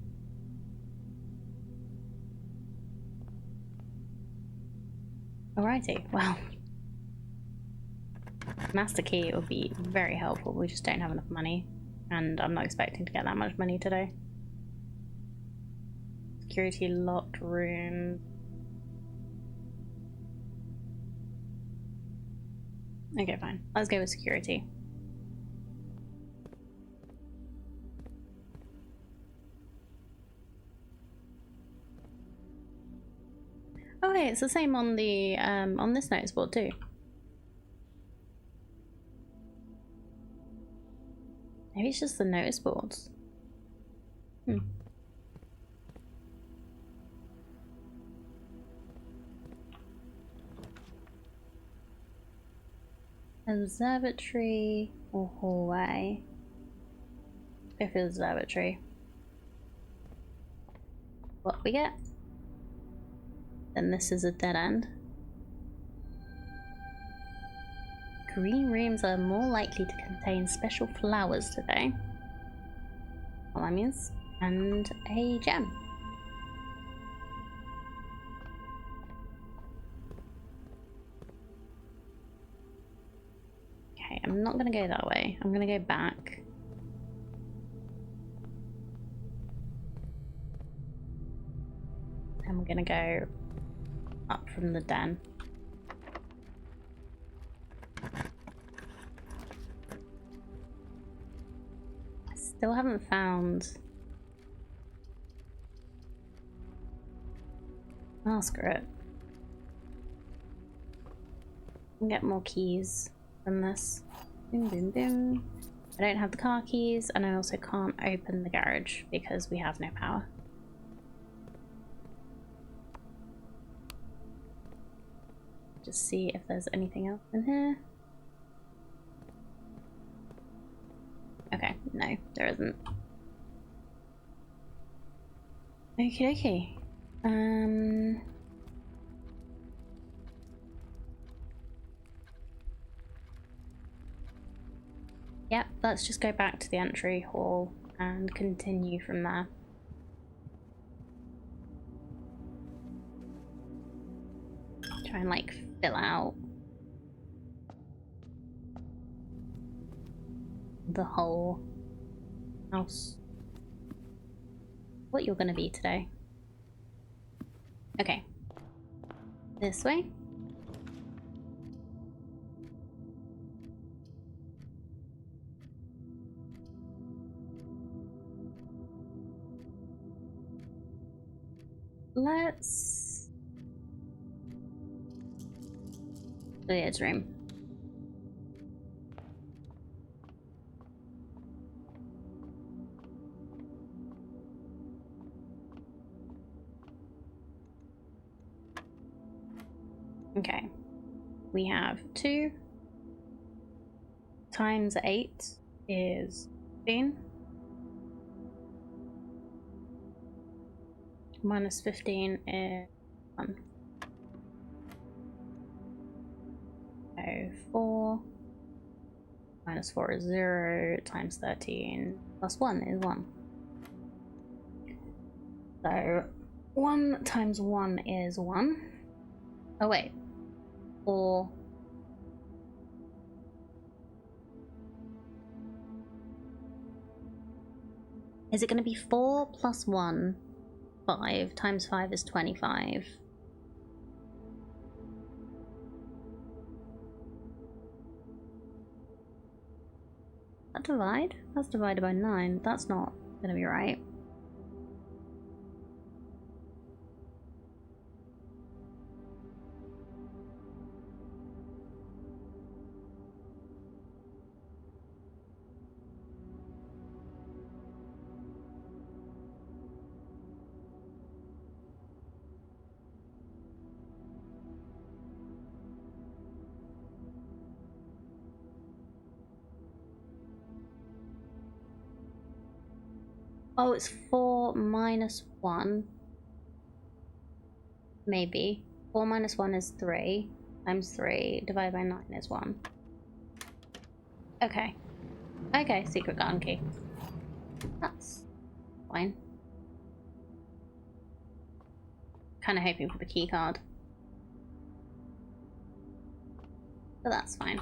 Alrighty, well. Master key would be very helpful. We just don't have enough money. And I'm not expecting to get that much money today. Security locked room. Okay, fine. Let's go with security. Oh hey, it's the same on the on this notice board too. Maybe it's just the notice boards. Observatory or hallway? Go for the observatory. What we get? Then this is a dead end. Green rooms are more likely to contain special flowers today. Well, that means. And a gem. Okay, I'm not gonna go that way. I'm gonna go back. And we're gonna go up from the den. I still haven't found... Oh, screw it. I'll get more keys from this. Boom, boom, boom. I don't have the car keys, and I also can't open the garage because we have no power. Just see if there's anything else in here. Okay, no, there isn't. Okie dokie. Yep, let's just go back to the entry hall and continue from there. Try and like fill out the whole house. What you're gonna be today. Okay. This way. Let's... Billiards room. Okay. We have 2 times 8 is 15. Minus 15 is 1. So 4 minus 4 is 0 times 13 plus 1 is 1. So 1 times 1 is 1. Oh wait. 4. Is it going to be 4 plus 1? 5 times 5 is 25. That divide? That's divided by 9. That's not going to be right. Oh, it's 4 minus 1. Maybe. 4 minus 1 is 3. Times 3 divided by 9 is 1. Okay. Okay, secret garden key. That's fine. Kind of hoping for the key card. But that's fine.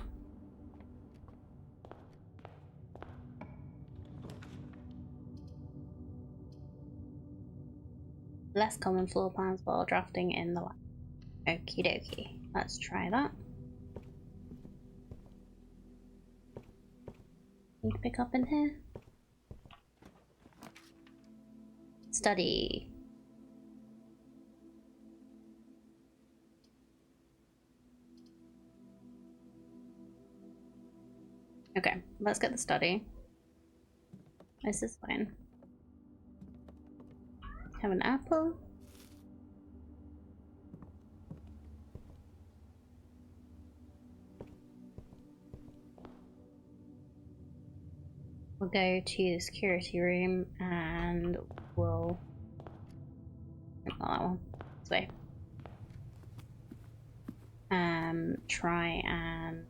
Less common floor plans while drafting in the lab. Okie dokie. Let's try that. Need to pick up in here. Study. Okay, let's get the study. This is fine. Have an apple. We'll go to the security room and we'll... Not that one. This way. Try and...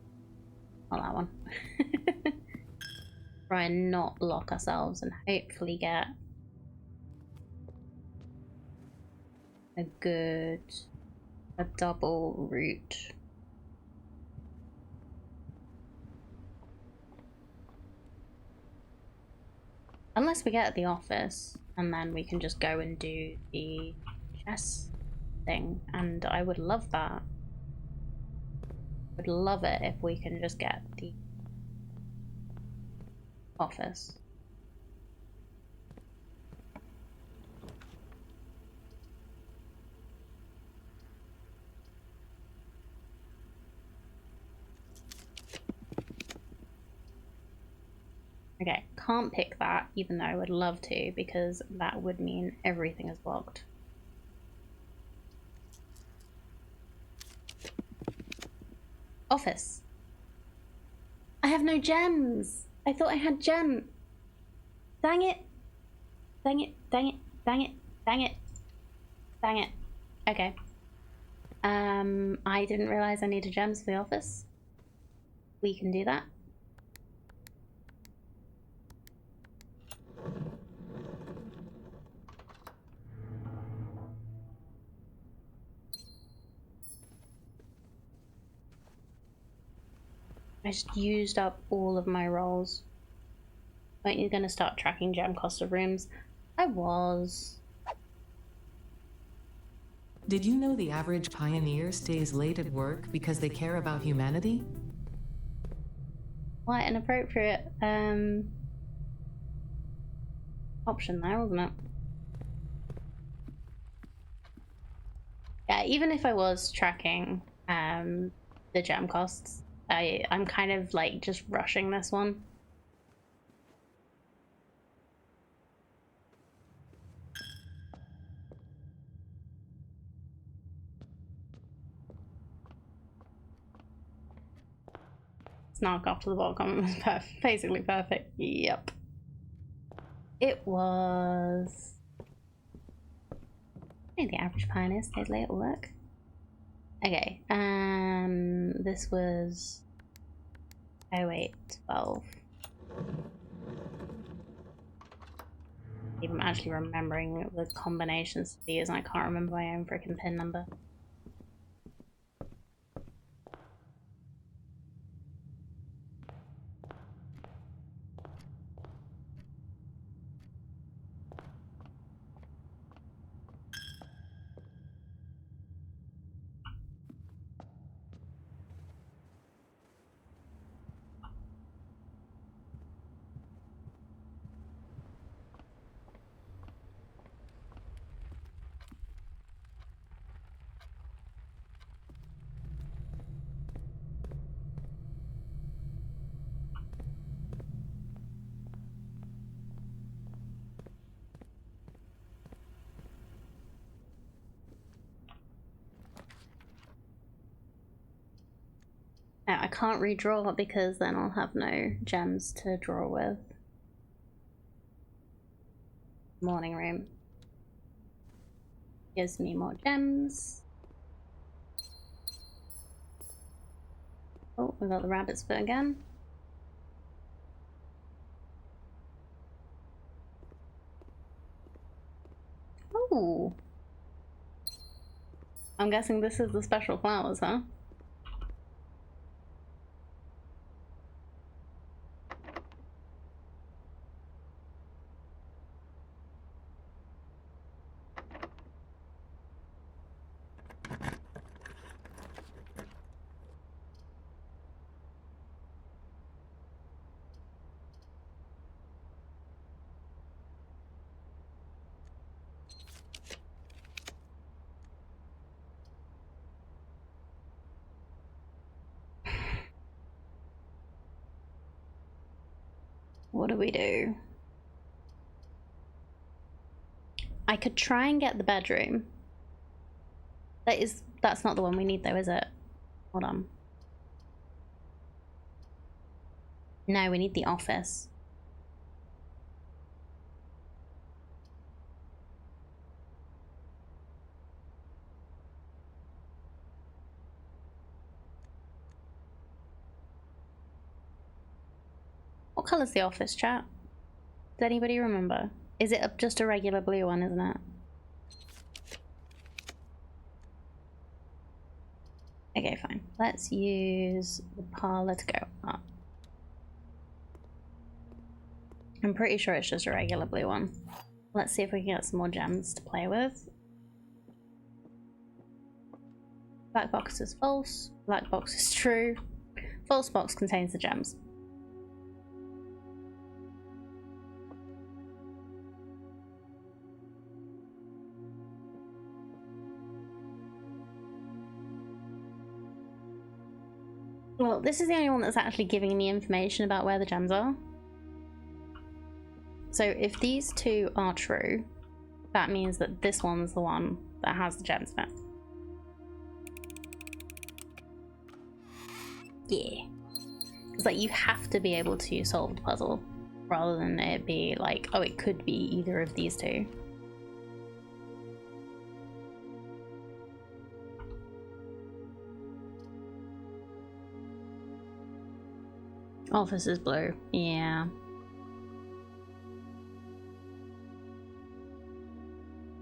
Not that one. Try and not block ourselves and hopefully get a double route. Unless we get at the office and then we can just go and do the chess thing, and I would love that. Would love it if we can just get the office. Okay, can't pick that, even though I would love to, because that would mean everything is blocked. Office. I have no gems. I thought I had gem. Dang it. Dang it, dang it, dang it, dang it. Dang it. Okay. I didn't realize I needed gems for the office. We can do that. I just used up all of my rolls. Aren't you gonna start tracking gem cost of rooms? I was. Did you know the average pioneer stays late at work because they care about humanity? Quite an appropriate option there, wasn't it? Yeah, even if I was tracking the gem costs, I'm kind of like just rushing this one. Snark off to the bottom was basically perfect. Yep. It was. I think the average pioneer stays late at work. Okay. This was. Oh wait, 12. I'm actually remembering the combinations of these, and I can't remember my own freaking pin number. Now, I can't redraw because then I'll have no gems to draw with. Morning room. Gives me more gems. Oh, we got the rabbit's foot again. Oh. I'm guessing this is the special flowers, huh? What do we do? I could try and get the bedroom. That's not the one we need though, is it? Hold on. No, we need the office. What colour's the office, chat? Does anybody remember? Is it just a regular blue one, isn't it? Okay, fine. Let's use the parlour to go up. I'm pretty sure it's just a regular blue one. Let's see if we can get some more gems to play with. Black box is false. Black box is true. False box contains the gems. Well, this is the only one that's actually giving me information about where the gems are. So if these two are true, that means that this one's the one that has the gems in it. Yeah. It's like you have to be able to solve the puzzle rather than it be like, oh, it could be either of these two. Office is blue. Yeah.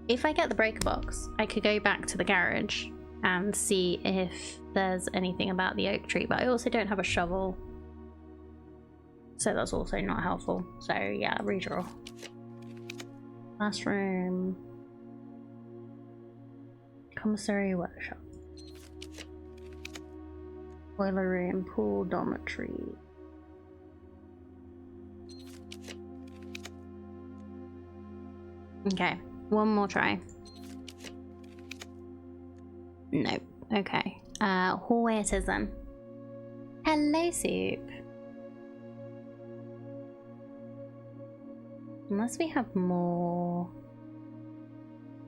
If I get the breaker box, I could go back to the garage and see if there's anything about the oak tree, but I also don't have a shovel So that's also not helpful. So yeah, redraw. Classroom. Commissary workshop. Boiler room, pool, dormitory. Okay, one more try. Nope. Okay. Hallway it is then. Hello, Soup. Unless we have more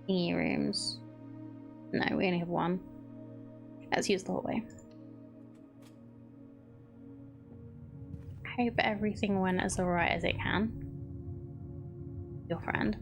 thingy rooms. No, we only have one. Let's use the hallway. Hope everything went as alright as it can. Your friend.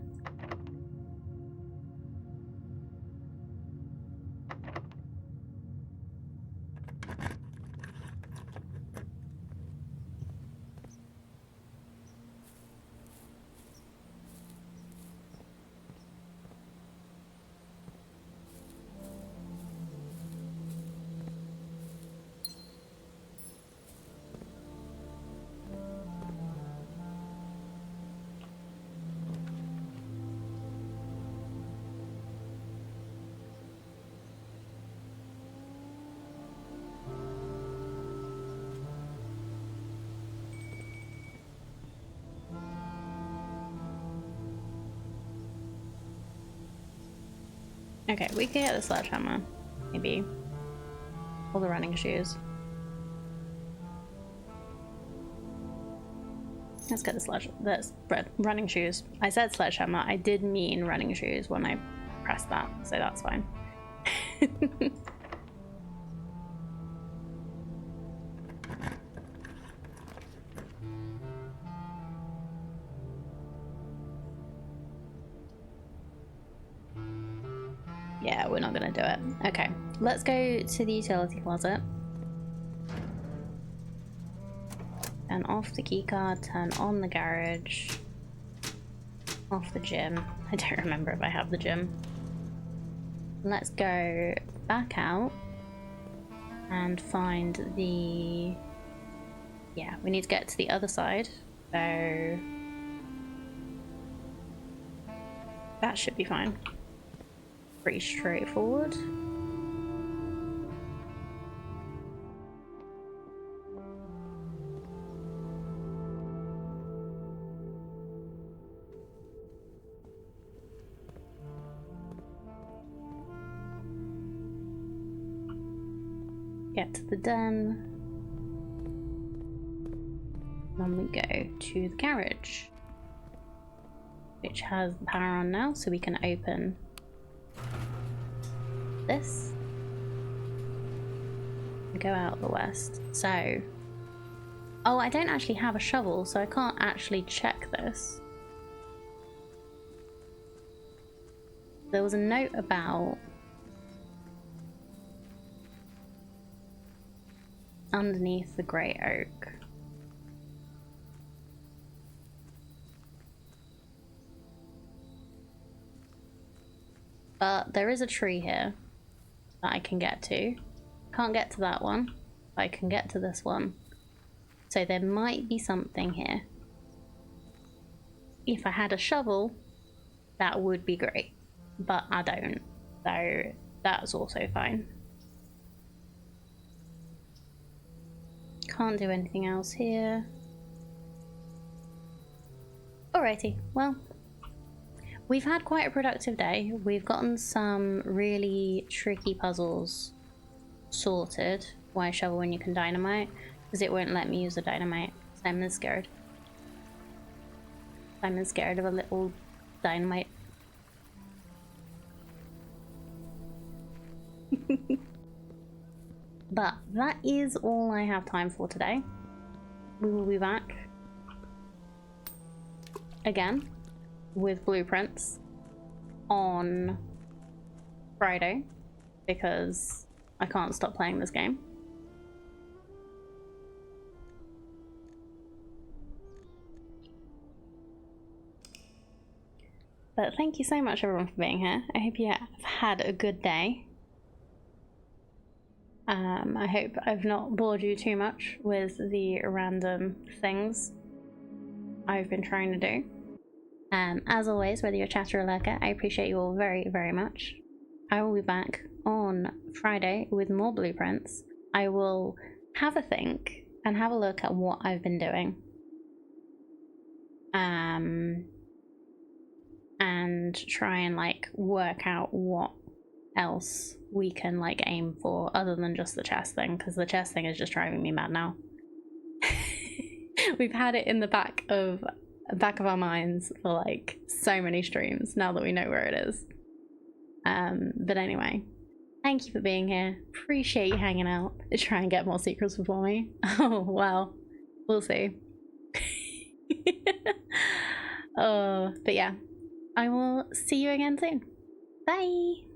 Okay, we can get the sledgehammer, maybe. Or the running shoes. Let's get the running shoes. I said sledgehammer, I did mean running shoes when I pressed that, so that's fine. Yeah, we're not gonna do it. Okay, let's go to the utility closet. Turn off the keycard, turn on the garage. Off the gym. I don't remember if I have the gym. Let's go back out and find the... Yeah, we need to get to the other side. So... that should be fine. Pretty straightforward. Get to the den. Then we go to the garage, which has the power on now, so we can open this and go out the west. So, oh, I don't actually have a shovel, so I can't actually check this. There was a note about underneath the great oak. But there is a tree here that I can get to. Can't get to that one, but I can get to this one. So there might be something here. If I had a shovel, that would be great. But I don't, so that's also fine. Can't do anything else here. Alrighty, well, we've had quite a productive day. We've gotten some really tricky puzzles sorted. Why shovel when you can dynamite? Because it won't let me use the dynamite. Simon's scared. Simon's scared of a little dynamite. But that is all I have time for today. We will be back again with blueprints on Friday because I can't stop playing this game. But thank you so much everyone for being here. I hope you have had a good day. I hope I've not bored you too much with the random things. I've been trying to do. As always, whether you're a chatter or lurker, I appreciate you all very, very much. I will be back on Friday with more blueprints. I will have a think and have a look at what I've been doing. And try and like work out what else we can like aim for other than just the chest thing, because the chest thing is just driving me mad now. We've had it in the back of our minds for like so many streams now that we know where it is. But anyway, thank you for being here. Appreciate you hanging out to try and get more secrets before me. Oh well, we'll see. Oh, but yeah, I will see you again soon. Bye.